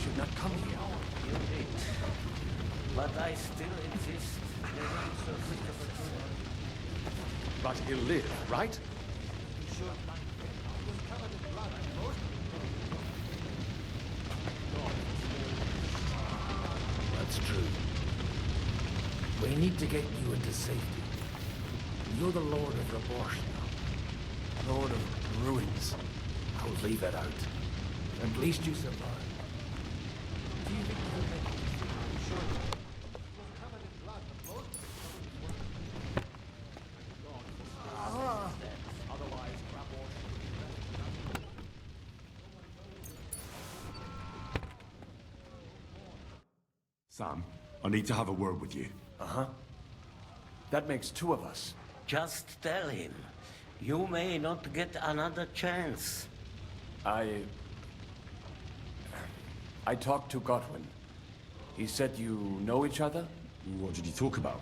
Should not come here. You did. But I still insist. But he'll live, right? true. We need to get you into safety. You're the Lord of Rabosh now. Lord of Ruins. I'll leave it out. At least you survived. Do you think you can make it? Sure. Sam, I need to have a word with you. Uh-huh. That makes two of us. Just tell him. You may not get another chance. I talked to Godwin. He said you know each other? What did you talk about?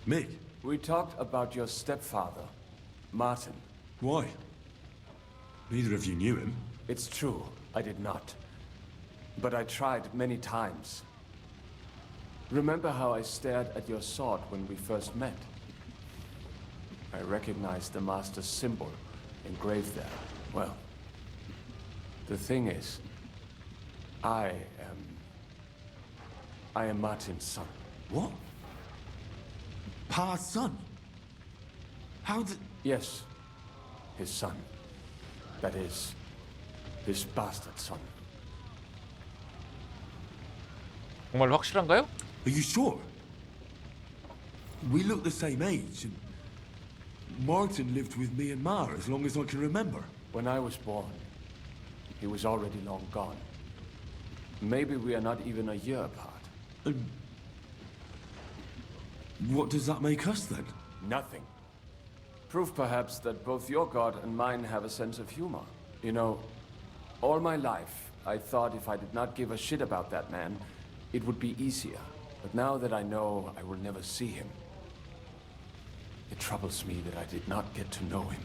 Me? We talked about your stepfather, Martin. Why? Neither of you knew him. It's true, I did not. But I tried many times. Remember how I stared at your sword when we first met? I recognized the Master's symbol engraved there. Well, the thing is, I am Martin's son. What? Pa's son? How did... Yes, his son. That is, his bastard son. 정말 확실한가요? Are you sure? We look the same age, and Martin lived with me and Ma as long as I can remember. When I was born, he was already long gone. Maybe we are not even a year apart. And what does that make us then? Nothing. Proof perhaps that both your god and mine have a sense of humor. You know, all my life, I thought if I did not give a shit about that man, it would be easier. But now that I know I will never see him, it troubles me that I did not get to know him.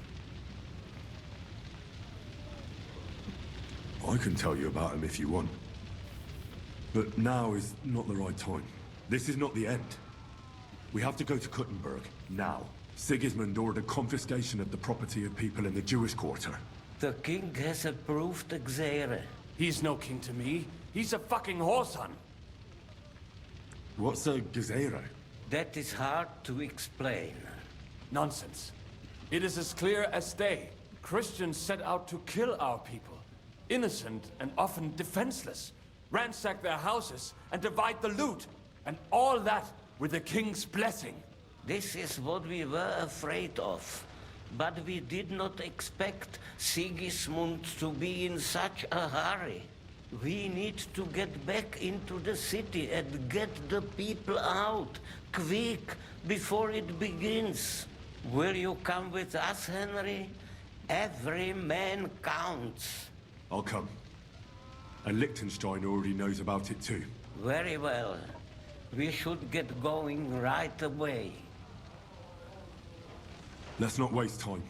I can tell you about him if you want. But now is not the right time. This is not the end. We have to go to Kuttenberg, now. Sigismund ordered confiscation of the property of people in the Jewish quarter. The king has approved Xere. He's no king to me. He's a fucking whoreson. What's a Gezerah? That is hard to explain. Nonsense. It is as clear as day. Christians set out to kill our people. Innocent and often defenseless. Ransack their houses and divide the loot. And all that with the king's blessing. This is what we were afraid of. But we did not expect Sigismund to be in such a hurry. We need to get back into the city and get the people out, quick, before it begins. Will you come with us, Henry? Every man counts. I'll come. And Liechtenstein already knows about it too. Very well. We should get going right away. Let's not waste time.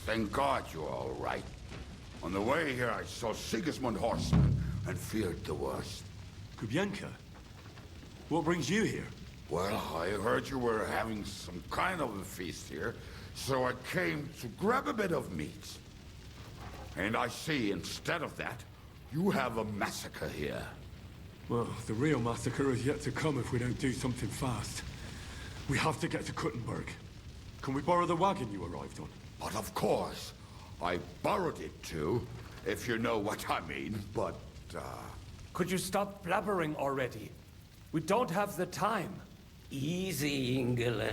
Thank God you're all right. On the way here, I saw Sigismund horsemen and feared the worst. Kubienka? What brings you here? Well, I heard you were having some kind of a feast here, so I came to grab a bit of meat. And I see, instead of that, you have a massacre here. Well, the real massacre is yet to come if we don't do something fast. We have to get to Kuttenberg. Can we borrow the wagon you arrived on? But of course. I borrowed it too, if you know what I mean, but, Could you stop blabbering already? We don't have the time. Easy, Ingele.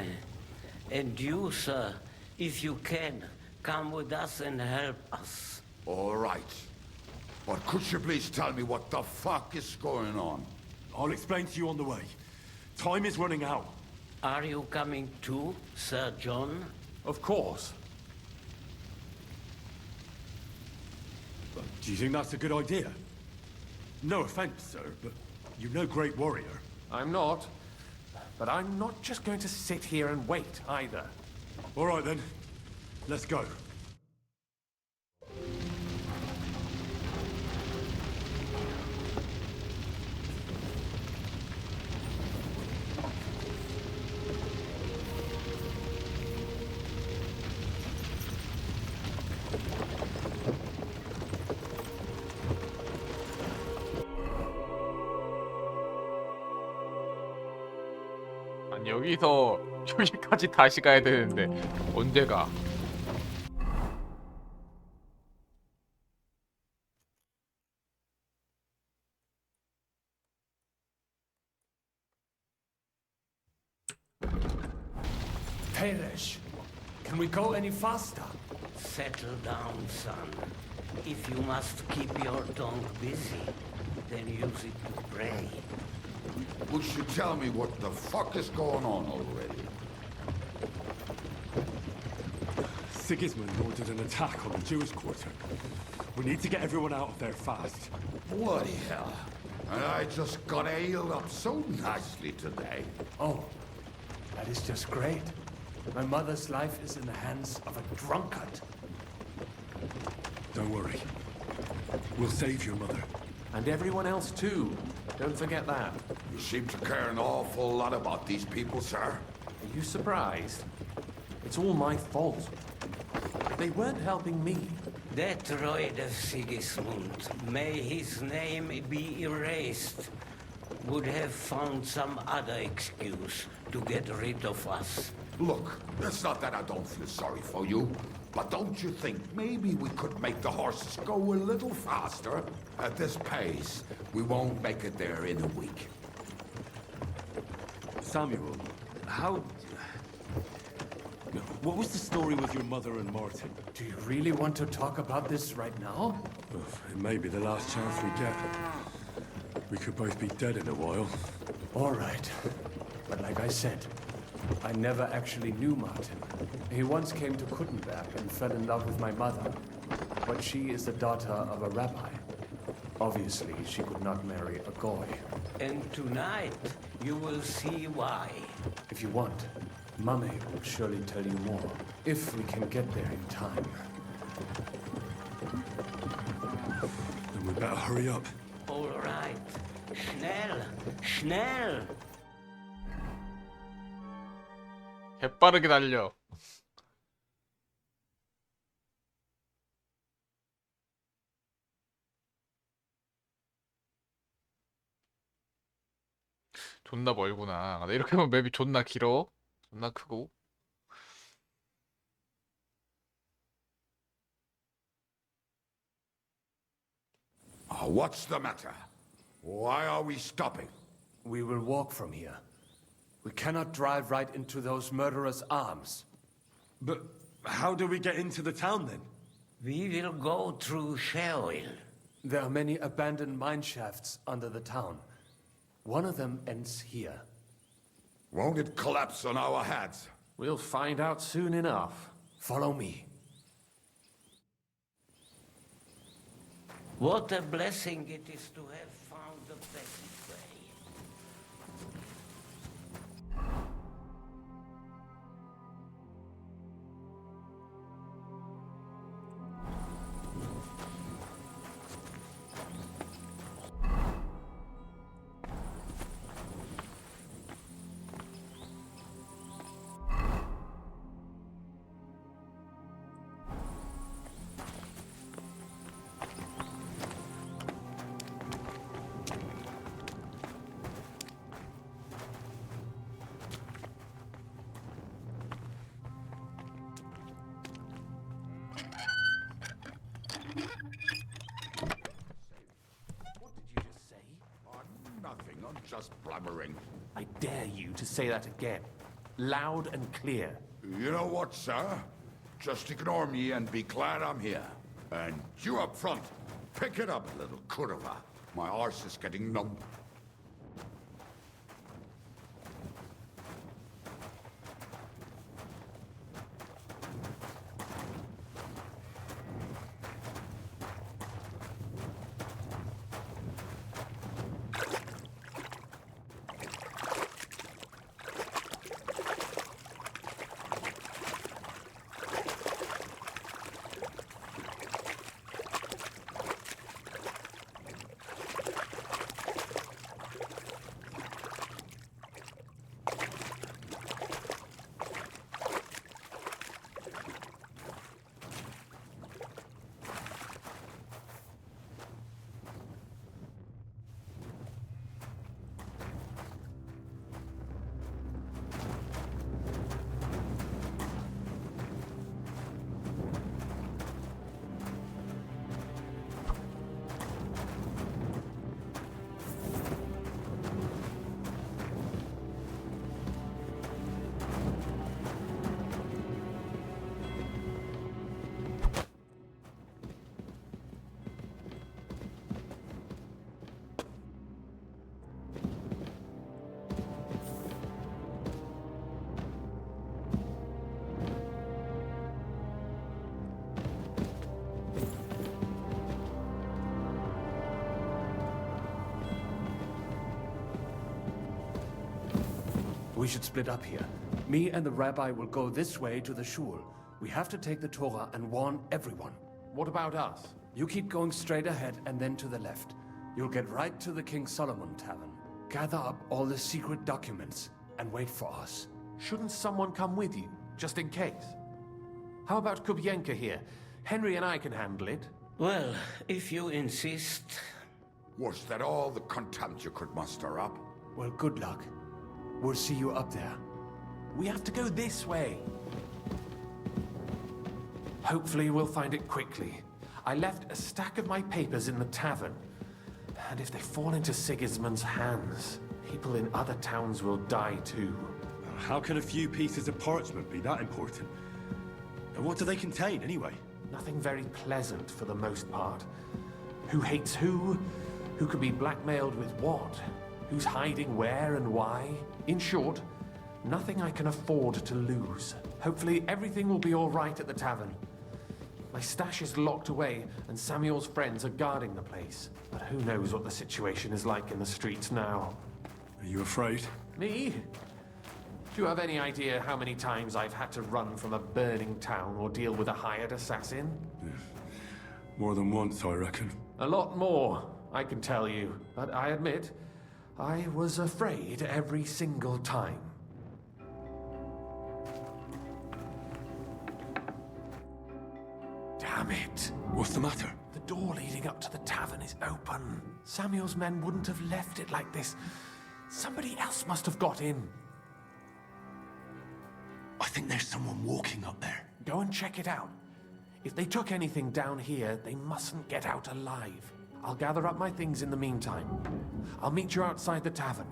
And you, sir, if you can, come with us and help us. All right. But could you please tell me what the fuck is going on? I'll explain to you on the way. Time is running out. Are you coming too, Sir John? Of course. Do you think that's a good idea? No offense, sir, but you're no great warrior. I'm not. But I'm not just going to sit here and wait, either. All right, then. Let's go. 여기까지 다시 가야 되는데 언제 가? Peresh, can we go any faster? Settle down, son. If you must keep your tongue busy, then use it to pray. Would you tell me what the fuck is going on already? Sigismund ordered an attack on the Jewish quarter. We need to get everyone out of there fast. Bloody hell. And I just got healed up so nicely today. Oh, that is just great. My mother's life is in the hands of a drunkard. Don't worry. We'll save your mother. And everyone else too. Don't forget that. You seem to care an awful lot about these people, sir. Are you surprised? It's all my fault. They weren't helping me. That droid of Sigismund, may his name be erased, would have found some other excuse to get rid of us. Look, it's not that I don't feel sorry for you, but don't you think maybe we could make the horses go a little faster? At this pace, we won't make it there in a week. Samuel, what was the story with your mother and Martin? Do you really want to talk about this right now? It may be the last chance we get. We could both be dead in a while. All right. But like I said, I never actually knew Martin. He once came to Kuttenberg and fell in love with my mother. But she is the daughter of a rabbi. Obviously, she could not marry a goy. And tonight, you will see why. If you want, Mummy will surely tell you more. If we can get there in time. Then we better hurry up. All right. Schnell! Schnell! 개빠르게 달려. 존나 멀구나. 근데 이렇게 보면 맵이 존나 길어. 존나 크고. What's the matter? Why are we stopping? We will walk from here. We cannot drive right into those murderers' arms. But how do we get into the town then? We will go through Sheol. There are many abandoned mine shafts under the town. One of them ends here. Won't it collapse on our heads? We'll find out soon enough. Follow me. What a blessing it is to have found the best way. Nothing, I'm just blabbering. I dare you to say that again. Loud and clear. You know what, sir? Just ignore me and be glad I'm here. And you up front, pick it up, little kurva. My arse is getting numb. We should split up here. Me and the rabbi will go this way to the shul. We have to take the Torah and warn everyone. What about us? You keep going straight ahead and then to the left. You'll get right to the King Solomon Tavern. Gather up all the secret documents and wait for us. Shouldn't someone come with you, just in case? How about Kubienka here? Henry and I can handle it. Well, if you insist. Was that all the contempt you could muster up? Well, good luck. We'll see you up there. We have to go this way. Hopefully we'll find it quickly. I left a stack of my papers in the tavern. And if they fall into Sigismund's hands, people in other towns will die too. How can a few pieces of parchment be that important? And what do they contain, anyway? Nothing very pleasant for the most part. Who hates who? Who could be blackmailed with what? Who's hiding where and why? In short, nothing I can afford to lose. Hopefully everything will be all right at the tavern. My stash is locked away, and Samuel's friends are guarding the place. But who knows what the situation is like in the streets now? Are you afraid? Me? Do you have any idea how many times I've had to run from a burning town or deal with a hired assassin? More than once, I reckon. A lot more, I can tell you. But I admit, I was afraid every single time. Damn it! What's the matter? The door leading up to the tavern is open. Samuel's men wouldn't have left it like this. Somebody else must have got in. I think there's someone walking up there. Go and check it out. If they took anything down here, they mustn't get out alive. I'll gather up my things in the meantime. I'll meet you outside the tavern.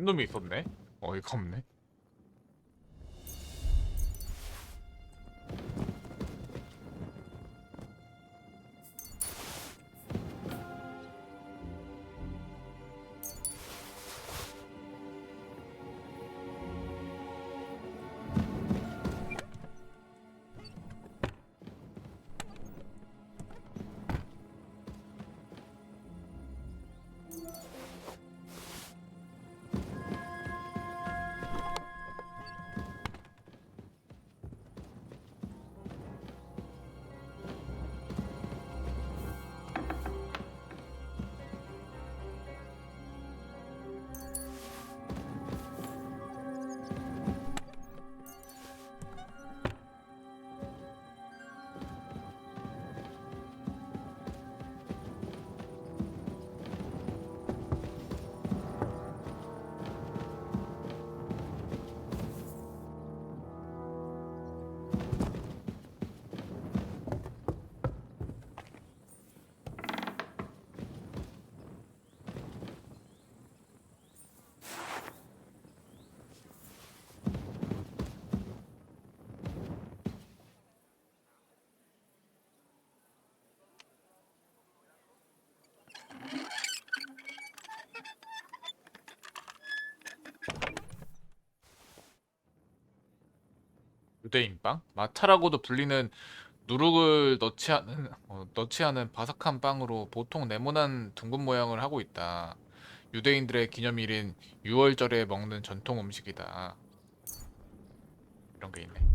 놈이 있었네. 어이가 없네. 유대인빵? 마차라고도 불리는 누룩을 넣지 않은 바삭한 빵으로 보통 네모난 둥근 모양을 하고 있다. 유대인들의 기념일인 6월절에 먹는 전통 음식이다. 이런 게 있네.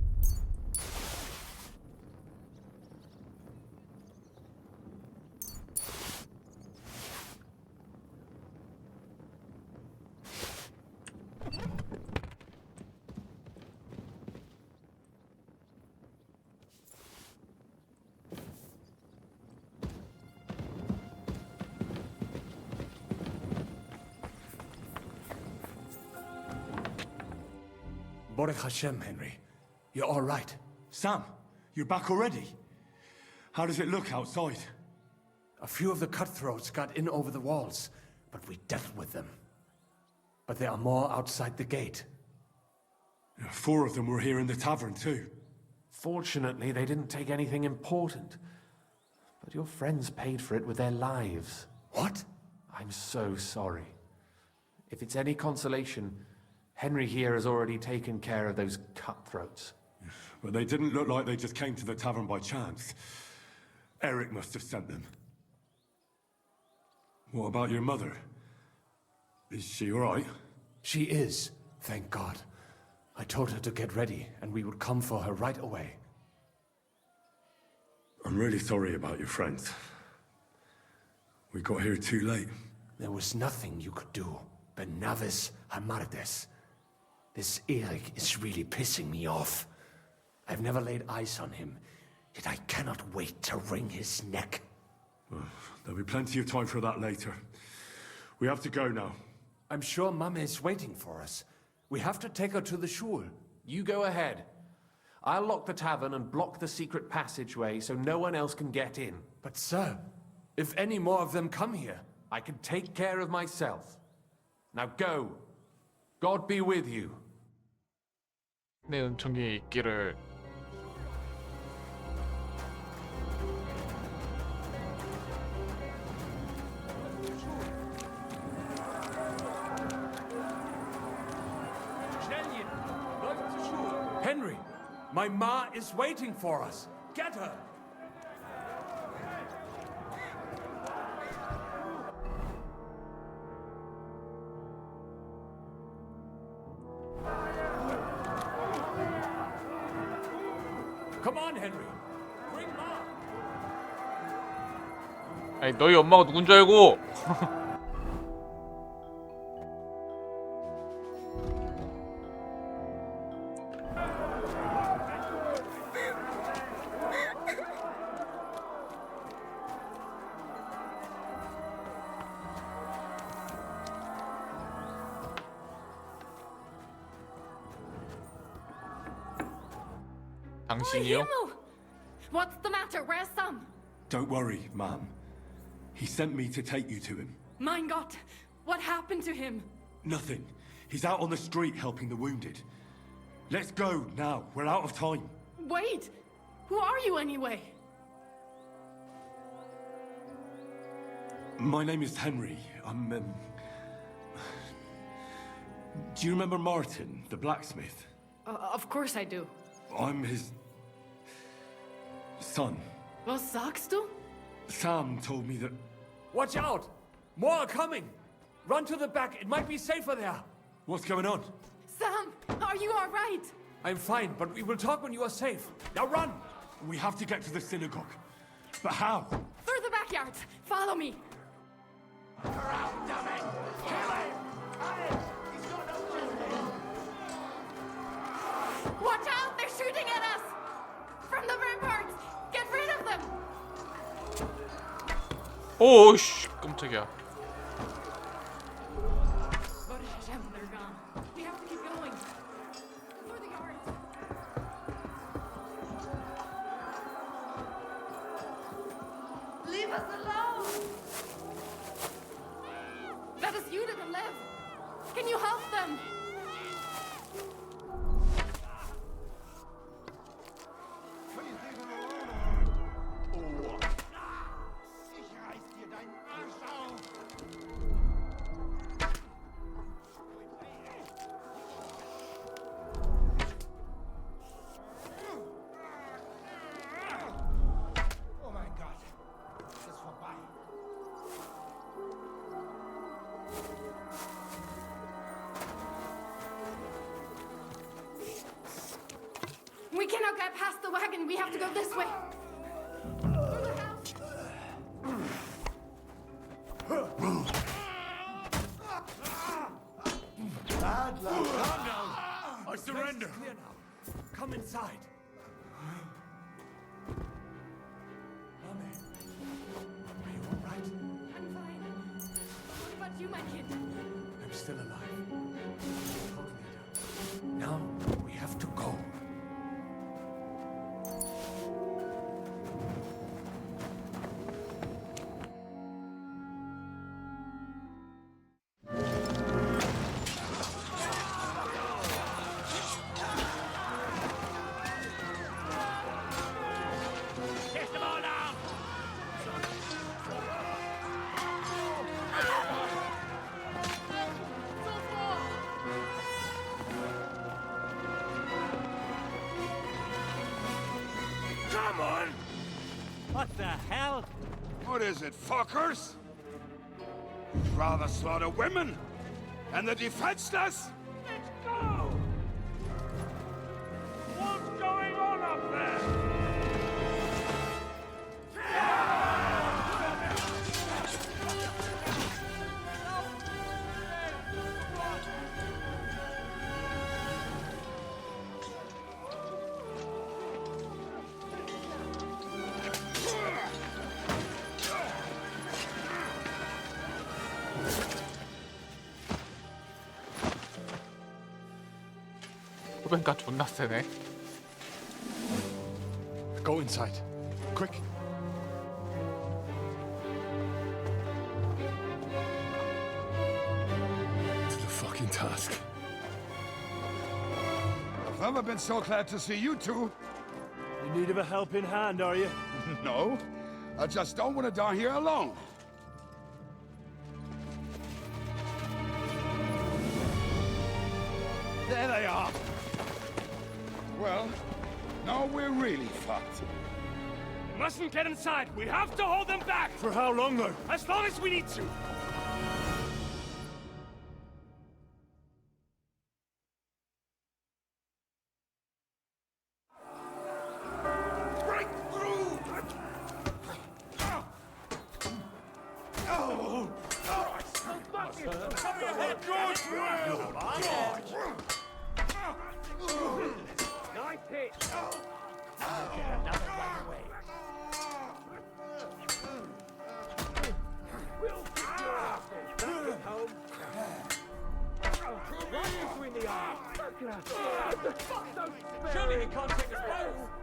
Baruch Hashem, Henry. You're all right. Sam, you're back already? How does it look outside? A few of the cutthroats got in over the walls, but we dealt with them. But there are more outside the gate. 4 of them were here in the tavern too. Fortunately, they didn't take anything important. But your friends paid for it with their lives. What? I'm so sorry. If it's any consolation, Henry here has already taken care of those cutthroats. But they didn't look like they just came to the tavern by chance. Eric must have sent them. What about your mother? Is she all right? She is, thank God. I told her to get ready, and we would come for her right away. I'm really sorry about your friends. We got here too late. There was nothing you could do. Benavis Hamardes. This Eric is really pissing me off. I've never laid eyes on him, yet I cannot wait to wring his neck. Well, there'll be plenty of time for that later. We have to go now. I'm sure Mama is waiting for us. We have to take her to the shul. You go ahead. I'll lock the tavern and block the secret passageway so no one else can get in. But sir, if any more of them come here, I can take care of myself. Now go. God be with you. 내 은총이 있기를. Henry, my ma is waiting for us. Get her. Come on, Henry. Bring Ma. 아니 너희 엄마가 누군 줄 알고. 당신이요? What's the matter? Where's Sam? Don't worry, ma'am. He sent me to take you to him. Mein Gott, what happened to him? Nothing. He's out on the street helping the wounded. Let's go now. We're out of time. Wait, who are you anyway? My name is Henry. I'm, Do you remember Martin, the blacksmith? Of course I do. I'm his... son. Was sagst du? Sam told me that... Watch out! More are coming! Run to the back, it might be safer there. What's going on? Sam, are you all right? I'm fine, but we will talk when you are safe. Now run! We have to get to the synagogue. But how? Through the backyard. Follow me. Watch out! They're shooting at us! From the ramparts! Get rid of them! 오씨 깜짝이야. They're gone. We have to keep going. Through the yard. Leave us alone! That is you to the left. Can you help them? cannot get past the wagon. We have to go this way. Bad luck. Calm down. I surrender. Clear now. Come inside. Are you all right? I'm fine. What about you, my kid? I'm still alive. Totally alive. Now we have to go. Come on! What the hell? What is it, fuckers? Rather slaughter women and the defenseless? Let's go! What's going on up there? 후벤가 존나 세네. Go inside. Quick. To the fucking task. I've never been so glad to see you two. In need of a helping hand, are you? No, I just don't want to die here alone. There they are. Well, now we're really fucked. We mustn't get inside. We have to hold them back. For how long, though? As long as we need to. Break through! Oh! Come here, George! Nice hit. Get another one away. We'll keep your asses back at home. Right between the eyes. Surely he can't take us both.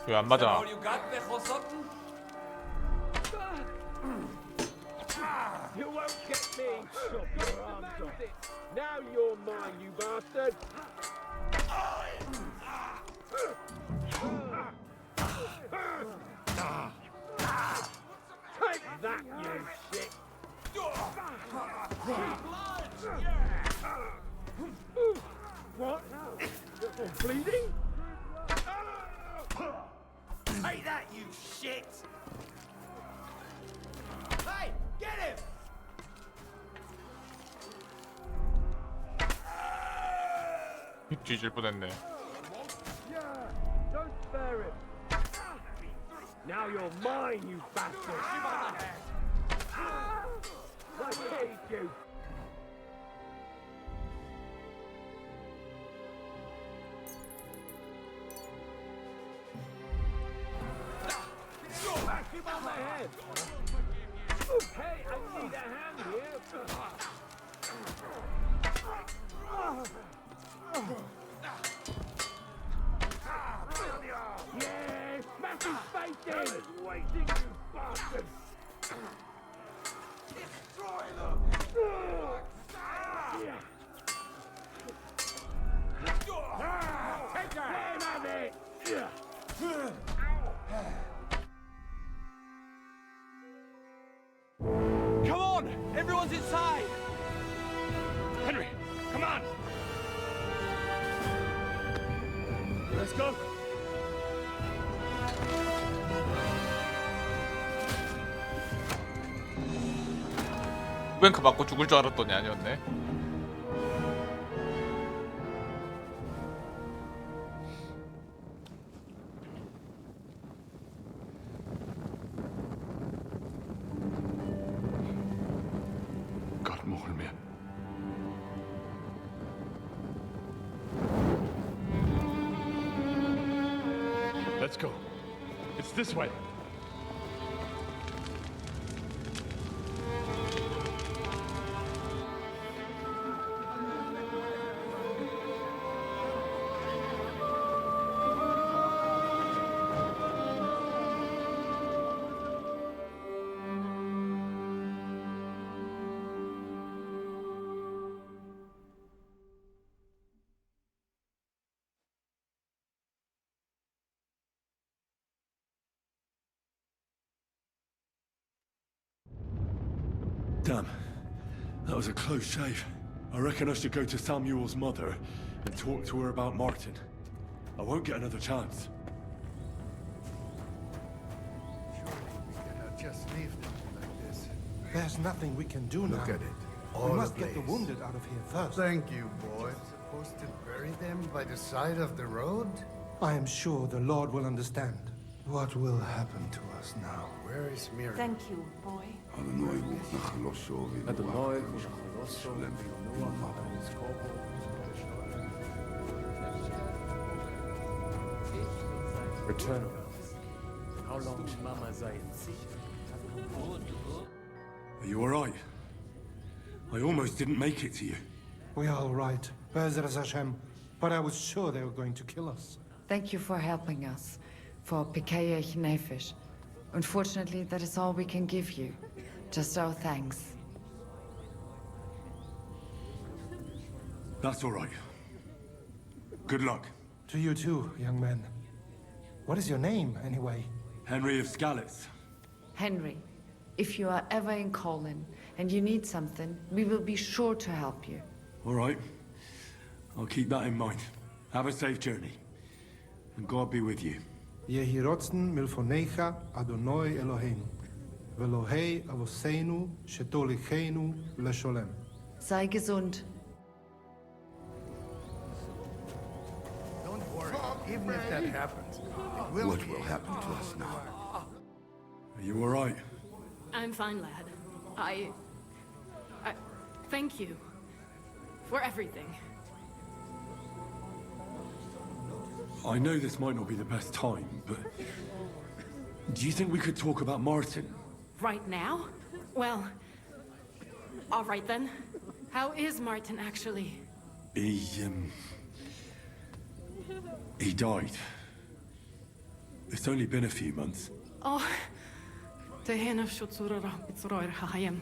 왜 안 맞아? All you got there, Hosotten? You won't get me. Chop your arms off. Now you're mine, you bastard. Take that, you shit. What? You're bleeding? Take that, you shit! Hey, get him! 뒤질 뻔했네. Yeah, don't spare him. Now you're mine, you bastard. I hate you. Back him on the head. Hey, I need a hand here. Yeah, smash his face in! I was waiting, you bastard! Destroy them! Take care of it! Come on! Everyone's inside! Henry, come on! Let's go! 옥뱅크 맞고 죽을 줄 알았더니 아니었네. God 먹을 매. Let's go. It's this way. Damn. That was a close shave. I reckon I should go to Samuel's mother and talk to her about Martin. I won't get another chance. We cannot just leave them like this. There's nothing we can do now. Look at it. We must get the wounded out of here first. Thank you, boy. Supposed to bury them by the side of the road? I am sure the Lord will understand. What will happen to us now? Where is Miriam? Thank you, boy. Return. How long Mama sei sicher? Are you alright? I almost didn't make it to you. We are all right. Be'ezras Hashem. But I was sure they were going to kill us. Thank you for helping us. For Pikeyech Nefesh. Unfortunately, that is all we can give you. Just our thanks. That's alright. Good luck. To you too, young man. What is your name, anyway? Henry of Skalitz. Henry, if you are ever in Colin and you need something, we will be sure to help you. Alright. I'll keep that in mind. Have a safe journey. And God be with you. Yehi rotzen milfonecha Adonai Eloheinu. Velohei avoseinu shetolichenu lesholem. Sei gesund. Don't worry. Even if that happens, it will What will happen to us now? Are you alright? I'm fine, lad. I thank you for everything. I know this might not be the best time, but do you think we could talk about Martin? Right now? Well, all right then. How is Martin actually? He died. It's only been a few months. Oh, Tehena Shutsura Bitsroir Hayem.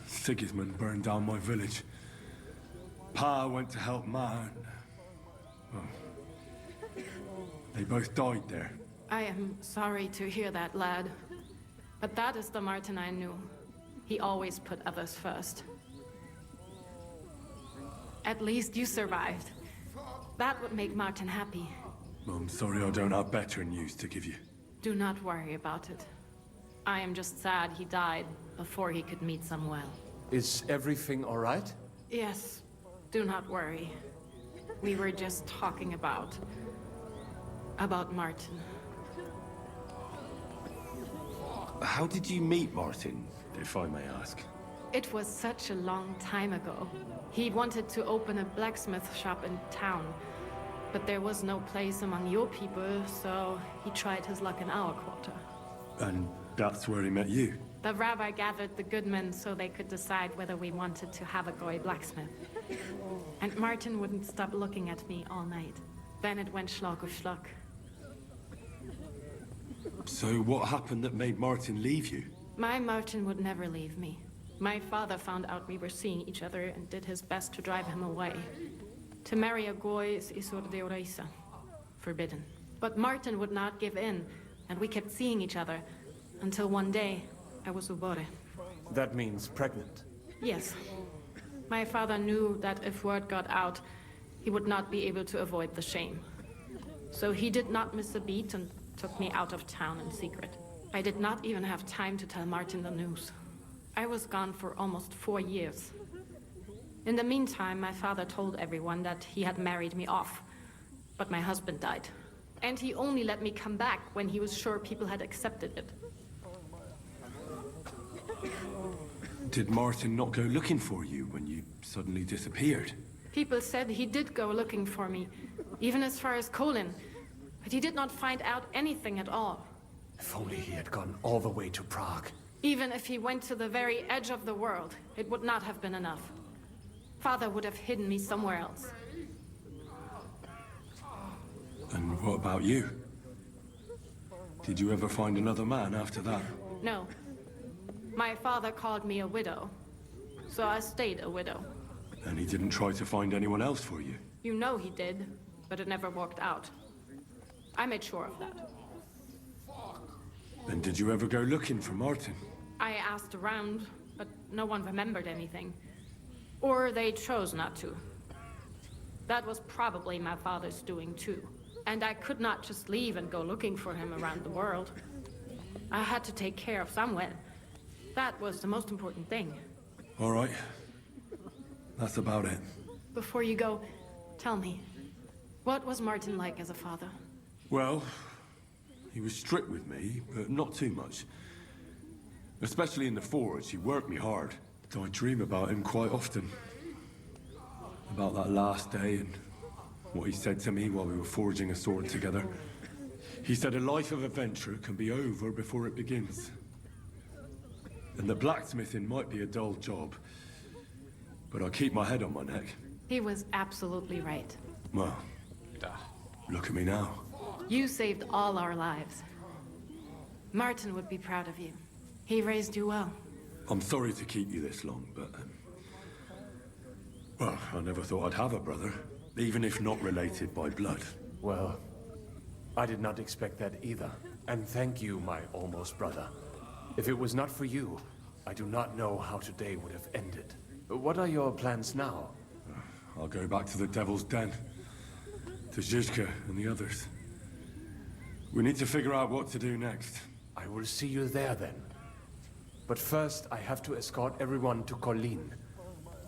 Sigismund burned down my village. Pa went to help Ma. Well, they both died there. I am sorry to hear that, lad. But that is the Martin I knew. He always put others first. At least you survived. That would make Martin happy. I'm sorry I don't have better news to give you. Do not worry about it. I am just sad he died before he could meet Samuel. Is everything all right? Yes, do not worry. We were just talking about Martin. How did you meet Martin, if I may ask? It was such a long time ago. He wanted to open a blacksmith shop in town, but there was no place among your people, so he tried his luck in our quarter. And that's where he met you? The rabbi gathered the good men so they could decide whether we wanted to have a goy blacksmith. And Martin wouldn't stop looking at me all night. Then it went schlag auf schlag. So what happened that made Martin leave you? My Martin would never leave me. My father found out we were seeing each other and did his best to drive him away. To marry a goy is isur deoraisa, forbidden. But Martin would not give in, and we kept seeing each other, until one day, I was ubore. That means pregnant. Yes. My father knew that if word got out, he would not be able to avoid the shame. So he did not miss a beat and took me out of town in secret. I did not even have time to tell Martin the news. I was gone for almost 4 years. In the meantime, my father told everyone that he had married me off. But my husband died. And he only let me come back when he was sure people had accepted it. Did Martin not go looking for you when you suddenly disappeared? People said he did go looking for me, even as far as Colin. But he did not find out anything at all. If only he had gone all the way to Prague. Even if he went to the very edge of the world, it would not have been enough. Father would have hidden me somewhere else. And what about you? Did you ever find another man after that? No. My father called me a widow, so I stayed a widow. And he didn't try to find anyone else for you? You know he did, but it never worked out. I made sure of that. And did you ever go looking for Martin? I asked around, but no one remembered anything. Or they chose not to. That was probably my father's doing too. And I could not just leave and go looking for him around the world. I had to take care of someone. That was the most important thing. All right. That's about it. Before you go, tell me, what was Martin like as a father? Well, he was strict with me, but not too much. Especially in the forge, he worked me hard. I dream about him quite often. About that last day and what he said to me while we were forging a sword together. He said a life of adventure can be over before it begins. And the blacksmithing might be a dull job, but I keep my head on my neck. He was absolutely right. Well, look at me now. You saved all our lives. Martin would be proud of you. He raised you well. I'm sorry to keep you this long, but... well, I never thought I'd have a brother, even if not related by blood. Well, I did not expect that either. And thank you, my almost brother. If it was not for you, I do not know how today would have ended. What are your plans now? I'll go back to the Devil's Den. To Zizka and the others. We need to figure out what to do next. I will see you there then. But first, I have to escort everyone to Colleen.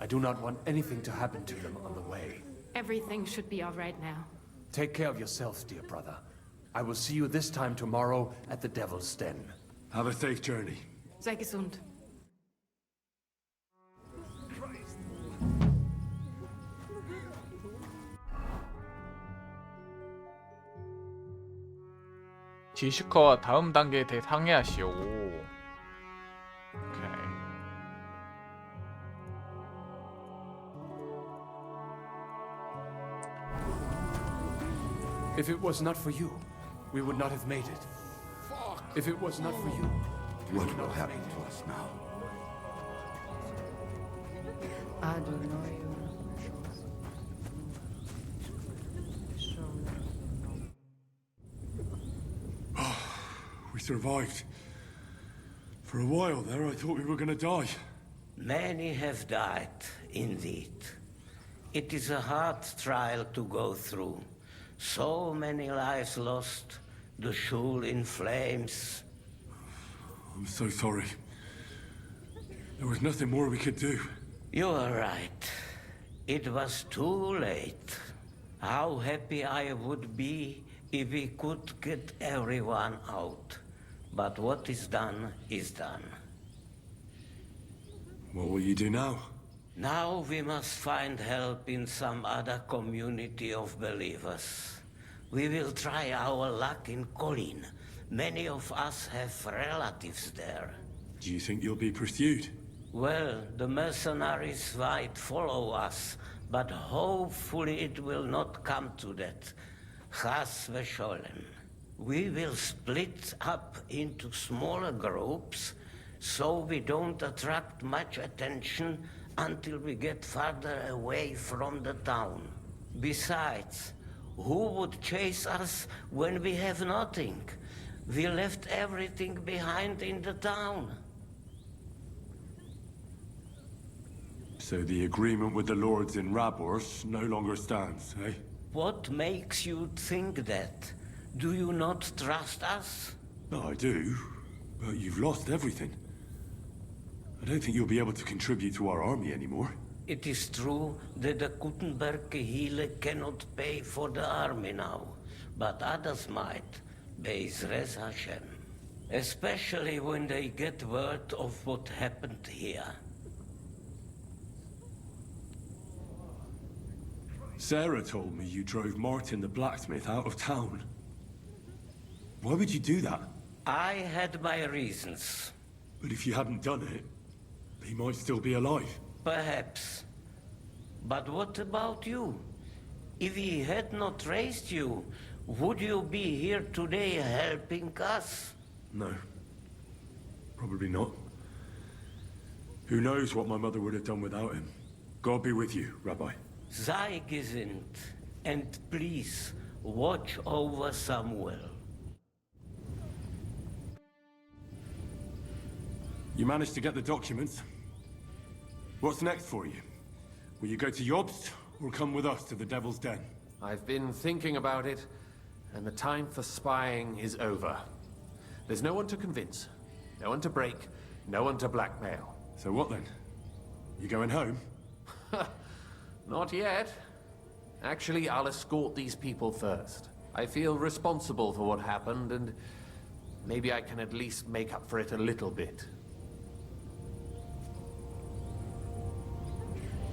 I do not want anything to happen to them on the way. Everything should be all right now. Take care of yourself, dear brother. I will see you this time tomorrow at the Devil's Den. Have a safe journey. Sei gesund. 지슈커와 다음 단계에 대해 상의하시오. 오케이. If it was not for you, we would not have made it. If it was not for you, what will happen to us now? I don't know you. We survived. For a while there, I thought we were gonna die. Many have died, indeed. It is a hard trial to go through. So many lives lost, the shul in flames. I'm so sorry. There was nothing more we could do. You are right. It was too late. How happy I would be if we could get everyone out. But what is done is done. What will you do now? Now we must find help in some other community of believers. We will try our luck in Colleen. Many of us have relatives there. Do you think you'll be pursued? Well, the mercenaries might follow us, but hopefully it will not come to that. Chas v'sholem. We will split up into smaller groups, so we don't attract much attention until we get farther away from the town. Besides, who would chase us when we have nothing? We left everything behind in the town. So the agreement with the lords in Rabors no longer stands, eh? What makes you think that? Do you not trust us? No, I do. But you've lost everything. I don't think you'll be able to contribute to our army anymore. It is true that the Gutenberg Kehile cannot pay for the army now, but others might, Be'ezras Hashem. Especially when they get word of what happened here. Sarah told me you drove Martin the blacksmith out of town. Why would you do that? I had my reasons. But if you hadn't done it, he might still be alive. Perhaps. But what about you? If he had not raised you, would you be here today helping us? No. Probably not. Who knows what my mother would have done without him. God be with you, Rabbi. Sei gesinnt, and please watch over Samuel. You managed to get the documents. What's next for you? Will you go to Jobst, or come with us to the Devil's Den? I've been thinking about it, and the time for spying is over. There's no one to convince, no one to break, no one to blackmail. So what then? You going home? Not yet. Actually, I'll escort these people first. I feel responsible for what happened, and maybe I can at least make up for it a little bit.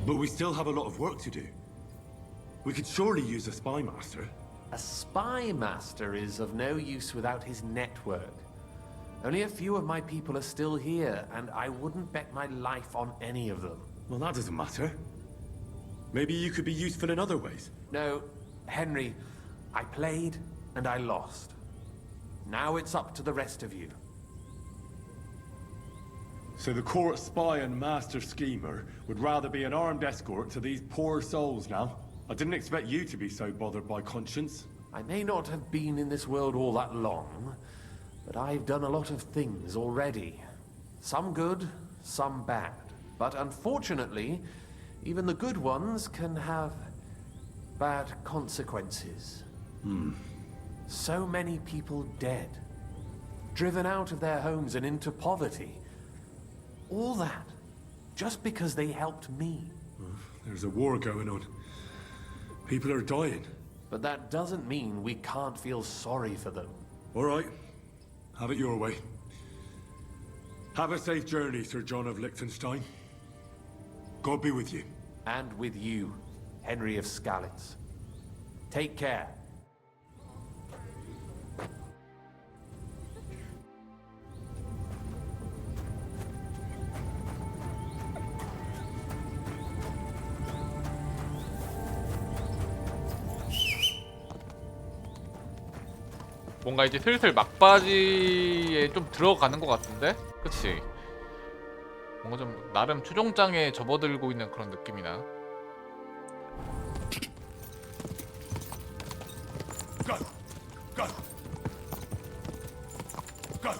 But we still have a lot of work to do. We could surely use a spy master. A spy master is of no use without his network. Only a few of my people are still here, and I wouldn't bet my life on any of them. Well, that doesn't matter. Maybe you could be useful in other ways. No, Henry, I played and I lost. Now it's up to the rest of you. So the court spy and master schemer would rather be an armed escort to these poor souls now? I didn't expect you to be so bothered by conscience. I may not have been in this world all that long, but I've done a lot of things already. Some good, some bad. But unfortunately, even the good ones can have bad consequences. So many people dead, driven out of their homes and into poverty. All that, just because they helped me. There's a war going on. People are dying. But that doesn't mean we can't feel sorry for them. All right. Have it your way. Have a safe journey, Sir John of Liechtenstein. God be with you. And with you, Henry of Skalitz. Take care. 뭔가 이제 슬슬 막바지에 좀 들어가는 것 같은데? 그치? 뭔가 좀 나름 초종장에 접어들고 있는 그런 느낌이나. Go! Go! Go!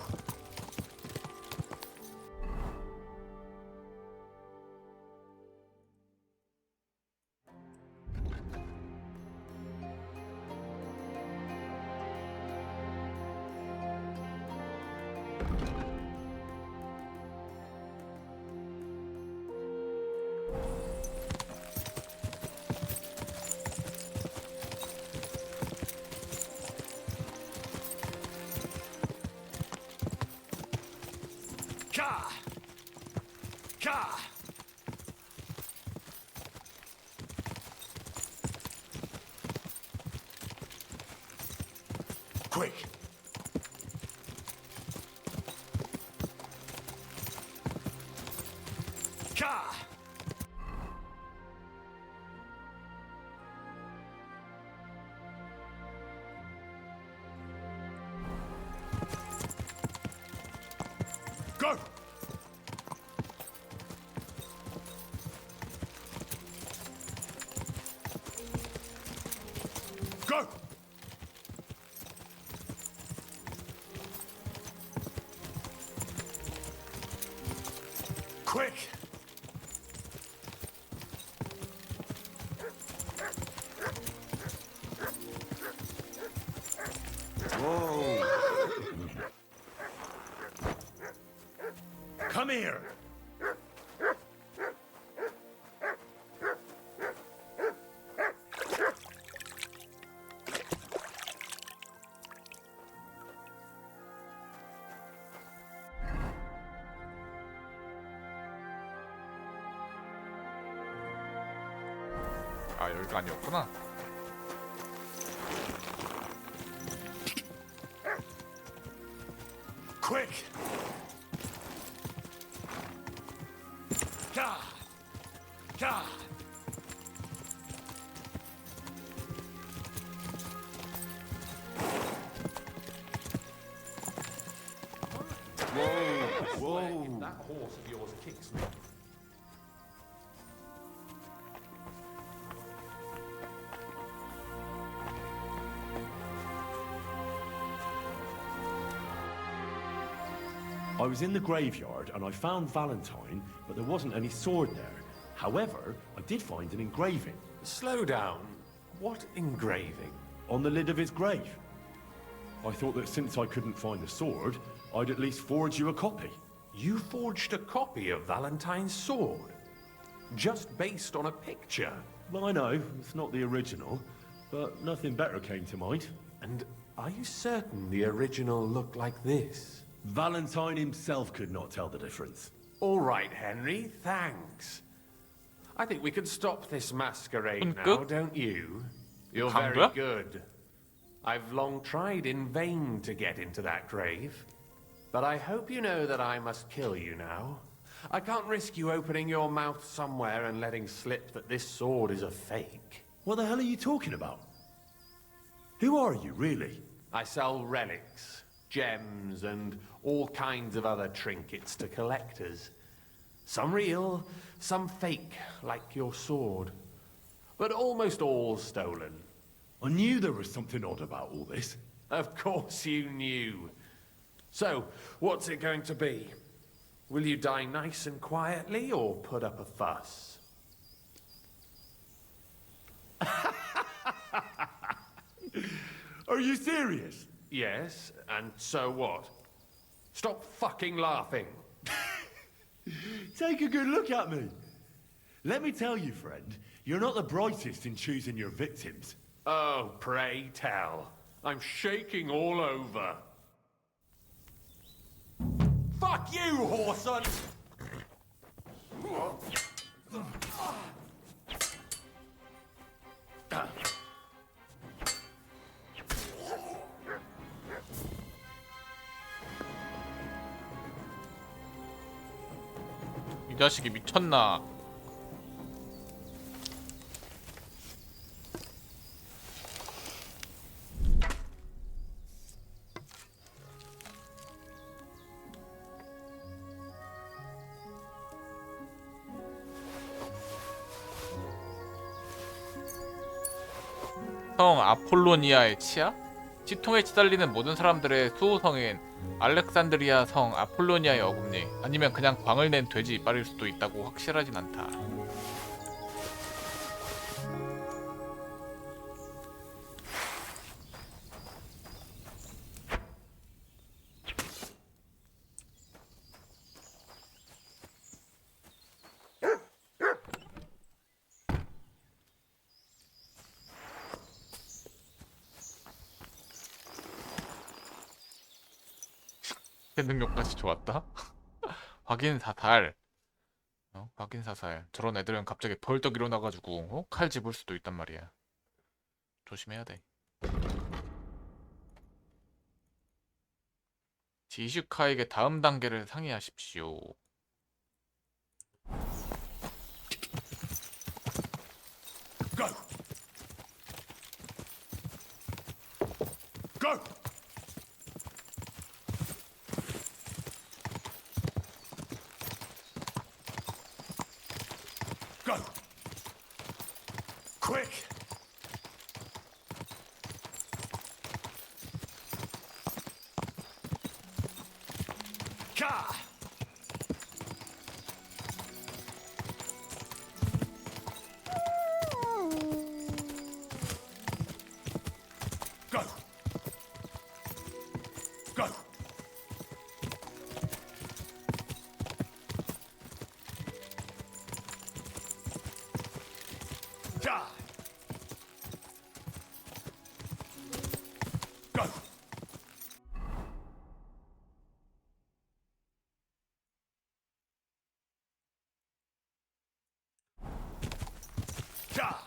Ka! Ka! Quick! Ka! Go! Go! Quick! Whoa! Come here! 아 여기가 아니었구나. Quick! God! God! Whoa! If that horse of yours kicks me. I was in the graveyard and I found Valentine, but there wasn't any sword there. However, I did find an engraving. Slow down. What engraving? On the lid of his grave. I thought that since I couldn't find the sword, I'd at least forge you a copy. You forged a copy of Valentine's sword? Just based on a picture? Well, I know, it's not the original, but nothing better came to mind. And are you certain the original looked like this? Valentine himself could not tell the difference. All right, Henry, thanks. I think we can stop this masquerade now, Good. don't you? You're Can very we? good. I've long tried in vain to get into that grave. But I hope you know that I must kill you now. I can't risk you opening your mouth somewhere and letting slip that this sword is a fake. What the hell are you talking about? Who are you, really? I sell relics, gems, and all kinds of other trinkets to collectors. Some real, some fake, like your sword. But almost all stolen. I knew there was something odd about all this. Of course you knew. So, what's it going to be? Will you die nice and quietly, or put up a fuss? Are you serious? Yes, and so what? Stop fucking laughing. Take a good look at me. Let me tell you, friend, you're not the brightest in choosing your victims. Oh, pray tell. I'm shaking all over. Fuck you, whoreson! 이 자식이 미쳤나? 성 아폴로니아의 치아? 치통에 치달리는 모든 사람들의 수호성인 알렉산드리아 성 아폴로니아의 어금니, 아니면 그냥 광을 낸 돼지 이빨일 수도 있다고 확실하진 않다. 능력까지 좋았다. 확인 사살. 확인 사살. 저런 애들은 갑자기 벌떡 일어나가지고 칼 집을 수도 있단 말이야. 조심해야 돼. 지슈카에게 다음 단계를 상의하십시오. Go! Go! Go! Quick! Ka! Go! Go! Ka! Go! Ka!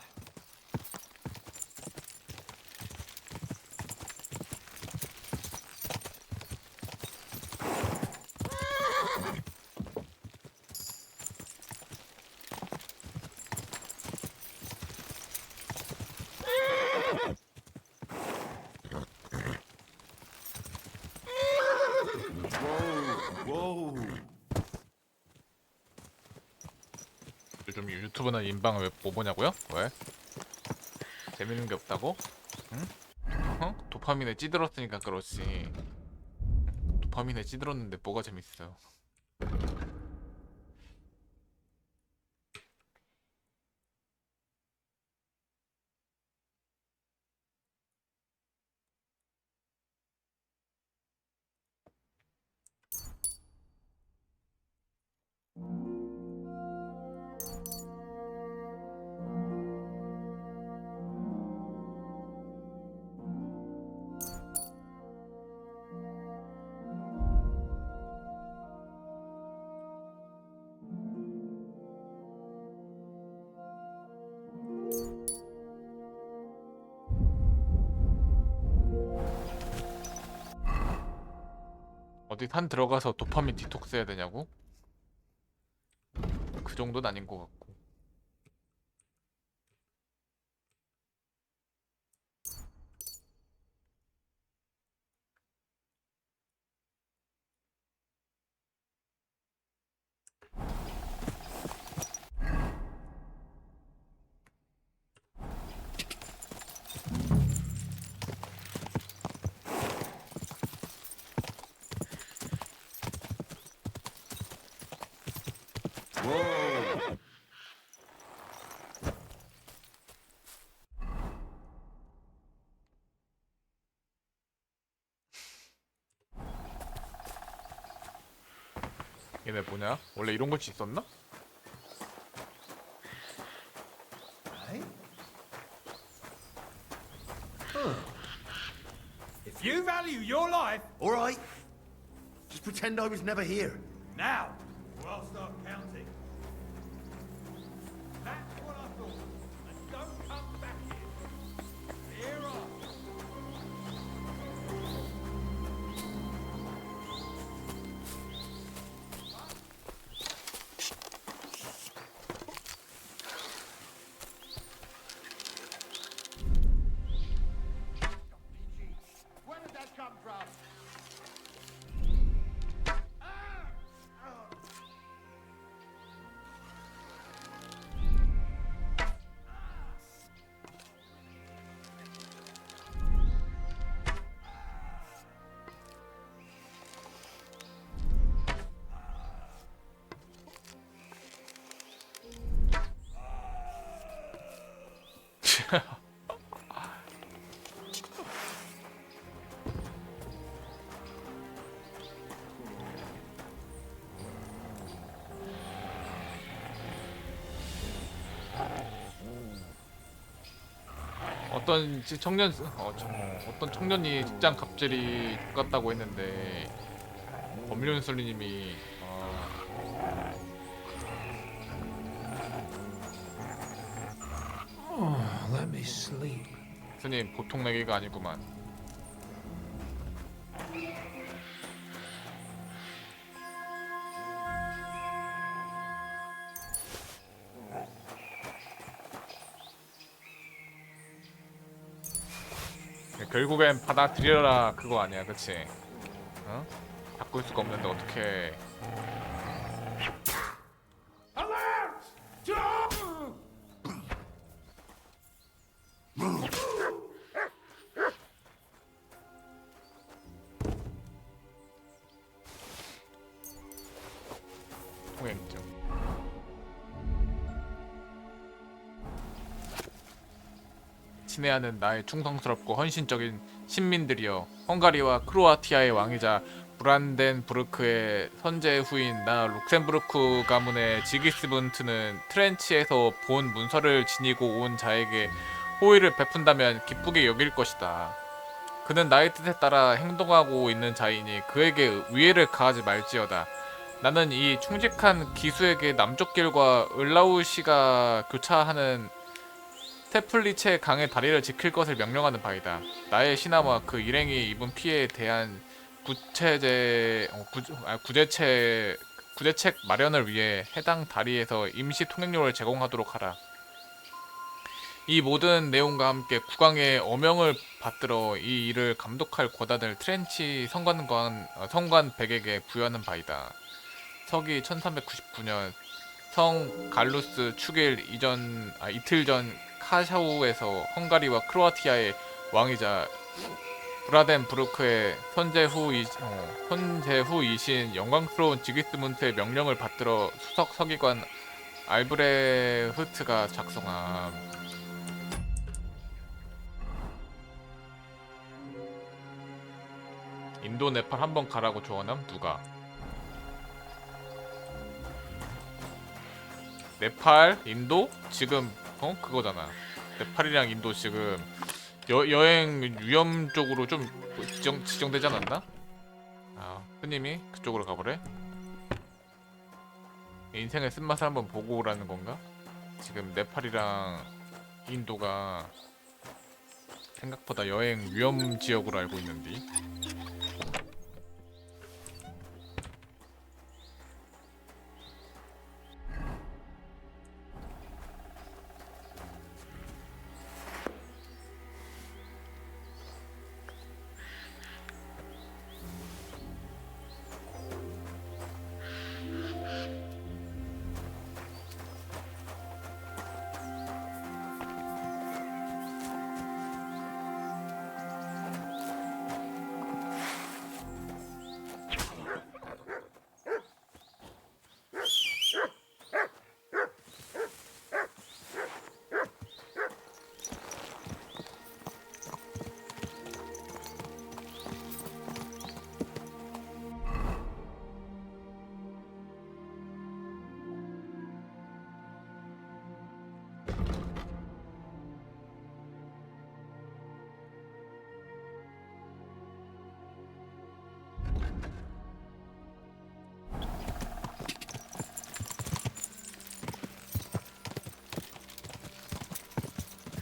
요즘 유튜브나 인방을 왜 못 보냐고요? 왜? 재밌는 게 없다고? 응? 도파민에 찌들었으니까 그렇지. 도파민에 찌들었는데 뭐가 재밌어요? 어디 산 들어가서 도파민 디톡스 해야 되냐고? 그 정도는 아닌 것 같고. 얘네 뭐냐? 원래 이런 것이 있었나? If you value your life... All right. Just pretend I was never here. Now, or I'll start counting. That's what I thought. And don't come back here. Here on. Where did that come from? 어떤 청년이 직장 갑질이 똑같다고 했는데 법륜술리님이 Let me sleep. 스님 보통 내기가 아니구만. 결국엔 받아들여라 그거 아니야, 그치? 어? 바꿀 수가 없는데 어떻게? 통행증. 친애하는 나의 충성스럽고 헌신적인 신민들이여, 헝가리와 크로아티아의 왕이자 브란덴부르크의 선제 후인 나 룩셈부르크 가문의 지기스문트는 트렌치에서 본 문서를 지니고 온 자에게 호의를 베푼다면 기쁘게 여길 것이다. 그는 나의 뜻에 따라 행동하고 있는 자이니 그에게 위해를 가하지 말지어다. 나는 이 충직한 기수에게 남쪽 길과 을라우시가 교차하는 테플리체 강의 다리를 지킬 것을 명령하는 바이다. 나의 신하와 그 일행이 입은 피해에 대한 구제책 마련을 위해 해당 다리에서 임시 통행료를 제공하도록 하라. 이 모든 내용과 함께 국왕의 어명을 받들어 이 일을 감독할 권한을 트렌치 성관 백에게 부여하는 바이다. 서기 1399년 성 갈루스 축일 이틀 전 카샤우에서 헝가리와 크로아티아의 왕이자 브라덴부르크의 선제후이신 영광스러운 지기스문트의 명령을 받들어 수석 서기관 알브레흐트가 작성함. 인도 네팔 한번 가라고 조언함? 누가? 네팔? 인도? 지금 그거잖아. 네팔이랑 인도 지금 여행 위험 쪽으로 좀 지정되지 않았나? 아, 스님이 그쪽으로 가보래? 인생의 쓴맛을 한번 보고 오라는 건가? 지금 네팔이랑 인도가 생각보다 여행 위험 지역으로 알고 있는데.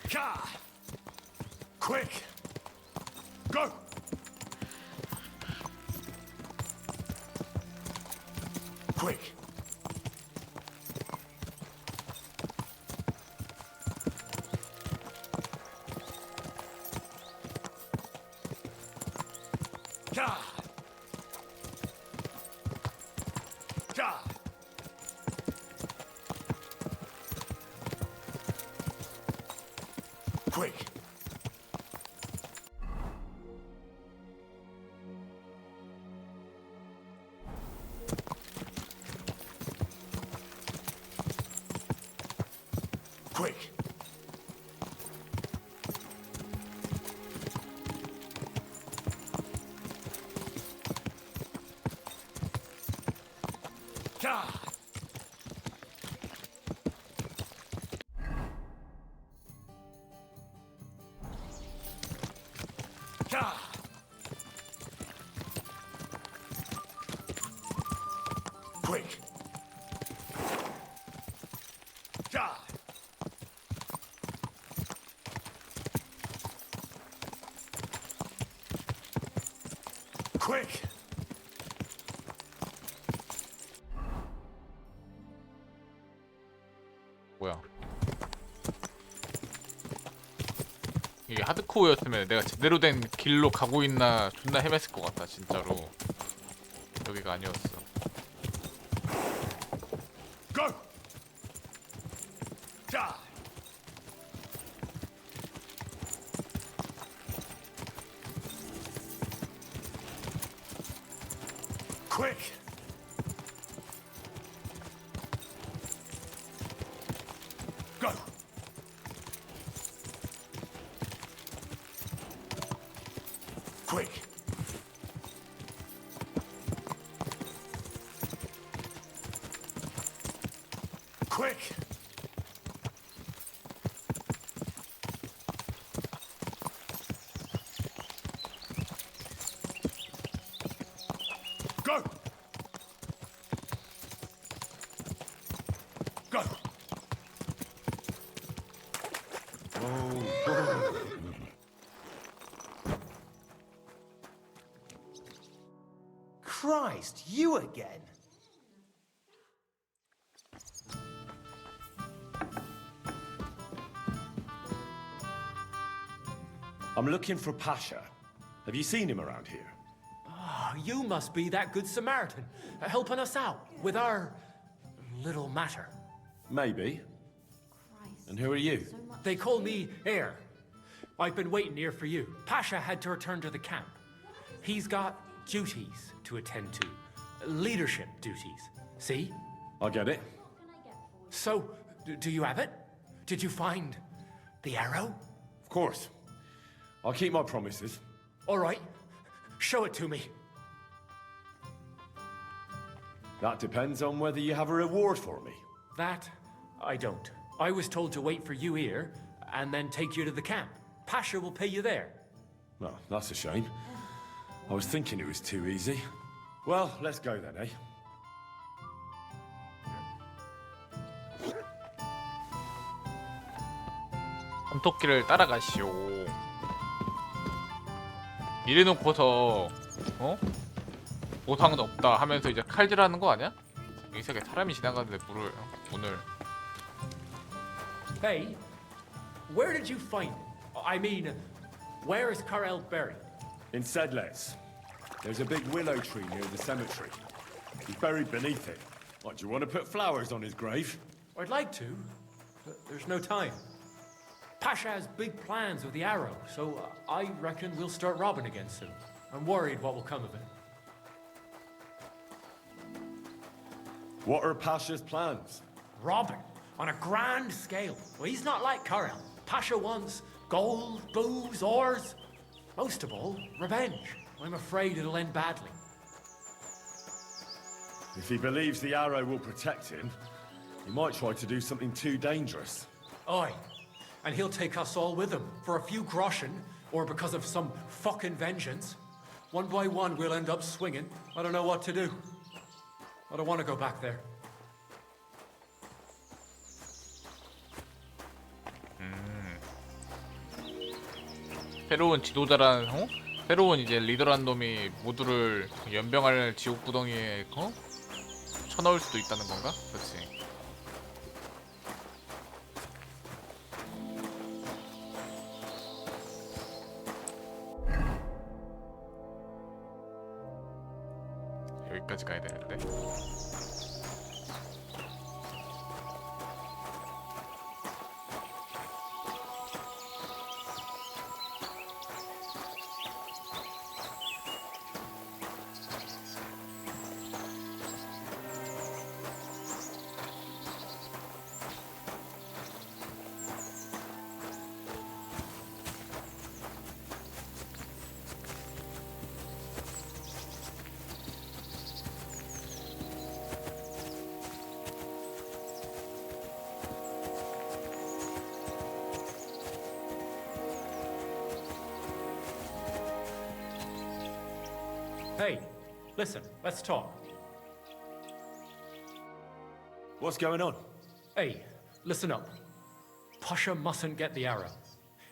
Car! Quick! Go! Quick! Car! Car! Quick! Quick! Car! Car! Quick! Car! Quick! 뭐야? 이게 하드코어였으면 내가 제대로 된 길로 가고 있나 존나 헤맸을 것 같다 진짜로. 여기가 아니었어. Go! Car! Quick! Go! Quick! Quick! Go! Go! Christ, you again? I'm looking for Pasha. Have you seen him around here? Ah, you must be that good Samaritan, helping us out with our little matter. Maybe. And who are you? They call me Heir. I've been waiting here for you. Pasha had to return to the camp. He's got duties to attend to. Leadership duties. See? I get it. So, do you have it? Did you find the arrow? Of course. I'll keep my promises. All right. Show it to me. That depends on whether you have a reward for me. That, I don't. I was told to wait for you here, and then take you to the camp. Pasha will pay you there. Well, that's a shame. I was thinking it was too easy. Well, let's go then, eh? 암토끼를 따라가시오. 이래놓고서 보상은 없다 하면서 이제 칼질하는 거 아니야? 이 세계 사람이 지나가는데 물을 오늘. Hey, where did you find him? I mean, where is Karel buried? In Sedles. There's a big willow tree near the cemetery. He's buried beneath it. What, do you want to put flowers on his grave? I'd like to, but there's no time. Pasha has big plans with the arrow, so I reckon we'll start robbing against him. I'm worried what will come of it. What are Pasha's plans? Robbing on a grand scale. Well, he's not like Karel. Pasha wants gold, booze, ores. Most of all, revenge. I'm afraid it'll end badly. If he believes the arrow will protect him, he might try to do something too dangerous. Aye. And he'll take us all with him for a few groschen, or because of some fucking vengeance. One by one, we'll end up swinging. I don't know what to do. I don't want to go back there. 새로운 지도자란 새로운 이제 리더란 놈이 모두를 연병할 지옥 구덩이에 쳐넣을 수도 있다는 건가? 그렇지. 여기까지 가야 되는데. Hey, listen, let's talk. What's going on? Hey, listen up. Pasha mustn't get the arrow.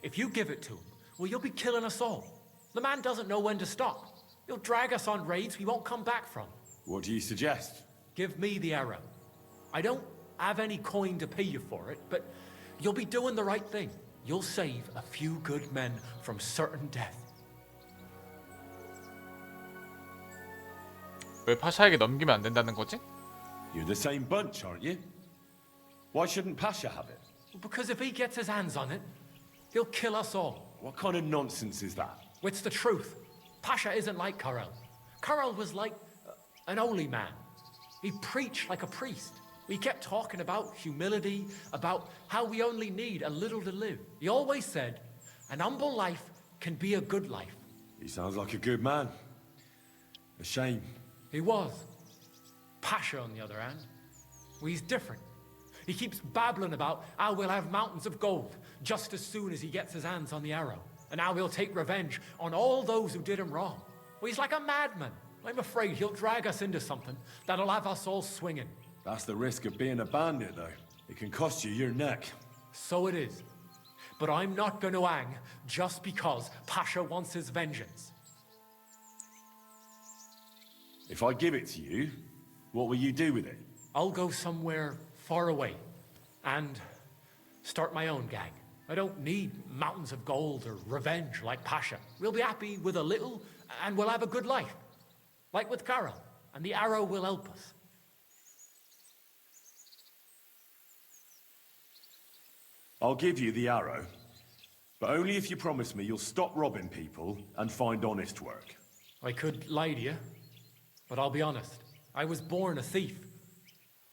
If you give it to him, well, you'll be killing us all. The man doesn't know when to stop. He'll drag us on raids we won't come back from. What do you suggest? Give me the arrow. I don't have any coin to pay you for it, but you'll be doing the right thing. You'll save a few good men from certain death. 왜 파샤에게 넘기면 안 된다는 거지? You're the same bunch, aren't you? Why shouldn't Pasha have it? Because if he gets his hands on it, he'll kill us all. What kind of nonsense is that? It's the truth. Pasha isn't like Karel. Karel was like an holy man. He preached like a priest. He kept talking about humility, about how we only need a little to live. He always said, an humble life can be a good life. He sounds like a good man. A shame. He was. Pasha, on the other hand, well, he's different. He keeps babbling about how we'll have mountains of gold just as soon as he gets his hands on the arrow, and how he'll take revenge on all those who did him wrong. Well, he's like a madman. I'm afraid he'll drag us into something that'll have us all swinging. That's the risk of being a bandit, though. It can cost you your neck. So it is. But I'm not going to hang just because Pasha wants his vengeance. If I give it to you, what will you do with it? I'll go somewhere far away and start my own gang. I don't need mountains of gold or revenge like Pasha. We'll be happy with a little, and we'll have a good life. Like with Carol, and the arrow will help us. I'll give you the arrow, but only if you promise me you'll stop robbing people and find honest work. I could lie to you, but I'll be honest. I was born a thief,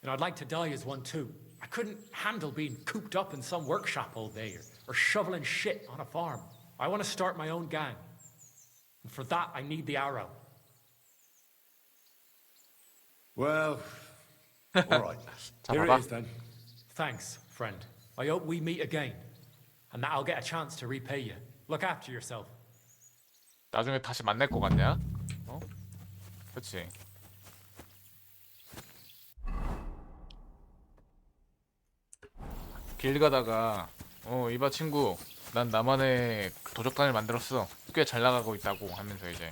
and I'd like to die as one too. I couldn't handle being cooped up in some workshop all day, or shoveling shit on a farm. I want to start my own gang. And for that, I need the arrow. Well, all right. Here it is then. Thanks, friend. I hope we meet again, and that I'll get a chance to repay you. Look after yourself. 나중에 다시 만날 것 같냐? 어? 그치. 길 가다가 이봐 친구, 난 나만의 도적단을 만들었어. 꽤 잘 나가고 있다고 하면서 이제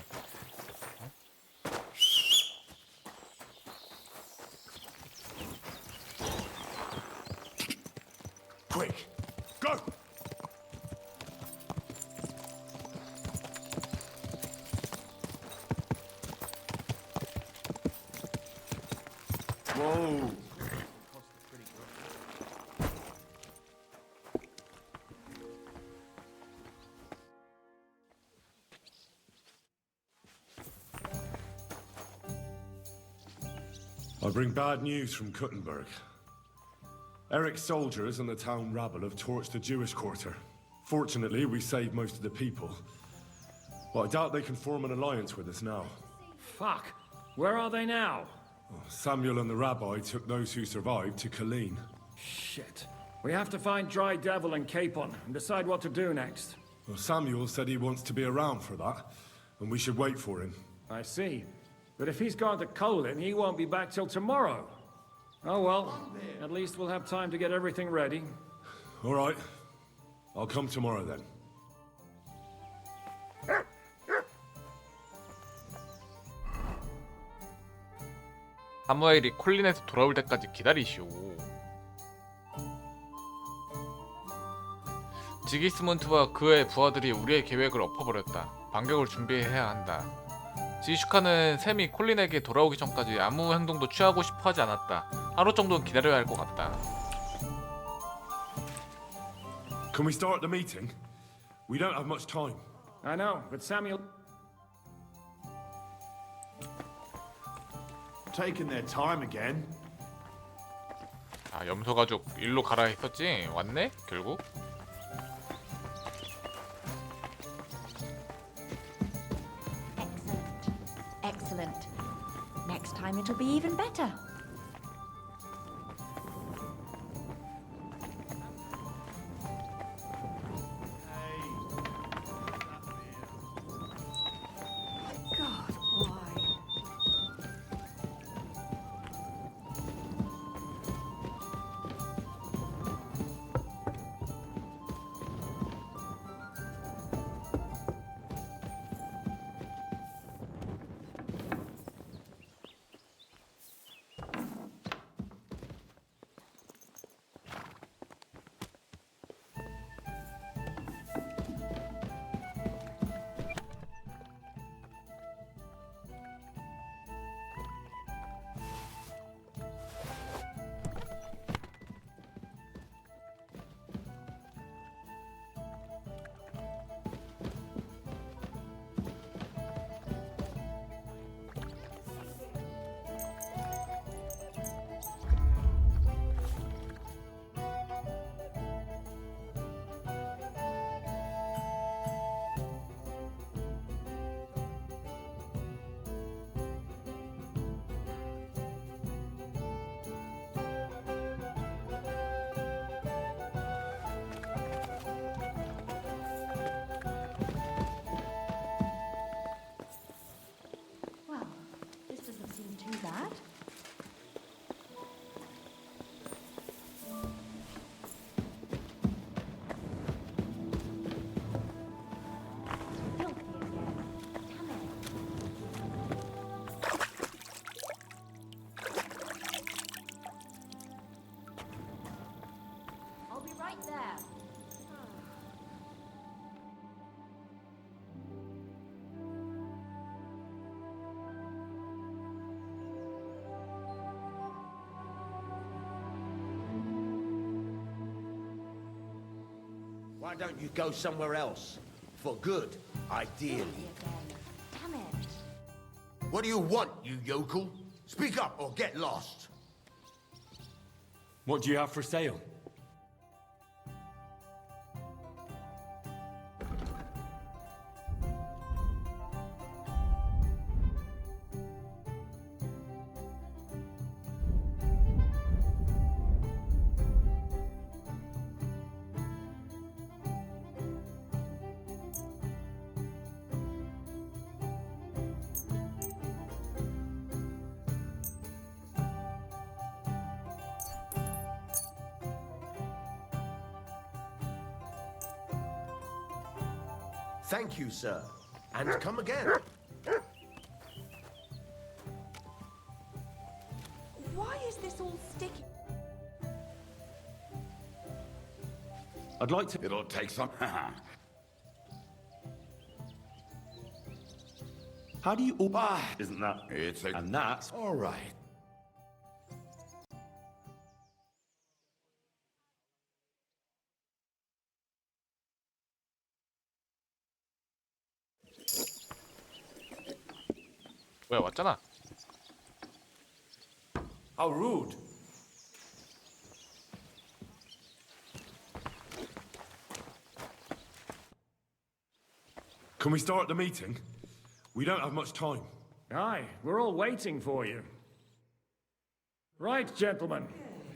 Quick, go! Whoa! I bring bad news from Kuttenberg. Eric's soldiers and the town rabble have torched the Jewish quarter. Fortunately, we saved most of the people. But I doubt they can form an alliance with us now. Fuck! Where are they now? Samuel and the rabbi took those who survived to Colleen. Shit. We have to find Dry Devil and Capon and decide what to do next. Well, Samuel said he wants to be around for that, and we should wait for him. I see. But if he's gone to Colin, he won't be back till tomorrow. Oh well, at least we'll have time to get everything ready. All right. I'll come tomorrow then. 사무엘이 콜린에서 돌아올 때까지 기다리시오. 지기스문트와 그의 부하들이 우리의 계획을 엎어버렸다. 반격을 준비해야 한다. 지슈카는 샘이 콜린에게 돌아오기 전까지 아무 행동도 취하고 싶어 하지 않았다. 하루 정도는 기다려야 할 것 같다. Can we start the meeting? We don't have much time. I know, but Samuel... Taking their time again. 아, 염소 가족 일로 가라 했었지? 왔네? 결국? Excellent. Next time it'll be even better. God, why? Why don't you go somewhere else? For good, ideally. Damn it. What do you want, you yokel? Speak up or get lost. What do you have for sale? Thank you, sir. And come again. Why is this all sticky? I'd like to... It'll take some... How do you... Isn't that... It's a... And that's... All right. 뭐야 왔잖아. How rude. Can we start the meeting? We don't have much time. Aye, we're all waiting for you. Right, gentlemen.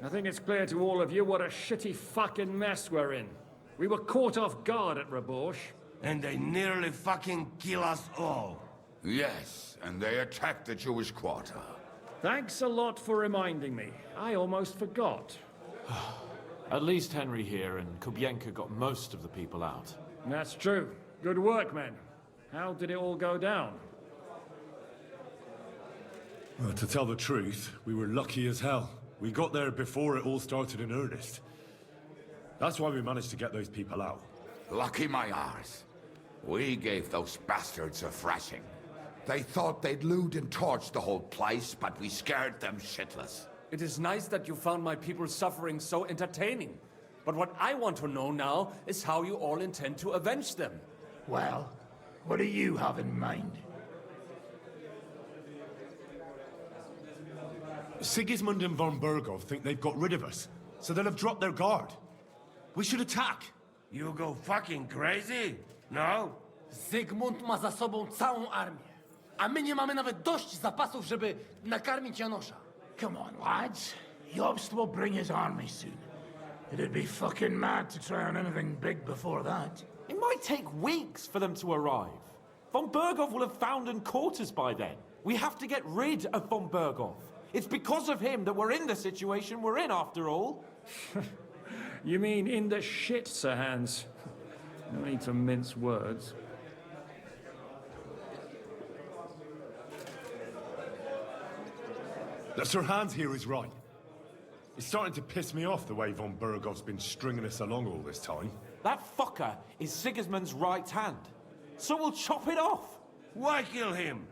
I think it's clear to all of you what a shitty fucking mess we're in. We were caught off guard at Rabosh. And they nearly fucking kill us all. Yes, and they attacked the Jewish quarter. Thanks a lot for reminding me. I almost forgot. At least Henry here and Kubienka got most of the people out. That's true. Good work, men. How did it all go down? Well, to tell the truth, we were lucky as hell. We got there before it all started in earnest. That's why we managed to get those people out. Lucky my arse. We gave those bastards a thrashing. They thought they'd loot and torch the whole place, but we scared them shitless. It is nice that you found my people's suffering so entertaining. But what I want to know now is how you all intend to avenge them. Well, what do you have in mind? Sigismund and von Bergov think they've got rid of us, so they'll have dropped their guard. We should attack. You go fucking crazy? No? Zygmunt ma za sobą całą armię, a my nie mamy nawet dość zapasów, żeby nakarmić Janosza. Come on, lads. Jobst will bring his army soon. It'd be fucking mad to try on anything big before that. It might take weeks for them to arrive. Von Bergov will have found and caught us by then. We have to get rid of von Bergov. It's because of him that we're in the situation we're in, after all. You mean in the shit, Sir Hans? No need to mince words. That Sir Hans here is right. It's starting to piss me off the way von Bergov's been stringing us along all this time. That fucker is Sigismund's right hand. So we'll chop it off. Why kill him?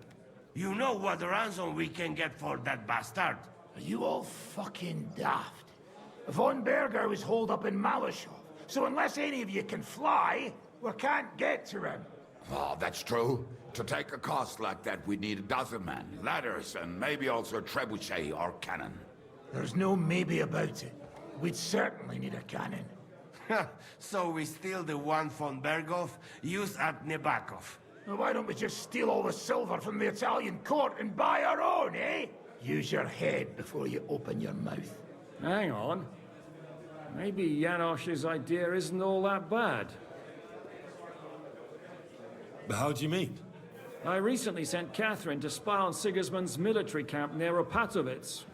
You know what ransom we can get for that bastard. Are you all fucking daft? Von Berger was holed up in Malashov, so unless any of you can fly, we can't get to him. Oh, that's true. To take a cost like that, we'd need a dozen men, ladders, and maybe also a trebuchet or cannon. There's no maybe about it. We'd certainly need a cannon. So we steal the one von Bergov used at Nebakov. Well, why don't we just steal all the silver from the Italian court and buy our own, eh? Use your head before you open your mouth. Hang on. Maybe Janosch's idea isn't all that bad. How do you mean? I recently sent Catherine to spy on Sigismund's military camp near Opatovitz.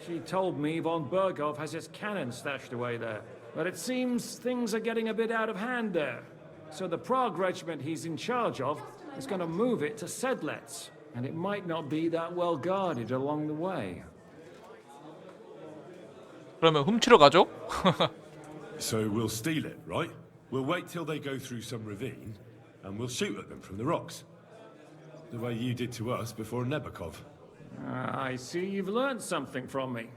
She told me von Bergov has his cannon stashed away there. But it seems things are getting a bit out of hand there. So the Prague regiment he's in charge of is going to move it to Sedlec. And it might not be that well guarded along the way. 그러면 훔치러 가죠? So we'll steal it, right? We'll wait till they go through some ravine, and we'll shoot at them from the rocks. The way you did to us before Nebakov. I see you've learned something from me.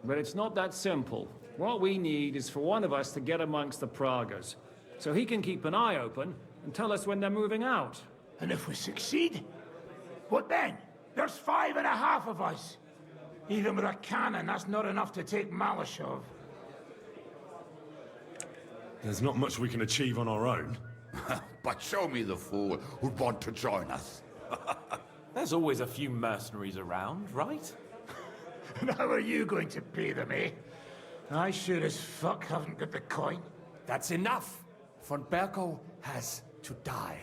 But it's not that simple. What we need is for one of us to get amongst the Pragas. so he can keep an eye open and tell us when they're moving out. And if we succeed, what then? There's 5.5 of us. Even with a cannon, that's not enough to take Malashov. There's not much we can achieve on our own. But show me the fool who'd want to join us. There's always a few mercenaries around, right? And how are you going to pay them, eh? I sure as fuck haven't got the coin. That's enough. Von Berkow has to die.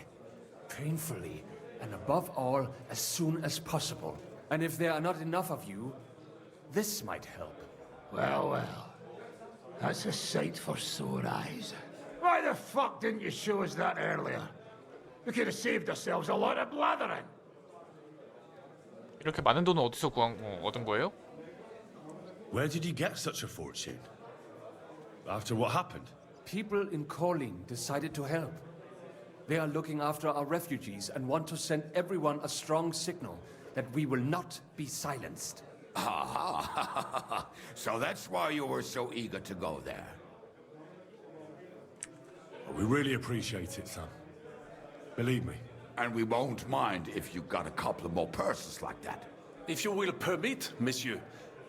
Painfully, and above all, as soon as possible. And if there are not enough of you, this might help. Well, well. That's a sight for sore eyes. Why the fuck didn't you show us that earlier? We could have saved ourselves a lot of blathering. 이렇게 많은 돈은 어디서 얻은 거예요? Where did you get such a fortune? After what happened? People in Kolin decided to help. They are looking after our refugees and want to send everyone a strong signal that we will not be silenced. Ah, so that's why you were so eager to go there. We really appreciate it, son. Believe me. And we won't mind if you got a couple more purses like that. If you will permit, monsieur,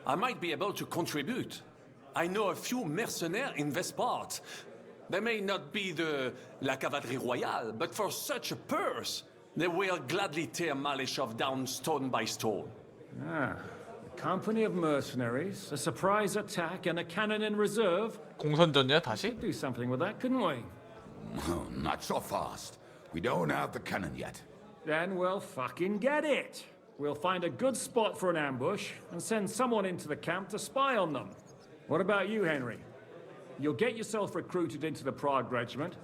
I might be able to contribute. I know a few mercenaires in this part. They may not be la cavalerie royale, but for such a purse, they will gladly tear Maleshov down stone by stone. Ah, a company of mercenaries, a surprise attack, and a cannon in reserve. 공선전이야 다시? Could do something with that, couldn't we? Not so fast. We don't have the cannon yet. Then we'll fucking get it. We'll find a good spot for an ambush and send someone into the camp to spy on them. What about you, Henry? You'll get yourself recruited into the Prague regiment,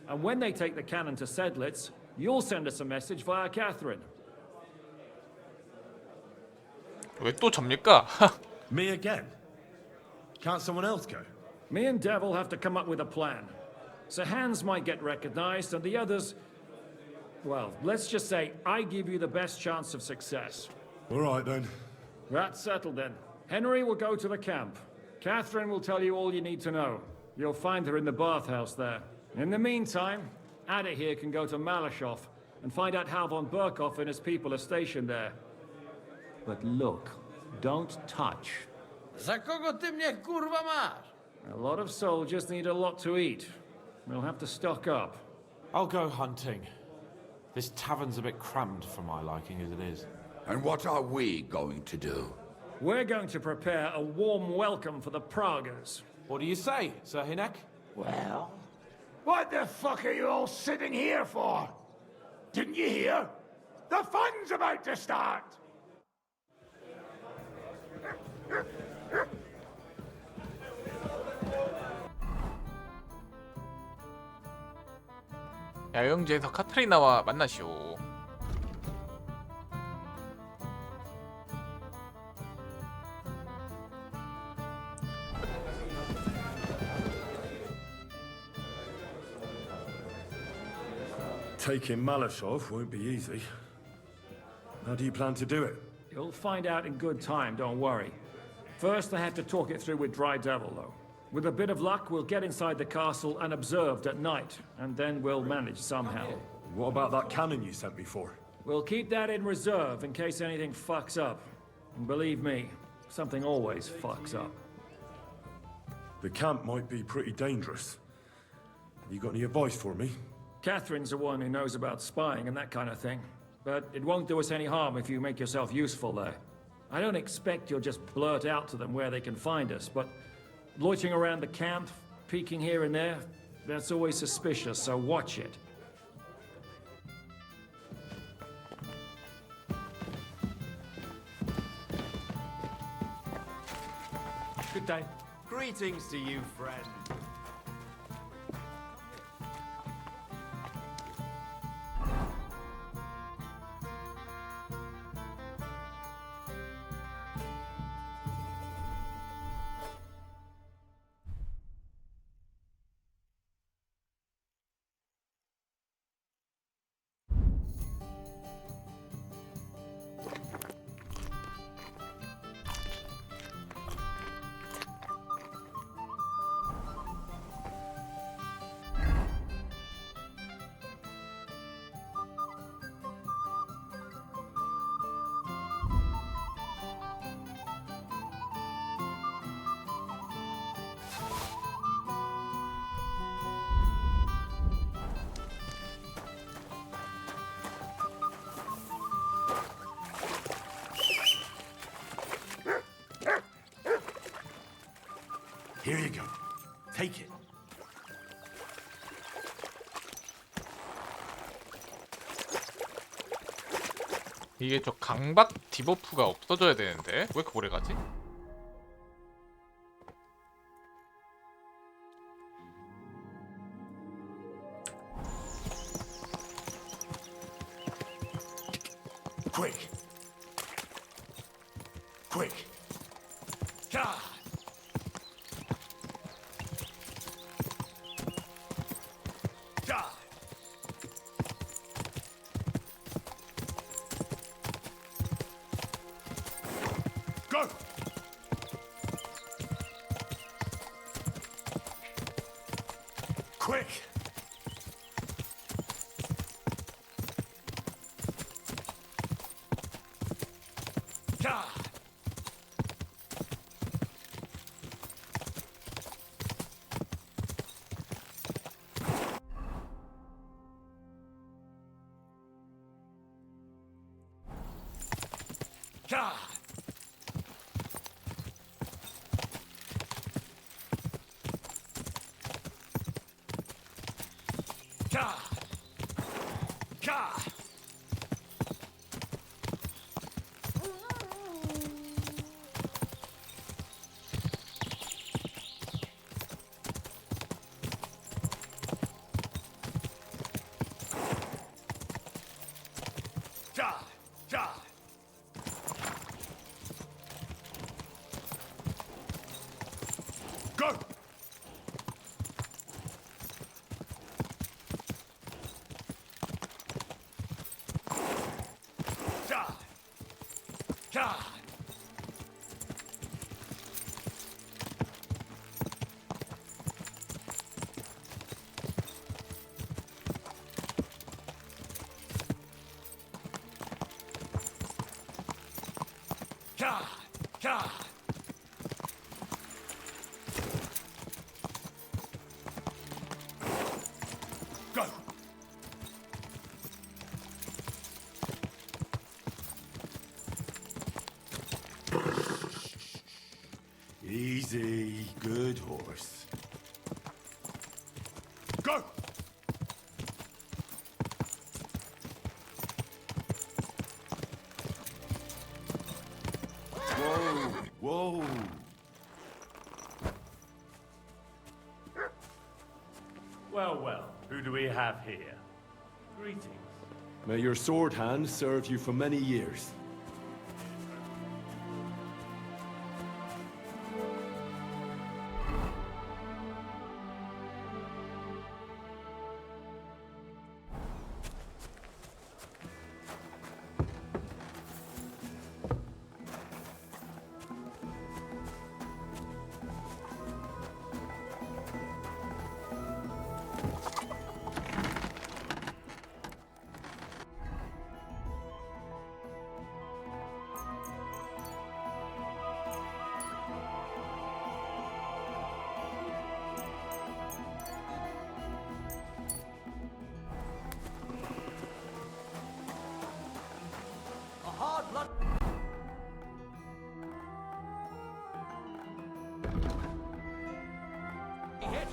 and when they take the cannon to Sedlitz, you'll send us a message via Catherine. 왜 또 접니까? Me again? Can't someone else go? Me and Devil have to come up with a plan. So Hans might get recognized, and the others... Well, let's just say I give you the best chance of success. All right, then. That's settled, then. Henry will go to the camp. Catherine will tell you all you need to know. You'll find her in the bathhouse there. In the meantime, Ada here can go to Malashov and find out how von Berkow and his people are stationed there. But look, don't touch. Za kogo ty mnie kurwa masz? A lot of soldiers need a lot to eat. We'll have to stock up. I'll go hunting. This tavern's a bit crammed for my liking as it is. And what are we going to do? We're going to prepare a warm welcome for the Praguers. What do you say, Sir Hinek? Well, what the fuck are you all sitting here for? Didn't you hear? The fun's about to start! 야영지에서 카트리나와 만나시오. Taking Malashov won't be easy. How do you plan to do it? You'll find out in good time, don't worry. First, I have to talk it through with Dry Devil, though. With a bit of luck, we'll get inside the castle unobserved at night, and then we'll manage somehow. What about that cannon you sent me for? We'll keep that in reserve in case anything fucks up. And believe me, something always fucks up. The camp might be pretty dangerous. Have you got any advice for me? Catherine's the one who knows about spying and that kind of thing. But it won't do us any harm if you make yourself useful there. I don't expect you'll just blurt out to them where they can find us, but loitering around the camp, peeking here and there, that's always suspicious, so watch it. Good day. Greetings to you, friend. Here you go. Take it. 이게 저 강박 디버프가 없어져야 되는데 왜 이렇게 오래 가지? Quick. Quick. God. God. Go. Quick. God. God. God. God. God. God. Go. God. God. God. God. Go. Easy, good horse. Go! Whoa, whoa. Well, well, who do we have here? Greetings. May your sword hand serve you for many years. A hard luck. Hit.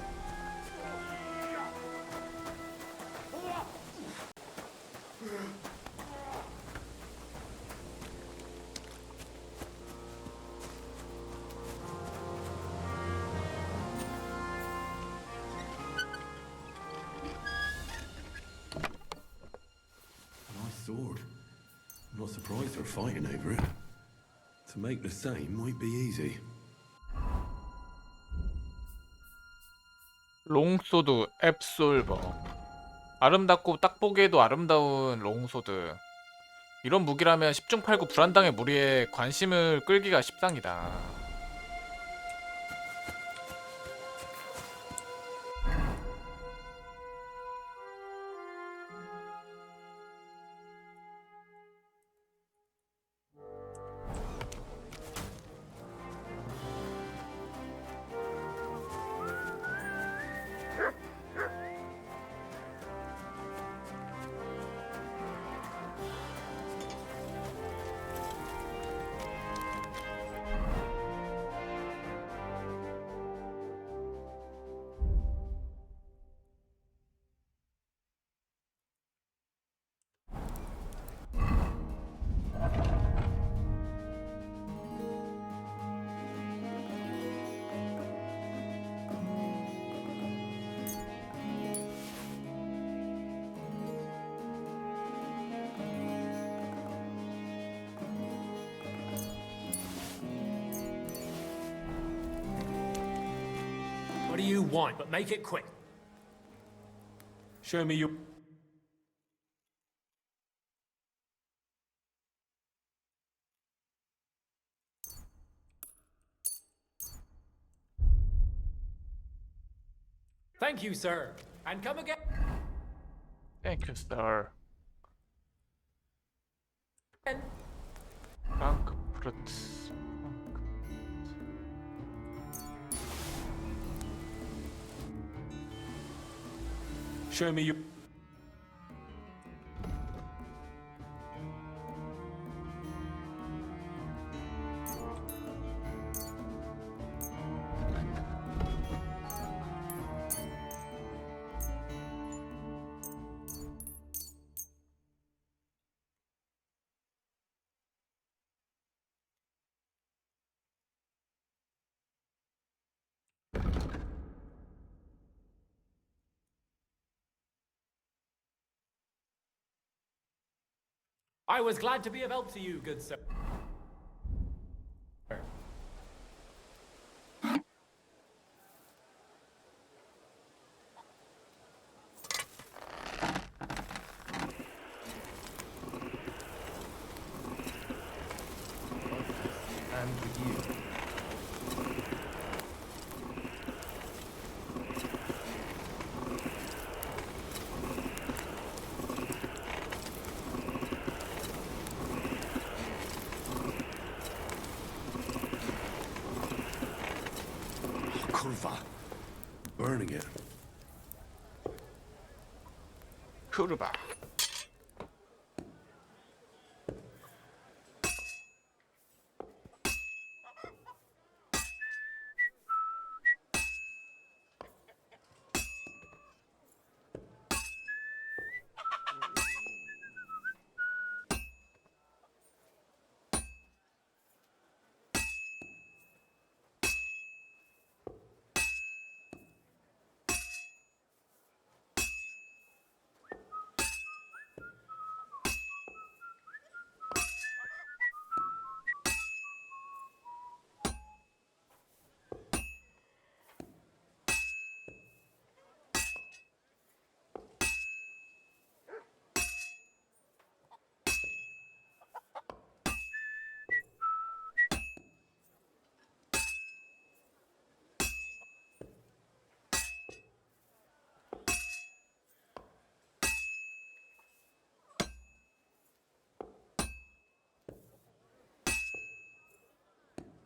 Nice sword. I'm not surprised they're fighting over it. To make the same might be easy. 롱소드 앱솔버. 아름답고 딱 보기에도 아름다운 롱소드. 이런 무기라면 10중 8구 불안당의 무리에 관심을 끌기가 십상이다. What do you want? But make it quick. Show me your... Thank you, sir. And come again. Thank you, sir. And Frankfurt. Show me your... I was glad to be of help to you, good sir. And with you. Kurva. Burning it. Kurwa.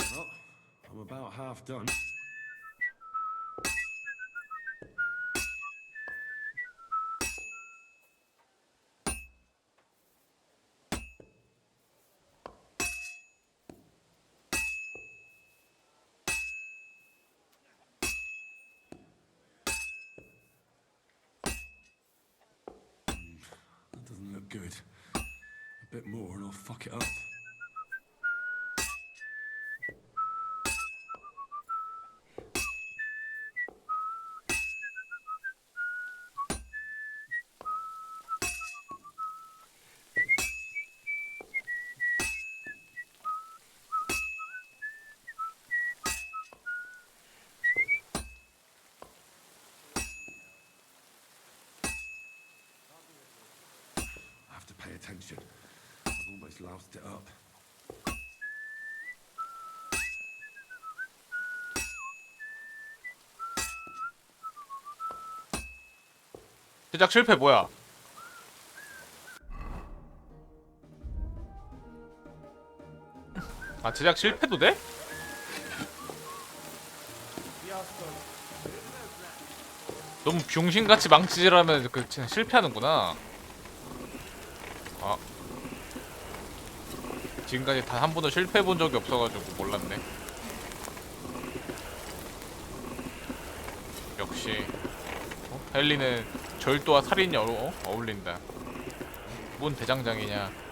Well, I'm about half done. That doesn't look good. A bit more and I'll fuck it up. I have to pay attention. I've almost loused it up. 제작 실패 뭐야? 아 제작 실패도 돼? 너무 병신같이 망치질하면 그 진짜 실패하는구나. 아 지금까지 단 한 번도 실패해 본 적이 없어가지고 몰랐네. 역시 헬리는 절도와 살인이 어울린다. 뭔 대장장이냐.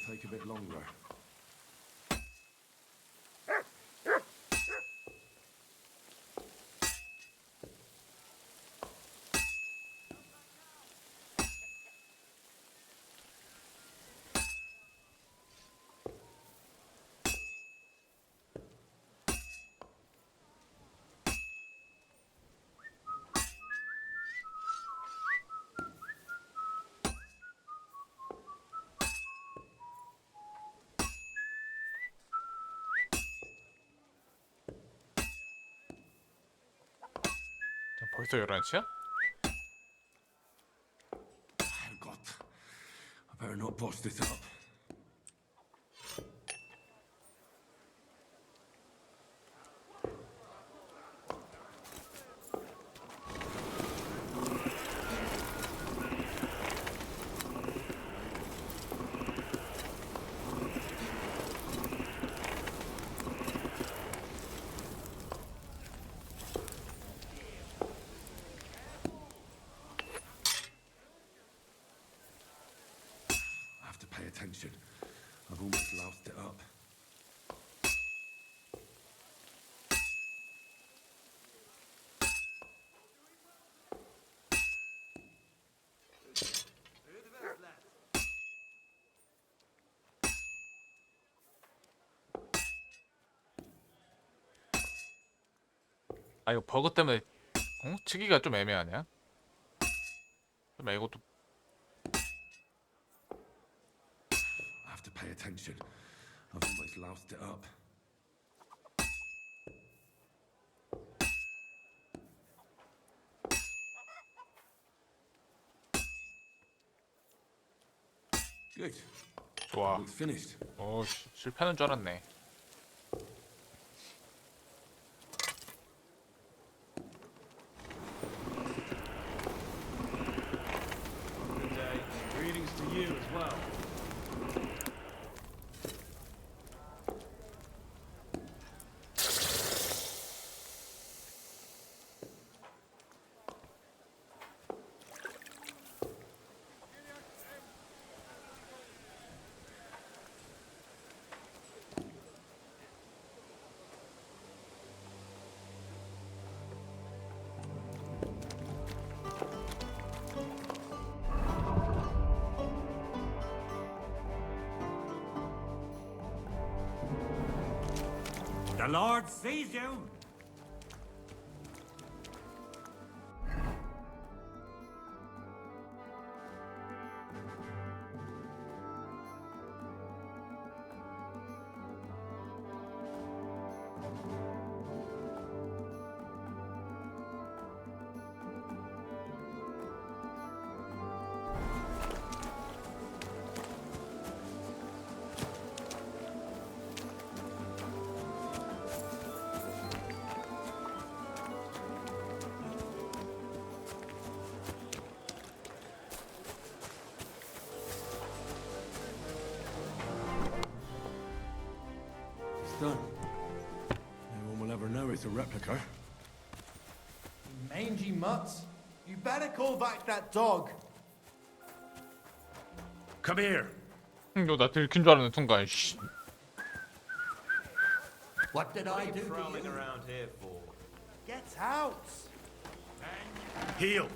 take a bit longer. 벌써 11시야? God, I better not botch this up. Pay attention. I've almost loused it up. 아 이거 버그 때문에 치기가 좀 애매하냐? 좀 이것도 I have to pay attention. I've almost loused it up. Good. 좋아. It's finished. 실패하는 줄 알았네. Good day. Greetings to you as well. The Lord sees you! Done. No one will ever know it's a replica. Mangy mutts. You better call back that dog. Come here. 이거 나 들킨 줄 알았는 순간 씨. What did I do? Prowling around here for? Get out! Heel.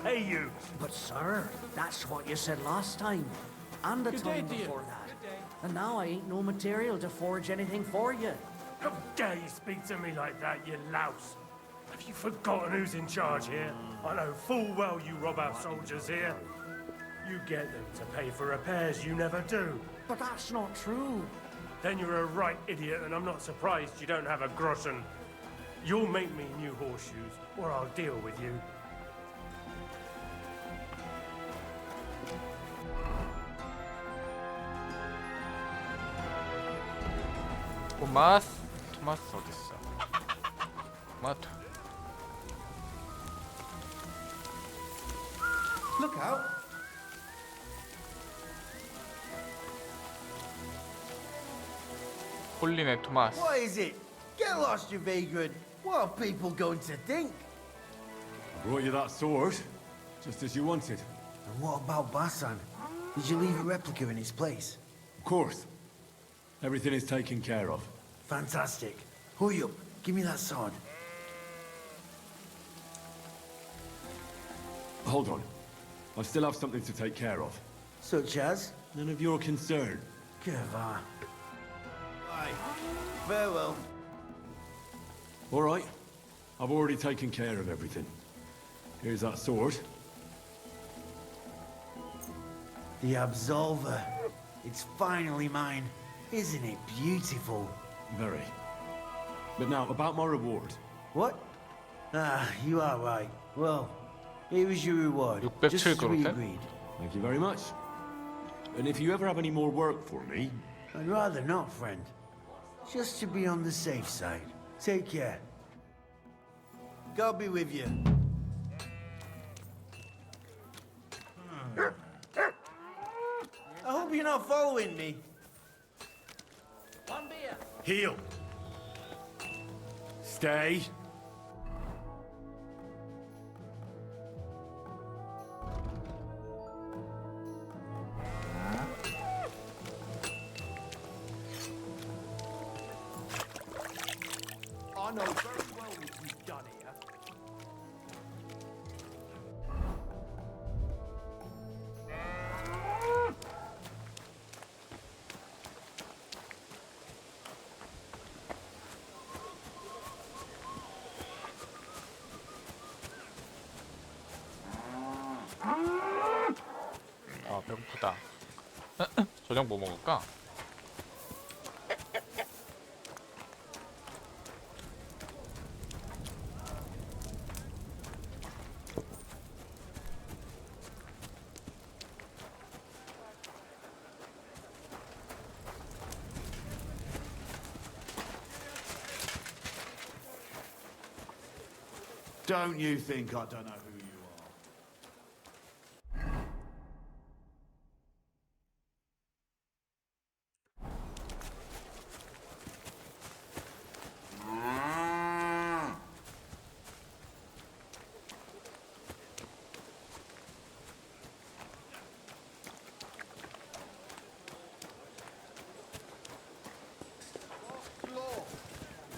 Pay you. But sir, that's what you said last time. And the Good day time to you. before that. And now I ain't no material to forge anything for you. How dare you speak to me like that, you louse? Have you forgotten who's in charge here? I know full well you rob our soldiers here. You get them to pay for repairs you never do. But that's not true. Then you're a right idiot, and I'm not surprised you don't have a groschen. You'll make me new horseshoes, or I'll deal with you. 토마스 어딨어? 토마토. Look out! 홀리네 토마스. What is it? Get lost, you vagrant. What are people going to think? Brought you that sword, just as you wanted. And what about Basan? Did you leave a replica in his place? Of course. Everything is taken care of. Fantastic. Hurry up. Give me that sword. Hold on. I still have something to take care of. Such as? None of your concern. Keva. Aye. Farewell. All right. I've already taken care of everything. Here's that sword. The Absolver. It's finally mine. Isn't it beautiful? Very. But now, about my reward. What? Ah, you are right. Well, here is your reward. Just as we agreed. Thank you very much. And if you ever have any more work for me... I'd rather not, friend. Just to be on the safe side. Take care. God be with you. I hope you're not following me. One beer. Heel. Stay. I know very well what you've done here. 아 배고프다. 저녁 뭐 먹을까? Don't you think I don't know who you are?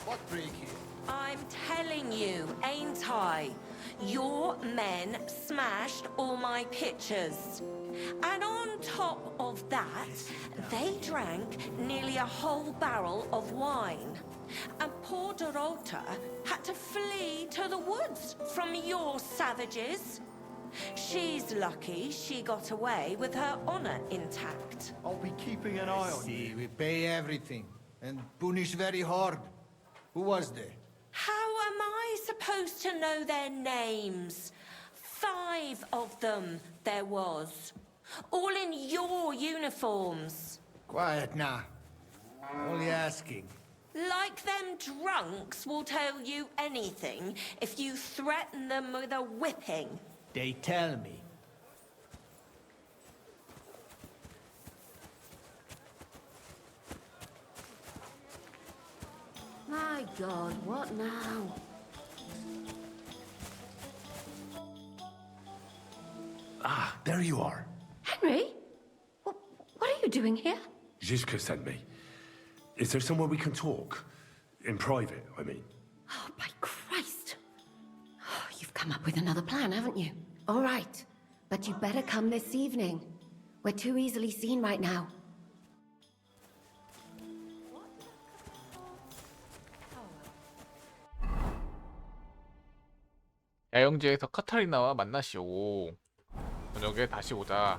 What break here? I'm telling you, ain't I? Your men smashed all my pictures. And on top of that, they drank nearly a whole barrel of wine. And poor Dorota had to flee to the woods from your savages. She's lucky she got away with her honor intact. I'll be keeping an eye on you. We pay everything. And punish very hard. Who was there? How am I supposed to know their names? 5 of them there was. All in your uniforms. Quiet now. Only asking. Like them drunks will tell you anything if you threaten them with a whipping. They tell me. My God, what now? Ah, there you are. Henry? What are you doing here? Zizka sent me. Is there somewhere we can talk? In private, I mean. Oh, by Christ. Oh, you've come up with another plan, haven't you? All right. But you better come this evening. We're too easily seen right now. 야영지에서 카타리나와 만나시오. 저녁에 다시 오자.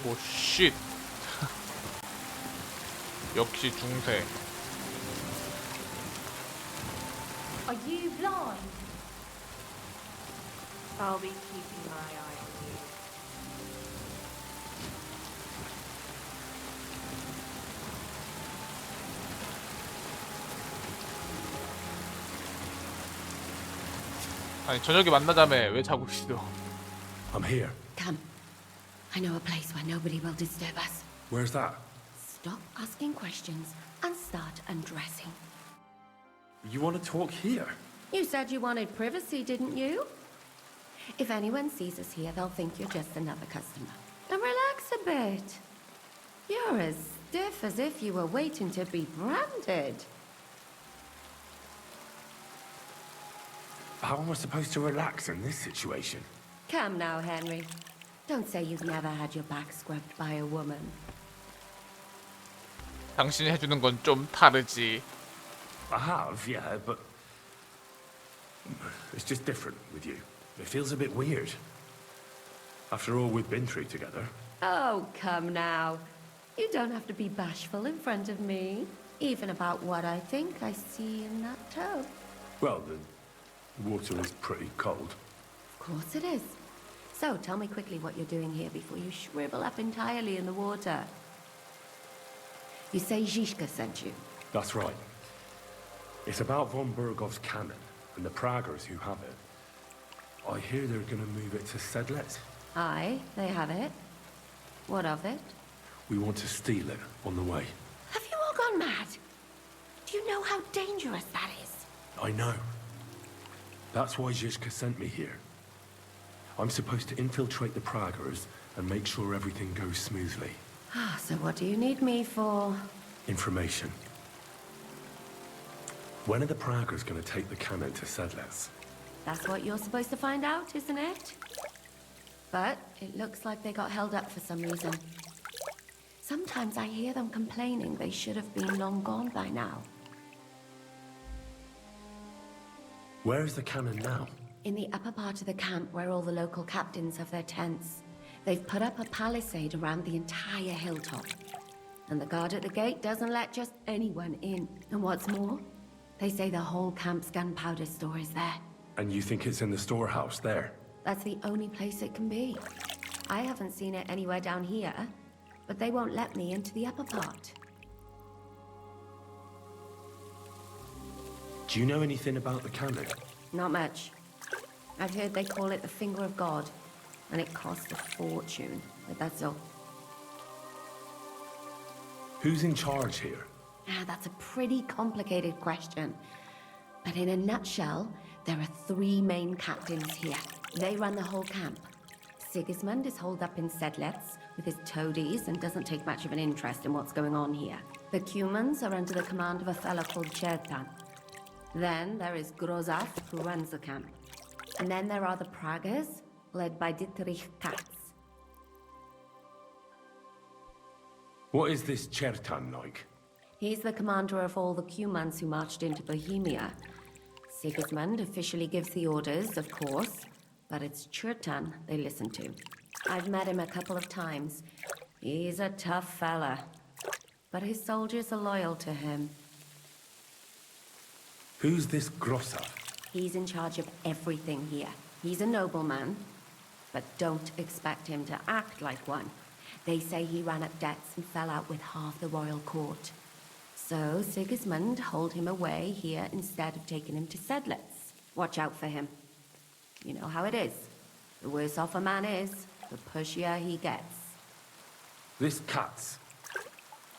오 쉿. 역시 중세. Are you blind? I'll be keeping my eye on you. 아니 저녁에 만나자며 왜 자고 있어? I'm here. Come. I know a place where nobody will disturb us. Where's that? Stop asking questions and start undressing. You want to talk here? You said you wanted privacy, didn't you? If anyone sees us here, they'll think you're just another customer. And relax a bit. You're as stiff as if you were waiting to be branded. How am I supposed to relax in this situation? Come now, Henry. Don't say you've never had your back scrubbed by a woman. 당신이 해주는 건 좀 다르지. I have, yeah, but it's just different with you. It feels a bit weird. After all we've been through together. Oh, come now. You don't have to be bashful in front of me. Even about what I think I see in that tub. Well, the water is pretty cold. Of course it is. So, tell me quickly what you're doing here before you shrivel up entirely in the water. You say Zizka sent you? That's right. It's about von Bergov's cannon and the Praggers who have it. I hear they're going to move it to Sedlec. Aye, they have it. What of it? We want to steal it on the way. Have you all gone mad? Do you know how dangerous that is? I know. That's why Zizka sent me here. I'm supposed to infiltrate the Praggers and make sure everything goes smoothly. Ah, so what do you need me for? Information. When are the Praggers going to take the cannon to Sedlec? That's what you're supposed to find out, isn't it? But it looks like they got held up for some reason. Sometimes I hear them complaining they should have been long gone by now. Where is the cannon now? In the upper part of the camp where all the local captains have their tents. They've put up a palisade around the entire hilltop. And the guard at the gate doesn't let just anyone in. And what's more, they say the whole camp's gunpowder store is there. And you think it's in the storehouse there? That's the only place it can be. I haven't seen it anywhere down here, but they won't let me into the upper part. Do you know anything about the cannon? Not much. I've heard they call it the Finger of God, and it costs a fortune, but that's all. Who's in charge here? Ah, that's a pretty complicated question. But in a nutshell, there are 3 main captains here. They run the whole camp. Sigismund is holed up in Sedlec with his toadies and doesn't take much of an interest in what's going on here. The Cumans are under the command of a fellow called Chertan. Then there is Grozaf, who runs the camp. And then there are the Praggers, led by Dietrich Katz. What is this Chertan like? He's the commander of all the Cumans who marched into Bohemia. Sigismund officially gives the orders, of course, but it's Chertan they listen to. I've met him a couple of times. He's a tough fella, but his soldiers are loyal to him. Who's this Grosser? He's in charge of everything here. He's a nobleman, but don't expect him to act like one. They say he ran up debts and fell out with half the royal court. So Sigismund holed him away here instead of taking him to Sedlec. Watch out for him. You know how it is. The worse off a man is, the pushier he gets. This Katz.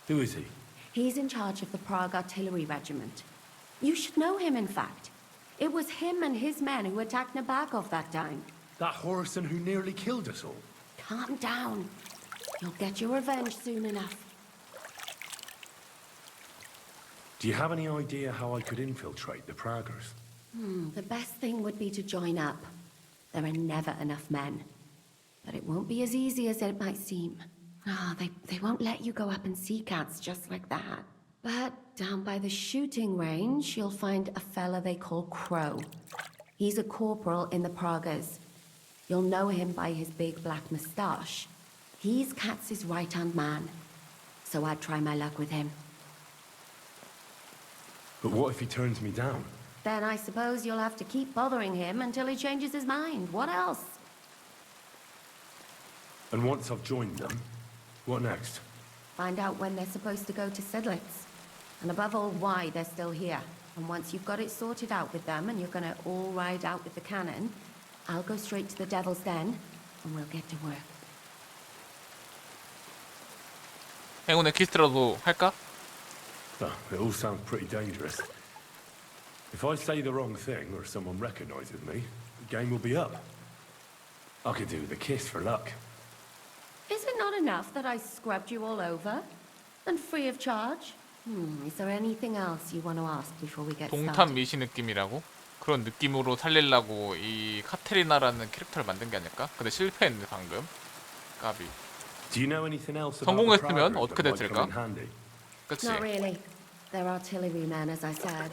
Who is he? He's in charge of the Prague Artillery Regiment. You should know him, in fact. It was him and his men who attacked Nabokov that time. That Horson who nearly killed us all. Calm down. You'll get your revenge soon enough. Do you have any idea how I could infiltrate the Praggers? The best thing would be to join up. There are never enough men. But it won't be as easy as it might seem. Ah, they won't let you go up and see cats just like that. But down by the shooting range, you'll find a fella they call Crow. He's a corporal in the Praggers. You'll know him by his big black moustache. He's Katz's right-hand man, so I'd try my luck with him. But what if he turns me down? Then I suppose you'll have to keep bothering him until he changes his mind. What else? And once I've joined them, what next? Find out when they're supposed to go to Sidlitz. And above all, why they're still here. And once you've got it sorted out with them and you're gonna all ride out with the cannon, I'll go straight to the Devil's Den and we'll get to work. 행운의 키스라도 할까? Oh, it all sounds pretty dangerous. If I say the wrong thing or someone recognizes me, the game will be up. I could do the kiss for luck. Is it not enough that I scrubbed you all over? And free of charge? Is there anything else you want to ask before we get 동탄 started? 미시 느낌이라고? 그런 느낌으로 살리려고 이 카테리나라는 캐릭터를 만든 게 아닐까? 근데 실패했네 방금. 까비. Do you know anything else about 성공했으면 the 어떻게 Private that 됐을까? might come in handy? 그치? Not really. They're artillerymen, as I said.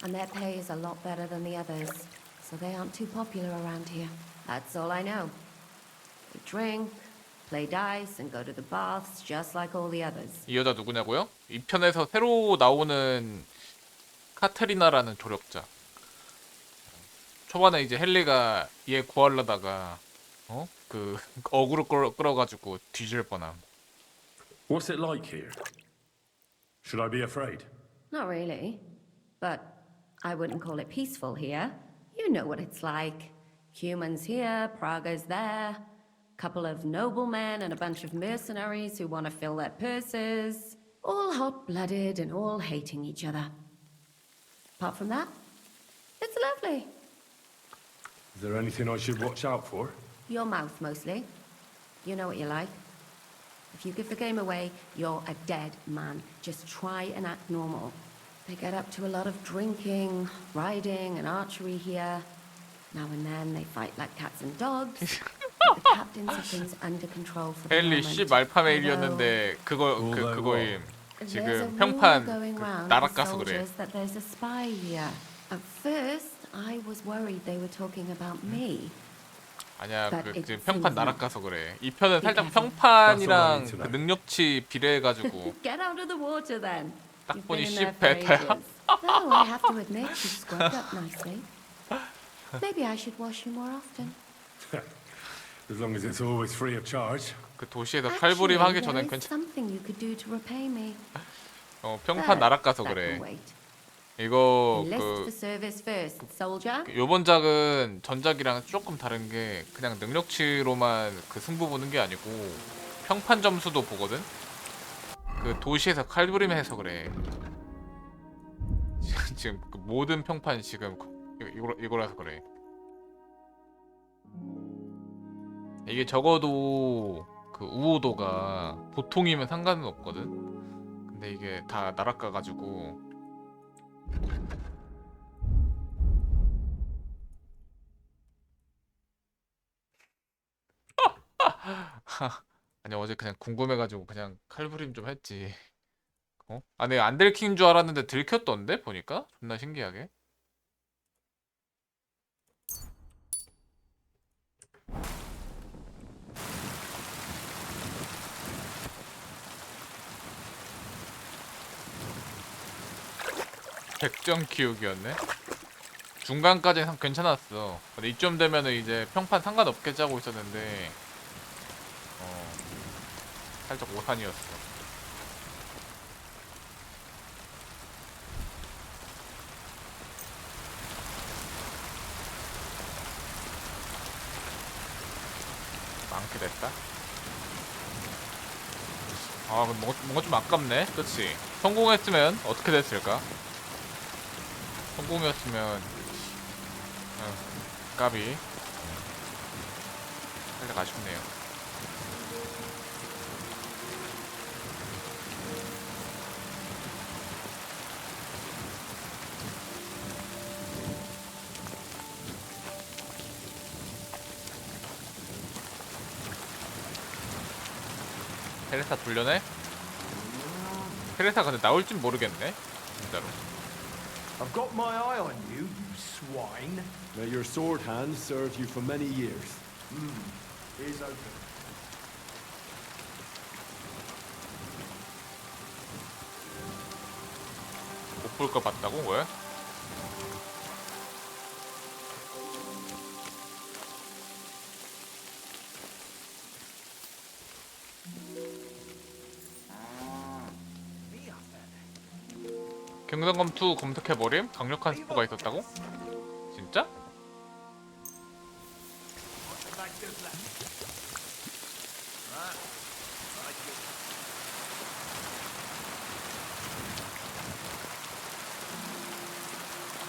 And their pay is a lot better than the others. So they aren't too popular around here. That's all I know. They drink, play dice, and go to the baths just like all the others. 이 여자 누구냐고요? 이 편에서 새로 나오는 카테리나라는 조력자. 초반에 이제 헨리가 얘 구하려다가 그 어그로 끌어가지고 뒤질 뻔함. What's it like here? Should I be afraid? Not really. But I wouldn't call it peaceful here. You know what it's like. Humans here, Praga's there. Couple of noblemen and a bunch of mercenaries who want to fill their purses. All hot-blooded and all hating each other. Apart from that, it's lovely. Is there anything I should watch out for? Your mouth, mostly. You know what you're like. If you give the game away, you're a dead man. Just try and act normal. They get up to a lot of drinking, riding, and archery here. Now and then they fight like cats and dogs. But the captains have things under control for the 헨리 moment. 씨 말파메일이었는데 그거임. There's a 지금 rumor 평판 going round 날아가서 with 그래. soldiers that there's a spy here. At first, I was worried they were talking about me. 아니야, But 그 it 지금 평판 seems 날아가서 그래. 이 편은 Be 살짝 careful. 평판이랑 그 능력치 비례해가지고 Get out of the water then. 딱 You've 보니 been in 씨 there for 베타야. ages. Though I have to admit, you scrubbed up nicely. Maybe I should wash you more often. As long as it's always free of charge. 그 도시에서 Actually, 칼부림 하기 there 전엔 is 괜찮. something you could do to repay me. 평판 날아가서 That 그래. can wait. 이거 Enlist for 그 service first, soldier. 요번 작은 전작이랑 조금 다른 게 그냥 능력치로만 그 승부 보는 게 아니고 평판 점수도 보거든. 그 도시에서 칼부림해서 그래. 지금 그 모든 평판 지금 이거라서 그래. 이게 적어도 그 우호도가 보통이면 상관은 없거든. 근데 이게 다 날아가가지고 아니 어제 그냥 궁금해가지고 그냥 칼부림 좀 했지. 아 내가 안 들킨 줄 알았는데 들켰던데 보니까 존나 신기하게. 백점 키우기였네. 중간까지는 괜찮았어. 근데 이쯤 되면은 이제 평판 상관없게 짜고 있었는데 살짝 오산이었어. 많게 됐다. 아 근데 뭔가 좀 아깝네. 그치? 성공했으면 어떻게 됐을까? 성공이었으면 까비. 살짝 아쉽네요. 테레사 돌려내? 테레사 근데 나올진 모르겠네 진짜로. I've got my eye on you, you swine. May your sword hand serve you for many years. Here's open. 볼 걸 봤다고? 왜? 킹덤컴2 검색해버림? 강력한 스포가 있었다고? 진짜?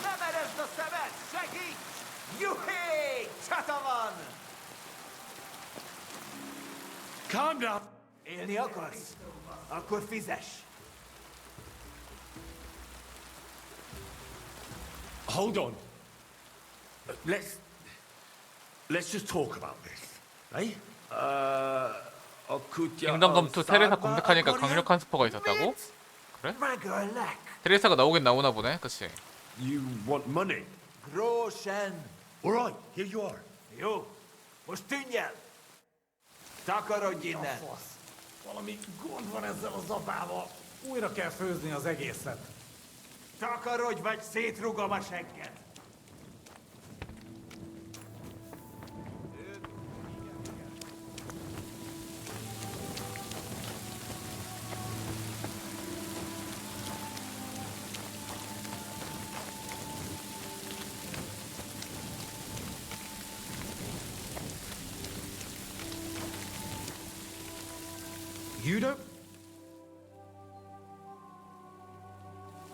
Lemerezd a szemed! Segíts! Juhé! Csata van! Calm down. Élni akarsz? Akkor fizess! Hold on. Let's just talk about this, eh? 킹덤컴2 테레사 검색하니까 강력한 스포가 있었다고? 그래? 테레사가 나오긴 나오나 보네, 그치? You want money? Groschen! All right, here you are. Jó, most tűnj el! Takarodj innen! Valami gond van ezzel a zabával. Újra kell főzni az egészet. Takarodj, vagy szétrugom a segged! You don't?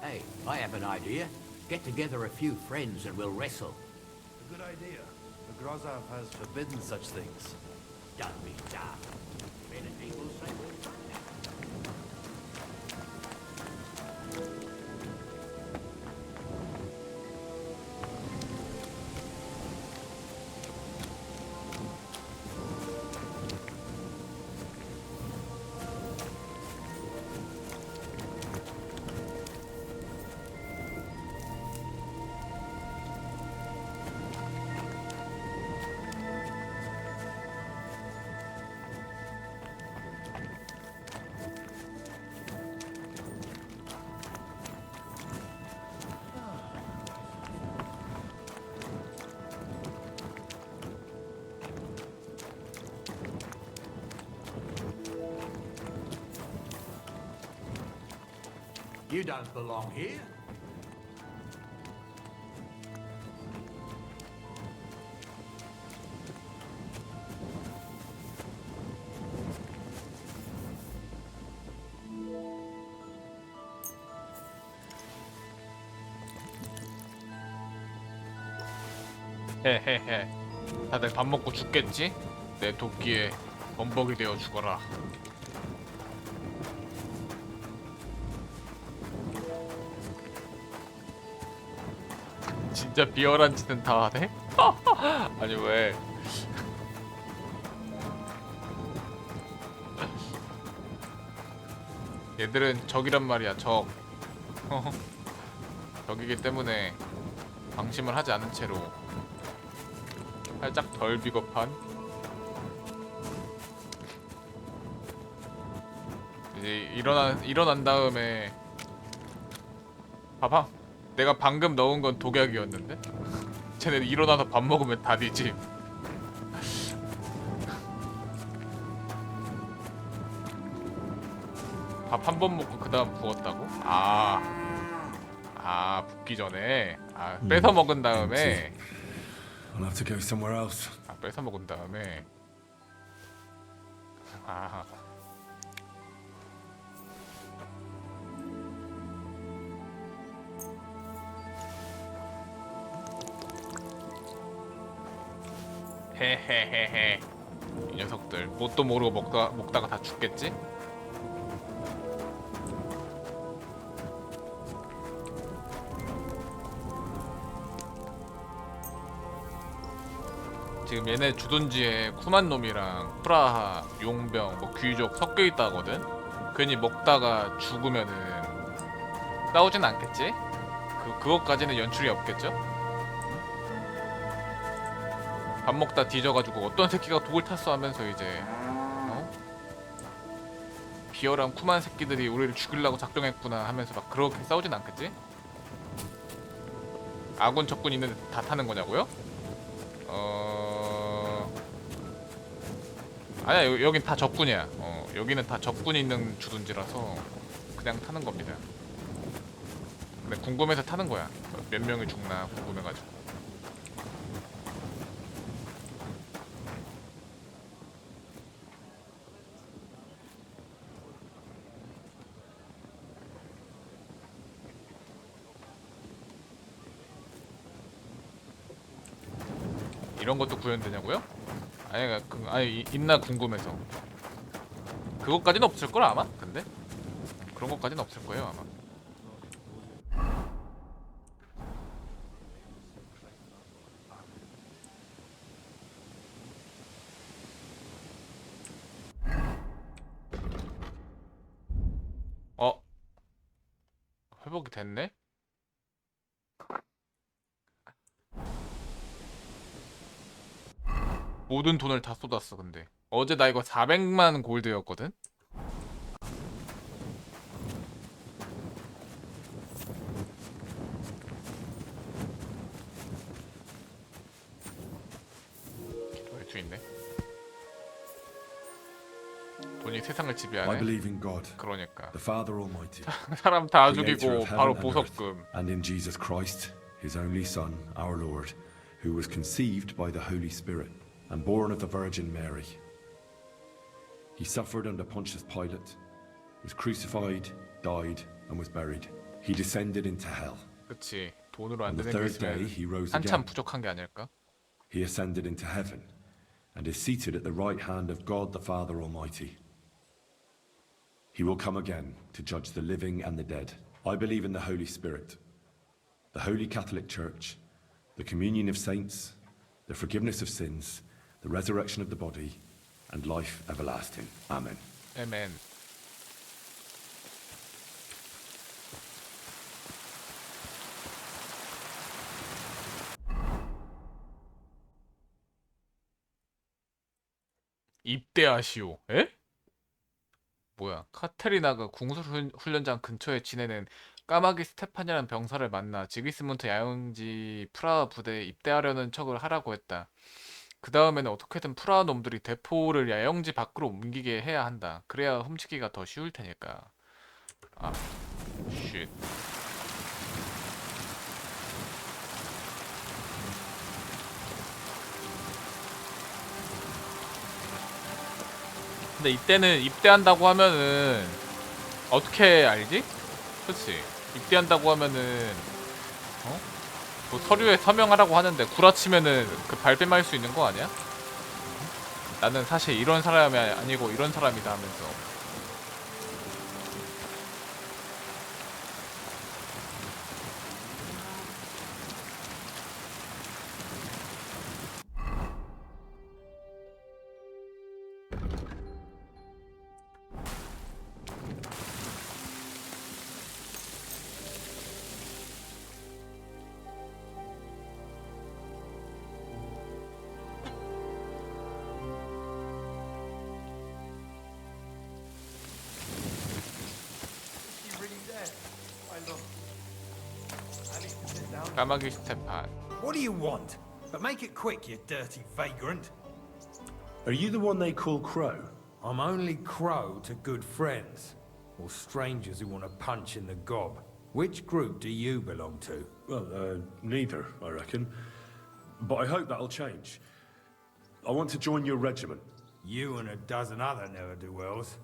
Hey, I have an idea. Get together a few friends and we'll wrestle. A good idea. But Grozov has forbidden such things. Don't be daft. If anything, we'll say we'll try You don't belong here. 헤헤헤. 다들 밥 먹고 죽겠지? 내 도끼에 범벅이 되어 죽어라. 진짜 비열한 짓은 다 하네? 아니 왜? 얘들은 적이란 말이야, 적. 적이기 때문에 방심을 하지 않은 채로 살짝 덜 비겁한 이제 일어난 다음에 봐봐. 내가 방금 넣은 건 독약이었는데? 쟤네 일어나서 밥 먹으면 답이지. 밥 한 번 먹고 그 다음 부었다고? 붓기 전에. 뺏어 먹은 다음에. I'll have to go somewhere else. 뺏어 먹은 다음에. 헤헤헤헤. 이 녀석들 뭣도 모르고 먹다가 다 죽겠지? 지금 얘네 주둔지에 쿠만 놈이랑 프라하, 용병, 뭐 귀족 섞여 있다거든? 괜히 먹다가 죽으면은 싸우진 않겠지? 그것까지는 연출이 없겠죠? 밥 먹다 뒤져가지고 어떤 새끼가 독을 탔어 하면서 이제 비열한 쿠만 새끼들이 우리를 죽이려고 작정했구나 하면서 막 그렇게 싸우진 않겠지? 아군 적군 있는데 다 타는 거냐고요? 아니야, 여긴 다 적군이야. 여기는 다 적군이 있는 주둔지라서 그냥 타는 겁니다. 근데 궁금해서 타는 거야. 몇 명이 죽나 궁금해가지고. 이런 것도 구현되냐고요? 아니 있나 궁금해서. 그것까지는 없을 걸 아마. 근데 그런 것까지는 없을 거예요 아마. 회복이 됐네? 모든 돈을 다 쏟았어. 근데 어제 나 이거 400만 골드였거든? 수 있네. 돈이 세상을 지배하네. I believe in God, 그러니까 the Father Almighty, 사람 다 creator 죽이고 of 바로 heaven and earth, 보석금. and in Jesus Christ, His only Son, our Lord, who was conceived by the Holy Spirit and born of the Virgin Mary. He suffered under Pontius Pilate, was crucified, died, and was buried. He descended into hell. 그치. 돈으로 안 On the 되는 게 third day, he 있으면 rose 한참 again. 부족한 게 아닐까? He ascended into heaven and is seated at the right hand of God the Father Almighty. He will come again to judge the living and the dead. I believe in the Holy Spirit, the Holy Catholic Church, the communion of saints, the forgiveness of sins, the resurrection of the body, and life everlasting. Amen. Amen. 입대하시오. 에? 뭐야? 카테리나가 궁술훈련장 근처에 지내는 까마귀 스테판이라는 병사를 만나 지기스문트 야영지 프라하 부대에 입대하려는 척을 하라고 했다. 그 다음에는 어떻게든 프라하 놈들이 대포를 야영지 밖으로 옮기게 해야 한다. 그래야 훔치기가 더 쉬울 테니까. 아, 쉿. 근데 이때는 입대한다고 하면은 어떻게 알지? 그치? 입대한다고 하면은 뭐 서류에 서명하라고 하는데 구라치면은 그 발뺌할 수 있는 거 아니야? 나는 사실 이런 사람이 아니고 이런 사람이다 하면서. 까마귀 스테판. What do you want? But make it quick, you dirty vagrant. Are you the one they call Crow? I'm only Crow to good friends, or strangers who want to punch in the gob. Which group do you belong to? Well, neither, I reckon. But I hope that'll change. I want to join your regiment. You and a dozen other ne'er-do-wells.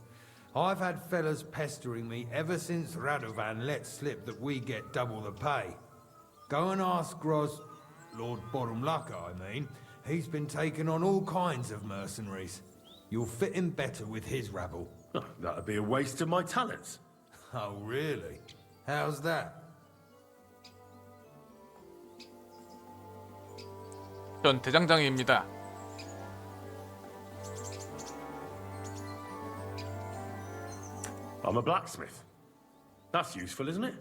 I've had fellas pestering me ever since Radovan let slip that we get double the pay. Go and ask Lord Borumlaka, I mean. He's been taking on all kinds of mercenaries. You'll fit in better with his rabble. Oh, that'd be a waste of my talents. Oh, really? How's that? 전 대장장입니다. I'm a blacksmith. That's useful, isn't it?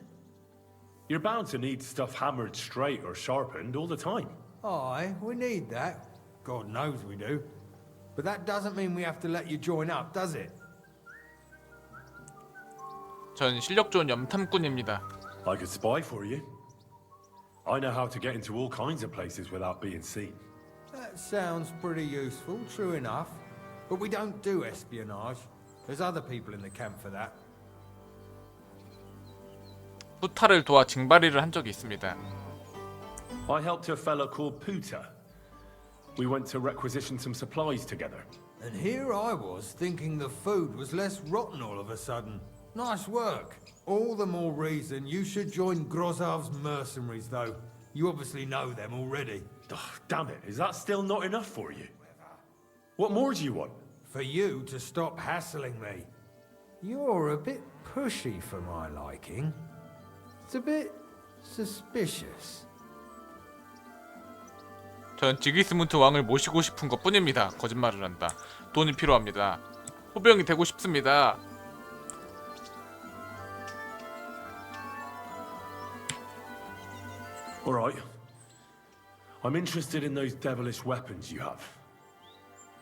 You're bound to need stuff hammered straight or sharpened all the time. Aye, we need that. God knows we do. But that doesn't mean we have to let you join up, does it? 전 실력 좋은 염탐꾼입니다. I could spy for you. I know how to get into all kinds of places without being seen. That sounds pretty useful, true enough. But we don't do espionage. There's other people in the camp for that. 푸타를 도와 징바리를 한 적이 있습니다. I helped a fella called Puta. We went to requisition some supplies together. And here I was thinking the food was less rotten all of a sudden. Nice work. All the more reason you should join Grozav's mercenaries, though. You obviously know them already. Oh, damn it, is that still not enough for you? What more do you want? For you to stop hassling me. You're a bit pushy for my liking. It's a bit suspicious. 전 지기스문트 왕을 모시고 싶은 것 뿐입니다. 거짓말을 한다. 돈이 필요합니다. 호병이 되고 싶습니다. All right. I'm interested in those devilish weapons you have.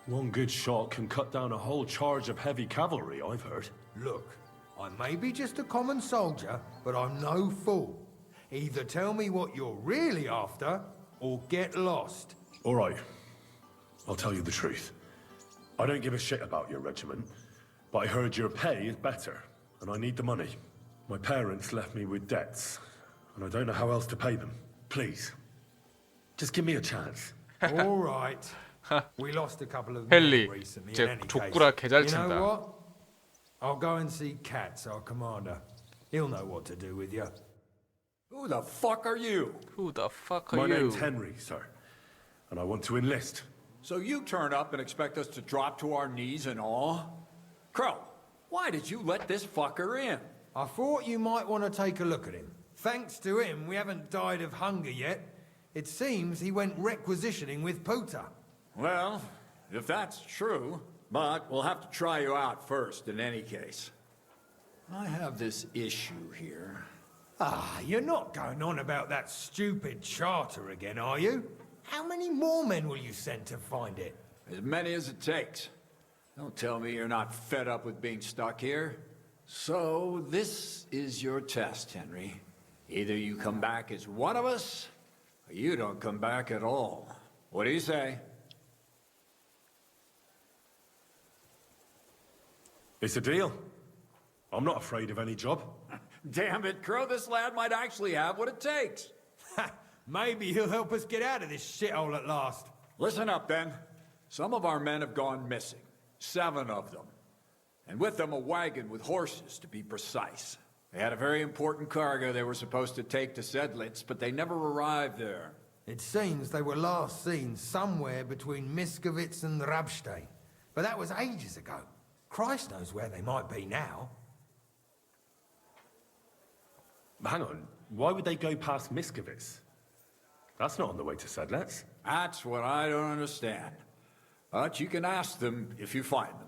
One good shot can cut down a whole charge of heavy cavalry, I've heard. Look, I may be just a common soldier, but I'm no fool. Either tell me what you're really after, or get lost. All right. I'll tell you the truth. I don't give a shit about your regiment, but I heard your pay is better, and I need the money. My parents left me with debts, and I don't know how else to pay them. Please, just give me a chance. All right. We lost a couple of men 헨리, recently in 제 any case. 족구라 개잘 You know 친다. what? I'll go and see Katz, our commander. He'll know what to do with you. Who the fuck are you? Who the fuck are My you? name's Henry, sir, and I want to enlist. So you turn up and expect us to drop to our knees in awe? Crow, why did you let this fucker in? I thought you might want to take a look at him. Thanks to him, we haven't died of hunger yet. It seems he went requisitioning with Puta. Well, if that's true, but we'll have to try you out first in any case. I have this issue here. Ah, you're not going on about that stupid charter again, are you? How many more men will you send to find it? As many as it takes. Don't tell me you're not fed up with being stuck here. So, this is your test, Henry. Either you come back as one of us, or you don't come back at all. What do you say? It's a deal. I'm not afraid of any job. Damn it, Crow, this lad might actually have what it takes. Maybe he'll help us get out of this shithole at last. Listen up, then. Some of our men have gone missing. 7 of them. And with them a wagon with horses, to be precise. They had a very important cargo they were supposed to take to Sedlitz, but they never arrived there. It seems they were last seen somewhere between Miskovitz and Rabstein. But that was ages ago. Christ knows where they might be now. Hang on, why would they go past Miskovitz? That's not on the way to Sedlitz. That's what I don't understand. But you can ask them if you find them.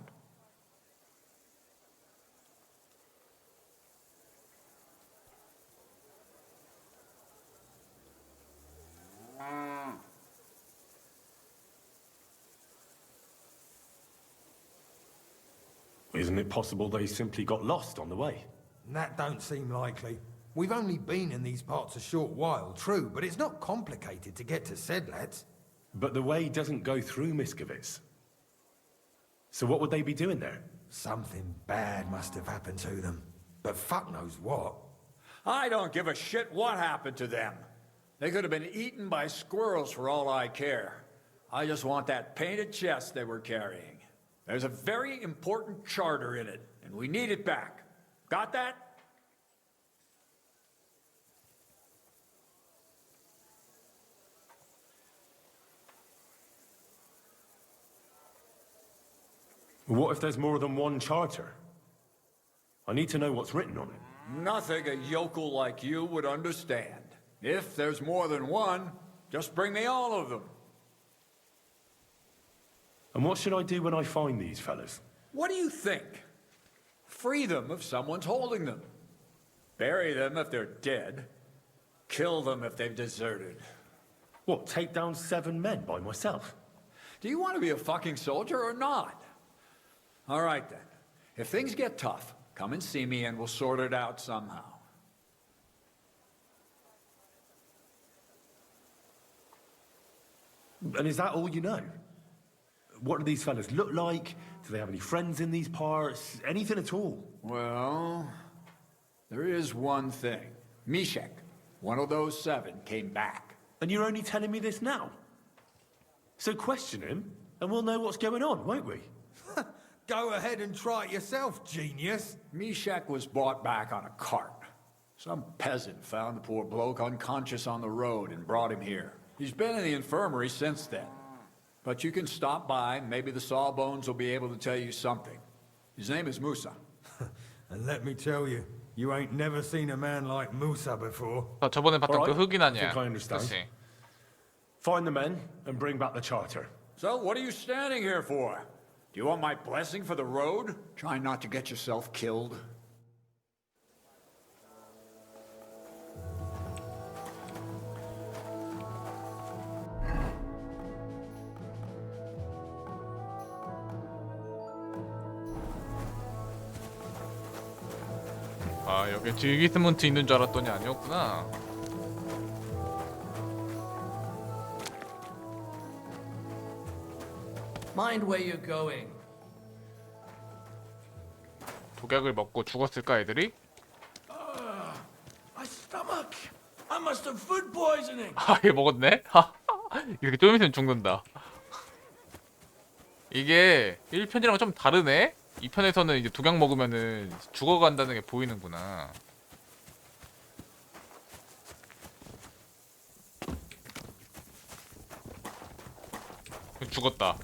Isn't it possible they simply got lost on the way? That don't seem likely. We've only been in these parts a short while, true, but it's not complicated to get to Sedlitz. But the way doesn't go through Miskovitz. So what would they be doing there? Something bad must have happened to them. But fuck knows what. I don't give a shit what happened to them. They could have been eaten by squirrels for all I care. I just want that painted chest they were carrying. There's a very important charter in it, and we need it back. Got that? What if there's more than one charter? I need to know what's written on it. Nothing a yokel like you would understand. If there's more than one, just bring me all of them. And what should I do when I find these fellas? What do you think? Free them if someone's holding them. Bury them if they're dead. Kill them if they've deserted. What, take down 7 men by myself? Do you want to be a fucking soldier or not? All right then. If things get tough, come and see me and we'll sort it out somehow. And is that all you know? What do these fellas look like? Do they have any friends in these parts? Anything at all? Well, there is one thing. Mishek, one of those 7, came back. And you're only telling me this now? So question him, and we'll know what's going on, won't we? Go ahead and try it yourself, genius. Mishek was brought back on a cart. Some peasant found the poor bloke unconscious on the road and brought him here. He's been in the infirmary since then. But you can stop by, and maybe the Sawbones will be able to tell you something. His name is Musa. And let me tell you, you ain't never seen a man like Musa before. 저번에 봤던 그 Alright, 흑인 I 아니야. think I understand. 그치? Find the men and bring back the charter. So what are you standing here for? Do you want my blessing for the road? Try not to get yourself killed. 아, 여기 디기스먼트 있는 줄 알았더니 아니었구나. Mind where you're going. 독약을 먹고 죽었을까 애들이? My stomach. I must have food poisoning. 아, 얘 먹었네? 이렇게 좀 있으면 죽는다. 이게 1편이랑 좀 다르네? 2편에서는 이제 독약 먹으면은 죽어간다는 게 보이는구나. 죽었다.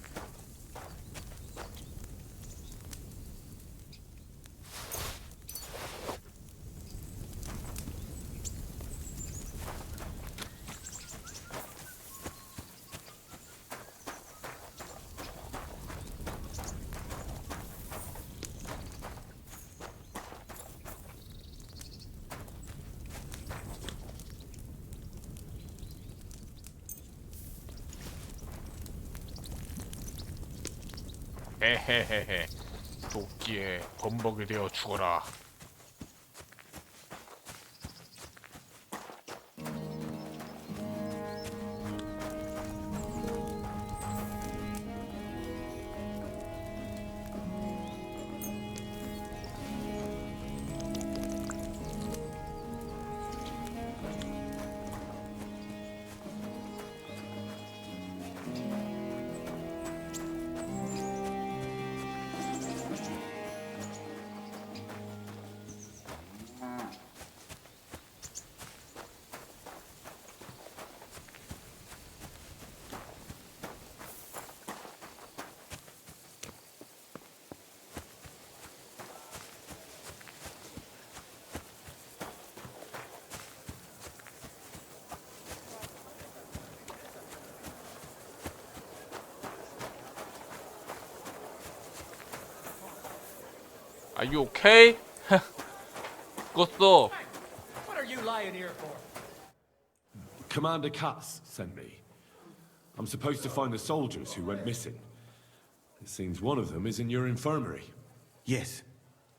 헤헤헤헤. 도끼에 범벅이 되어 죽어라. Are you okay? 죽었어. What are you lying here for? Commander Katz sent me. I'm supposed to find the soldiers who went missing. It seems one of them is in your infirmary. Yes,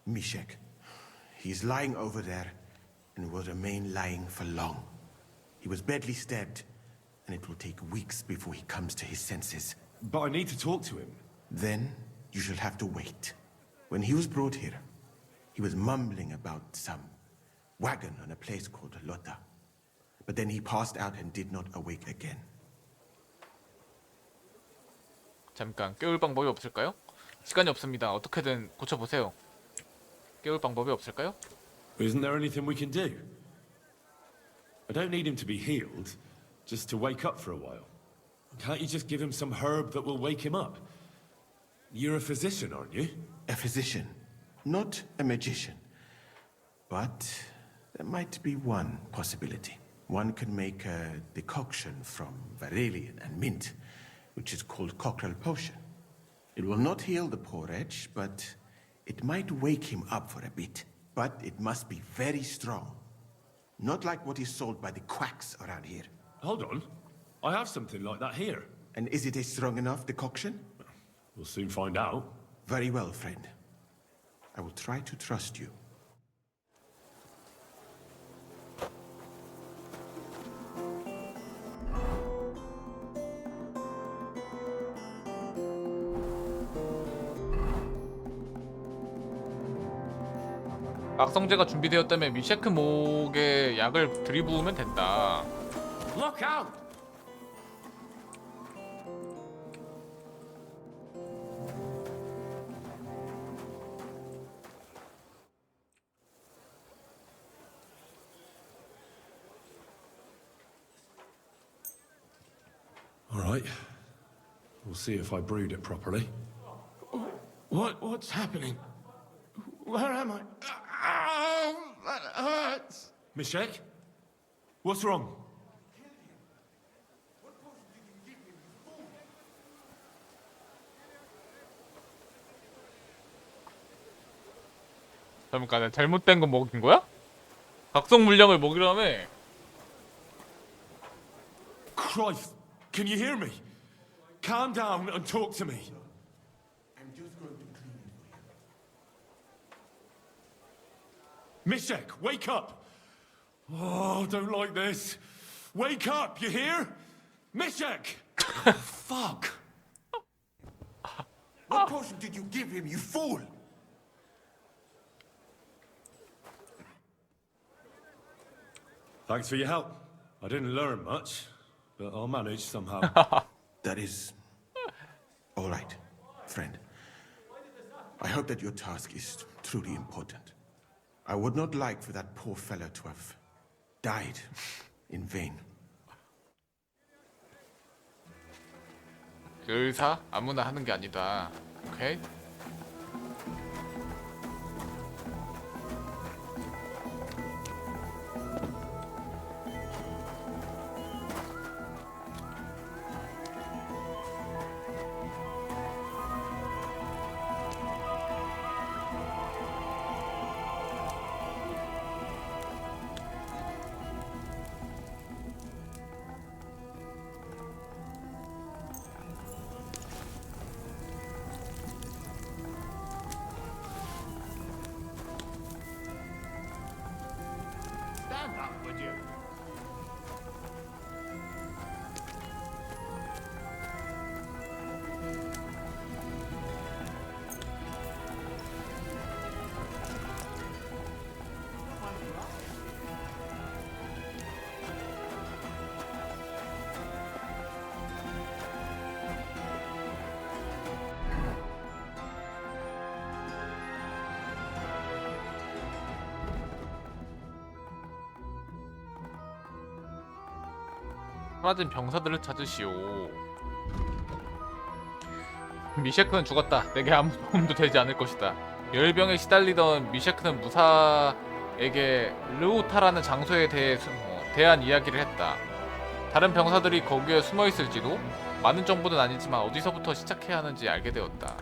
Mishek. He's lying over there and will remain lying for long. He was badly stabbed, and it will take weeks before he comes to his senses. But I need to talk to him. Then you shall have to wait. When he was brought here, he was mumbling about some wagon on a place called Lota. But then he passed out and did not awake again. 잠깐 깨울 방법이 없을까요? 시간이 없습니다. 어떻게든 고쳐보세요. 깨울 방법이 없을까요? Isn't there anything we can do? I don't need him to be healed, just to wake up for a while. Can't you just give him some herb that will wake him up? You're a physician, aren't you? A physician, not a magician. But there might be one possibility. One can make a decoction from Varelian and mint, which is called cockerel potion. It will not heal the poor wretch, but it might wake him up for a bit. But it must be very strong. Not like what is sold by the quacks around here. Hold on. I have something like that here. And is it a strong enough decoction? We'll soon find out. Very well, friend. I will try to trust you. 악성제가 준비되었다면 미셰크 목에 약을 들이부으면 된다. Look out! All right. We'll see if I brewed it properly. What's happening? Where am I? Ow, that hurts. Mishek? What's wrong? 잠깐만, 잘못된 거 먹인 거야? 각성 물량을 먹이라며? Christ! Can you hear me? Calm down and talk to me. I'm just going to clean it for you. Mishek, wake up! Oh, don't like this. Wake up, you hear? Mishek! Fuck! What potion did you give him, you fool? Thanks for your help. I didn't learn much, but I'll manage somehow. That is all right, friend. I hope that your task is truly important. I would not like for that poor fellow to have died in vain. 그 의사 아무나 하는 게 아니다. 오케이? Stand up, would you? 사라진 병사들을 찾으시오. 미셰크는 죽었다. 내게 아무 도움도 되지 않을 것이다. 열병에 시달리던 미셰크는 무사에게 르우타라는 장소에 대한 이야기를 했다. 다른 병사들이 거기에 숨어 있을지도? 많은 정보는 아니지만 어디서부터 시작해야 하는지 알게 되었다.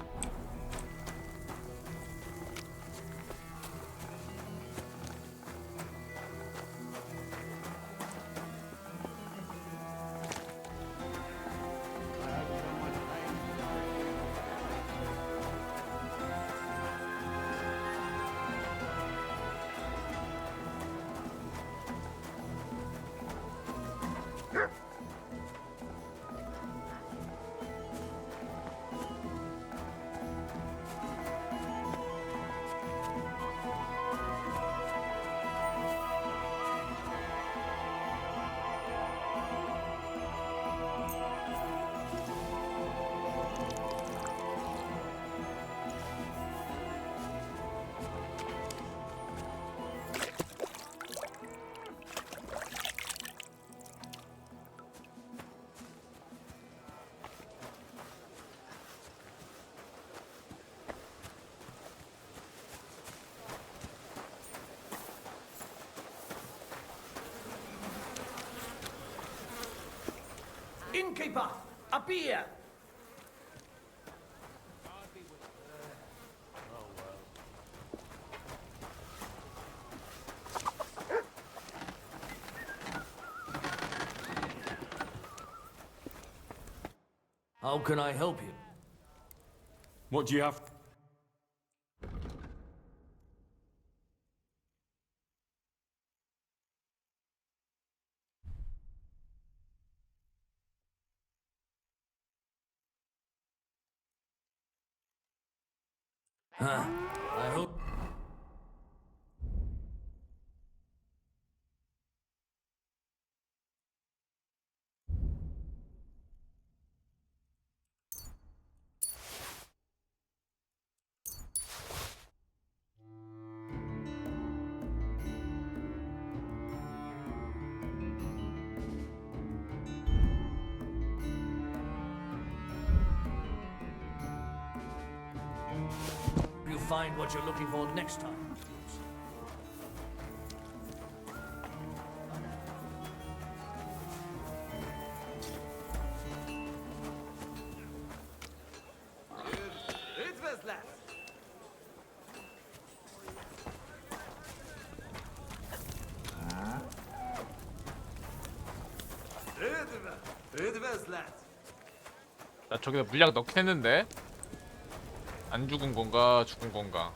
Innkeeper, a beer! How can I help you? What do you have? Huh. I hope... find what you're looking for next time. 나 저기다 물약 넣긴 했는데 안 죽은 건가 죽은 건가.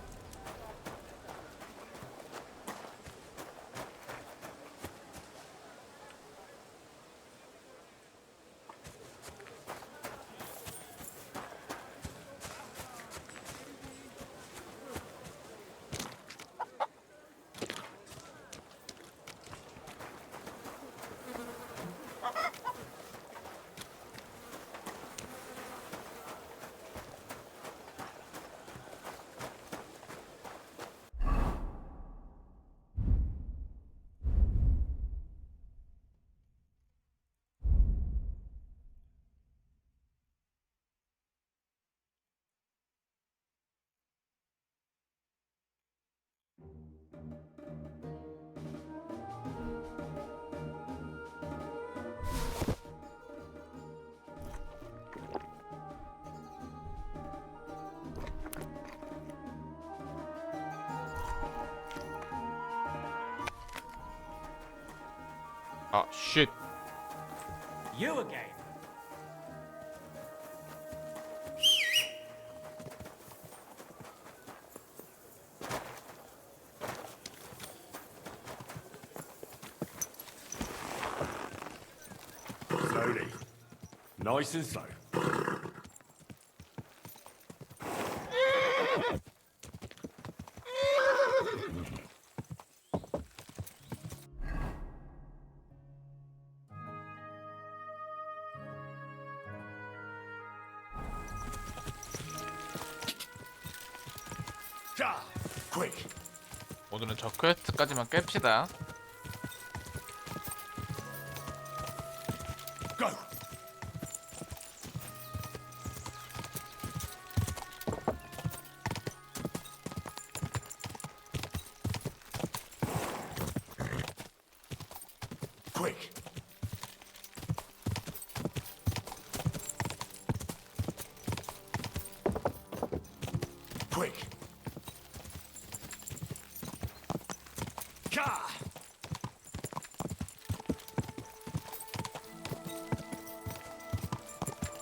아, 쉿. You again. Slowly. Nice and slow. Quick. 오늘은 저 퀘스트까지만 깹시다. Go. Quick. Quick. Ka.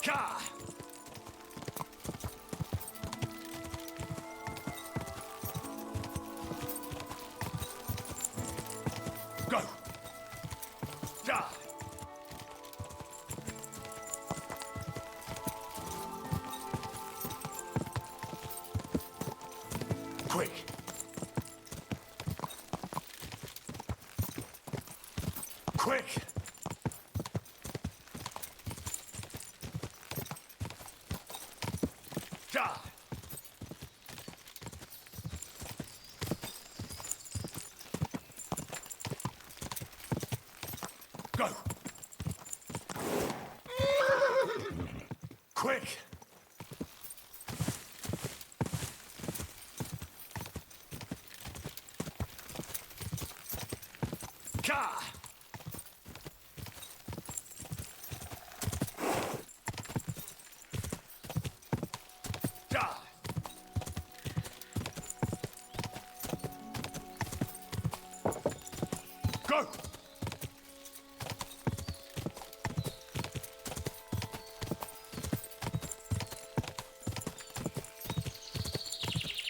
Ka. Go. Ja. Quick. Quick. Ja. Go. Quick. Ka. Ja. Go.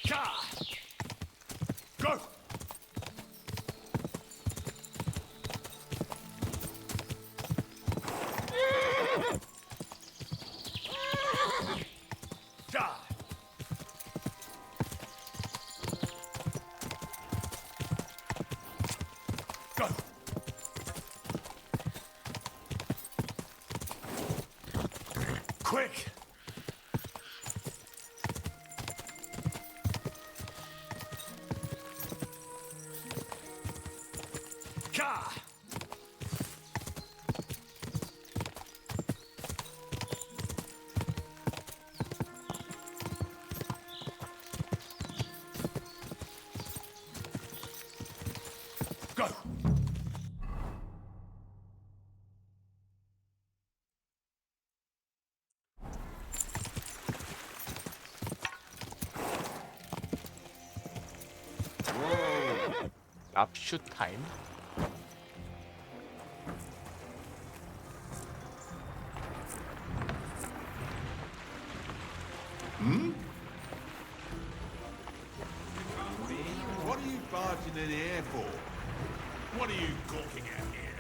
Ka. Go. Ja. Go. Quick. Ka. 랍슈 타임. What are you barging in here for? What are you gawking at here?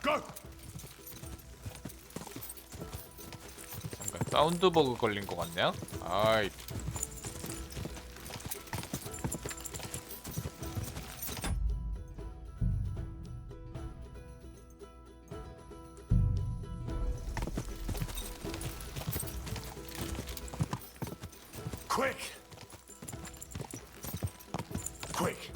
Go! 잠깐 사운드 버그 걸린 것 같냐? 아이. Quick! Quick!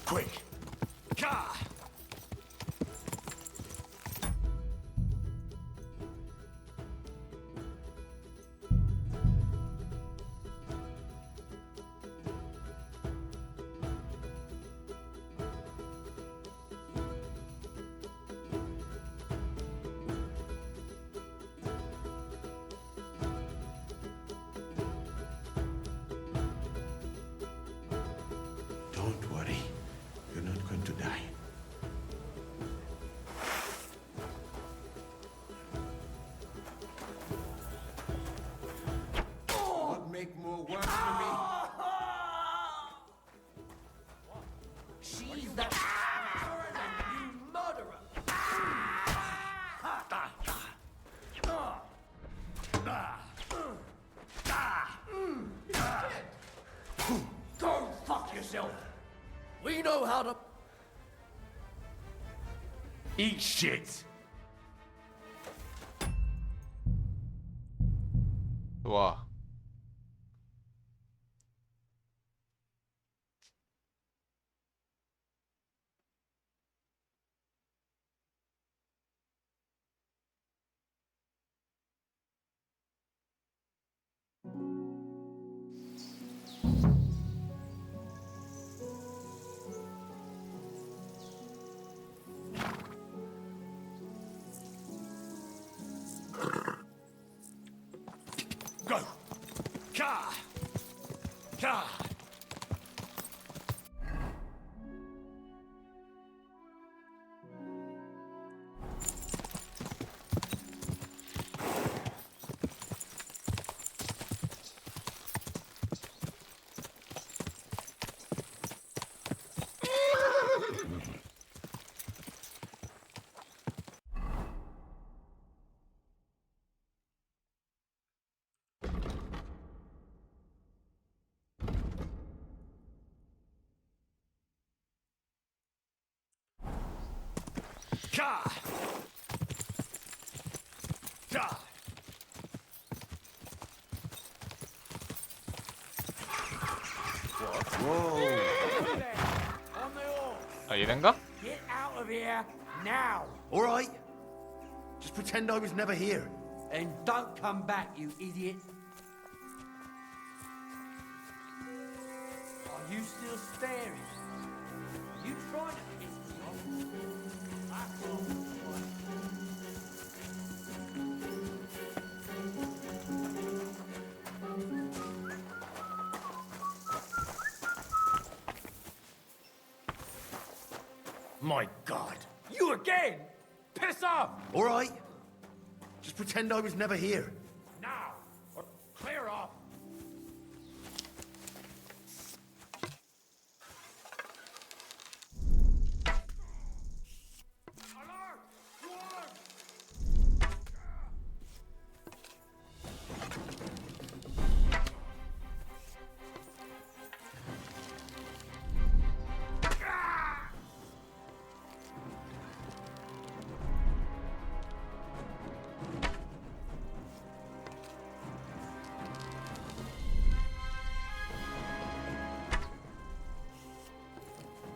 Quick! Ka! Don't worry. You're not going to die. What make more work for me? She's the you murderer! Go fuck yourself! We know how to Eat shit! 좋아. Go! Ka! Ka! Ka! Ka! 아 얘네인가? Get out of here now! All right. Just pretend I was never here. And don't come back, you idiot! Are you still staring? You trying to piss me off? I can't. My God! You again? piss off! All right. Just pretend I was never here. Now, or clear off.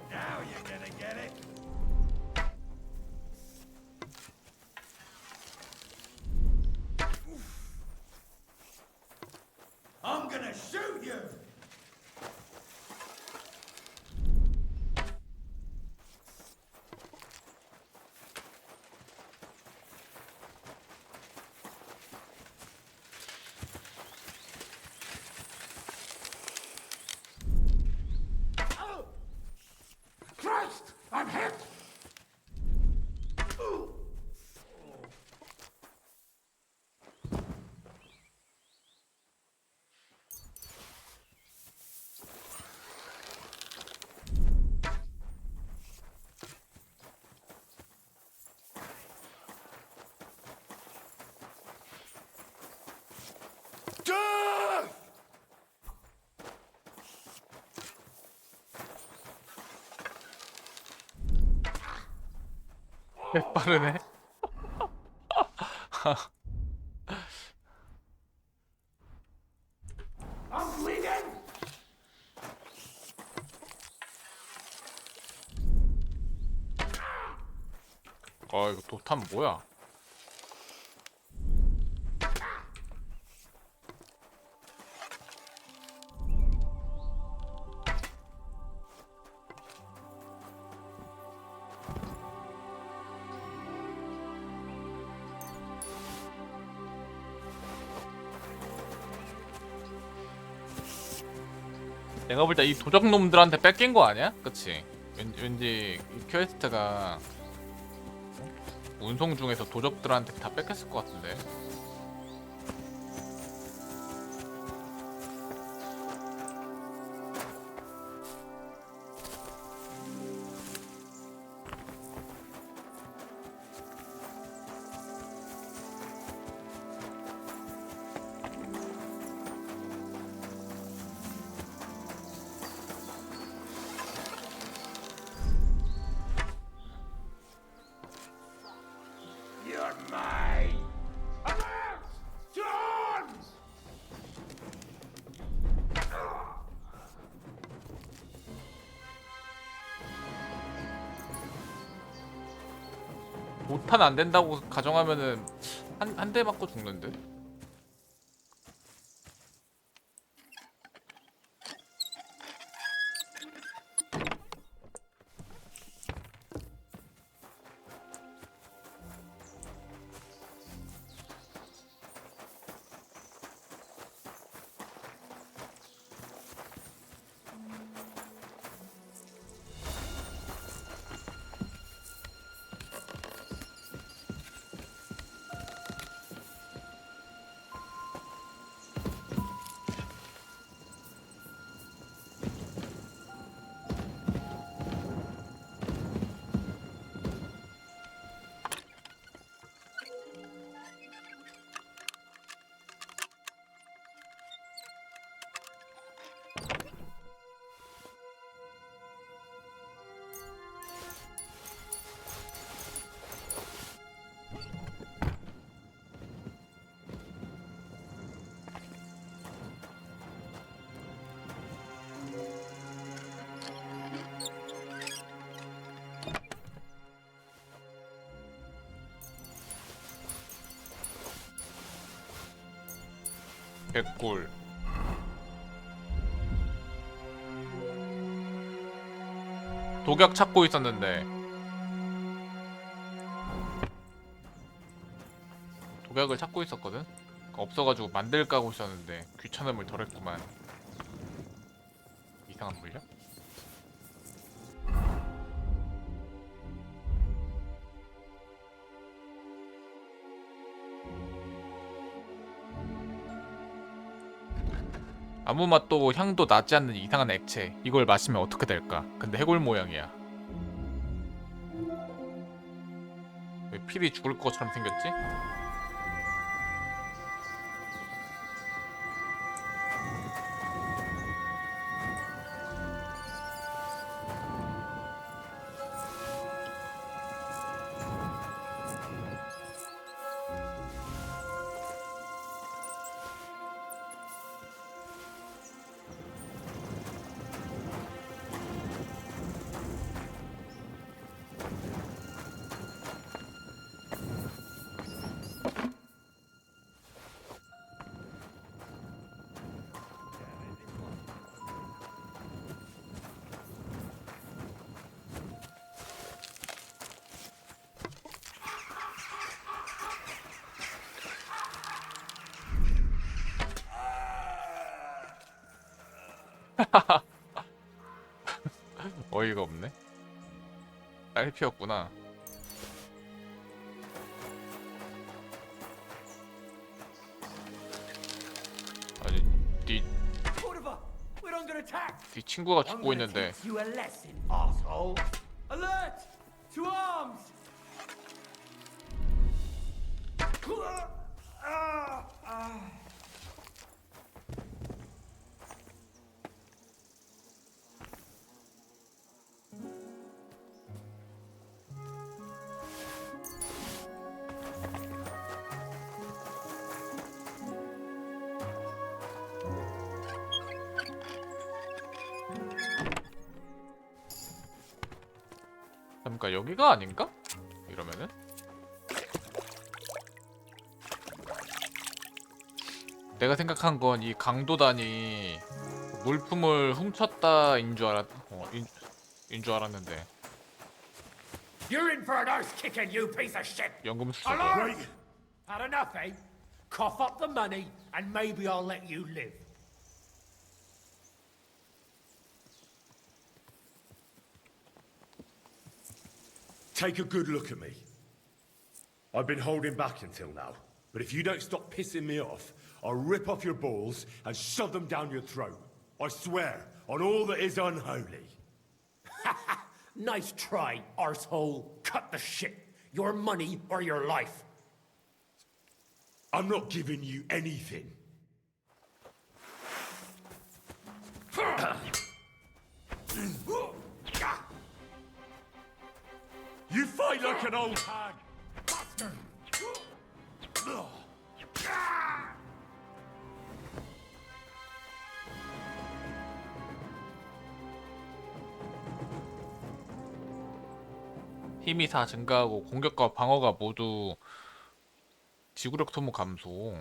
Now you're gonna get it. I'm gonna shoot you. Christ! I'm hit! 빠르네. I'm bleeding! 이거 도탄 뭐야? 내가 볼 때 이 도적놈들한테 뺏긴 거 아니야? 그치? 왠지 이 퀘스트가 운송 중에서 도적들한테 다 뺏겼을 것 같은데. You're mine. Avance! To arms! 도탄 안 된다고 가정하면은 한 대 맞고 죽는데. 개꿀. 독약 찾고 있었는데 독약을 찾고 있었거든? 없어가지고 만들까 하고 있었는데 귀찮음을 덜했구만. 이상한 물약? 아무 맛도 향도 나지 않는 이상한 액체. 이걸 마시면 어떻게 될까? 근데 해골 모양이야. 왜 필이 죽을 것처럼 생겼지? 어이가 없네. 딸피였구나. 아니 네 친구가 죽고 있는데. Alert! To arms! 그러니까 여기가 아닌가? 이러면은 내가 생각한 건 이 강도단이 물품을 훔쳤다인 줄 알았는데 You're in for an arse kicking, you piece of shit! 연금 수수고. Alert! Had enough, eh? Cough up the money, and maybe I'll let you live. Take a good look at me. I've been holding back until now, but if you don't stop pissing me off, I'll rip off your balls and shove them down your throat. I swear, on all that is unholy. Nice try, arsehole. Cut the shit. Your money or your life. I'm not giving you anything. You fight like an old hag. Bastard! 힘이 다 증가하고 공격과 방어가 모두 지구력 소모 감소.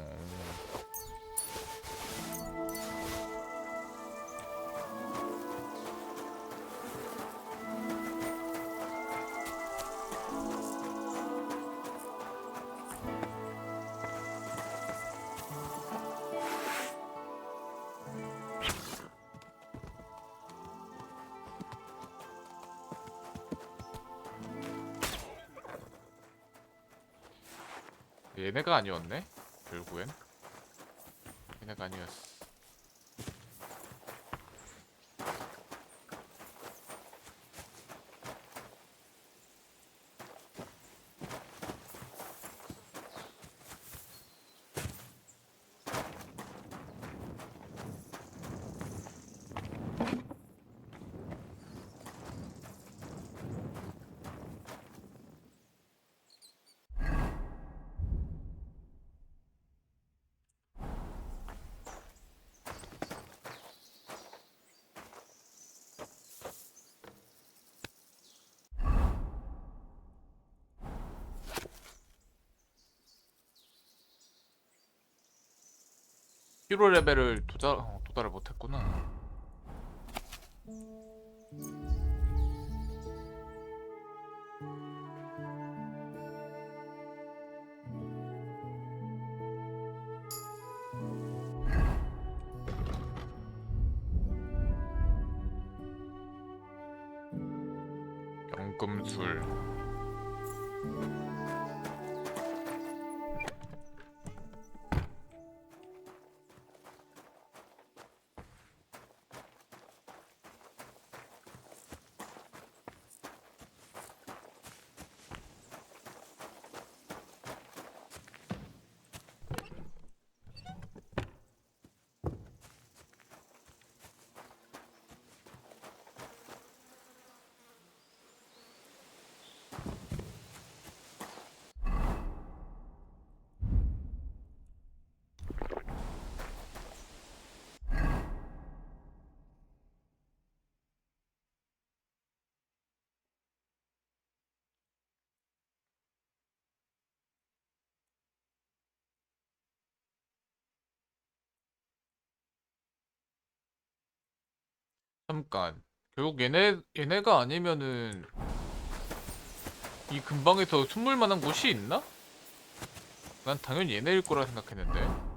얘네가 아니었네? 결국엔 얘네가 아니었어. 히로 레벨을 도달을 못했구나. 연금술. 잠깐. 결국 얘네가 아니면은 이 근방에서 숨을 만한 곳이 있나? 난 당연히 얘네일 거라 생각했는데.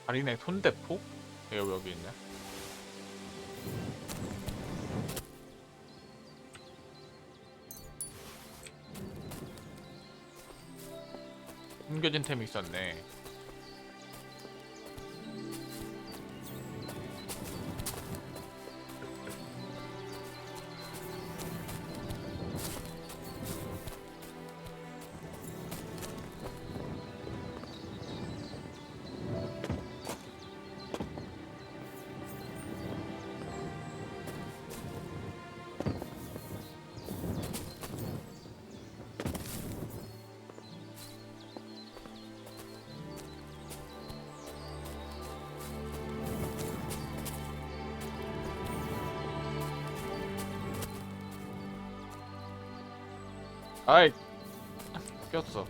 달인의 손대포? 여기 있네. 숨겨진 템이 있었네. 아이 꼈어.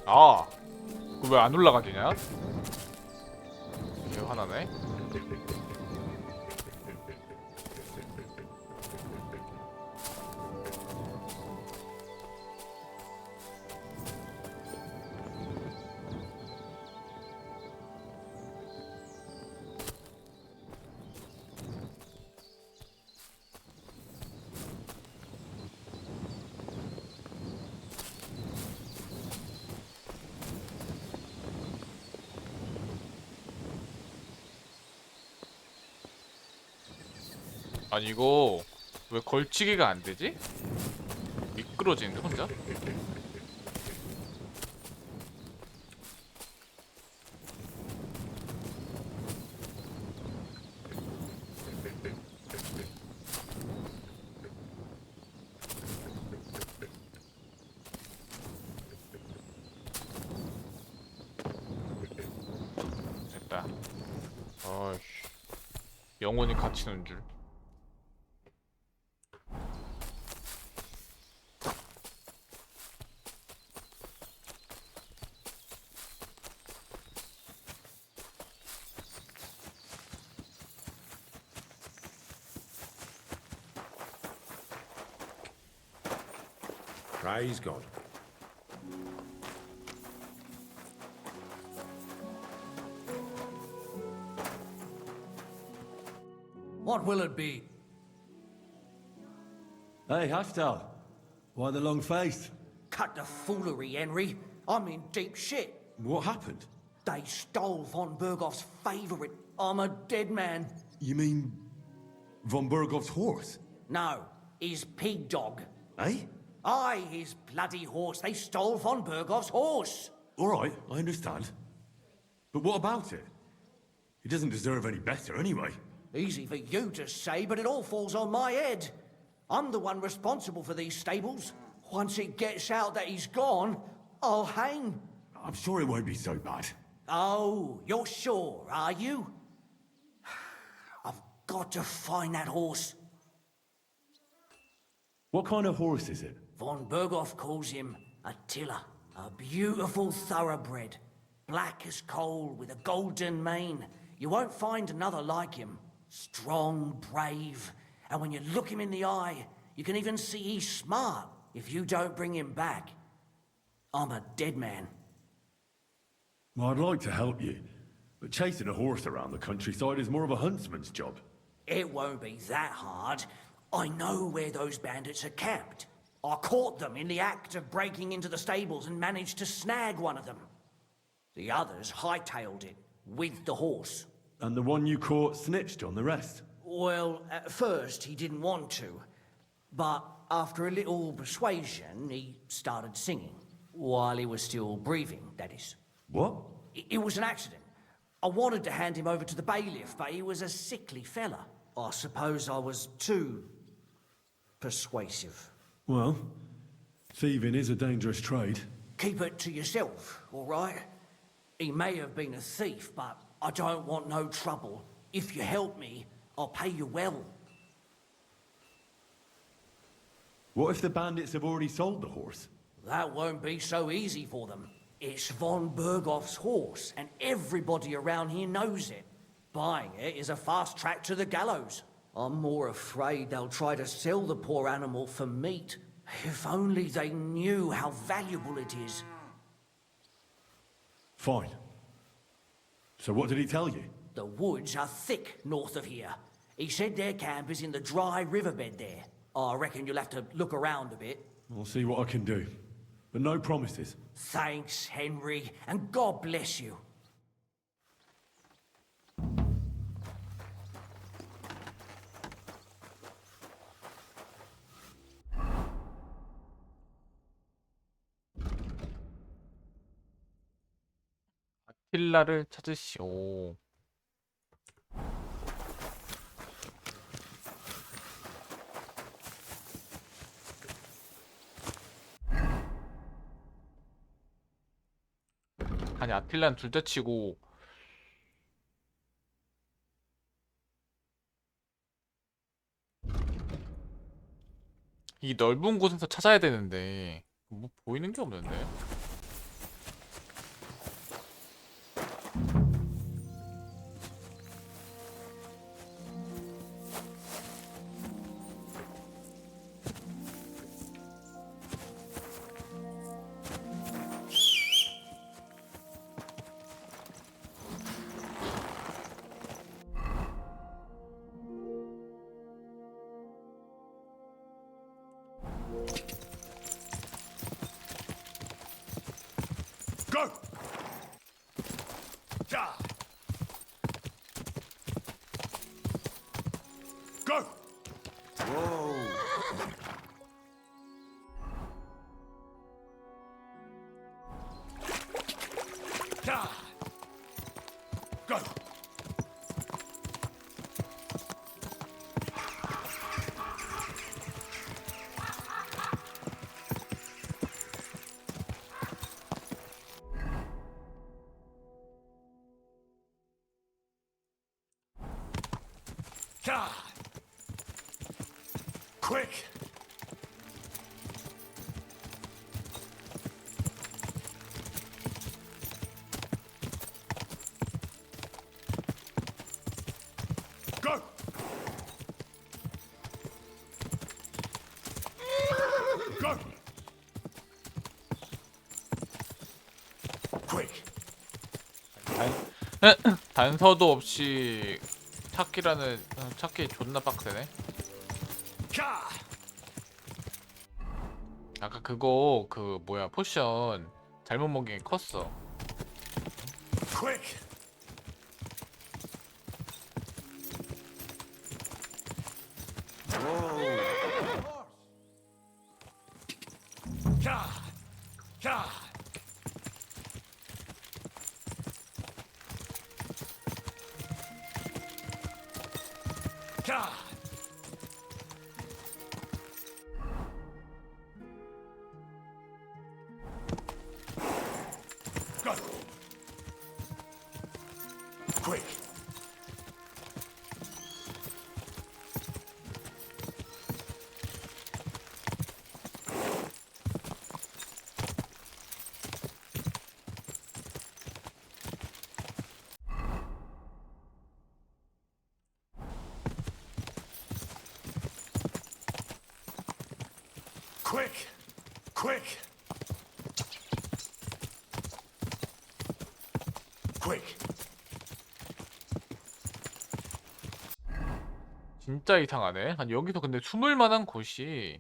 아, 그거 왜 안 올라가지냐? 이게 화나네. 아니 이거 왜 걸치기가 안 되지? 미끄러지는데 혼자? 됐다. 어이씨, 영혼이 갇히는 줄. Praise God. What will it be? Hey, Haftal. Why the long face? Cut the foolery, Henry. I'm in deep shit. What happened? They stole von Bergoff's favorite. I'm a dead man. You mean von Bergoff's horse? No, his pig dog. Eh? Aye, his bloody horse. They stole von Bergoff's horse. All right, I understand. But what about it? He doesn't deserve any better anyway. Easy for you to say, but it all falls on my head. I'm the one responsible for these stables. Once it gets out that he's gone, I'll hang. I'm sure it won't be so bad. Oh, you're sure, are you? I've got to find that horse. What kind of horse is it? Von Bergoff calls him Attila. A beautiful thoroughbred. Black as coal with a golden mane. You won't find another like him. Strong, brave, and when you look him in the eye, you can even see he's smart if you don't bring him back. I'm a dead man. Well, I'd like to help you, but chasing a horse around the countryside is more of a huntsman's job. It won't be that hard. I know where those bandits are camped. I caught them in the act of breaking into the stables and managed to snag one of them. The others hightailed it with the horse. And the one you caught snitched on the rest? Well, at first he didn't want to, but after a little persuasion, he started singing. While he was still breathing, that is. What? It was an accident. I wanted to hand him over to the bailiff, but he was a sickly fella. I suppose I was too persuasive. Well, thieving is a dangerous trade. Keep it to yourself, all right? He may have been a thief, but I don't want no trouble. If you help me, I'll pay you well. What if the bandits have already sold the horse? That won't be so easy for them. It's von Bergoff's horse, and everybody around here knows it. Buying it is a fast track to the gallows. I'm more afraid they'll try to sell the poor animal for meat. If only they knew how valuable it is. Fine. So what did he tell you? The woods are thick north of here. He said their camp is in the dry riverbed there. I reckon you'll have to look around a bit. I'll see what I can do. But no promises. Thanks, Henry, and God bless you. 아틸라를 찾으시오. 아니 아틸라는 둘째치고 이 넓은 곳에서 찾아야 되는데 뭐 보이는 게 없는데. Go! Ja! Go! Whoa. Ja! Go! Ja! Quick! Go! Go! Quick! 단서도 없이 찾기 존나 빡세네. 아까 그거 그 뭐야 포션 잘못 먹인 게 컸어. Quick! Ja! Ja! Ja! Go! Quick! Quick! Quick! Quick! 진짜 이상하네. 아니 여기서 근데 숨을 만한 곳이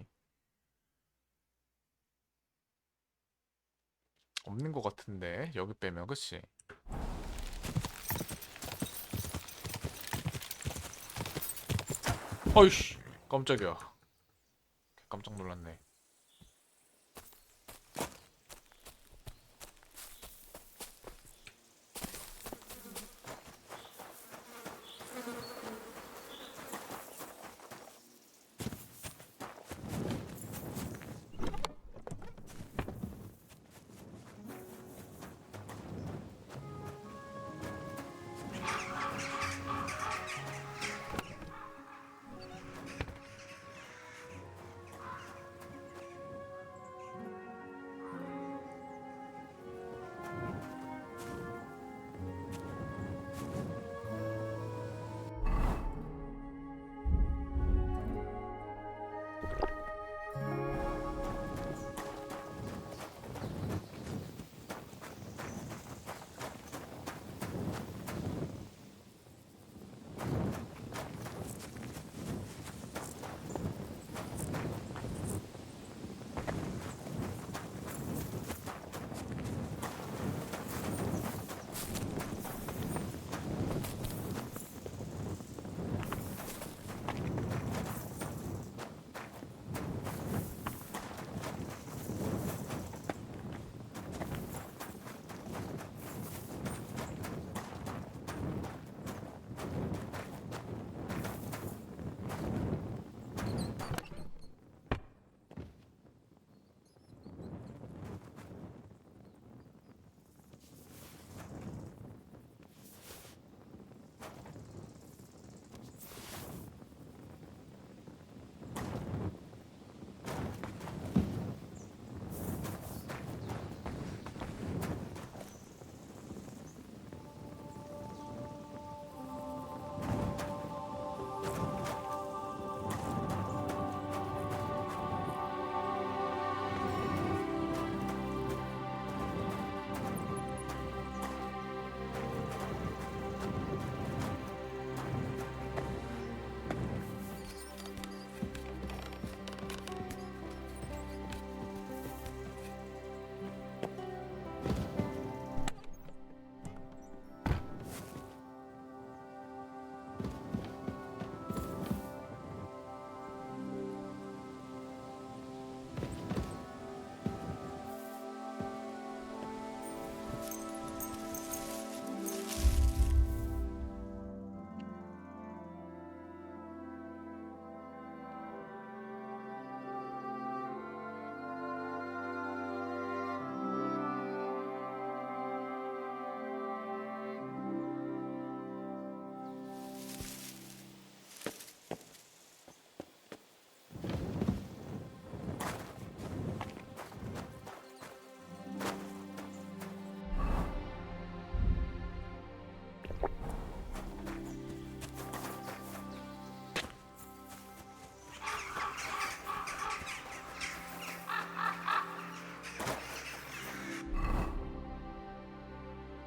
없는 것 같은데 여기 빼면 그치? 어이씨 깜짝이야. 깜짝 놀랐네.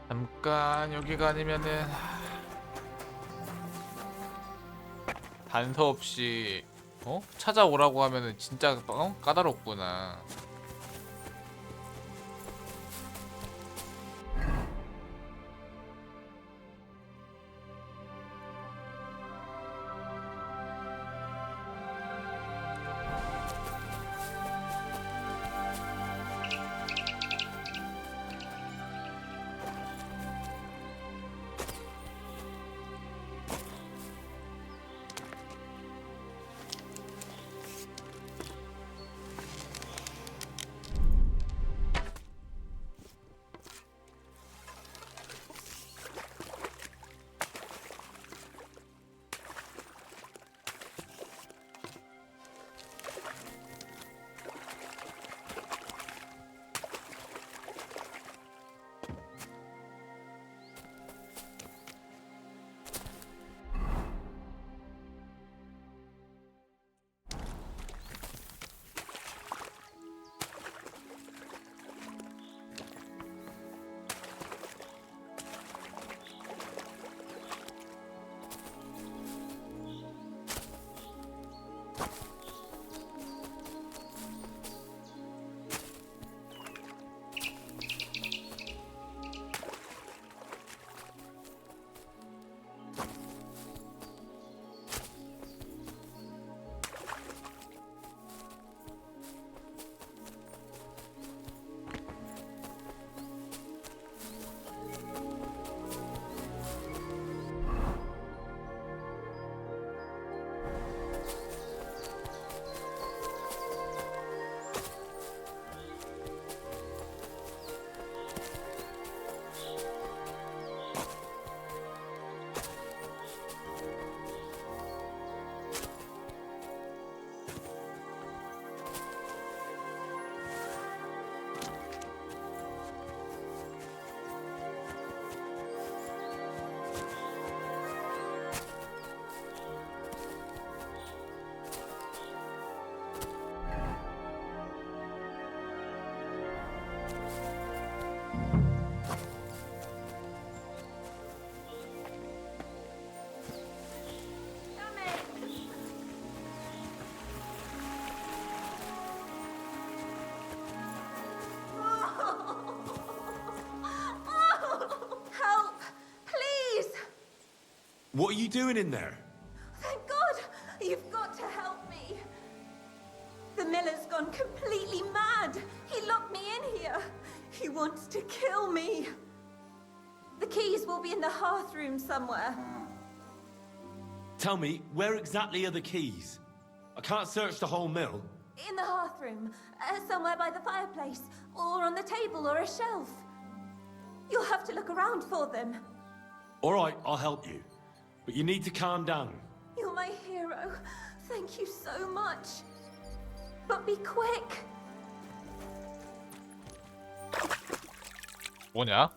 잠깐 여기가 아니면은 단서 없이 찾아오라고 하면은 진짜 까다롭구나. What are you doing in there? Thank God! You've got to help me. The miller's gone completely mad. He locked me in here. He wants to kill me. The keys will be in the hearth room somewhere. Tell me, where exactly are the keys? I can't search the whole mill. In the hearth room, somewhere by the fireplace, or on the table or a shelf. You'll have to look around for them. All right, I'll help you. But you need to calm down. You're my hero. Thank you so much. But be quick. 뭐냐?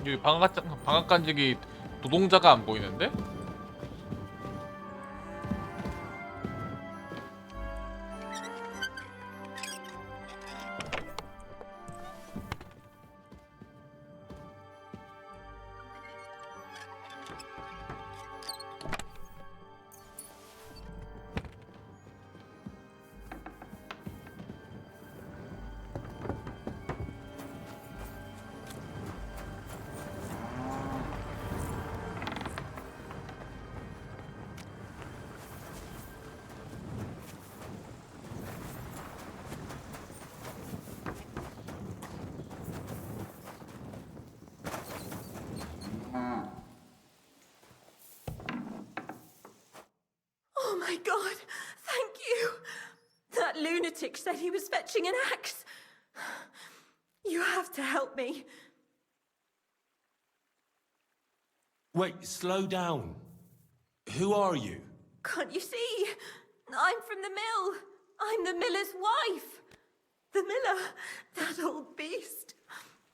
여기 방앗간지기 노동자가 안 보이는데? my God, thank you. That lunatic said he was fetching an axe. You have to help me. Wait, slow down. Who are you? Can't you see? I'm from the mill. I'm the miller's wife. The miller, that old beast.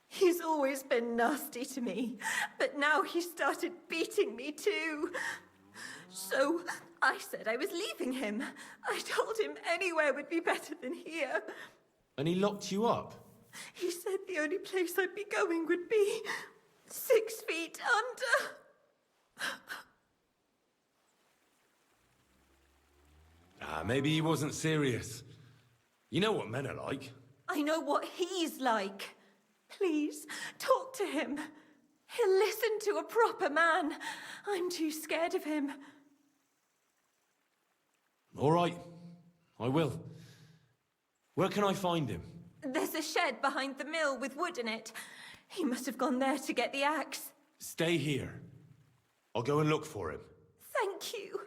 He's always been nasty to me, but now he started beating me too. So I said I was leaving him. I told him anywhere would be better than here. And he locked you up? He said the only place I'd be going would be 6 feet under. Maybe he wasn't serious. You know what men are like. I know what he's like. Please, talk to him. He'll listen to a proper man. I'm too scared of him. All right, I will. Where can I find him? There's a shed behind the mill with wood in it. He must have gone there to get the axe. Stay here. I'll go and look for him. Thank you.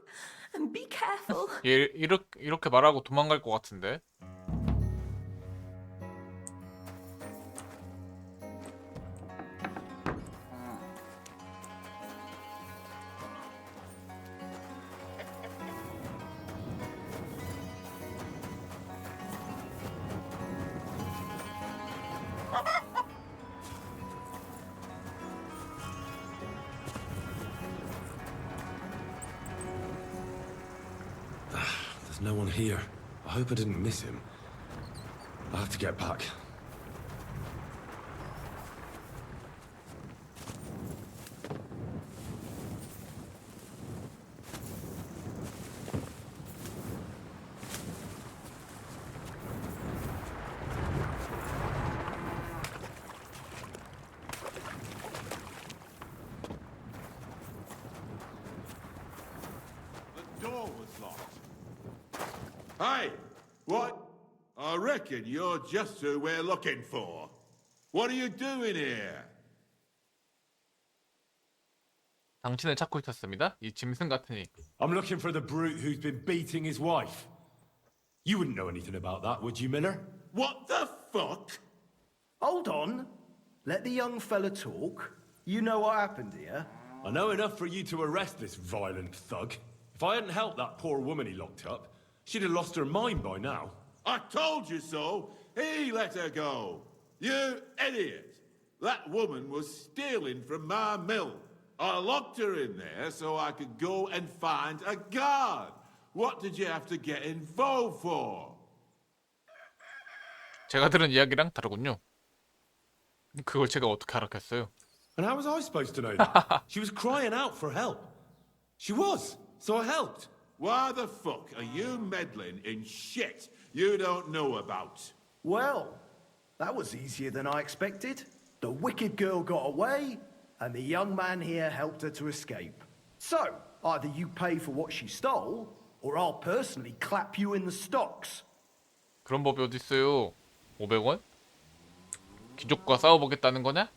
And be careful. 얘 이렇게 말하고 도망갈 것 같은데. There's no one here. I hope I didn't miss him. I'll have to get back. The door was locked. Hey, what? I reckon you're just who we're looking for. What are you doing here? 당신을 찾고 있었습니다. 이 짐승 같으니. I'm looking for the brute who's been beating his wife. You wouldn't know anything about that, would you, Miller? What the fuck? Hold on. Let the young fella talk. You know what happened here? I know enough for you to arrest this violent thug. If I hadn't helped that poor woman he locked up, she'd have lost her mind by now. I told you so. He let her go. You idiot. That woman was stealing from my mill. I locked her in there so I could go and find a guard. What did you have to get involved for? 제가 들은 이야기랑 다르군요. 그걸 제가 어떻게 알았겠어요? And how was I supposed to know that? She was crying out for help. She was, so I helped. Why the fuck are you meddling in shit you don't know about? Well, that was easier than I expected. The wicked girl got away, and the young man here helped her to escape. So, either you pay for what she stole, or I'll personally clap you in the stocks. 그런 법이 어디 있어요? 500원? 귀족과 싸워보겠다는 거냐?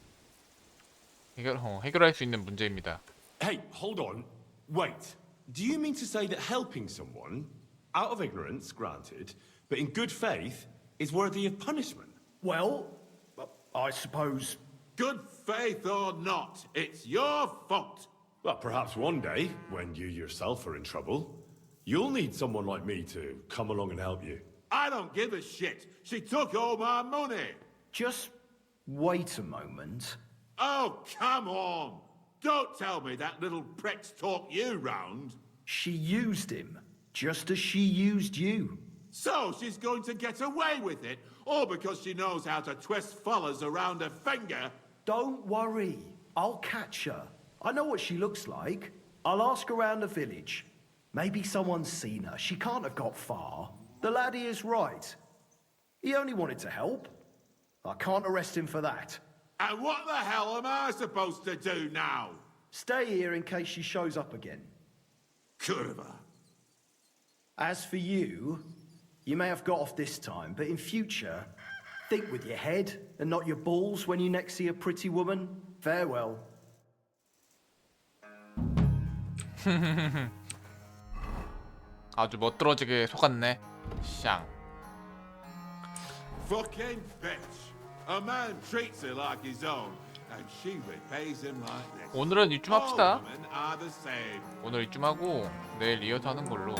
해결할 수 있는 문제입니다. Hey, hold on. Wait. Do you mean to say that helping someone, out of ignorance, granted, but in good faith, is worthy of punishment? Well, I suppose... Good faith or not, it's your fault. Well, perhaps one day, when you yourself are in trouble, you'll need someone like me to come along and help you. I don't give a shit. She took all my money. Just wait a moment. Oh, come on. Don't tell me that little prick's talked you round. She used him, just as she used you. So she's going to get away with it, all because she knows how to twist fellas around her finger? Don't worry. I'll catch her. I know what she looks like. I'll ask around the village. Maybe someone's seen her. She can't have got far. The laddie is right. He only wanted to help. I can't arrest him for that. And what the hell am I supposed to do now? Stay here in case she shows up again. Kurva. As for you, you may have got off this time, but in future, think with your head and not your balls when you next see a pretty woman. Farewell. 아주 멋들어지게 속았네. 샹. Fucking bitch. A man treats her like his own, and she repays him like this. 오늘은 이쯤 합시다. All women are the same. 오늘 이쯤 하고 내일 이어서 하는 걸로.